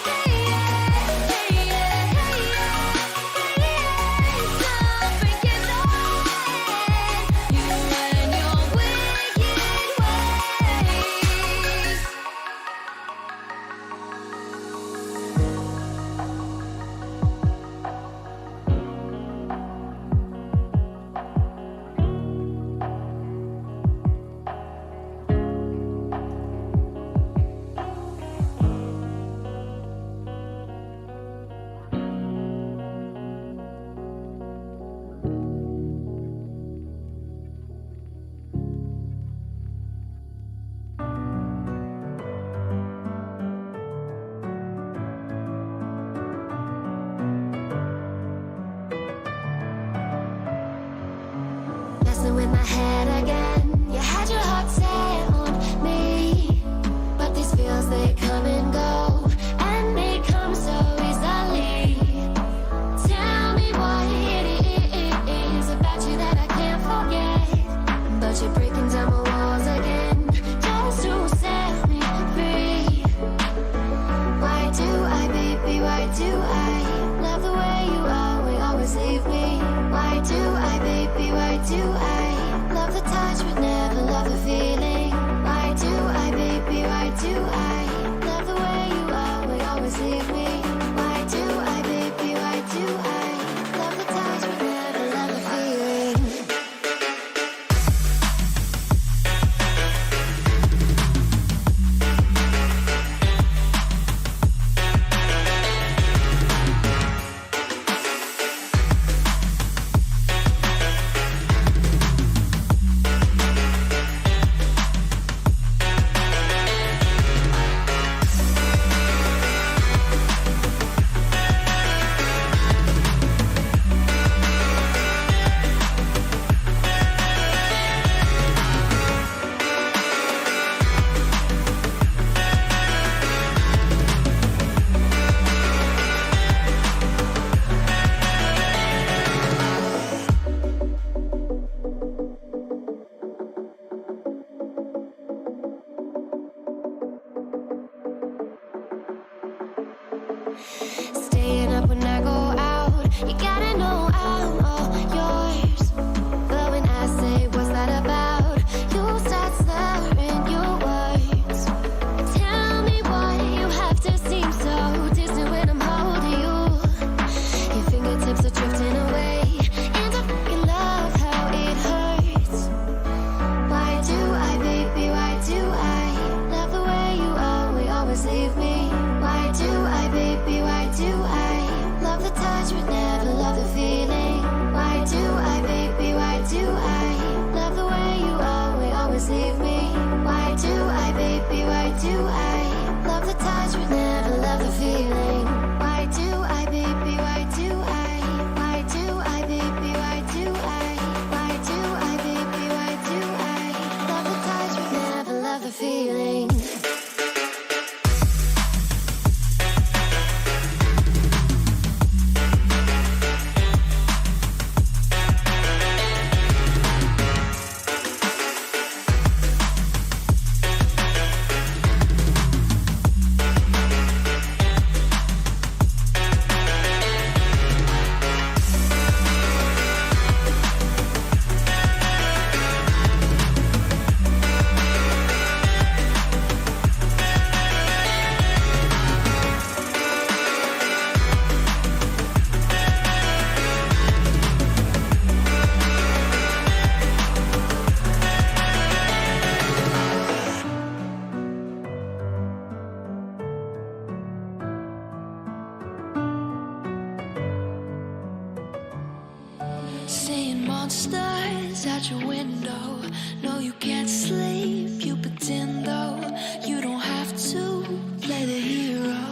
hey yeah, hey yeah, hey yeah, hey yeah. It's all forgiven. You and your wicked ways. Messing with my head again. You had your heart set on me, but these feels they come and go, and they come so easily. Tell me what it is about you that I can't forget, but you're breaking down my walls again just to set me free. Why do I, baby? Why do I love the way you always leave me? Why do I, baby? Why do I love the touch but never love the feeling? Why do I, baby? Why do I love the way you always leave me? Why do I, baby? Why do I love the touch but never love the feeling? Staying up when I go out, you gotta know I'm all yours. But when I say what's that about, you start slurring your words. Tell me why you have to seem so distant when I'm holding you. Your fingertips are drifting away, and I fucking love how it hurts. Why do I, baby, why do I love the way you always leave me? Why do I, baby, why do I love the touch but never love the feeling? Why do I, baby, why do I love the way you always leave me? Why do I, baby, why do I love the touch but never love the feeling? Why do I, baby, why do I? Why do I, baby, why do I? Why do I, baby, why do I love the touch but never love the feeling? Seeing monsters out your window. No, you can't sleep, you pretend though. You don't have to play the hero.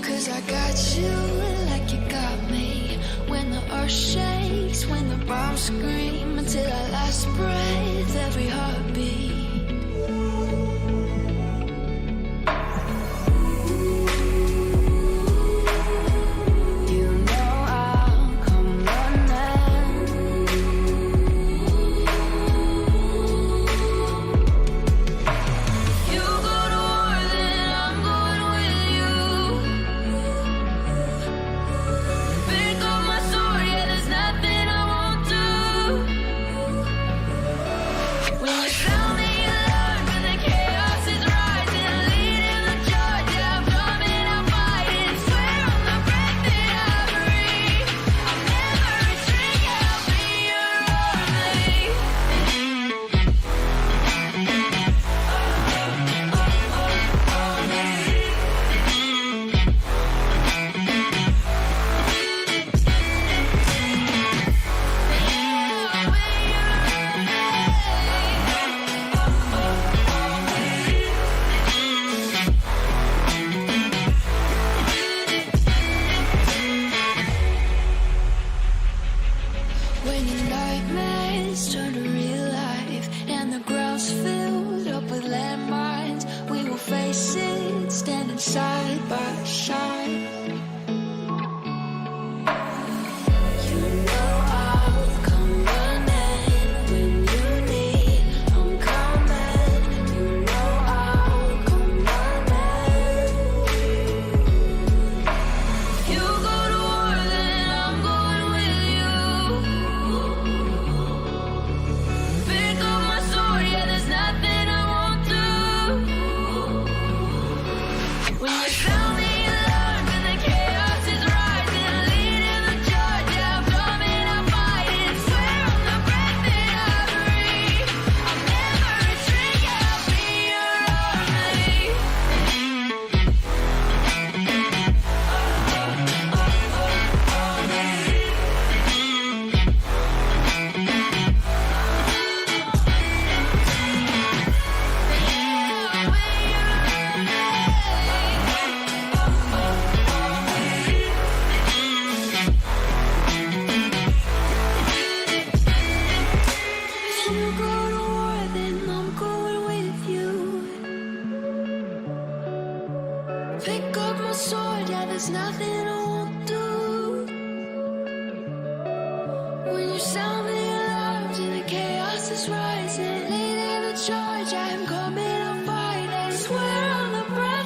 Cause I got you like you got me. When the earth shakes, when the bombs scream, until our last breath, every heartbeat. When your nightmares turn to real life and the ground's filled up with landmines, we will face it standing side by side. You know I'll come running when you need. I'm coming. You know I'll come running. You go to war, then I'm going with you. Pick up my sword, yeah, there's nothing I won't do. When you tell me you learn, when the chaos is rising, leading the charge, yeah, I'm coming, I'm fighting. Swear on the breath that I breathe, I'll never retreat, yeah, I'll be your army. If you go to war, then I'm going with you. Pick up my sword, yeah, there's nothing I won't do. When you sound the alarms and the chaos is rising, leading the charge, I'm coming, I'm fighting. Swear on the breath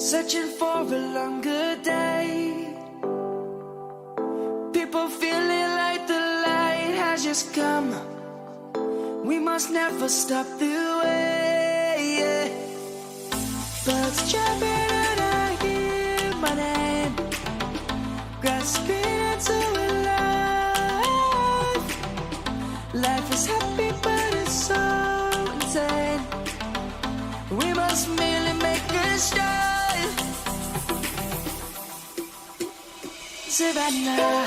searching for a longer day. People feeling like the light has just come. We must never stop the way. Birds chirping and I hear my name, grasping into a life. Life is happy but it's so insane. We must merely make a start. Savannah,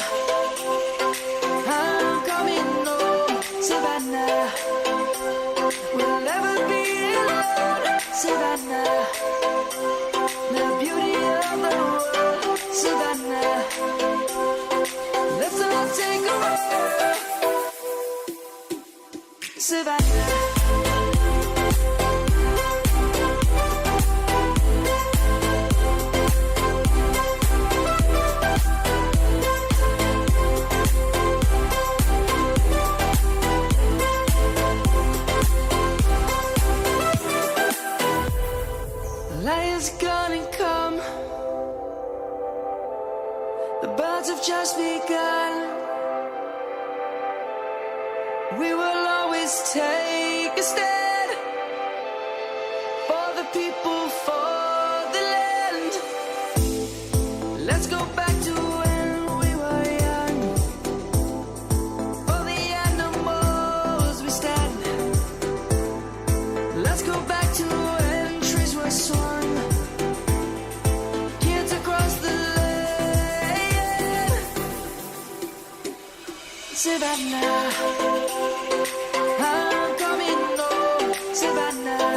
I'm coming home. Savannah, we'll never be alone. Savannah, the beauty of the world. Savannah, let's all take a ride. Savannah. Lion's gonna come. The birds have just begun. We will always take a stand for the people, for the land. Let's go back to when we were young. For the animals we stand. Let's go back to when trees were swung. Kids across the land. Savannah, I'm coming home. Savannah,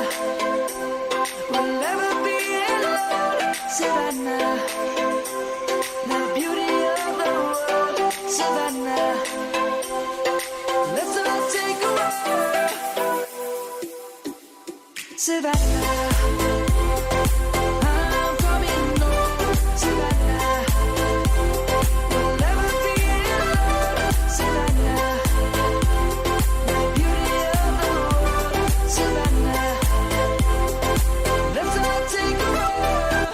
we'll never be alone. Savannah, the beauty of the world. Savannah, let's all take a ride. Savannah, I'm coming home. Savannah, we'll never be alone. Savannah, the beauty of the world. Savannah, let's all take a ride.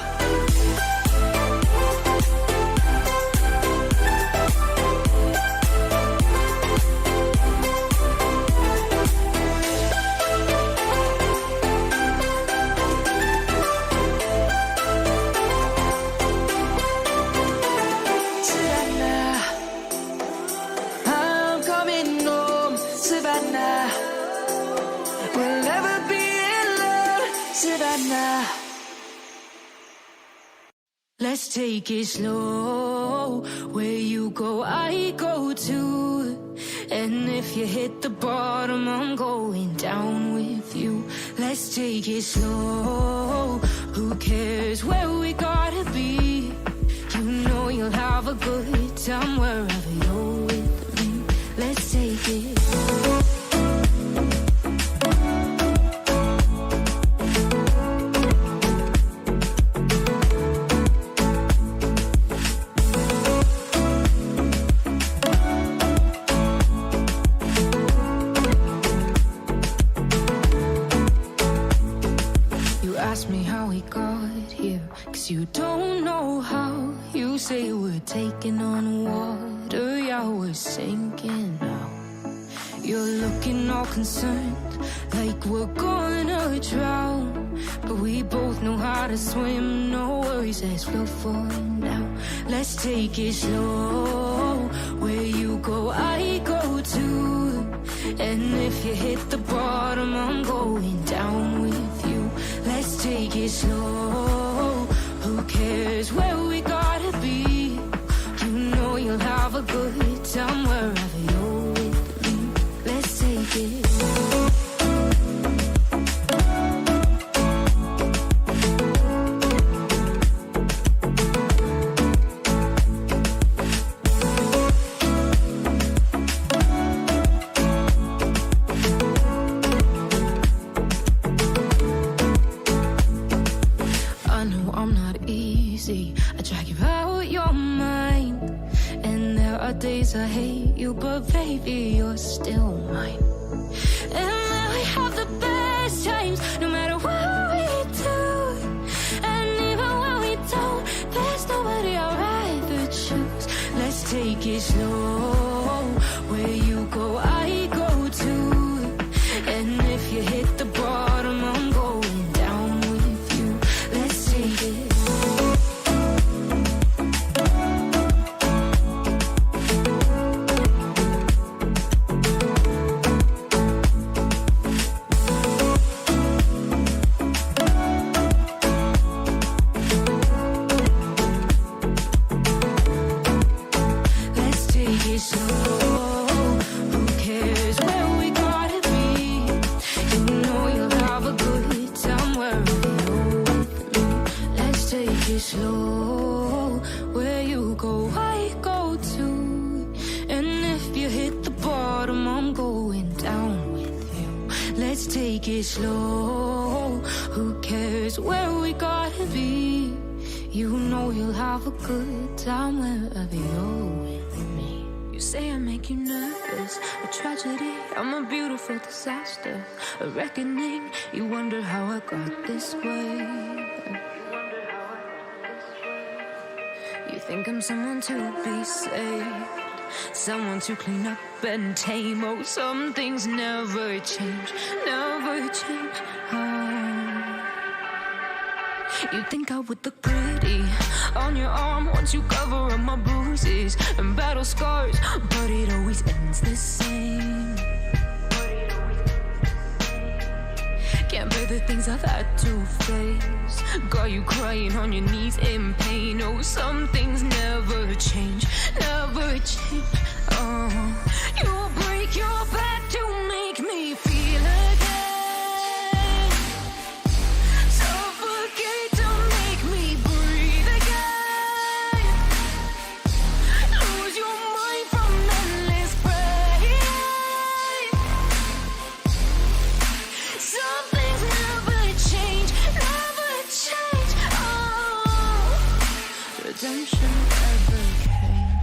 Savannah, I'm coming home. Savannah, we'll never be alone. Savannah, Let's take it slow. Where you go, I go too. And if you hit the bottom, I'm going down with you. Let's take it slow. Who cares where we gotta be? You know you'll have a good time wherever you're with me. Let's take it. You ask me how we got here, 'cause you don't know how. You say we're taking on water, yeah, we're sinking now. You're looking all concerned, like we're gonna drown. But we both know how to swim, no worries, let's flow for now. Let's take it slow. Where you go, I go too. And if you hit the bottom, I'm going down with you. Let's take it slow. Who cares where we gotta be? You know you'll have a good time wherever you're with me. Let's take it. I know I'm not easy. I drag you out your mind. And there are days I hate you, but baby, you're still mine. And then we have the best times, no matter what we do. And even when it slow. Where you go, I go too. And if you hit the bottom, I'm going down with you. Let's take it. Slow, where you go, I go too. And if you hit the bottom, I'm going down with you. Let's take it slow. Who cares where we gotta be? You know you'll have a good time wherever you're with me. You say I make you nervous, a tragedy, I'm a beautiful disaster, a reckoning. You wonder how I got this way. You think I'm someone to be saved, someone to clean up and tame. Oh, some things never change, never change. Oh. You think I would look pretty on your arm once you cover up my bruises and battle scars, but it always ends the same. Can't bear the things I've had to face. Got you crying on your knees in pain. Oh, some things never change, never change. Oh, you break your back to make me feel again. Suffocate to make me breathe again. Lose your mind from endless pain. Some things never change, never change. Oh, redemption never came.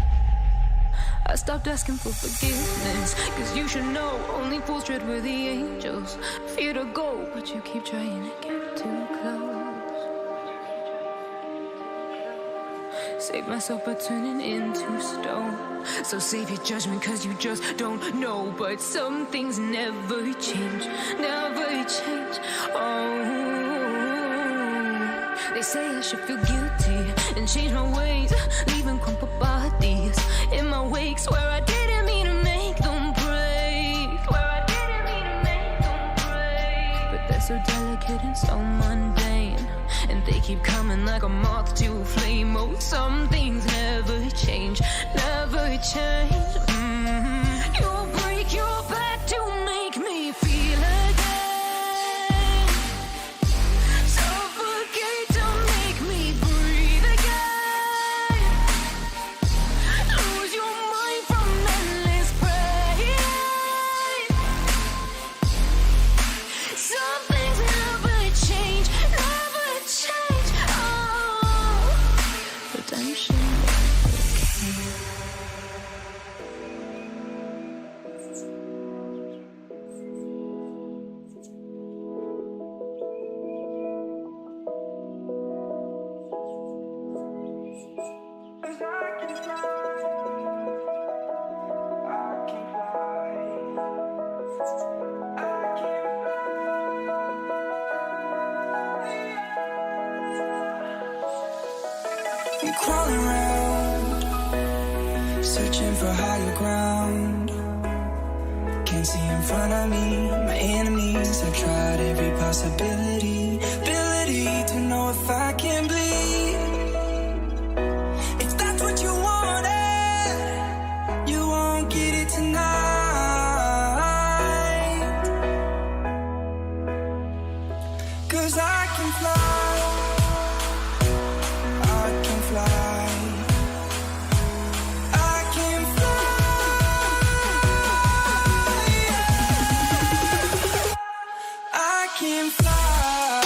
I stopped asking for forgiveness, cause you should know only fools tread where the angels fear to go, but you keep trying to get too close. Save myself by turning into stone. So save your judgment cause you just don't know. But some things never change, never change. Oh, they say I should feel guilty and change my ways, leaving crumpled bodies in my wake. Swear I didn't mean to make them break, swear I didn't mean to make them break. But they're so delicate and so mundane, and they keep coming like a moth to a flame. Oh, some things never change, never change. You'll break your back to make me feel again. Suffocate to make me breathe again. Lose your mind from endless pain. Some things never change, never change. Oh, redemption never came. I'm crawling around, searching for higher ground. Can't see in front of me, my enemies. I've tried every possibility, ability to know if I can bleed. If that's what you wanted, you won't get it tonight. 'Cause I can fly. I can fly.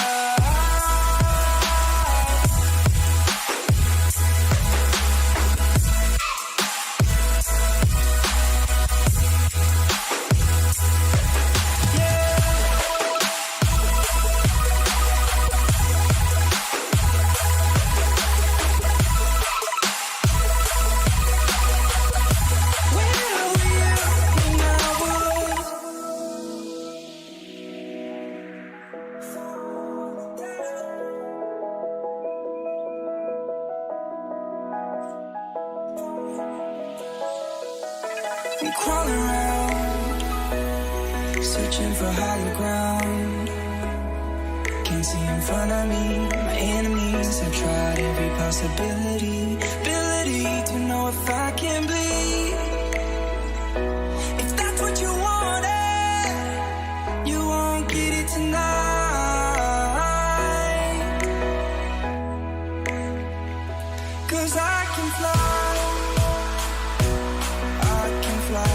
We crawl around, searching for higher ground. Can't see in front of me, my enemies have tried every possibility. Ability to know if I can bleed. If that's what you wanted, you won't get it tonight. 'Cause I can fly, I can fly.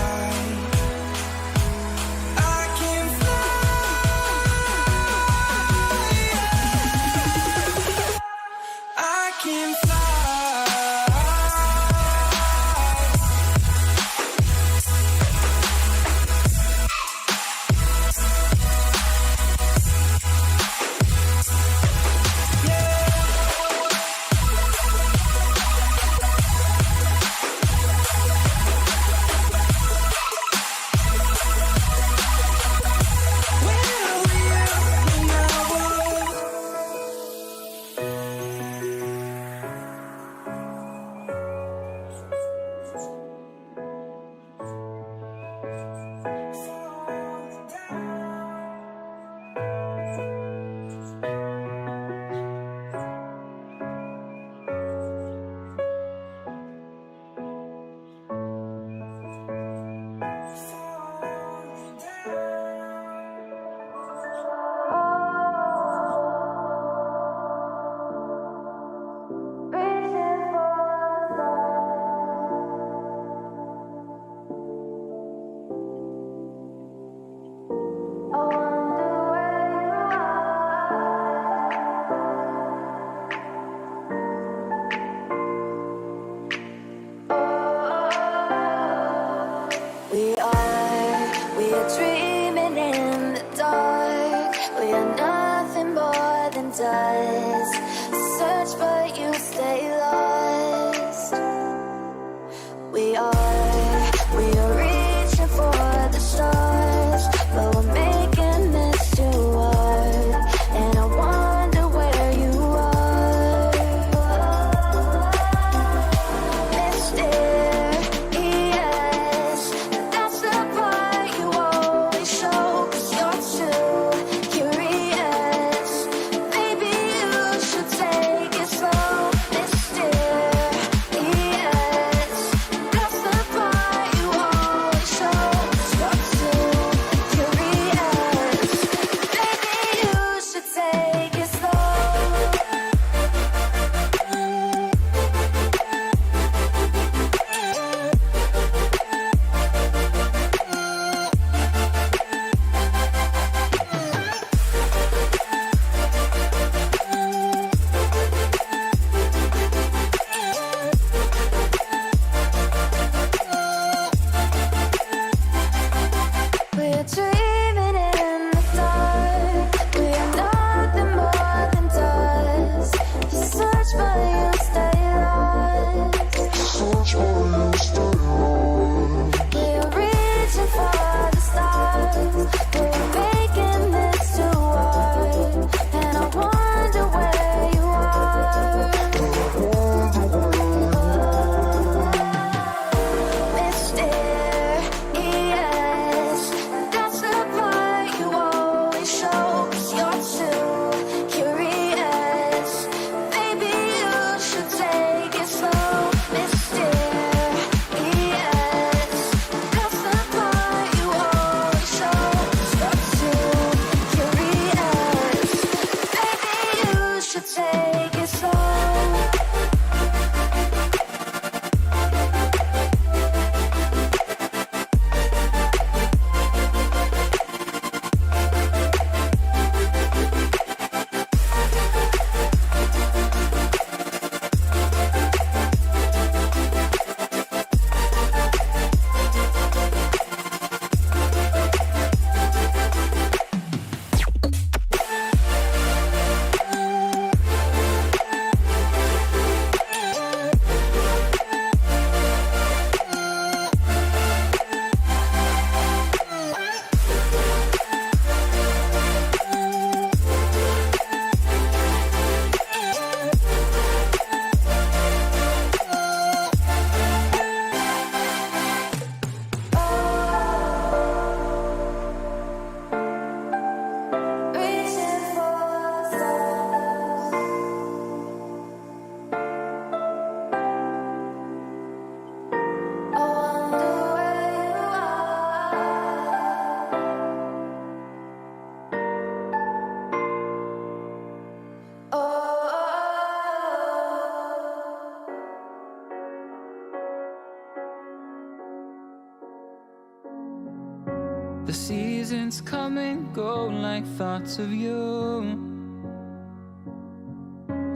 The seasons come and go like thoughts of you.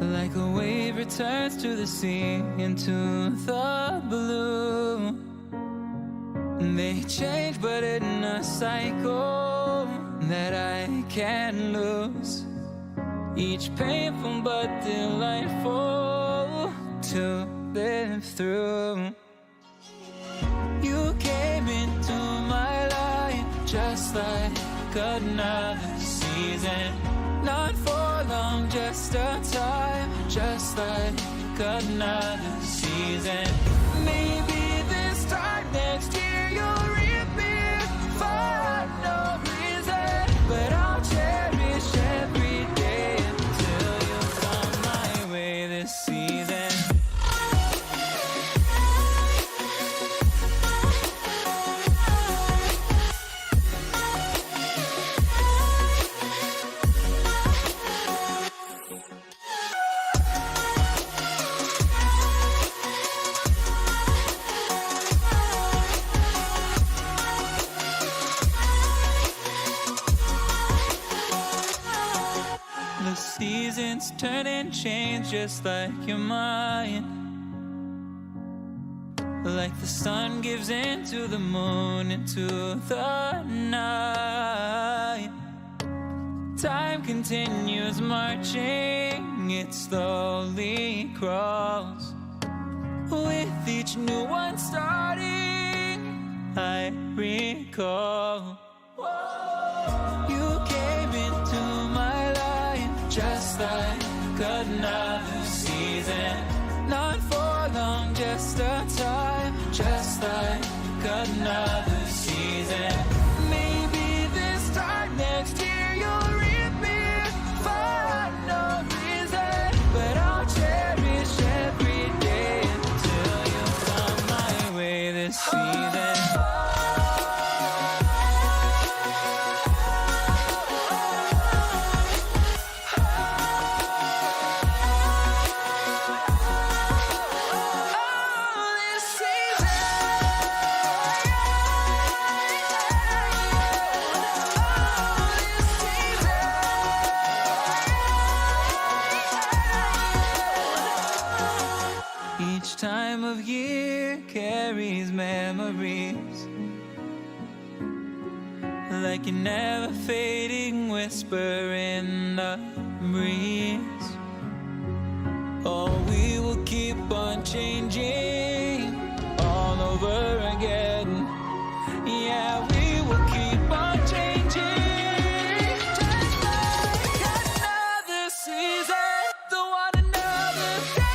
Like a wave returns to the sea, into the blue. They change but in a cycle that I can't lose. Each painful but delightful to live through. You came into my life just like another season. Not for long, just a time, just like another season. Maybe this time next year you'll reappear for no reason, but I'll cherish every day until you come my way this season. Seasons turn and change just like your mind. Like the sun gives into the moon, into the night. Time continues marching, it slowly crawls. With each new one starting, I recall. You came into my life just like another season. Not for long, just a time, just like another season. Maybe this time next year you'll reappear for no reason, but I'll cherish every day until you come my way this season. Time of year carries memories like a never fading whisper in the breeze. Oh, we will keep on changing all over again. Yeah, we will keep on changing just like another season. Don't want another day.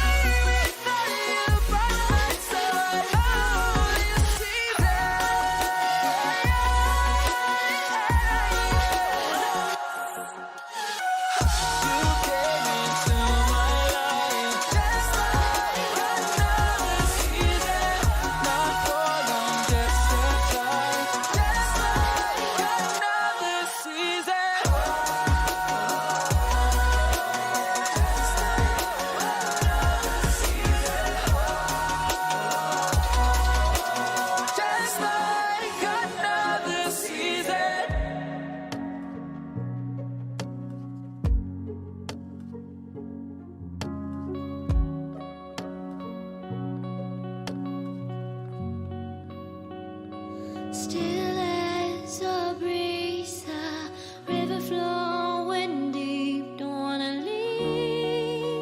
Still as a breeze, a river flowing deep. Don't wanna leave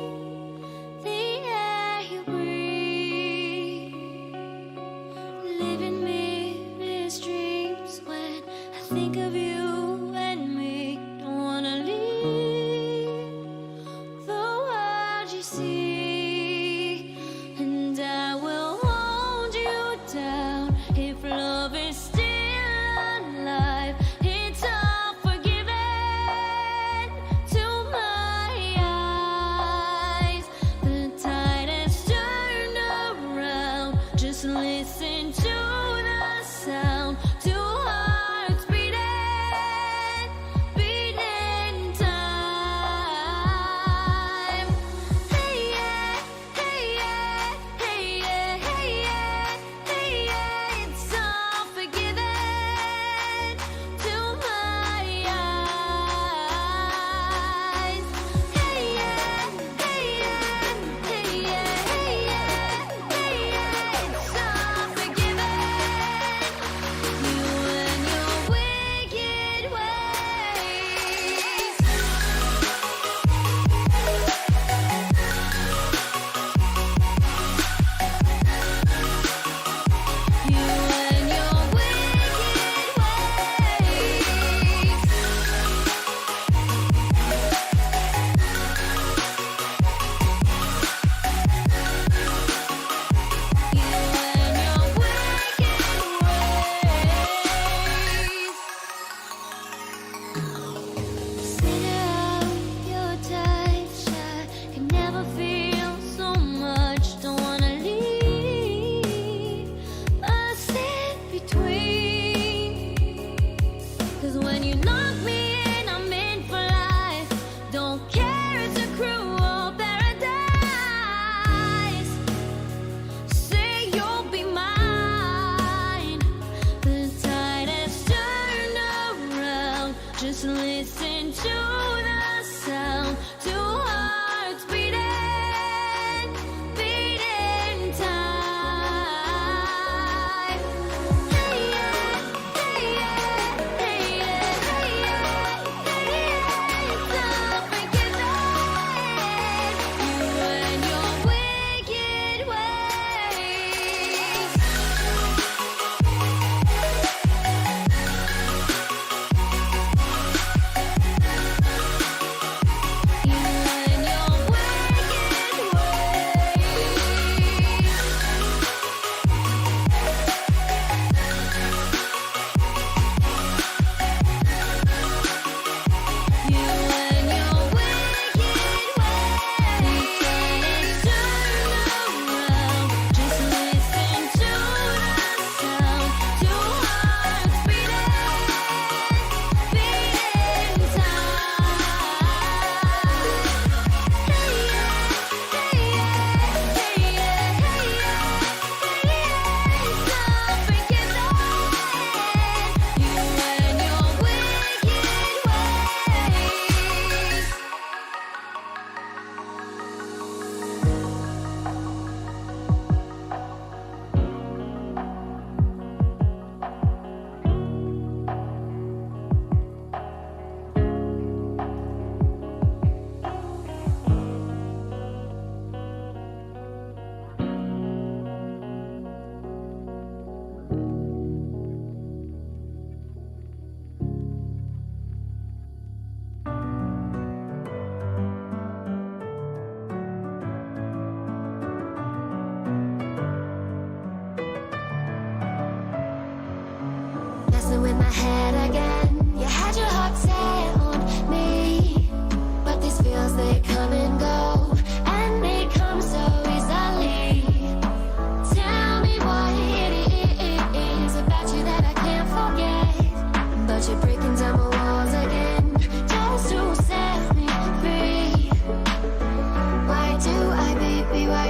the air you breathe. Living mirrors dreams when I think of you and me. Don't wanna leave the world you see, and I will hold you down if love is still alive. It's all forgiven to my eyes. The tide has turned around. Just listen to the sound. Two hearts beating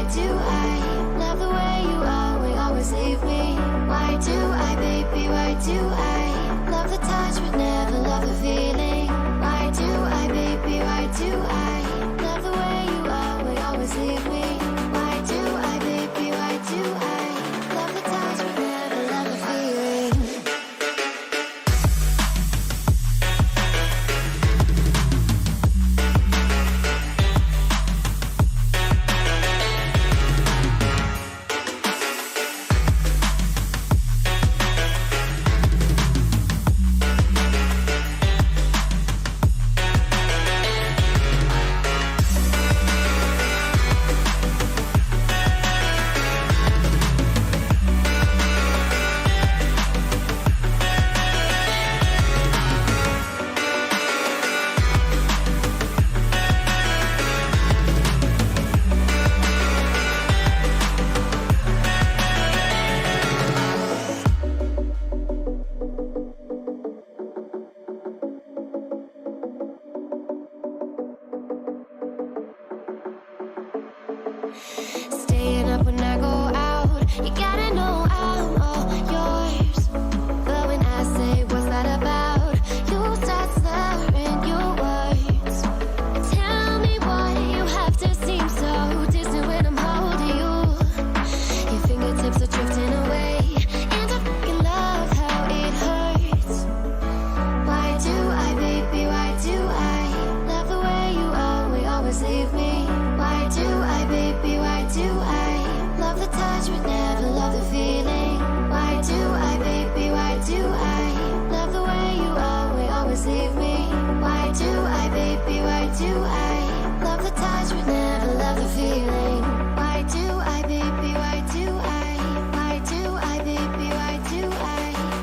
why do I love the way you always leave me? Why do I, baby, why do I love the touch but never love the feeling? Why do I, baby, why do I love the way you always leave me? Why do I, baby, why do I love the touch but never love the feeling? Staying up when I go out, you gotta know I'm all yours. But when I say what's that about, you start slurring your words. Tell me why you have to seem so distant when I'm holding you. Your fingertips are drifting away, and I fucking love how it hurts. Why do I, baby, why do I love the way you always leave me? Why do I, baby, why do I love the touch but never love the feeling? Why do I, baby, why do I love the way you always leave me? Why do I, baby, why do I love the touch but never love the feeling? Why do I, baby, why do I baby, why do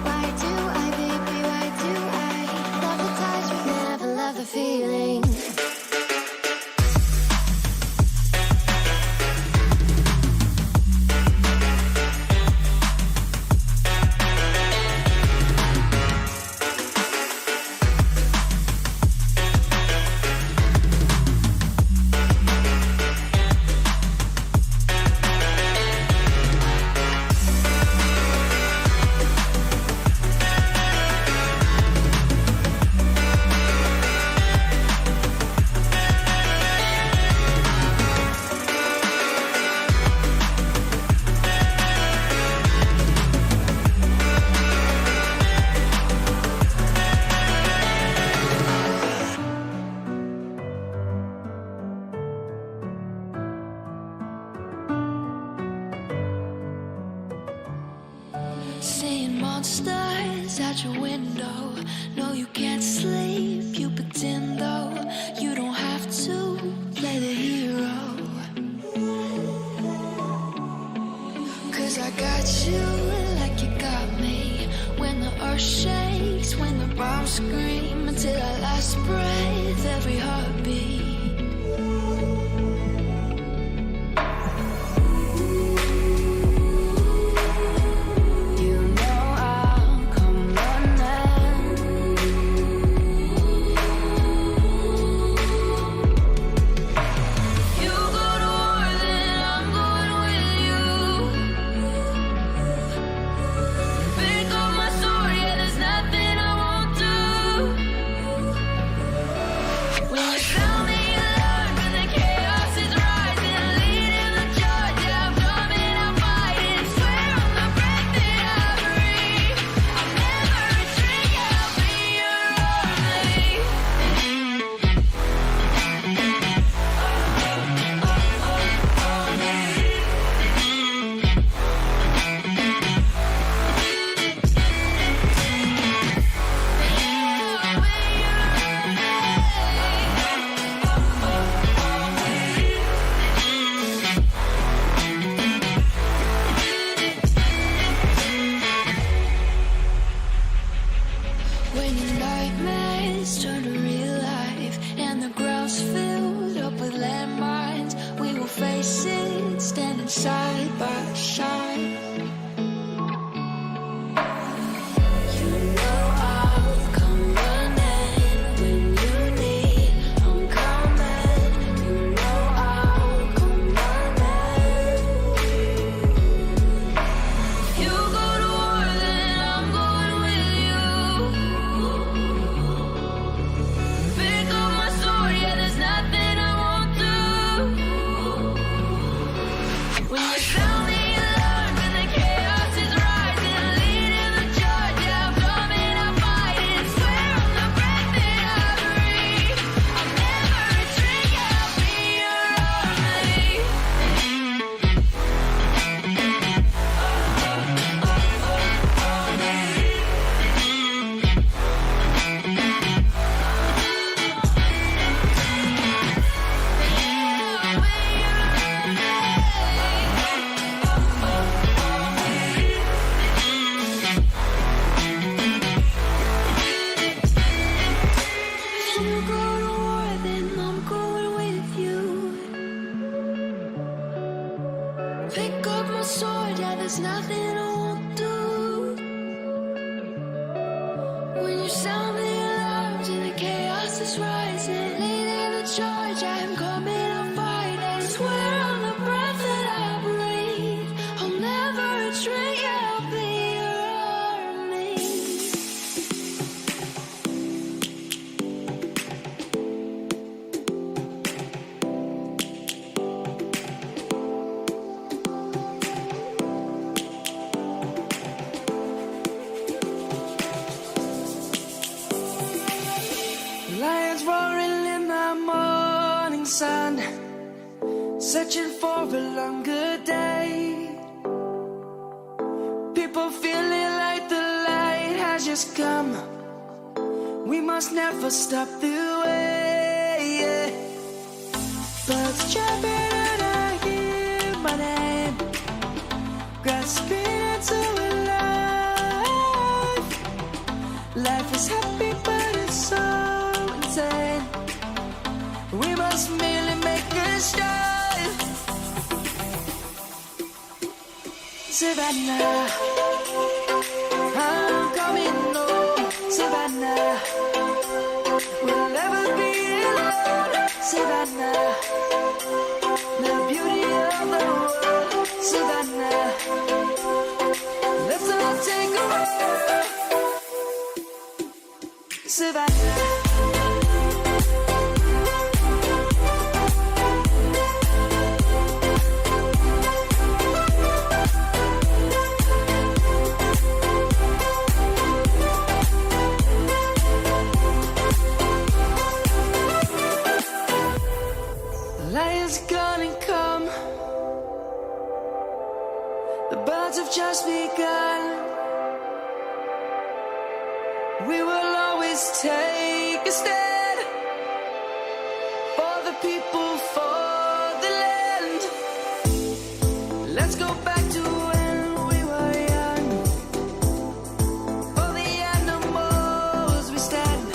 why do I, baby, why do I love the touch but never love the feeling? Seeing monsters out your window. No, you can't sleep, you pretend though. You don't have to play the hero. Cause I got you like you got me. When the earth shakes, when the bombs scream, until our last breath, every heartbeat. Pick up my sword, yeah, there's nothing I won't do. When you sound the alarms and the chaos is rising, leading the charge, I am coming, I'll fight. I swear on the breath that I breathe, I'll never retreat, yeah, I'll be your army. Lions roaring in the morning sun, searching for a longer day. People feeling like the light has just come. We must never stop the way. Yeah. Birds chirping and I hear my name, grasping into a life. Life is happy, but it's so insane. We must merely make a start. Savannah, I'm coming home. Savannah, we'll never be alone. Savannah, the beauty of the world. Savannah, let's all take a walk. Savannah. Lion's gonna come. The birds have just begun. We will always take a stand for the people, for the land. Let's go back to when we were young. For the animals we stand.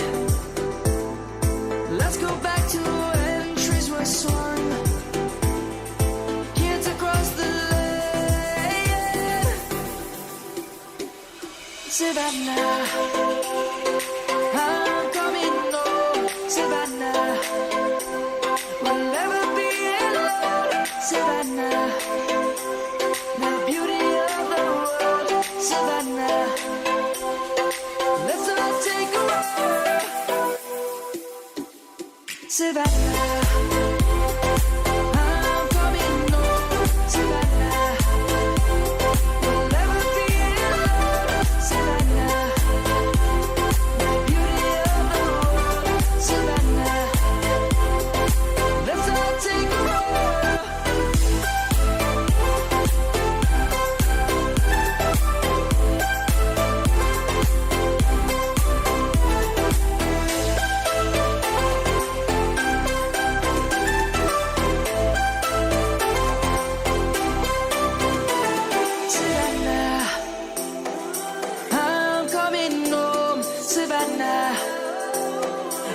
Let's go back to when trees were swung. Kids across the land. Savannah, I'm coming home. Savannah, we'll never be alone. Savannah, the beauty of the world. Savannah, let's all take a walk. Savannah, I'm coming home. Savannah, we'll never be alone. Savannah, the beauty of the world. Savannah, let's all take a walk. Savannah, I'm coming home. Savannah,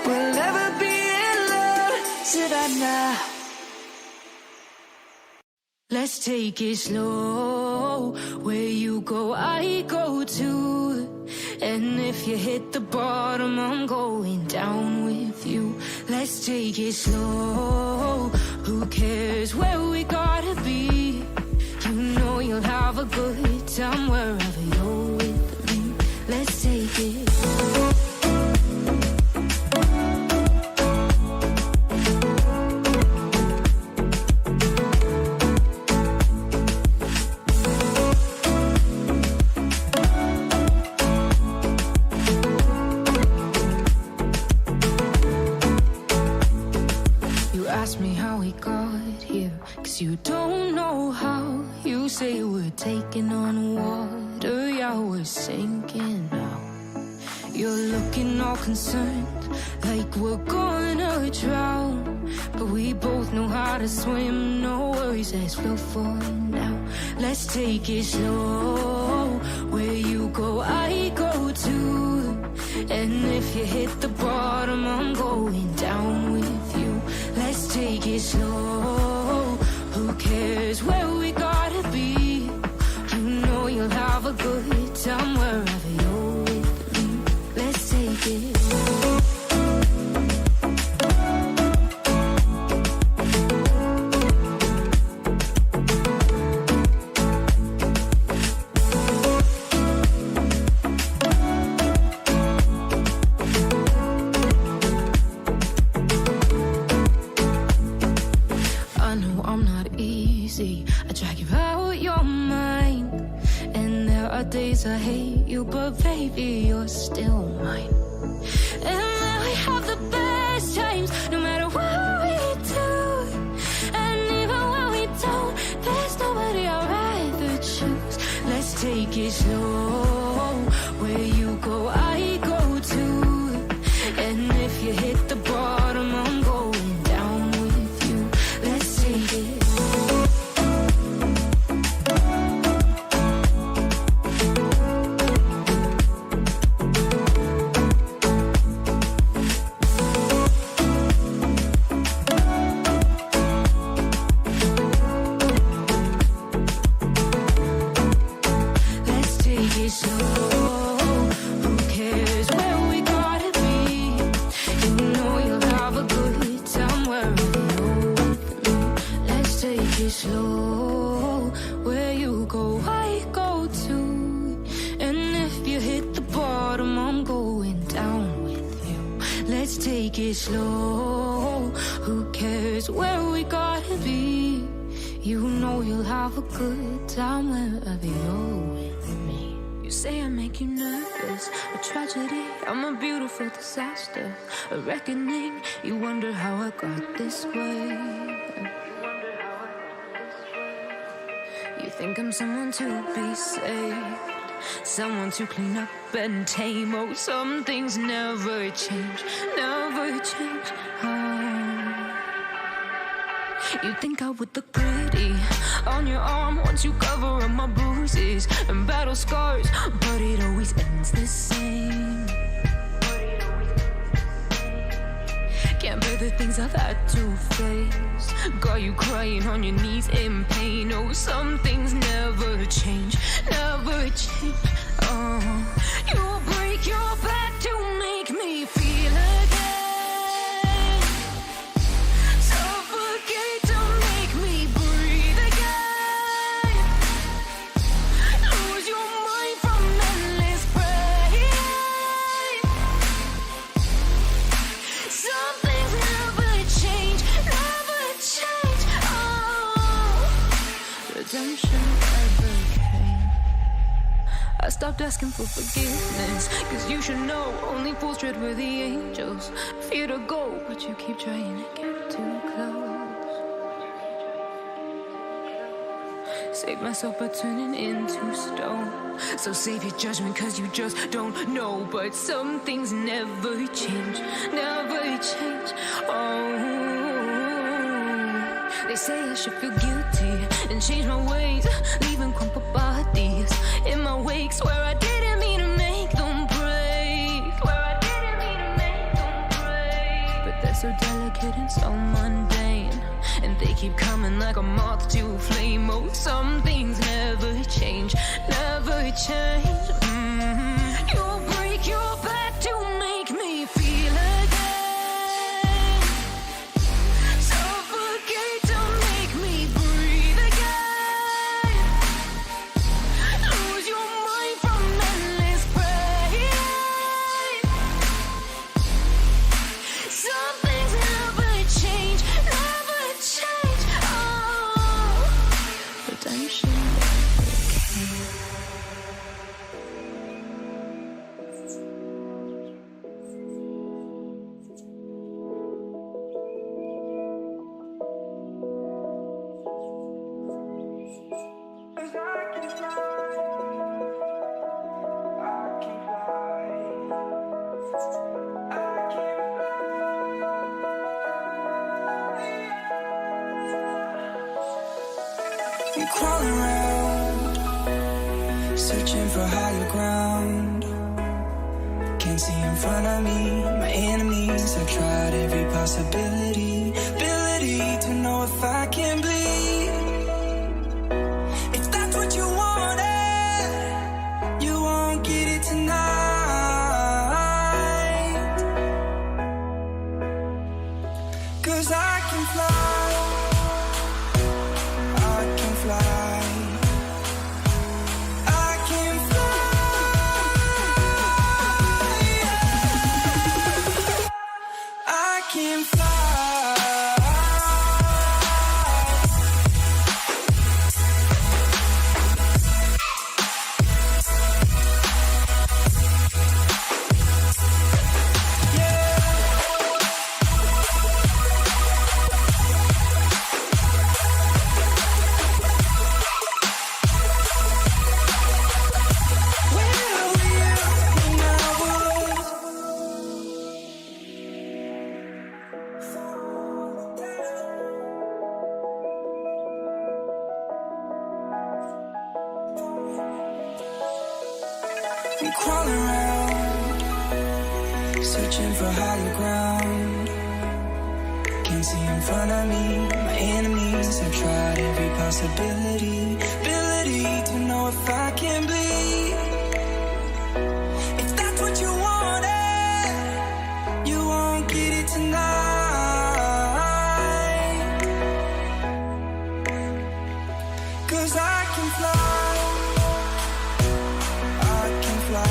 we'll never be alone. Savannah. Let's take it slow. Where you go, I go too. And if you hit the bottom, I'm going down with you. Let's take it slow. Who cares where we gotta be? You know you'll have a good time wherever you're with me. Let's take it. You ask me how we got here, 'cause you don't know how. You say we're taking on water, yeah, we're sinking now. You're looking all concerned, like we're gonna drown. But we both know how to swim, no worries, let's flow for now. Let's take it slow. Where you go, I go too. And if you hit the bottom, I'm going down with you. Let's take it slow. Who cares where we gotta time wherever you're with me. Let's take it. I hate you, but baby, you're still mine. And now we have the best times, no matter what we do. And even when we don't, there's nobody I'd rather choose. Let's take it slow. Where you go, I go too. And if you hit the bottom, I'm going down with you. Let's take it. Slow, who cares where we gotta be? You know you'll have a good time wherever you're with me. You say I make you nervous, a tragedy, I'm a beautiful disaster, a reckoning. You wonder how I got this way. You think I'm someone to be saved, someone to clean up and tame. Oh, some things never change, never change. Oh. You think I would look pretty on your arm once you cover up my bruises and battle scars, but it always ends the same. Can't bear the things I've had to face. Got you crying on your knees in pain. Oh, some things never change, never change. Oh, you'll break your back to make me feel again. Suffocate to make me breathe again. Lose your mind from endless pain. Some things never change, never change. Oh, redemption never came. I stopped asking for forgiveness, cause you should know only fools tread where the angels fear to go, but you keep trying to get too close. Save myself by turning into stone. So save your judgment cause you just don't know. But some things never change, never change. Oh, they say I should feel guilty and change my ways, leaving crumpled bodies in my wake. Swear I didn't mean to make them break, swear I didn't mean to make them break. But they're so delicate and so mundane, and they keep coming like a moth to flame. Oh, some things never change, never change. You'll break your back to make me feel again. Suffocate to make me breathe again. Lose your mind from endless pain. Some things never change, never change. Oh, redemption never came. We crawl around, searching for higher ground. Can't see in front of me, my enemies. I've tried every possibility, ability to know if I can bleed. If that's what you wanted, you want. We crawl around, searching for higher ground. Can't see in front of me, my enemies have tried every possibility. Ability to know if I can bleed. If that's what you wanted, you won't get it tonight. 'Cause I can fly, I can fly.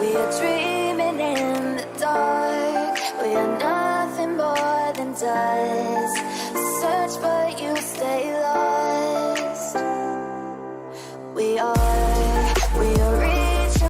We are dreaming in the dark. We are nothing more than dust.